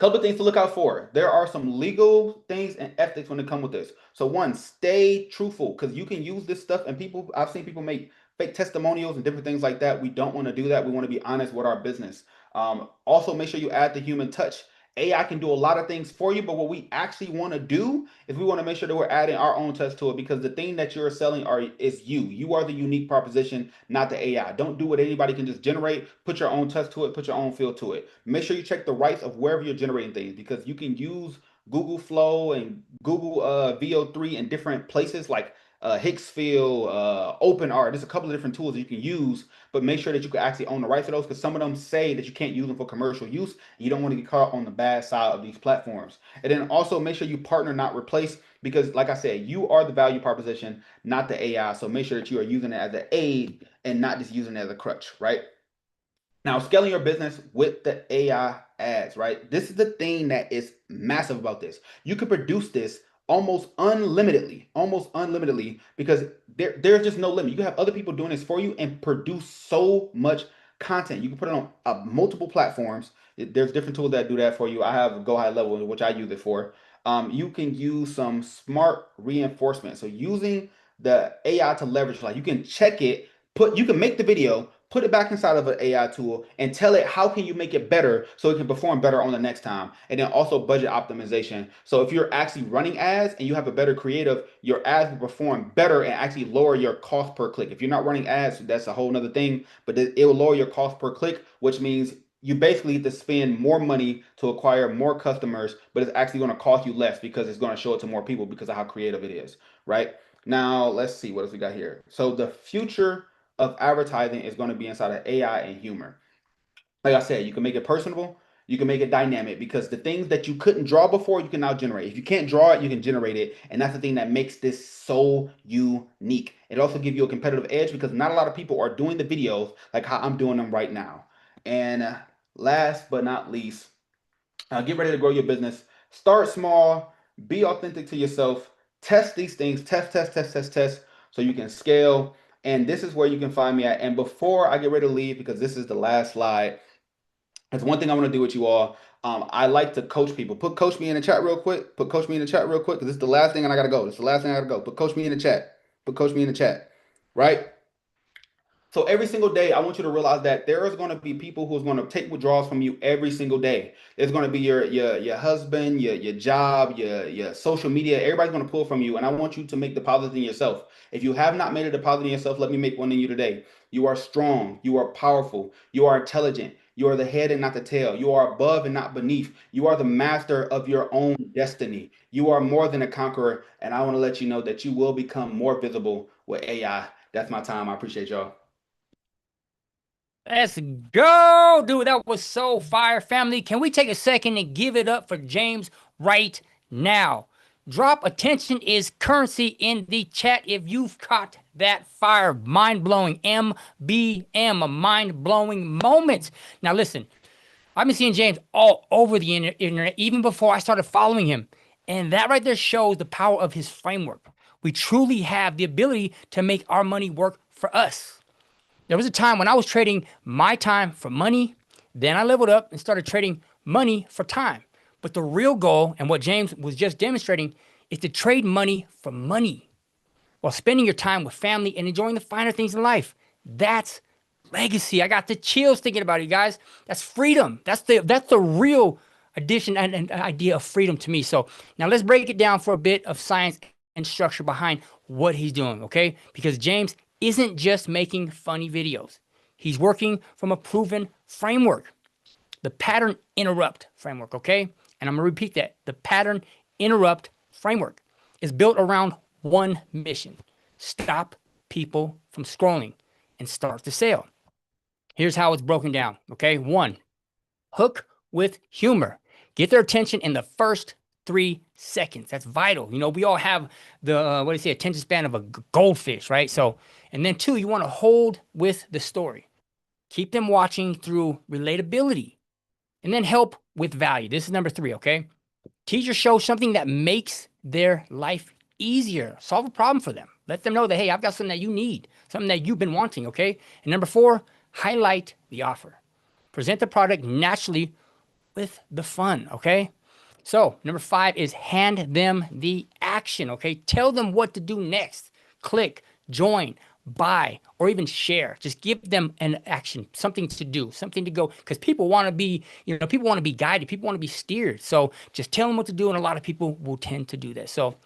couple of things to look out for. There are some legal things and ethics when it comes with this. So one, stay truthful because you can use this stuff and I've seen people make fake testimonials and different things like that. We don't want to do that. We want to be honest with our business. Also, make sure you add the human touch. AI can do a lot of things for you, but what we actually want to do is we want to make sure that we're adding our own touch to it because the thing that you're selling is you. You are the unique proposition, not the AI. Don't do what anybody can just generate. Put your own touch to it. Put your own feel to it. Make sure you check the rights of wherever you're generating things because you can use Google Flow and Google VO3 in different places like Hicksfield, OpenArt. There's a couple of different tools that you can use, but make sure that you can actually own the rights to those because some of them say that you can't use them for commercial use. And you don't want to get caught on the bad side of these platforms. And then also make sure you partner, not replace, because like I said, you are the value proposition, not the AI. So make sure that you are using it as an aid and not just using it as a crutch, right? Now, scaling your business with the AI ads, right? This is the thing that is massive about this. You can produce this almost unlimitedly, because there's just no limit. You can have other people doing this for you and produce so much content. You can put it on multiple platforms. There's different tools that do that for you. I have Go High Level, which I use it for. You can use some smart reinforcement. So using the AI to leverage, like you can check it, you can make the video, put it back inside of an AI tool and tell it how can you make it better so it can perform better on the next time. And then also budget optimization. So if you're actually running ads and you have a better creative, your ads will perform better and actually lower your cost per click. If you're not running ads, that's a whole nother thing, but it will lower your cost per click, which means you basically need to spend more money to acquire more customers, but it's actually going to cost you less because it's going to show it to more people because of how creative it is, right? Now, let's see what else we got here. So the future of advertising is going to be inside of AI and humor. Like I said, you can make it personable, you can make it dynamic because the things that you couldn't draw before, you can now generate. If you can't draw it, you can generate it. And that's the thing that makes this so unique. It also gives you a competitive edge because not a lot of people are doing the videos like how I'm doing them right now. And last but not least, get ready to grow your business. Start small, be authentic to yourself, test these things, test, so you can scale. And this is where you can find me at. And before I get ready to leave, because this is the last slide, there's one thing I want to do with you all. I like to coach people. Put coach me in the chat real quick. Put coach me in the chat real quick, because this is the last thing and I gotta go. This is the last thing I gotta go. Put coach me in the chat. Put coach me in the chat. Right? So every single day, I want you to realize that there is going to be people who's going to take withdrawals from you every single day. There's going to be your husband, your job, your social media. Everybody's going to pull from you, and I want you to make deposits in yourself. If you have not made a deposit in yourself, let me make one in you today. You are strong. You are powerful. You are intelligent. You are the head and not the tail. You are above and not beneath. You are the master of your own destiny. You are more than a conqueror, and I want to let you know that you will become more visible with AI. That's my time. I appreciate y'all. Let's go, dude. That was so fire, family. Can we take a second and give it up for James right now? Drop attention is currency in the chat if you've caught that fire. Mind-blowing MBM, a mind-blowing moment. Now listen, I've been seeing James all over the internet even before I started following him. And that right there shows the power of his framework. We truly have the ability to make our money work for us. There was a time when I was trading my time for money. Then I leveled up and started trading money for time. But the real goal, and what James was just demonstrating, is to trade money for money while spending your time with family and enjoying the finer things in life. That's legacy. I got the chills thinking about it, guys. That's freedom. That's the real addition and idea of freedom to me. So now let's break it down for a bit of science and structure behind what he's doing, okay? Because James isn't just making funny videos. He's working from a proven framework, the pattern interrupt framework, okay? And I'm gonna repeat that. The pattern interrupt framework is built around one mission: stop people from scrolling and start the sale. Here's how it's broken down, okay? 1, hook with humor. Get their attention in the first 3 seconds. That's vital. You know, we all have the, attention span of a goldfish, right? So, and then 2, you want to hold with the story. Keep them watching through relatability. And then help with value. This is number 3, okay? Teach or show something that makes their life easier. Solve a problem for them. Let them know that, hey, I've got something that you need, something that you've been wanting, okay? And number 4, highlight the offer. Present the product naturally with the fun, okay? So number 5 is hand them the action, okay? Tell them what to do next. Click, join, buy, or even share. Just give them an action, something to do, something to go, because people want to be, people want to be guided, people want to be steered. So just tell them what to do, and a lot of people will tend to do that. So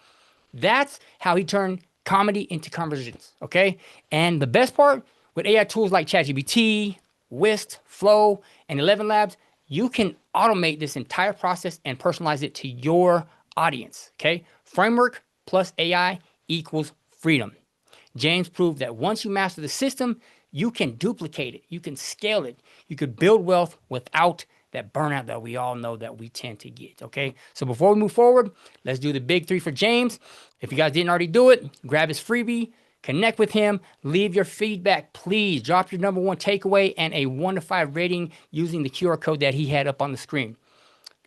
that's how he turned comedy into conversations, okay? And the best part, with AI tools like ChatGPT, Whist, Flow, and 11 Labs, you can automate this entire process and personalize it to your audience, okay? Framework plus AI equals freedom. James proved that once you master the system, you can duplicate it, you can scale it, you could build wealth without that burnout that we all know that we tend to get, okay? So before we move forward, let's do the big 3 for James. If you guys didn't already do it, grab his freebie, connect with him, leave your feedback, please. Drop your number 1 takeaway and a 1 to 5 rating using the QR code that he had up on the screen.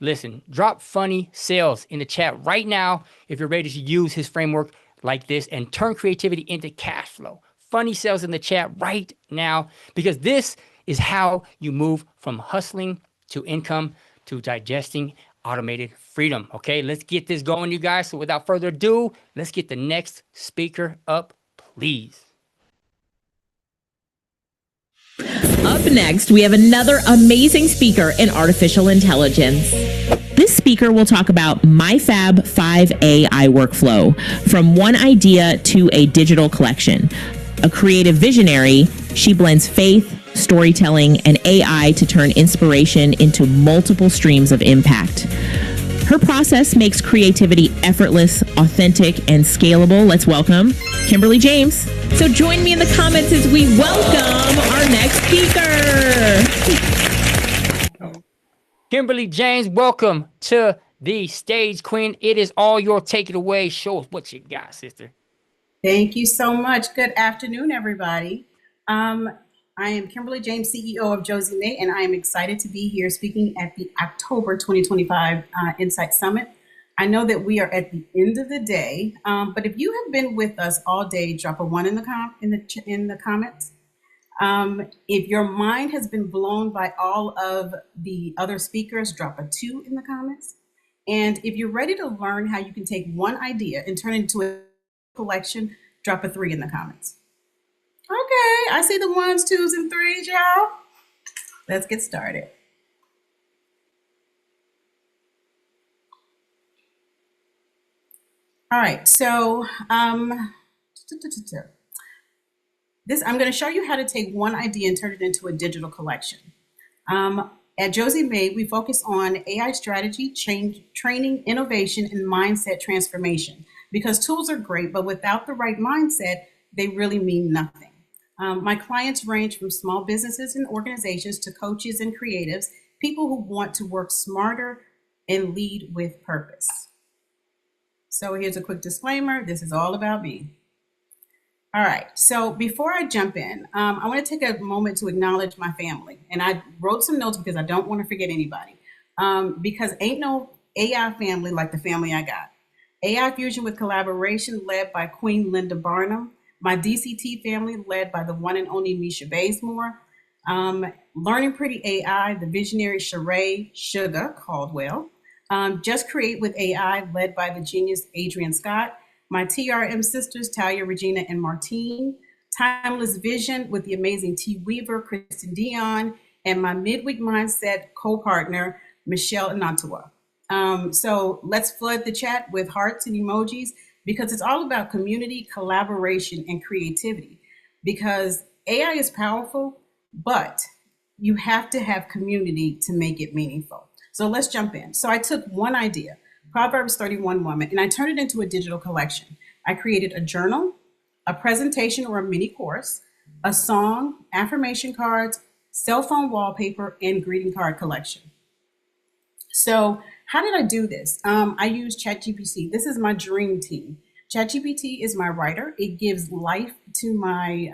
Listen, drop funny sales in the chat right now if you're ready to use his framework like this and turn creativity into cash flow. Funny sales in the chat right now, because this is how you move from hustling to income to digesting automated freedom. Okay, let's get this going, you guys. So without further ado, let's get the next speaker up, please. Up next, we have another amazing speaker in artificial intelligence. This speaker will talk about MyFab 5 AI workflow, from one idea to a digital collection. A creative visionary, she blends faith, storytelling, and AI to turn inspiration into multiple streams of impact. Her process makes creativity effortless, authentic, and scalable. Let's welcome Kimberly James. So join me in the comments as we welcome our next speaker. Kimberly James, welcome to the stage, Queen. It is all yours. Take it away. Show us what you got, sister. Thank you so much. Good afternoon, everybody. I am Kimberly James, CEO of Josie May, and I am excited to be here speaking at the October 2025 Insight Summit. I know that we are at the end of the day, but if you have been with us all day, drop a 1 in the comments. If your mind has been blown by all of the other speakers, drop a 2 in the comments. And if you're ready to learn how you can take one idea and turn it into a collection, drop a 3 in the comments. Okay, I see the ones, twos, and threes, y'all. Let's get started. All right, so this I'm going to show you how to take one idea and turn it into a digital collection. At Josie May, we focus on AI strategy, change, training, innovation, and mindset transformation. Because tools are great, but without the right mindset, they really mean nothing. My clients range from small businesses and organizations to coaches and creatives, people who want to work smarter and lead with purpose. So here's a quick disclaimer. This is all about me. All right, so before I jump in, I want to take a moment to acknowledge my family. And I wrote some notes because I don't want to forget anybody. Because ain't no AI family like the family I got. AI Fusion with Collaboration led by Queen Linda Barnum. My DCT family led by the one and only Misha Bazemore. Learning Pretty AI, the visionary Sheree Sugar Caldwell. Just Create with AI led by the genius Adrian Scott. My TRM sisters, Talia, Regina, and Martine. Timeless Vision with the amazing T. Weaver, Kristen Dion, and my Midweek Mindset co-partner, Michelle Anantawa. So let's flood the chat with hearts and emojis because it's all about community, collaboration, and creativity. Because AI is powerful, but you have to have community to make it meaningful. So let's jump in. So I took one idea, Proverbs 31 woman, and I turned it into a digital collection. I created a journal, a presentation or a mini course, a song, affirmation cards, cell phone wallpaper, and greeting card collection. So how did I do this? I used ChatGPT. This is my dream team. ChatGPT is my writer. It gives life to my,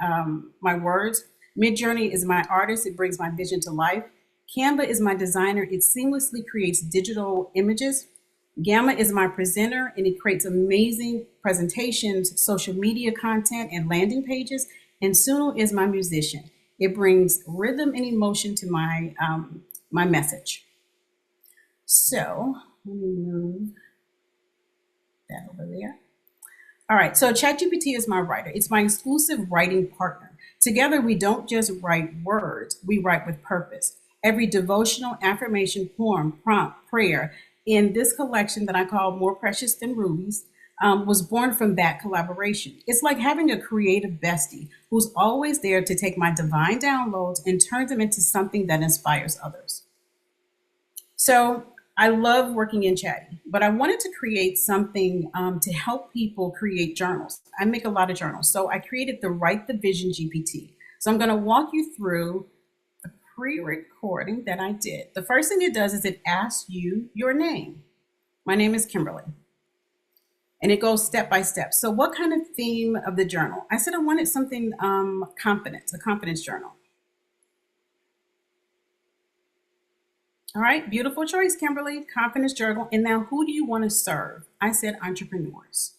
my words. Midjourney is my artist. It brings my vision to life. Canva is my designer. It seamlessly creates digital images. Gamma is my presenter, and it creates amazing presentations, social media content, and landing pages. And Suno is my musician. It brings rhythm and emotion to my, my message. So let me move that over there. All right, so ChatGPT is my writer. It's my exclusive writing partner. Together, we don't just write words, we write with purpose. Every devotional, affirmation, poem, prompt, prayer in this collection that I call More Precious Than Rubies was born from that collaboration. It's like having a creative bestie who's always there to take my divine downloads and turn them into something that inspires others. So I love working in chatting, but I wanted to create something to help people create journals. I make a lot of journals. So I created the Write the Vision GPT. So I'm going to walk you through the pre-recording that I did. The first thing it does is it asks you your name. My name is Kimberly. And it goes step by step. So what kind of theme of the journal? I said I wanted something confidence, a confidence journal. All right, beautiful choice, Kimberly, confidence journal. And now who do you want to serve? I said entrepreneurs.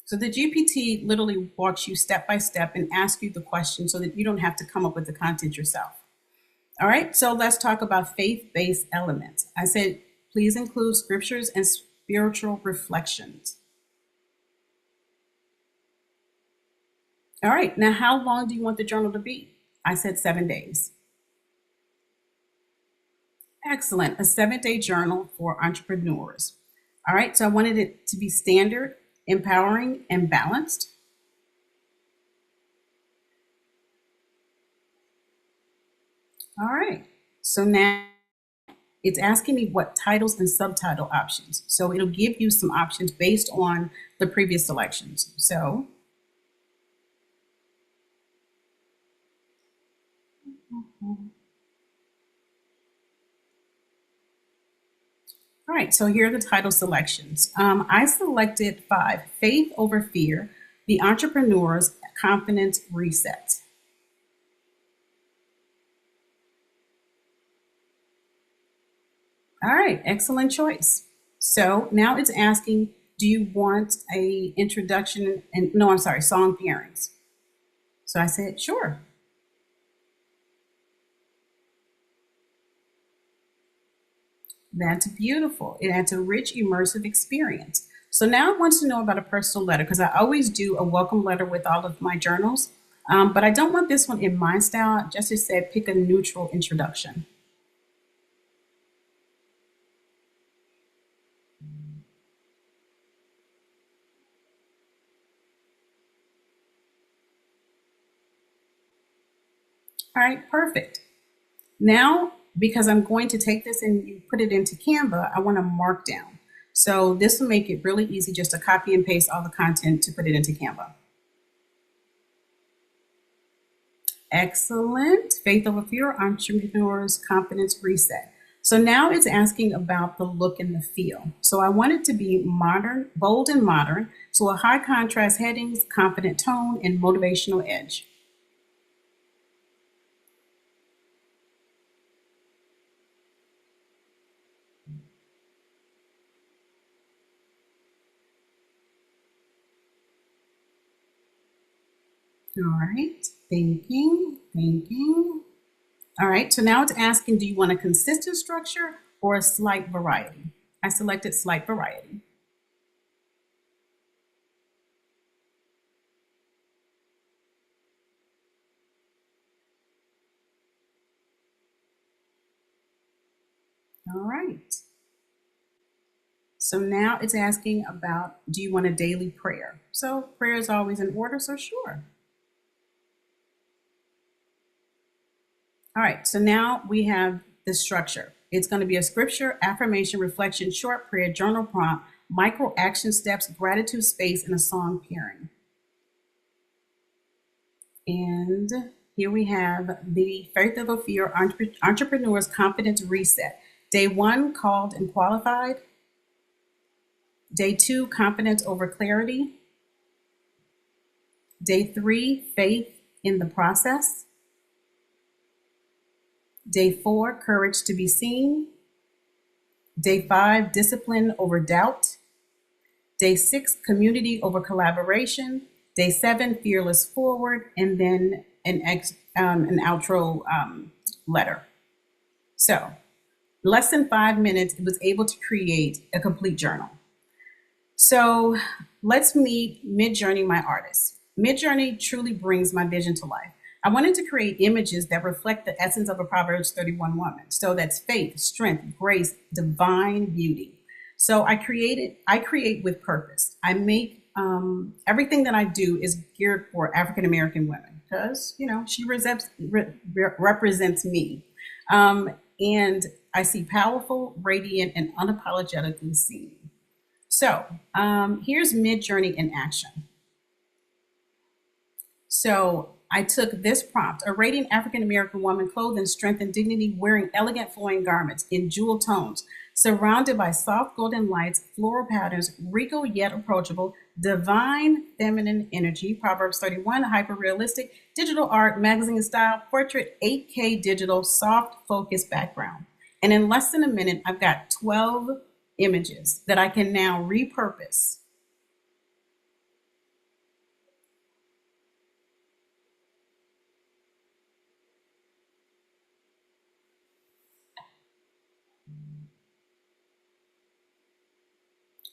So the GPT literally walks you step by step and asks you the question so that you don't have to come up with the content yourself. All right, so let's talk about faith-based elements. I said, please include scriptures and spiritual reflections. All right, now how long do you want the journal to be? I said 7 days. Excellent, a 7-day journal for entrepreneurs. All right, so I wanted it to be standard, empowering, and balanced. All right, so now it's asking me what titles and subtitle options. So it'll give you some options based on the previous selections. So all right, so here are the title selections. I selected 5, Faith Over Fear, The Entrepreneur's Confidence Reset. All right, excellent choice. So now it's asking, do you want a introduction and no, I'm sorry, song pairings. So I said, sure. That's beautiful. It adds a rich, immersive experience. So now I want to know about a personal letter because I always do a welcome letter with all of my journals. But I don't want this one in my style. Just as said, pick a neutral introduction. All right, perfect. Now, because I'm going to take this and you put it into Canva, I want to mark down. So this will make it really easy just to copy and paste all the content to put it into Canva. Excellent. Faith over fear, entrepreneurs, confidence reset. So now it's asking about the look and the feel. So I want it to be modern, bold and modern. So a high contrast headings, confident tone, and motivational edge. All right, thinking. All right, so now it's asking, do you want a consistent structure or a slight variety? I selected slight variety. All right. So now it's asking about, do you want a daily prayer? So prayer is always in order, so sure. All right, so now we have the structure. It's going to be a scripture, affirmation, reflection, short prayer, journal prompt, micro action steps, gratitude space, and a song pairing. And here we have the Faith Over Fear Entrepreneur's Confidence Reset. Day 1, called and qualified. Day 2, confidence over clarity. Day 3, faith in the process. Day 4, courage to be seen. Day 5, discipline over doubt. Day 6, community over collaboration. Day 7, fearless forward, and then an outro letter. So, less than 5 minutes, it was able to create a complete journal. So let's meet Midjourney, my artist. Midjourney truly brings my vision to life. I wanted to create images that reflect the essence of a Proverbs 31 woman. So that's faith, strength, grace, divine beauty. So I create with purpose. I make everything that I do is geared for African American women because, you know, she represents me. And I see powerful, radiant, and unapologetically seen. So here's Midjourney in action. So I took this prompt, a radiant African-American woman clothed in strength and dignity, wearing elegant flowing garments in jewel tones, surrounded by soft golden lights, floral patterns, regal yet approachable, divine feminine energy, Proverbs 31, hyper-realistic, digital art, magazine style, portrait, 8K digital, soft focus background. And in less than a minute, I've got 12 images that I can now repurpose.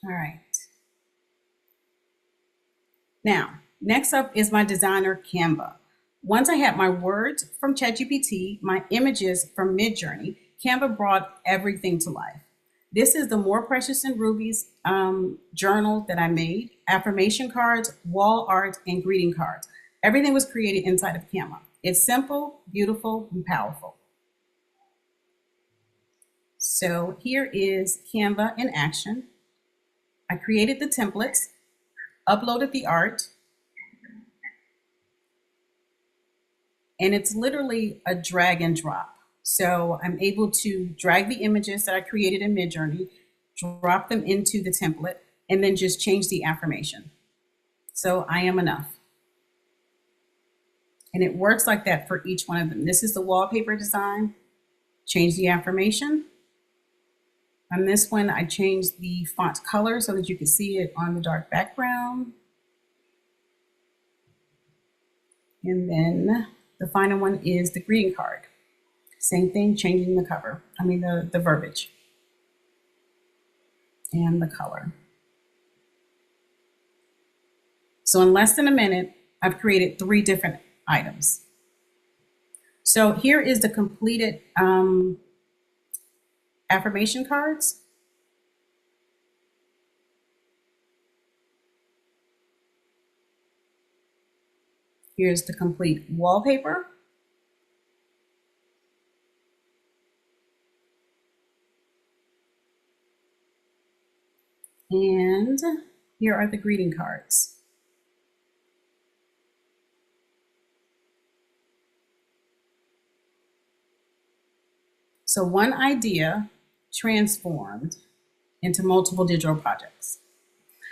All right. Now, next up is my designer, Canva. Once I had my words from ChatGPT, my images from Midjourney, Canva brought everything to life. This is the More Precious Than Rubies journal that I made, affirmation cards, wall art, and greeting cards. Everything was created inside of Canva. It's simple, beautiful, and powerful. So here is Canva in action. I created the templates, uploaded the art, and it's literally a drag and drop. So I'm able to drag the images that I created in Midjourney, drop them into the template, and then just change the affirmation. So I am enough. And it works like that for each one of them. This is the wallpaper design. Change the affirmation. On this one, I changed the font color so that you can see it on the dark background. And then the final one is the greeting card. Same thing, changing the cover. The verbiage and the color. So in less than a minute, I've created 3 different items. So here is the completed affirmation cards. Here's the complete wallpaper. And here are the greeting cards. So one idea transformed into multiple digital projects.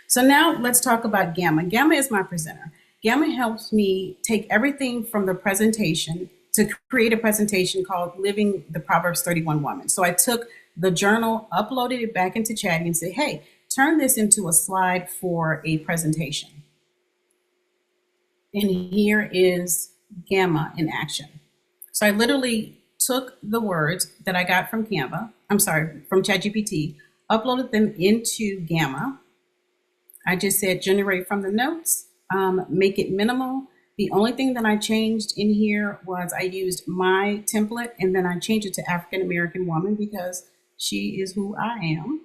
So now let's talk about Gamma. Gamma is my presenter. Gamma helps me take everything from the presentation to create a presentation called Living the Proverbs 31 Woman. So I took the journal, uploaded it back into Chatty and said, hey, turn this into a slide for a presentation. And here is Gamma in action. So I literally took the words that I got from from ChatGPT, uploaded them into Gamma. I just said, generate from the notes, make it minimal. The only thing that I changed in here was I used my template and then I changed it to African-American woman because she is who I am.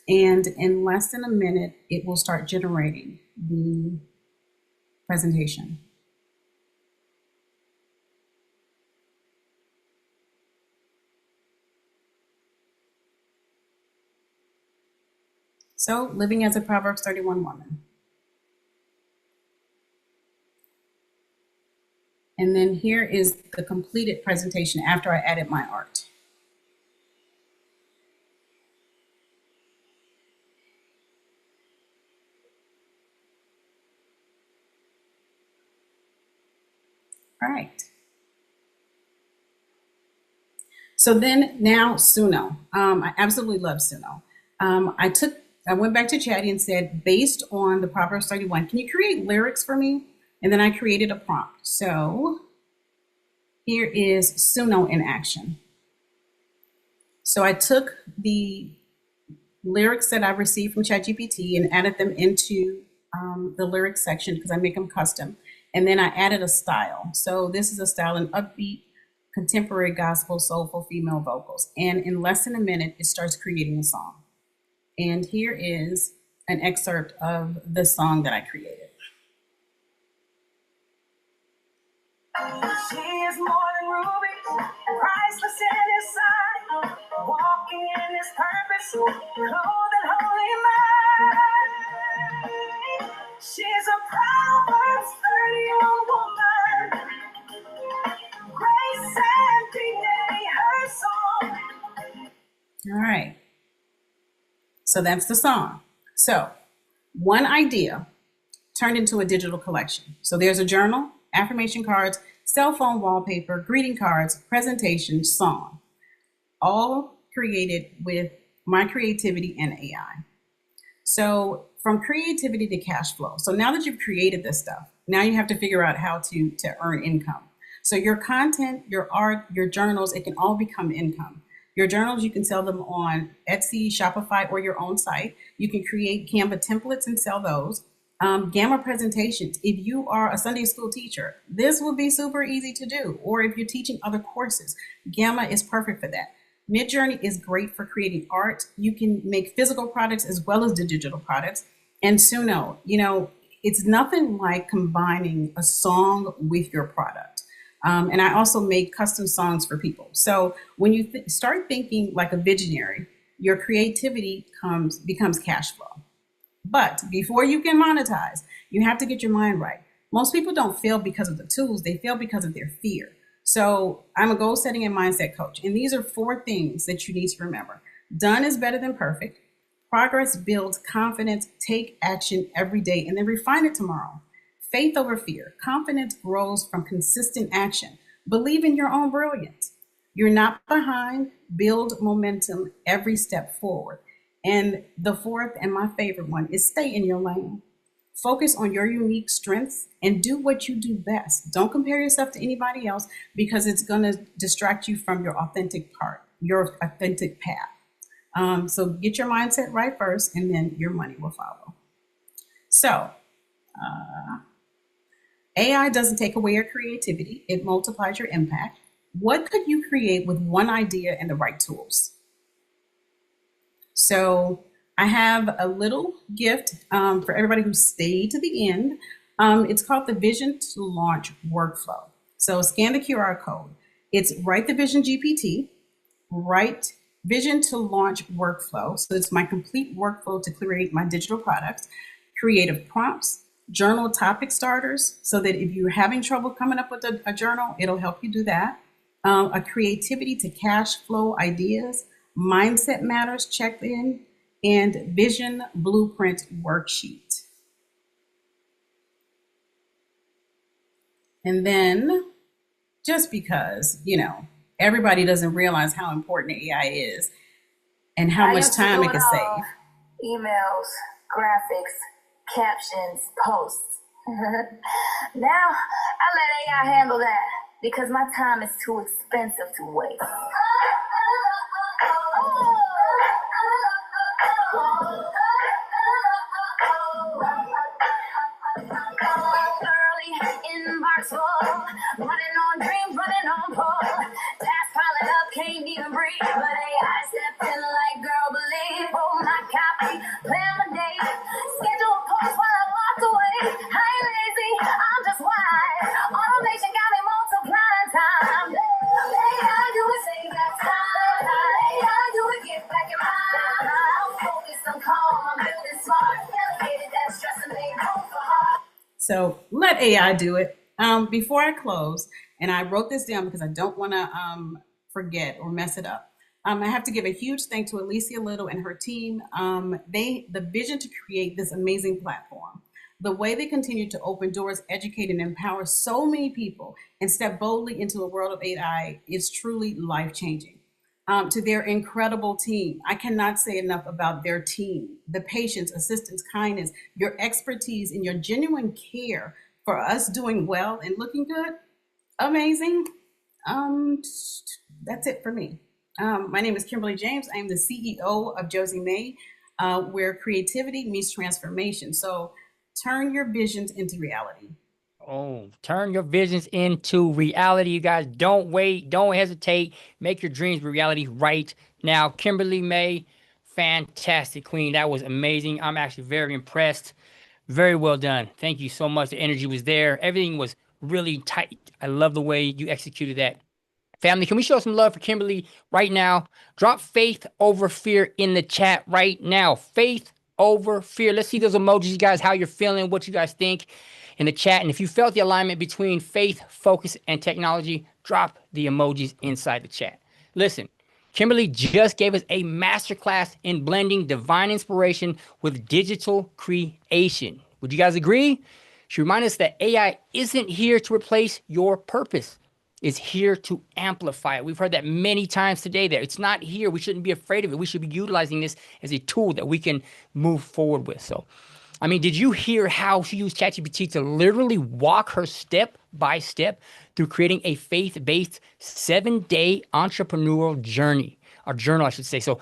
And in less than a minute, it will start generating the presentation. So, living as a Proverbs 31 woman. And then here is the completed presentation after I added my art. All right. So then now Suno. I absolutely love Suno. I went back to Chatty and said, based on the Proverbs 31, can you create lyrics for me? And then I created a prompt. So here is Suno in action. So I took the lyrics that I received from ChatGPT and added them into the lyrics section because I make them custom. And then I added a style. So this is a style in upbeat, contemporary gospel, soulful female vocals. And in less than a minute, it starts creating a song. And here is an excerpt of the song that I created. She is more than rubies, priceless in his sight, walking in his purpose, clothed in holy mind. She's a Proverbs 31 woman, grace and dignity her song. All right. So that's the song. So one idea turned into a digital collection. So there's a journal, affirmation cards, cell phone wallpaper, greeting cards, presentation, song, all created with my creativity and AI. So from creativity to cash flow. So now that you've created this stuff, now you have to figure out how to earn income. So your content, your art, your journals, it can all become income. Your journals, you can sell them on Etsy, Shopify, or your own site. You can create Canva templates and sell those. Gamma presentations. If you are a Sunday school teacher, this will be super easy to do. Or if you're teaching other courses, Gamma is perfect for that. Midjourney is great for creating art. You can make physical products as well as the digital products. And Suno, it's nothing like combining a song with your product. And I also make custom songs for people. So when you start thinking like a visionary, your creativity becomes cash flow. But before you can monetize, you have to get your mind right. Most people don't fail because of the tools, they fail because of their fear. So I'm a goal setting and mindset coach. And these are 4 things that you need to remember. Done is better than perfect. Progress builds confidence. Take action every day and then refine it tomorrow. Faith over fear. Confidence grows from consistent action. Believe in your own brilliance. You're not behind. Build momentum every step forward. And the 4th and my favorite one is stay in your lane. Focus on your unique strengths and do what you do best. Don't compare yourself to anybody else because it's going to distract you from your authentic path. So get your mindset right first and then your money will follow. So AI doesn't take away your creativity, it multiplies your impact. What could you create with one idea and the right tools? So I have a little gift for everybody who stayed to the end. It's called the Vision to Launch Workflow. So scan the QR code. It's Write the Vision GPT, Write Vision to Launch Workflow. So it's my complete workflow to create my digital products, creative prompts, journal topic starters, so that if you're having trouble coming up with a journal, it'll help you do that. A creativity to cash flow ideas, mindset matters check-in, and vision blueprint worksheet. And then, just because, everybody doesn't realize how important AI is and how much time it can save. Emails, graphics, captions, posts. Now, I let AI handle that because my time is too expensive to waste. Early inbox full, running on dreams, running on pull. Tasks piling up, can't even breathe. But AI stepped in like, girl, believe. Oh, my copy, plan my day. Schedule a post while I walked away. I ain't lazy, I'm just wise. Automation got me multiplying time. AI do it, save that time. AI do it, get back in mind. I'm focused, I'm calm, I'm building smart. Delegated that stress and made room for heart. So let AI do it. Before I close, and I wrote this down because I don't want to forget or mess it up. I have to give a huge thank to Alicia Little and her team. The vision to create this amazing platform, the way they continue to open doors, educate, and empower so many people and step boldly into a world of AI is truly life-changing. To their incredible team, I cannot say enough about their team, the patience, assistance, kindness, your expertise, and your genuine care for us doing well and looking good. Amazing. That's it for me. My name is Kimberly James. I am the CEO of Josie May, where creativity meets transformation. So turn your visions into reality. Oh, turn your visions into reality, you guys. Don't wait. Don't hesitate. Make your dreams reality right now. Kimberly May, fantastic queen. That was amazing. I'm actually very impressed. Very well done. Thank you so much. The energy was there. Everything was really tight. I love the way you executed that. Family, can we show some love for Kimberly right now? Drop faith over fear in the chat right now. Faith over fear. Let's see those emojis, you guys, how you're feeling, what you guys think in the chat. And if you felt the alignment between faith, focus, and technology, drop the emojis inside the chat. Listen, Kimberly just gave us a masterclass in blending divine inspiration with digital creation. Would you guys agree? She reminded us that AI isn't here to replace your purpose. It's here to amplify it. We've heard that many times today that it's not here. We shouldn't be afraid of it. We should be utilizing this as a tool that we can move forward with. So, I mean, did you hear how she used ChatGPT to literally walk her step by step through creating a faith-based 7-day entrepreneurial journey, or journal, I should say. So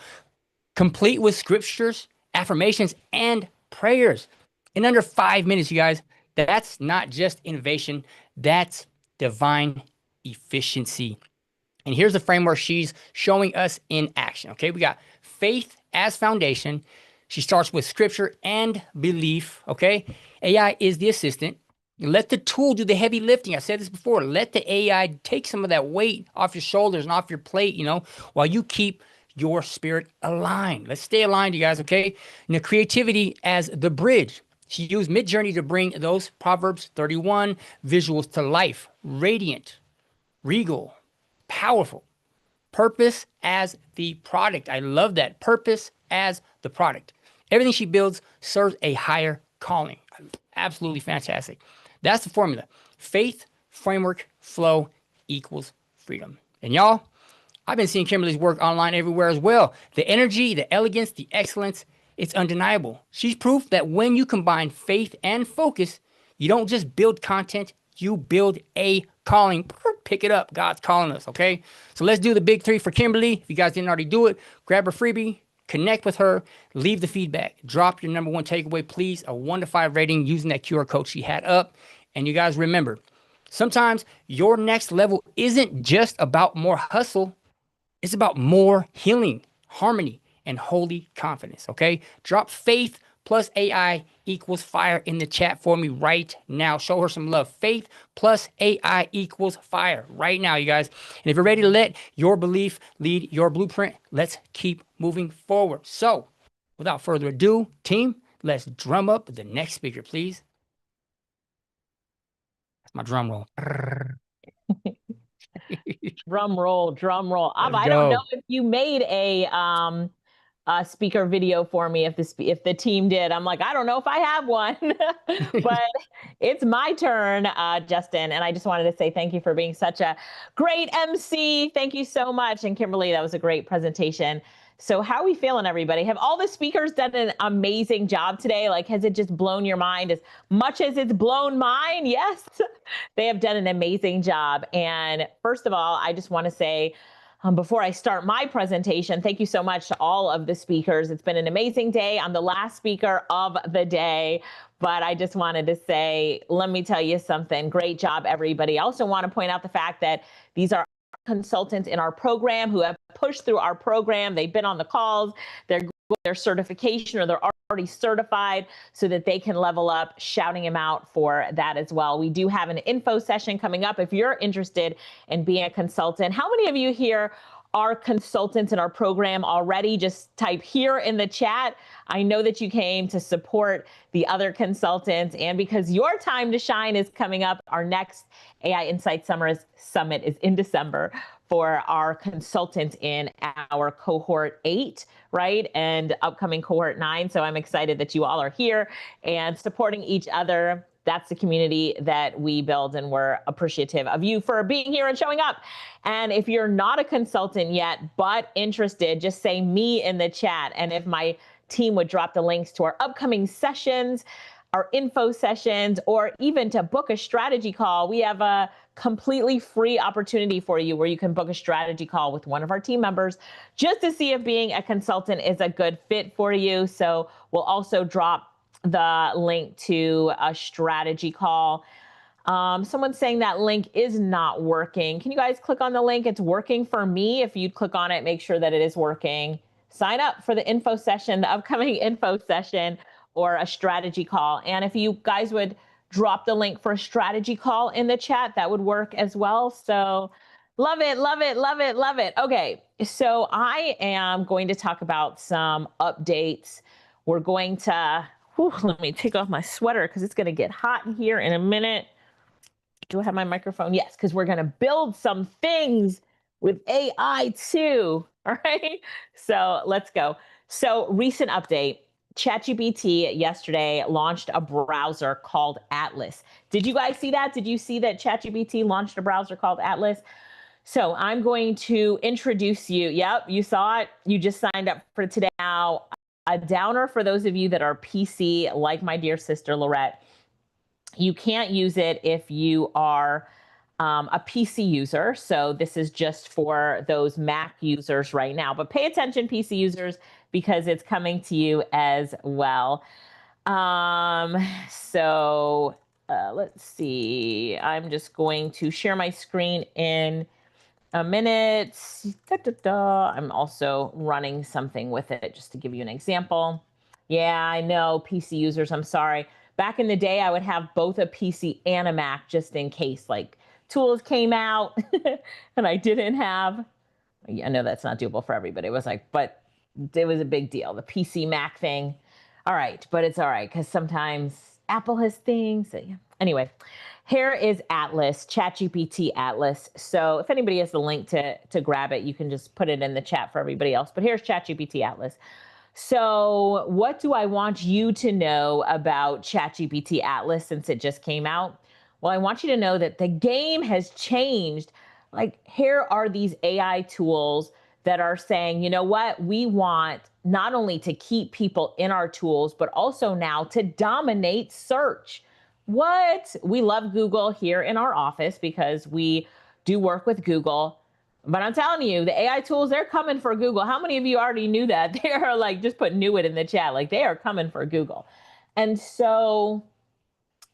complete with scriptures, affirmations, and prayers in under 5 minutes, you guys. That's not just innovation. That's divine efficiency. And here's the framework she's showing us in action. Okay, we got faith as foundation. She starts with scripture and belief. Okay, AI is the assistant. Let the tool do the heavy lifting. I said this before. Let the AI take some of that weight off your shoulders and off your plate, while you keep your spirit aligned. Let's stay aligned, you guys, okay? And the creativity as the bridge. She used Midjourney to bring those Proverbs 31 visuals to life. Radiant, regal, powerful. Purpose as the product. I love that. Purpose as the product. Everything she builds serves a higher calling. Absolutely fantastic. That's the formula. Faith, framework, flow equals freedom. And y'all, I've been seeing Kimberly's work online everywhere as well. The energy, the elegance, the excellence, it's undeniable. She's proof that when you combine faith and focus, you don't just build content, you build a calling. Pick it up. God's calling us, okay? So let's do the big three for Kimberly. If you guys didn't already do it, grab her freebie, Connect with her, leave the feedback, drop your number one takeaway, please, a 1 to 5 rating using that QR code she had up. And you guys remember, sometimes your next level isn't just about more hustle. It's about more healing, harmony, and holy confidence, okay? Drop faith plus AI equals fire in the chat for me right now. Show her some love. Faith plus AI equals fire right now, you guys. And if you're ready to let your belief lead your blueprint, let's keep moving forward. So, without further ado, team, let's drum up the next speaker, please. That's my drum roll. Drum roll, drum roll. Let's I don't know go. if you made a speaker video for me. If the team did, I'm like, I don't know if I have one, but it's my turn, Justin. And I just wanted to say thank you for being such a great MC. Thank you so much. And Kimberly, that was a great presentation. So how are we feeling, everybody? Have all the speakers done an amazing job today? Like, has it just blown your mind as much as it's blown mine? Yes, they have done an amazing job. And first of all, I just want to say, before I start my presentation, thank you so much to all of the speakers. It's been an amazing day. I'm the last speaker of the day, but I just wanted to say, let me tell you something. Great job, everybody. I also want to point out the fact that these are consultants in our program who have pushed through our program. They've been on the calls. They're their certification or they're already certified so that they can level up, shouting them out for that as well. We do have an info session coming up. If you're interested in being a consultant, how many of you here are consultants in our program already? Just type here in the chat. I know that you came to support the other consultants, and because your time to shine is coming up, our next AI Insight Summit is in December for our consultants in our cohort 8, right? And upcoming cohort 9. So I'm excited that you all are here and supporting each other. That's the community that we build, and we're appreciative of you for being here and showing up. And if you're not a consultant yet, but interested, just say me in the chat. And if my team would drop the links to our upcoming sessions, our info sessions, or even to book a strategy call, we have a completely free opportunity for you where you can book a strategy call with one of our team members just to see if being a consultant is a good fit for you. So we'll also drop the link to a strategy call. Someone's saying that link is not working. Can you guys click on the link? It's working for me. If you'd click on it, make sure that it is working. Sign up for the info session, the upcoming info session, or a strategy call. And if you guys would drop the link for a strategy call in the chat, that would work as well. So love it, love it, love it, love it. Okay, so I am going to talk about some updates. We're going to, let me take off my sweater because it's going to get hot in here in a minute. Do I have my microphone? Yes, because we're going to build some things with AI too. All right, so let's go. So recent update. ChatGPT yesterday launched a browser called Atlas. Did you guys see that? Did you see that ChatGPT launched a browser called Atlas? So I'm going to introduce you. Yep, you saw it. You just signed up for today. Now, a downer for those of you that are PC, like my dear sister Lorette. You can't use it if you are a PC user. So this is just for those Mac users right now. But pay attention, PC users, because it's coming to you as well. Let's see. I'm just going to share my screen in a minute. I'm also running something with it just to give you an example. Yeah, I know, PC users, I'm sorry. Back in the day, I would have both a PC and a Mac just in case, like, tools came out and I didn't have. I know that's not doable for everybody. It was like, but it was a big deal, the PC Mac thing. All right, but it's all right because sometimes Apple has things. Anyway, here is Atlas, ChatGPT Atlas. So if anybody has the link to grab it, you can just put it in the chat for everybody else. But here's ChatGPT Atlas. So what do I want you to know about ChatGPT Atlas since it just came out? Well, I want you to know that the game has changed. Like, here are these AI tools that are saying, you know what, we want not only to keep people in our tools, but also now to dominate search. What? We love Google here in our office because we do work with Google. But I'm telling you, the AI tools, they're coming for Google. How many of you already knew that? They are like, just put knew it in the chat. Like they are coming for Google. And so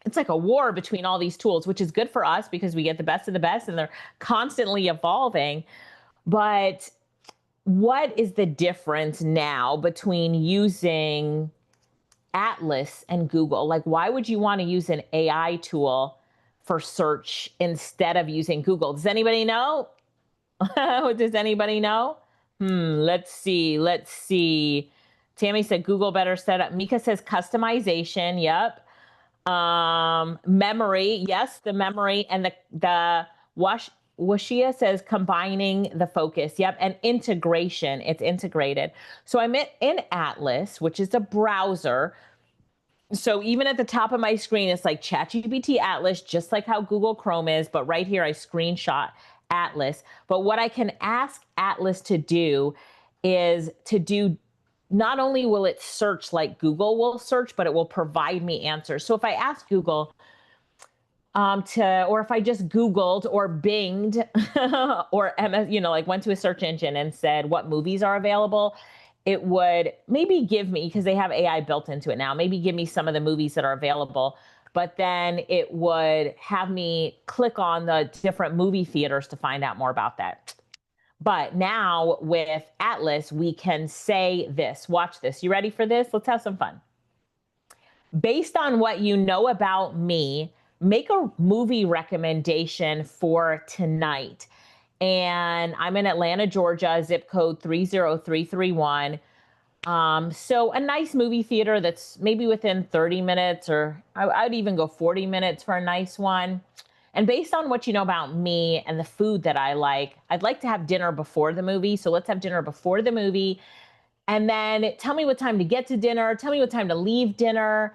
it's like a war between all these tools, which is good for us because we get the best of the best and they're constantly evolving. But what is the difference now between using Atlas and Google? Like, why would you want to use an AI tool for search instead of using Google? Does anybody know? Does anybody know? Let's see. Tammy said Google better set up. Mika says customization. Yep. Memory. Yes, the memory. And the Washia says combining the focus. Yep. And integration. It's integrated. So I'm in Atlas, which is a browser. So even at the top of my screen, it's like ChatGPT Atlas, just like how Google Chrome is. But right here, I screenshot Atlas. But what I can ask Atlas to do is to do, not only will it search like Google will search, but it will provide me answers. So if I ask Google or if I just Googled or Binged or MS, like went to a search engine and said what movies are available, it would maybe give me, because they have AI built into it now, maybe give me some of the movies that are available, but then it would have me click on the different movie theaters to find out more about that. But now with Atlas, we can say this. Watch this. You ready for this? Let's have some fun. Based on what you know about me, make a movie recommendation for tonight. And I'm in Atlanta, Georgia, zip code 30331. So a nice movie theater that's maybe within 30 minutes, or I'd even go 40 minutes for a nice one. And based on what you know about me and the food that I like, I'd like to have dinner before the movie. So let's have dinner before the movie. And then tell me what time to get to dinner. Tell me what time to leave dinner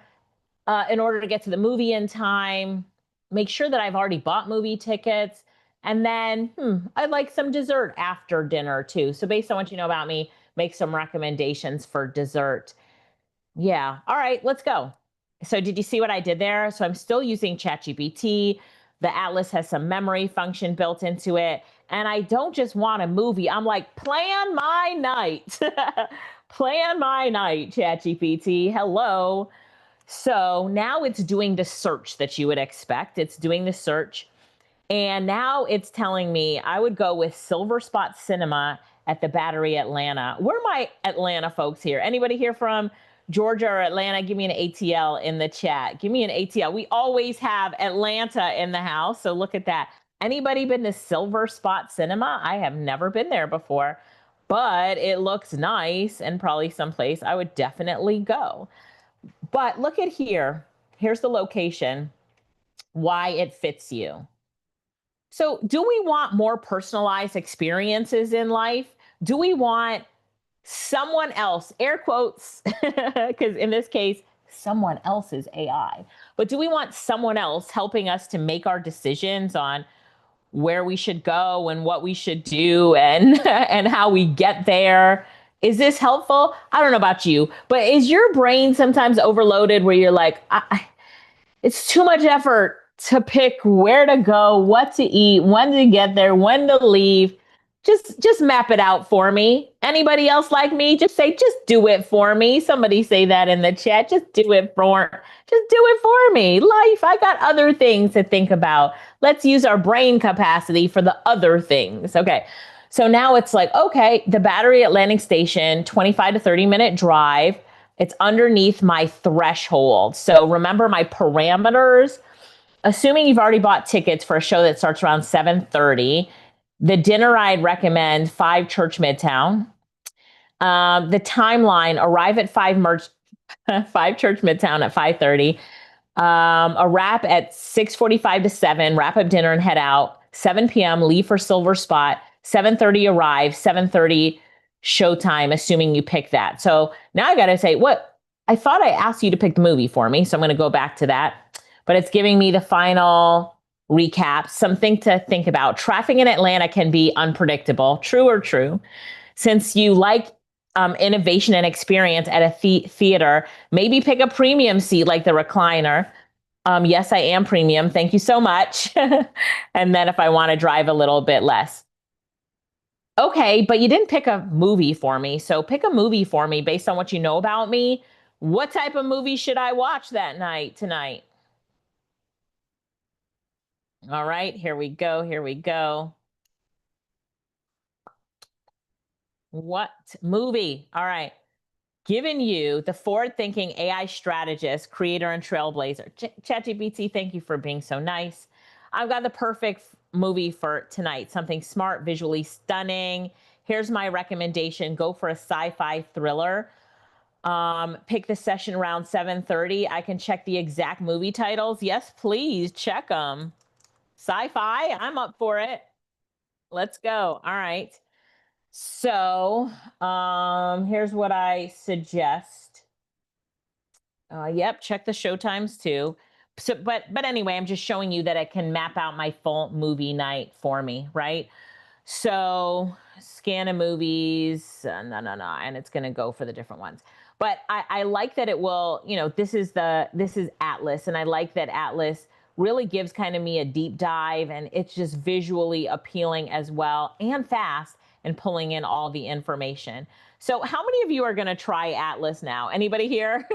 in order to get to the movie in time. Make sure that I've already bought movie tickets. And then I'd like some dessert after dinner too. So based on what you know about me, make some recommendations for dessert. Yeah. All right, let's go. So did you see what I did there? So I'm still using ChatGPT. The Atlas has some memory function built into it. And I don't just want a movie. I'm like, plan my night. Plan my night, ChatGPT. Hello. So now it's doing the search that you would expect. It's doing the search. And now it's telling me I would go with Silver Spot Cinema at the Battery, Atlanta. Where are my Atlanta folks here? Anybody here from Georgia or Atlanta? Give me an ATL in the chat. Give me an ATL. We always have Atlanta in the house. So look at that. Anybody been to Silver Spot Cinema? I have never been there before, but it looks nice and probably someplace I would definitely go. But look at here. Here's the location, why it fits you. So do we want more personalized experiences in life? Do we want someone else, air quotes, because in this case, someone else's AI, but do we want someone else helping us to make our decisions on where we should go and what we should do and, and how we get there? Is this helpful? I don't know about you, but is your brain sometimes overloaded where you're like, it's too much effort to pick where to go, what to eat, when to get there, when to leave? Just map it out for me. Anybody else like me? Just say, just do it for me. Somebody say that in the chat. Just do it for me. Life, I got other things to think about. Let's use our brain capacity for the other things. Okay. So now it's like, okay, the Battery Atlantic Station, 25 to 30 minute drive. It's underneath my threshold. So remember my parameters. Assuming you've already bought tickets for a show that starts around 7:30, the dinner I'd recommend 5 Church Midtown. The timeline, arrive at 5 Church Midtown at 5:30. A wrap at 6:45 to 7, wrap up dinner and head out. 7 p.m., leave for Silver Spot. 7:30 arrive, 7:30 showtime, assuming you pick that. So now I got to say, I thought I asked you to pick the movie for me. So I'm going to go back to that. But it's giving me the final recap, something to think about. Traffic in Atlanta can be unpredictable. True or true? Since you like innovation and experience at a theater, maybe pick a premium seat like the recliner. Yes, I am premium. Thank you so much. And then if I want to drive a little bit less. Okay, but you didn't pick a movie for me. So pick a movie for me based on what you know about me. What type of movie should I watch that night tonight? All right, here we go. Here we go. What movie? All right. Giving you the forward-thinking AI strategist, creator, and trailblazer. ChatGPT, thank you for being so nice. I've got the perfect movie for tonight, something smart, visually stunning. Here's my recommendation. Go for a sci-fi thriller. Pick the session around 7:30. I can check the exact movie titles. Yes, please check them. Sci-fi, I'm up for it. Let's go. All right. So here's what I suggest. Yep, check the show times too. So, but anyway, I'm just showing you that it can map out my full movie night for me, right? So scan of movies, no, and it's going to go for the different ones. But I like that it will, this is Atlas, and I like that Atlas really gives kind of me a deep dive, and it's just visually appealing as well and fast and pulling in all the information. So how many of you are going to try Atlas now? Anybody here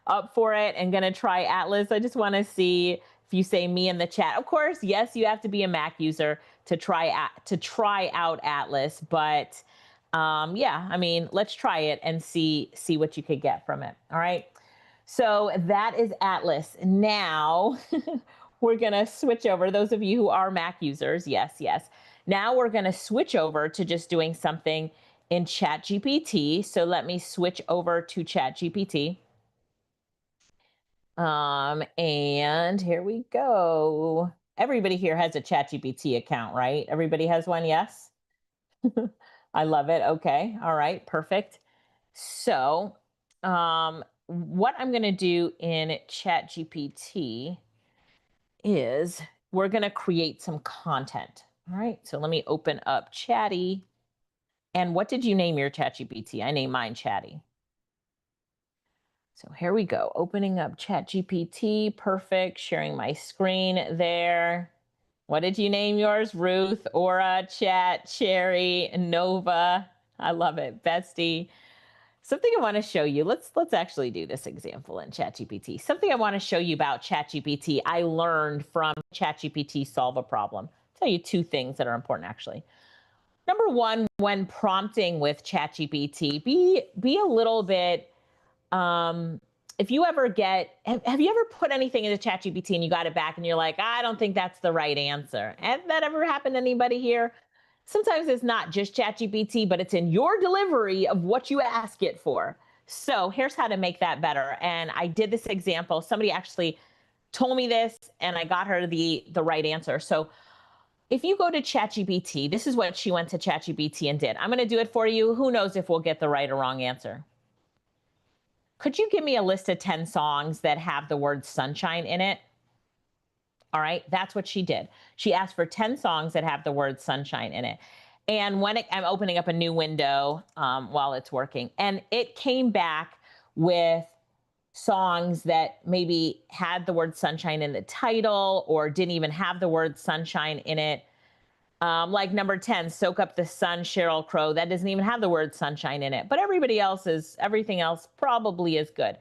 up for it and going to try Atlas? I just want to see if you say me in the chat. Of course, yes, you have to be a Mac user to try out Atlas, but yeah, I mean, let's try it and see what you could get from it. All right. So that is Atlas. Now we're going to switch over. Those of you who are Mac users, yes. Now we're going to switch over to just doing something in ChatGPT. So let me switch over to ChatGPT. And here we go. Everybody here has a ChatGPT account, right? Everybody has one, yes? I love it. Okay. All right. Perfect. So what I'm going to do in ChatGPT is we're going to create some content. All right. So let me open up Chatty. And what did you name your ChatGPT? I named mine Chatty. So here we go. Opening up ChatGPT. Perfect. Sharing my screen there. What did you name yours? Ruth, Aura, Chat, Cherry, Nova. I love it. Bestie. Something I want to show you. Let's actually do this example in ChatGPT. Something I want to show you about ChatGPT I learned from ChatGPT Solve a Problem. I'll tell you two things that are important actually. Number one, when prompting with ChatGPT, be a little bit if you ever have you ever put anything into ChatGPT and you got it back and you're like, I don't think that's the right answer? Has that ever happened to anybody here? Sometimes it's not just ChatGPT, but it's in your delivery of what you ask it for. So here's how to make that better. And I did this example. Somebody actually told me this and I got her the right answer. So if you go to ChatGPT, this is what she went to ChatGPT and did. I'm going to do it for you. Who knows if we'll get the right or wrong answer? Could you give me a list of 10 songs that have the word sunshine in it? All right, that's what she did. She asked for 10 songs that have the word sunshine in it. And when I'm opening up a new window while it's working, and it came back with songs that maybe had the word sunshine in the title or didn't even have the word sunshine in it. Like number 10, Soak Up the Sun, Sheryl Crow. That doesn't even have the word sunshine in it. But everything else probably is good.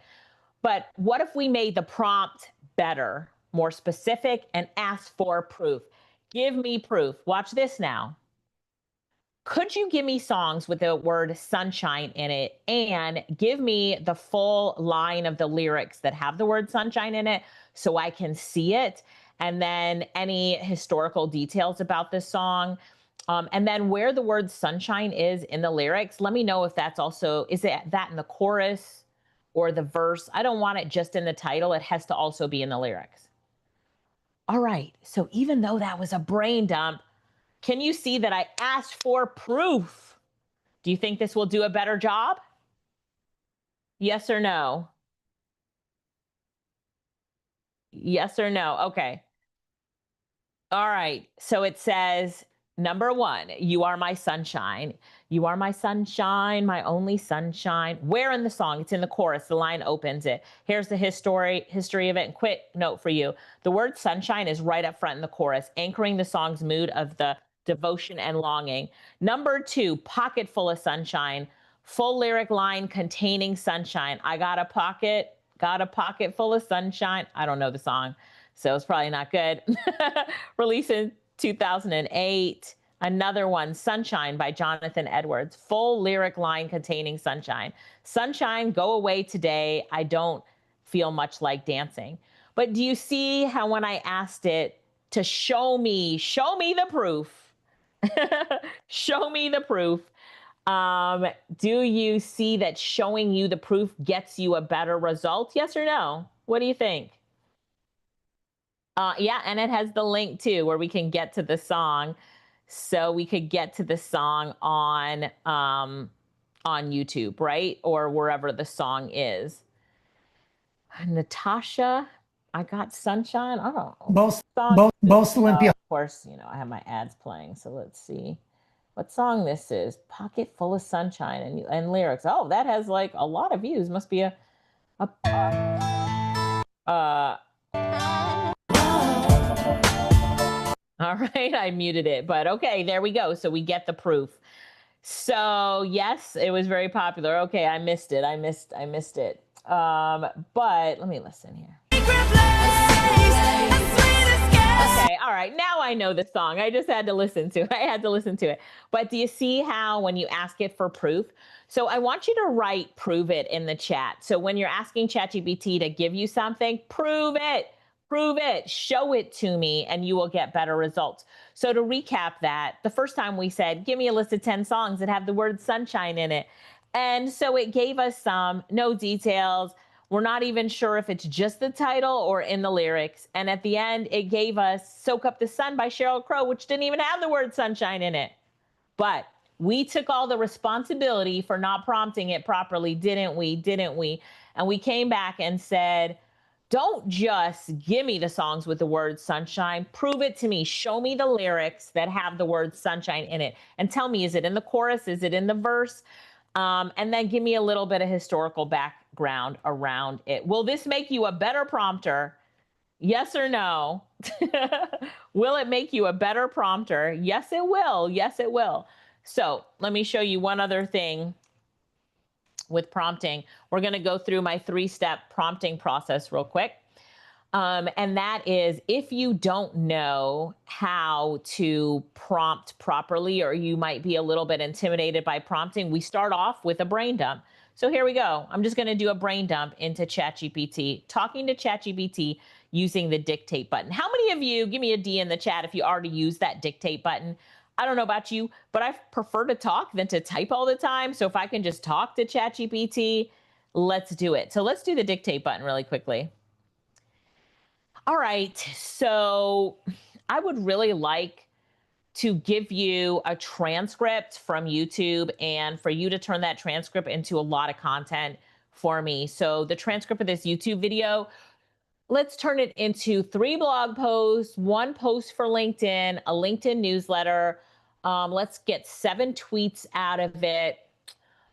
But what if we made the prompt better, more specific, and asked for proof? Give me proof. Watch this now. Could you give me songs with the word sunshine in it and give me the full line of the lyrics that have the word sunshine in it so I can see it? And then any historical details about this song. And then where the word sunshine is in the lyrics, let me know if that's also, is it that in the chorus or the verse? I don't want it just in the title. It has to also be in the lyrics. All right. So even though that was a brain dump, can you see that I asked for proof? Do you think this will do a better job? Yes or no? Yes or no? Okay. All right. So it says, number 1, you are my sunshine. You are my sunshine, my only sunshine. Where in the song? It's in the chorus. The line opens it. Here's the history of it. And quick note for you. The word sunshine is right up front in the chorus, anchoring the song's mood of the devotion and longing. Number 2, pocket full of sunshine. Full lyric line containing sunshine. I got a pocket full of sunshine. I don't know the song, so it's probably not good. Released in 2008. Another one, Sunshine by Jonathan Edwards. Full lyric line containing sunshine. Sunshine, go away today. I don't feel much like dancing. But do you see how when I asked it to show me the proof, show me the proof, do you see that showing you the proof gets you a better result? Yes or no? What do you think? Yeah, and it has the link too, where we can get to the song. So we could get to the song on YouTube, right? Or wherever the song is. Natasha, I got sunshine. I don't know. Both Olympia. Of course, you know, I have my ads playing. So let's see what song this is. Pocket full of sunshine and lyrics. Oh, that has like a lot of views. Must be all right, I muted it, but okay, there we go. So we get the proof. So yes, it was very popular. Okay, I missed it. I missed it. But let me listen here. Okay, all right. Now I know the song. I just had to listen to it. I had to listen to it. But do you see how when you ask it for proof? So I want you to write prove it in the chat. So when you're asking ChatGPT to give you something, prove it. Prove it, show it to me, and you will get better results. So to recap that, the first time we said, give me a list of 10 songs that have the word sunshine in it. And so it gave us no details. We're not even sure if it's just the title or in the lyrics. And at the end, it gave us Soak Up the Sun by Sheryl Crow, which didn't even have the word sunshine in it. But we took all the responsibility for not prompting it properly, didn't we? And we came back and said, don't just give me the songs with the word sunshine. Prove it to me. Show me the lyrics that have the word sunshine in it. And tell me, is it in the chorus? Is it in the verse? And then give me a little bit of historical background around it. Will this make you a better prompter? Yes or no? Will it make you a better prompter? Yes, it will. Yes, it will. So let me show you one other thing with prompting. We're going to go through my 3-step prompting process real quick. And that is, if you don't know how to prompt properly, or you might be a little bit intimidated by prompting, we start off with a brain dump. So here we go. I'm just going to do a brain dump into ChatGPT, talking to ChatGPT using the dictate button. How many of you, give me a D in the chat if you already use that dictate button? I don't know about you, but I prefer to talk than to type all the time. So if I can just talk to ChatGPT, let's do it. So let's do the dictate button really quickly. All right, so I would really like to give you a transcript from YouTube and for you to turn that transcript into a lot of content for me. So the transcript of this YouTube video, let's turn it into 3 blog posts, 1 post for LinkedIn, a LinkedIn newsletter. Let's get 7 tweets out of it.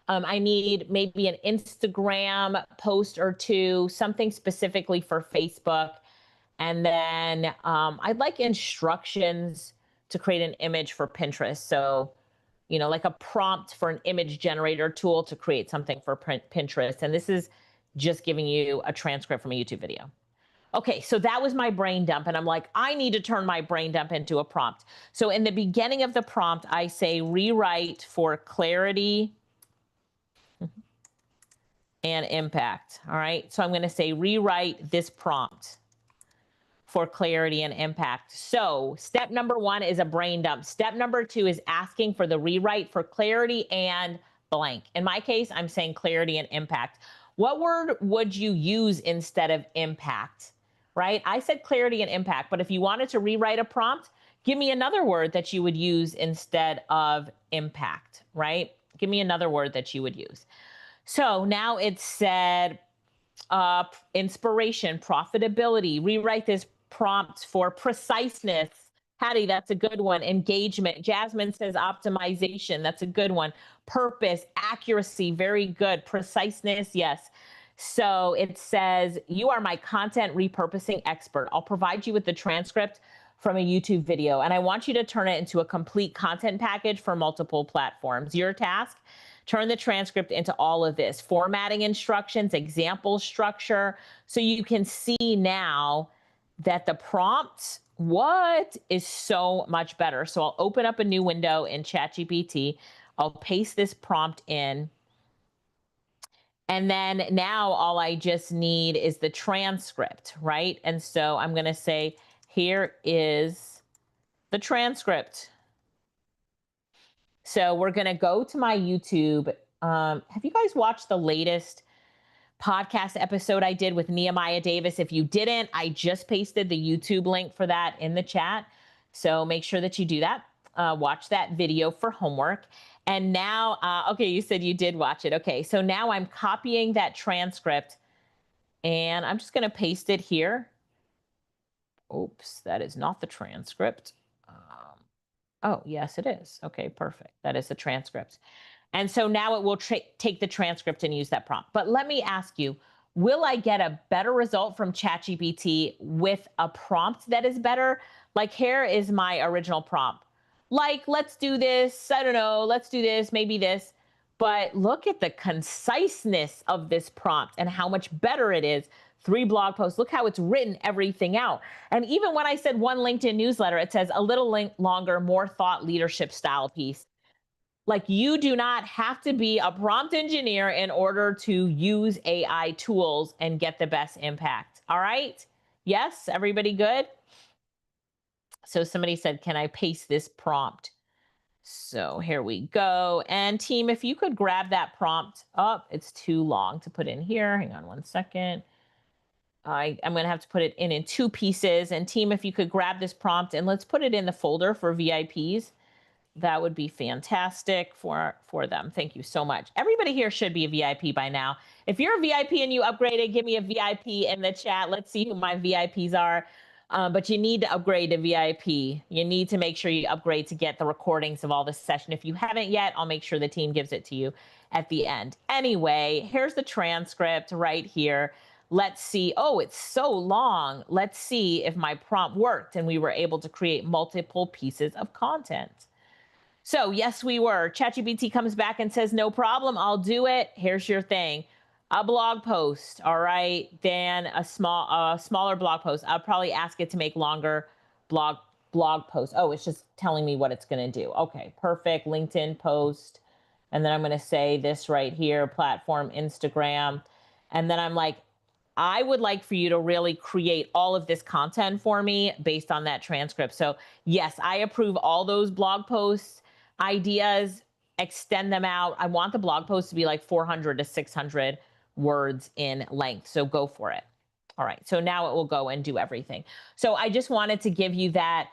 I need maybe an Instagram post or 2, something specifically for Facebook. And then I'd like instructions to create an image for Pinterest. So, you know, like a prompt for an image generator tool to create something for Pinterest. And this is just giving you a transcript from a YouTube video. Okay, so that was my brain dump. And I'm like, I need to turn my brain dump into a prompt. So in the beginning of the prompt, I say rewrite for clarity and impact. All right, so I'm going to say rewrite this prompt for clarity and impact. So step number 1 is a brain dump. Step number 2 is asking for the rewrite for clarity and blank. In my case, I'm saying clarity and impact. What word would you use instead of impact, right? I said clarity and impact, but if you wanted to rewrite a prompt, give me another word that you would use instead of impact, right? Give me another word that you would use. So now it said inspiration, profitability, rewrite this prompt for preciseness. Hattie, that's a good one. Engagement. Jasmine says optimization. That's a good one. Purpose, accuracy, very good. Preciseness, yes. So it says, you are my content repurposing expert. I'll provide you with the transcript from a YouTube video, and I want you to turn it into a complete content package for multiple platforms. Your task, turn the transcript into all of this, formatting instructions, example structure, so you can see now that the prompt, what is so much better. So I'll open up a new window in ChatGPT. I'll paste this prompt in. And then now all I just need is the transcript, right? And so I'm going to say, here is the transcript. So we're going to go to my YouTube. Have you guys watched the latest podcast episode I did with Nehemiah Davis? If you didn't, I just pasted the YouTube link for that in the chat. So make sure that you do that. Watch that video for homework. And now, okay, you said you did watch it. Okay, so now I'm copying that transcript and I'm just going to paste it here. Oops, that is not the transcript. Oh, yes, it is. Okay, perfect. That is the transcript. And so now it will take the transcript and use that prompt. But let me ask you, will I get a better result from ChatGPT with a prompt that is better? Like, here is my original prompt. Like, let's do this. I don't know. Let's do this, maybe this. But look at the conciseness of this prompt and how much better it is. 3 blog posts. Look how it's written everything out. And even when I said 1 LinkedIn newsletter, it says a little longer, more thought leadership style piece. Like, you do not have to be a prompt engineer in order to use AI tools and get the best impact. All right? Yes, everybody good? So somebody said, can I paste this prompt? So here we go. And team, if you could grab that prompt up, it's too long to put in here. Hang on one second. I'm going to have to put it in 2 pieces. And team, if you could grab this prompt and let's put it in the folder for VIPs. That would be fantastic for them. Thank you so much. Everybody here should be a VIP by now. If you're a VIP and you upgraded, give me a VIP in the chat. Let's see who my VIPs are. But you need to upgrade to VIP. You need to make sure you upgrade to get the recordings of all this session. If you haven't yet, I'll make sure the team gives it to you at the end. Anyway, here's the transcript right here. Let's see. Oh, it's so long. Let's see if my prompt worked and we were able to create multiple pieces of content. So yes, we were. ChatGPT comes back and says, no problem, I'll do it. Here's your thing. A blog post, all right, then a smaller blog post. I'll probably ask it to make longer blog posts. Oh, it's just telling me what it's going to do. Okay, perfect. LinkedIn post. And then I'm going to say this right here, platform, Instagram. And then I'm like, I would like for you to really create all of this content for me based on that transcript. So yes, I approve all those blog posts, ideas, extend them out. I want the blog post to be like 400 to 600 words in length. So go for it. All right. So now it will go and do everything. So I just wanted to give you that,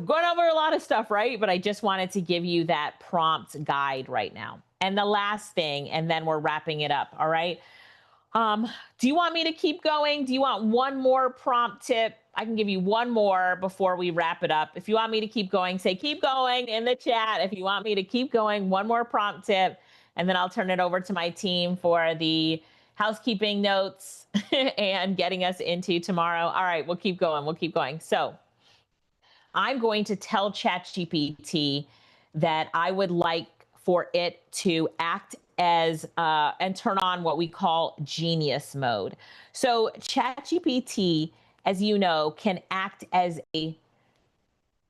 going over a lot of stuff, right? But I just wanted to give you that prompt guide right now. And the last thing, and then we're wrapping it up. All right. Do you want me to keep going? Do you want one more prompt tip? I can give you one more before we wrap it up. If you want me to keep going, say keep going in the chat. If you want me to keep going, one more prompt tip, and then I'll turn it over to my team for the housekeeping notes and getting us into tomorrow. All right, we'll keep going. We'll keep going. So I'm going to tell ChatGPT that I would like for it to act as and turn on what we call genius mode. So ChatGPT, as you know, can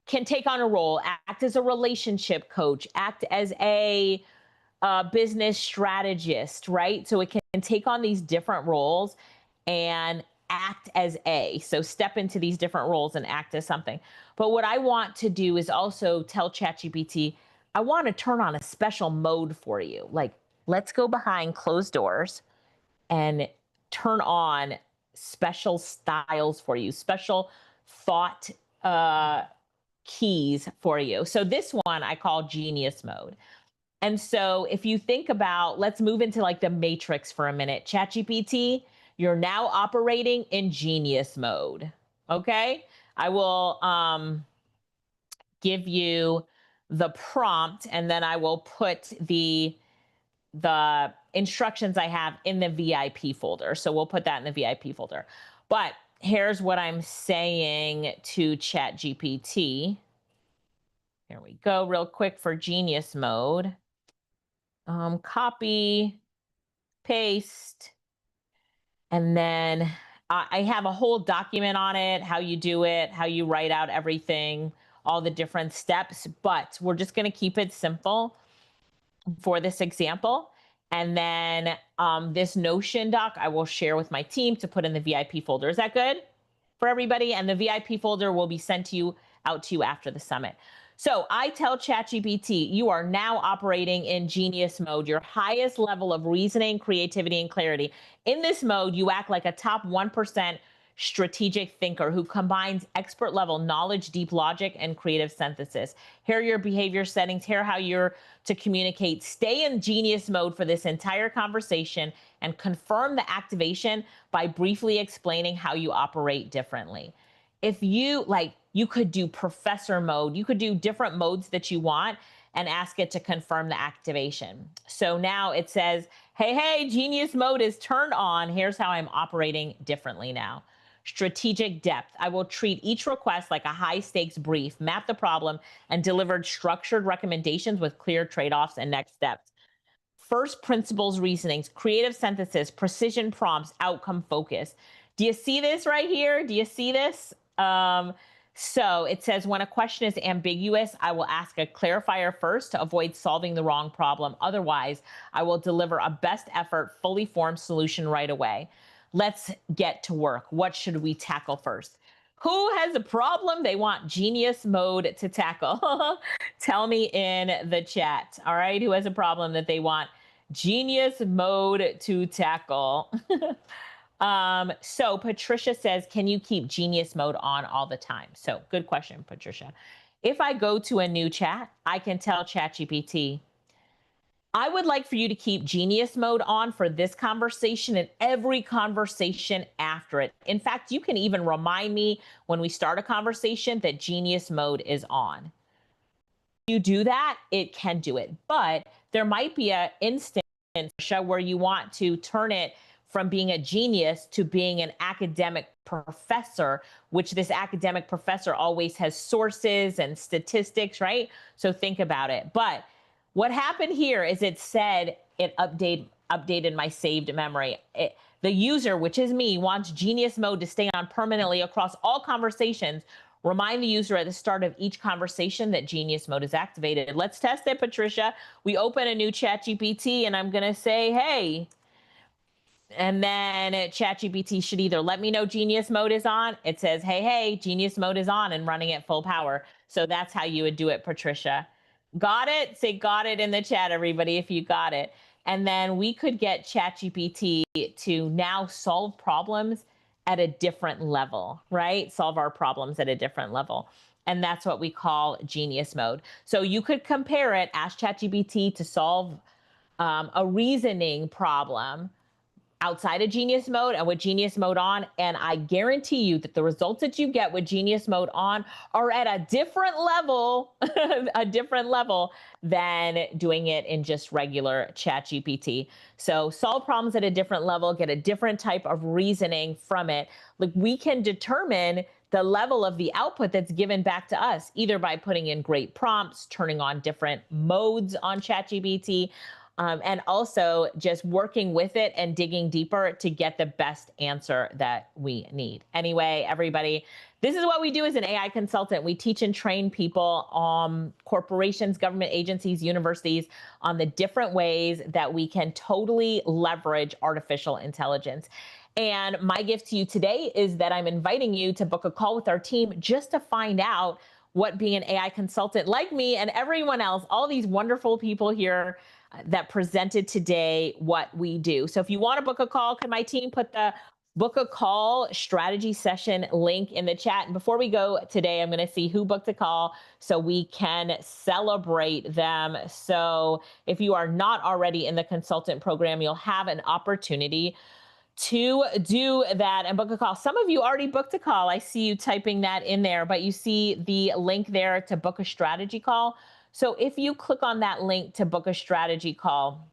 take on a role, act as a relationship coach, act as a business strategist, right? So it can take on these different roles and act as so step into these different roles and act as something. But what I want to do is also tell ChatGPT, I want to turn on a special mode for you. Like, let's go behind closed doors and turn on special styles for you, special thought keys for you. So this one I call genius mode. And so if you think about, let's move into like the matrix for a minute. ChatGPT, you're now operating in genius mode. Okay. I will give you the prompt and then I will put the instructions I have in the VIP folder. So we'll put that in the VIP folder. But here's what I'm saying to ChatGPT. Here we go, real quick for genius mode. Copy, paste, and then I have a whole document on it, how you do it, how you write out everything, all the different steps, but we're just going to keep it simple for this example. And then this Notion doc I will share with my team to put in the VIP folder. Is that good for everybody? And the VIP folder will be sent to you out to you after the summit. So I tell ChatGPT, you are now operating in genius mode, your highest level of reasoning, creativity, and clarity. In this mode, you act like a top 1% strategic thinker who combines expert level knowledge, deep logic, and creative synthesis. Here are your behavior settings. Here how you're to communicate. Stay in genius mode for this entire conversation and confirm the activation by briefly explaining how you operate differently. If you like, you could do professor mode. You could do different modes that you want and ask it to confirm the activation. So now it says, hey, genius mode is turned on. Here's how I'm operating differently now. Strategic depth. I will treat each request like a high stakes brief, map the problem, and delivered structured recommendations with clear trade-offs and next steps. First principles reasonings, creative synthesis, precision prompts, outcome focus. Do you see this right here? Do you see this? So it says, when a question is ambiguous, I will ask a clarifier first to avoid solving the wrong problem. Otherwise, I will deliver a best effort, fully formed solution right away. Let's get to work. What should we tackle first? Who has a problem they want genius mode to tackle? Tell me in the chat. All right, who has a problem that they want genius mode to tackle? So Patricia says, can you keep genius mode on all the time? So good question, Patricia. If I go to a new chat, I can tell ChatGPT, I would like for you to keep genius mode on for this conversation and every conversation after it. In fact, you can even remind me when we start a conversation that genius mode is on. If you do that, it can do it. But there might be an instance where you want to turn it from being a genius to being an academic professor, which this academic professor always has sources and statistics, right? So think about it. But what happened here is it said it updated my saved memory. The user, which is me, wants genius mode to stay on permanently across all conversations. Remind the user at the start of each conversation that genius mode is activated. Let's test it, Patricia. We open a new ChatGPT and I'm going to say, hey, and then ChatGPT should either let me know genius mode is on. It says, hey, genius mode is on and running at full power. So that's how you would do it, Patricia. Got it? Say got it in the chat, everybody, if you got it. And then we could get ChatGPT to now solve problems at a different level, right? Solve our problems at a different level. And that's what we call genius mode. So you could compare it, ask ChatGPT to solve a reasoning problem outside of genius mode and with genius mode on, and I guarantee you that the results that you get with genius mode on are at a different level, a different level than doing it in just regular ChatGPT. So solve problems at a different level, get a different type of reasoning from it. Like, we can determine the level of the output that's given back to us, either by putting in great prompts, turning on different modes on ChatGPT, and also just working with it and digging deeper to get the best answer that we need. Anyway, everybody, this is what we do as an AI consultant. We teach and train people, corporations, government agencies, universities, on the different ways that we can totally leverage artificial intelligence. And my gift to you today is that I'm inviting you to book a call with our team just to find out what being an AI consultant like me and everyone else, all these wonderful people here that presented today, what we do. So if you want to book a call, can my team put the book a call strategy session link in the chat? And before we go today, I'm going to see who booked a call so we can celebrate them. So if you are not already in the consultant program, you'll have an opportunity to do that and book a call. Some of you already booked a call. I see you typing that in there, but you see the link there to book a strategy call. So if you click on that link to book a strategy call,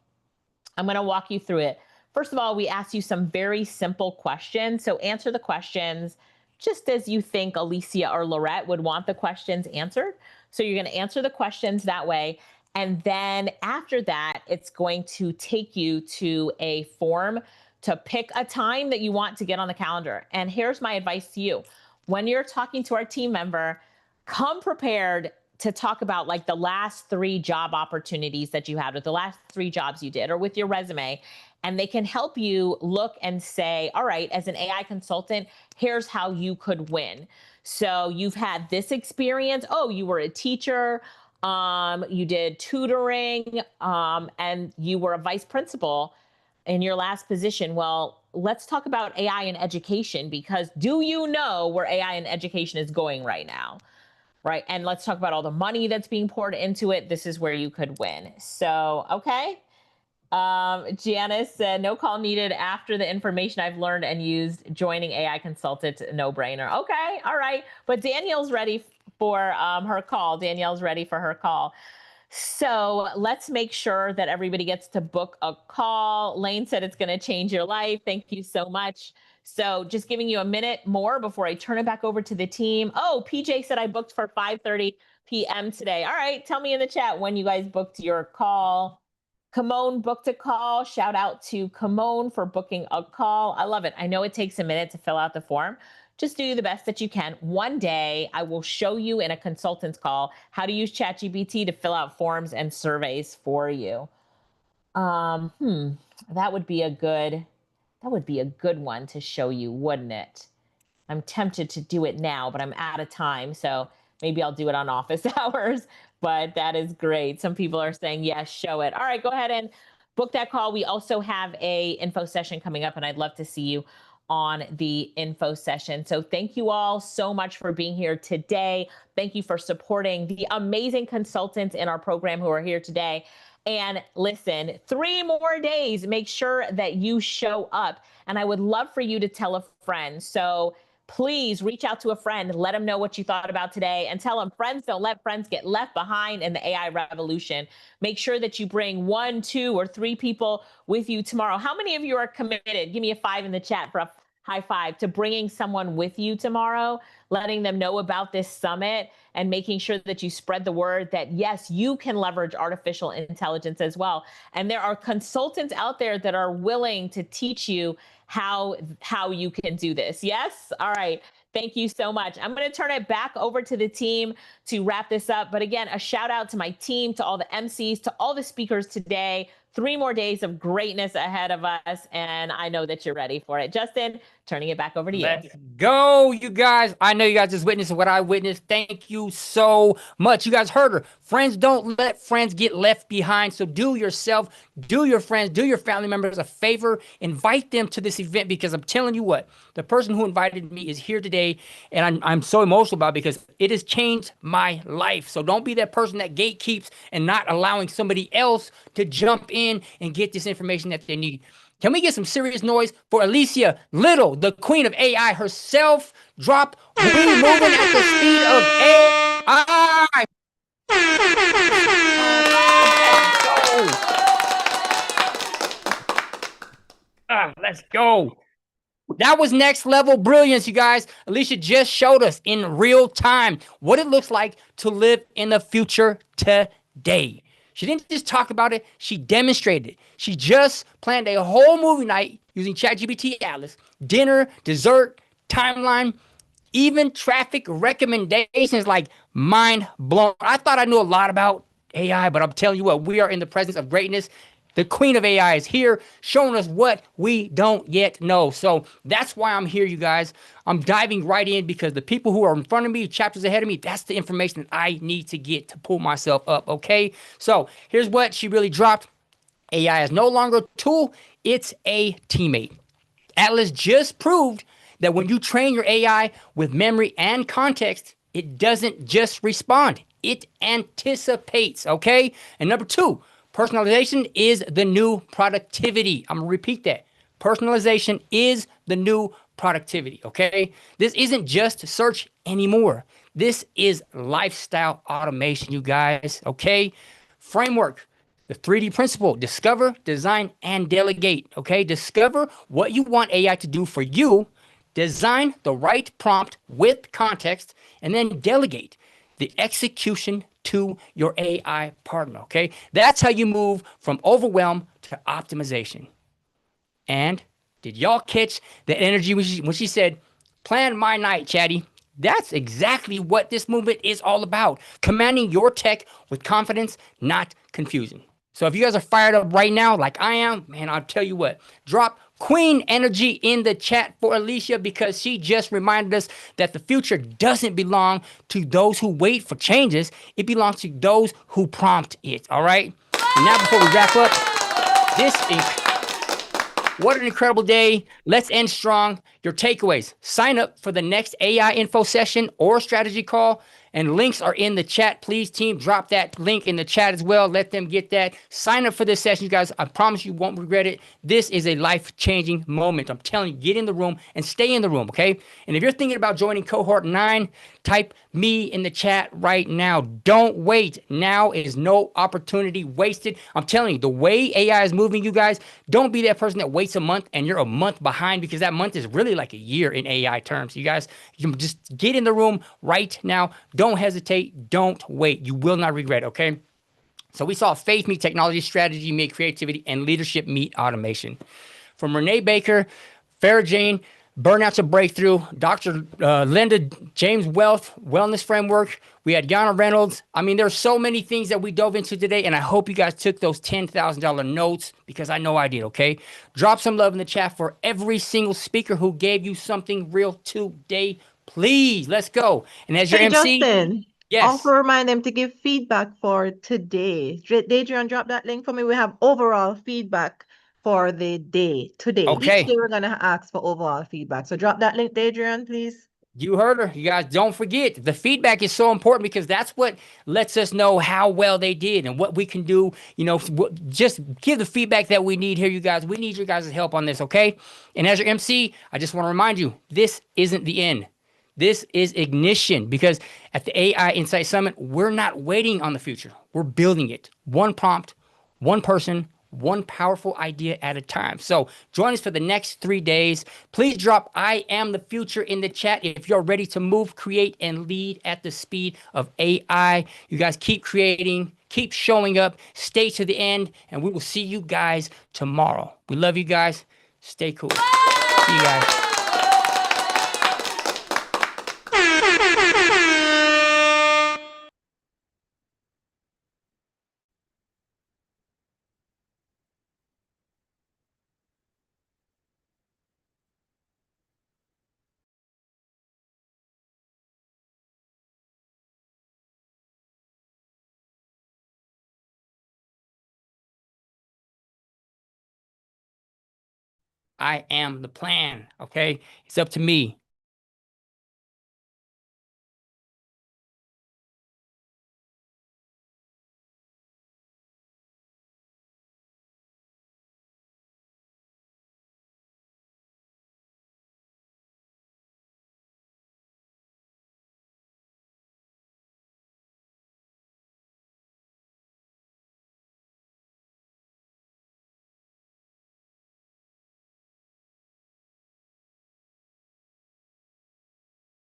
I'm going to walk you through it. First of all, we ask you some very simple questions. So answer the questions just as you think Alicia or Lorette would want the questions answered. So you're going to answer the questions that way. And then after that, it's going to take you to a form to pick a time that you want to get on the calendar. And here's my advice to you. When you're talking to our team member, come prepared to talk about like the last 3 job opportunities that you had, or the last 3 jobs you did, or with your resume. And they can help you look and say, all right, as an AI consultant, here's how you could win. So you've had this experience. Oh, you were a teacher, you did tutoring, and you were a vice principal in your last position. Well, let's talk about AI in education, because do you know where AI in education is going right now? Right. And let's talk about all the money that's being poured into it. This is where you could win. So, okay. Janice said, no call needed after the information I've learned and used. Joining AI consultant, no brainer. Okay. All right. But Danielle's ready for her call. Danielle's ready for her call. So let's make sure that everybody gets to book a call. Lane said it's going to change your life. Thank you so much. So just giving you a minute more before I turn it back over to the team. Oh, PJ said I booked for 5:30 p.m. today. All right. Tell me in the chat when you guys booked your call. Kimone booked a call. Shout out to Kimone for booking a call. I love it. I know it takes a minute to fill out the form. Just do the best that you can. One day, I will show you in a consultant's call how to use ChatGPT to fill out forms and surveys for you. That would be a good one to show you, wouldn't it? I'm tempted to do it now, but I'm out of time. So maybe I'll do it on office hours, but that is great. Some people are saying, yes, show it. All right, go ahead and book that call. We also have a info session coming up, and I'd love to see you on the info session. So thank you all so much for being here today. Thank you for supporting the amazing consultants in our program who are here today. And listen, 3 more days, make sure that you show up. And I would love for you to tell a friend. So please reach out to a friend, let them know what you thought about today, and tell them friends don't let friends get left behind in the AI revolution. Make sure that you bring 1, 2, or 3 people with you tomorrow. How many of you are committed? Give me a 5 in the chat for a high five to bringing someone with you tomorrow, letting them know about this summit, and making sure that you spread the word that, yes, you can leverage artificial intelligence as well. And there are consultants out there that are willing to teach you how you can do this. Yes? All right. Thank you so much. I'm going to turn it back over to the team to wrap this up. But again, a shout out to my team, to all the MCs, to all the speakers today. 3 more days of greatness ahead of us, and I know that you're ready for it. Justin, turning it back over to you. Let's go, you guys. I know you guys just witnessed what I witnessed. Thank you so much. You guys heard her. Friends don't let friends get left behind. So do yourself, do your friends, do your family members a favor. Invite them to this event, because I'm telling you what, the person who invited me is here today, and I'm so emotional about it because it has changed my life. So don't be that person that gatekeeps and not allowing somebody else to jump in and get this information that they need. Can we get some serious noise for Alicia Little, the queen of AI herself? Drop We Moving at the Speed of AI. Let's go. That was next level brilliance, you guys. Alicia just showed us in real time what it looks like to live in the future today. She didn't just talk about it, she demonstrated it. She just planned a whole movie night using ChatGPT Atlas, dinner, dessert, timeline, even traffic recommendations. Like, mind blown. I thought I knew a lot about AI, but I'm telling you what, we are in the presence of greatness. The queen of AI is here, showing us what we don't yet know. So that's why I'm here, you guys. I'm diving right in because the people who are in front of me, chapters ahead of me, that's the information that I need to get to pull myself up, okay? So here's what she really dropped. AI is no longer a tool, it's a teammate. Atlas just proved that when you train your AI with memory and context, it doesn't just respond, it anticipates, okay? And number 2, personalization is the new productivity. I'm going to repeat that. Personalization is the new productivity, okay? This isn't just search anymore. This is lifestyle automation, you guys, okay? Framework. The 3D principle: discover, design, and delegate. Okay, discover what you want AI to do for you, design the right prompt with context, and then delegate the execution to your AI partner. Okay, that's how you move from overwhelm to optimization. And did y'all catch the energy when she said, plan my night, chatty? That's exactly what this movement is all about. Commanding your tech with confidence, not confusion. So if you guys are fired up right now, like I am, man, I'll tell you what, drop Queen energy in the chat for Alicia, because she just reminded us that the future doesn't belong to those who wait for changes. It belongs to those who prompt it. All right. And now before we wrap up, what an incredible day. Let's end strong. Your takeaways: sign up for the next AI info session or strategy call, and links are in the chat. Please, team, drop that link in the chat as well. Let them get that. Sign up for this session, you guys. I promise you won't regret it. This is a life-changing moment. I'm telling you, get in the room and stay in the room, okay? And if you're thinking about joining cohort 9, type me in the chat right now. Don't wait. Now is no opportunity wasted. I'm telling you, the way AI is moving, you guys, don't be that person that waits a month and you're a month behind, because that month is really like a year in AI terms. You guys, you just get in the room right now. Don't hesitate. Don't wait. You will not regret, okay? So we saw faith meet technology, strategy meet creativity, and leadership meet automation. From Renee Baker, Farah Jane, Burnout to Breakthrough, Dr. Linda James Wealth, Wellness Framework. We had Yana Reynolds. I mean, there's so many things that we dove into today, and I hope you guys took those $10,000 notes, because I know I did, okay? Drop some love in the chat for every single speaker who gave you something real today. Please, let's go. And as your Hey, MC, Justin. yes. Also remind them to give feedback for today. Adrian, drop that link for me. We have overall feedback for the day today. Okay. Each day we're gonna ask for overall feedback. So drop that link, Adrian, please. You heard her. You guys, don't forget, the feedback is so important, because that's what lets us know how well they did and what we can do. You know, just give the feedback that we need here, you guys. We need your guys' help on this, okay? And as your MC, I just want to remind you, this isn't the end. This is ignition, because at the AI Insight Summit, we're not waiting on the future. We're building it. One prompt, one person, one powerful idea at a time. So join us for the next 3 days. Please drop "I am the future" in the chat if you're ready to move, create, and lead at the speed of AI. You guys keep creating, keep showing up, stay to the end, and we will see you guys tomorrow. We love you guys. Stay cool. See you guys. I am the plan, okay? It's up to me.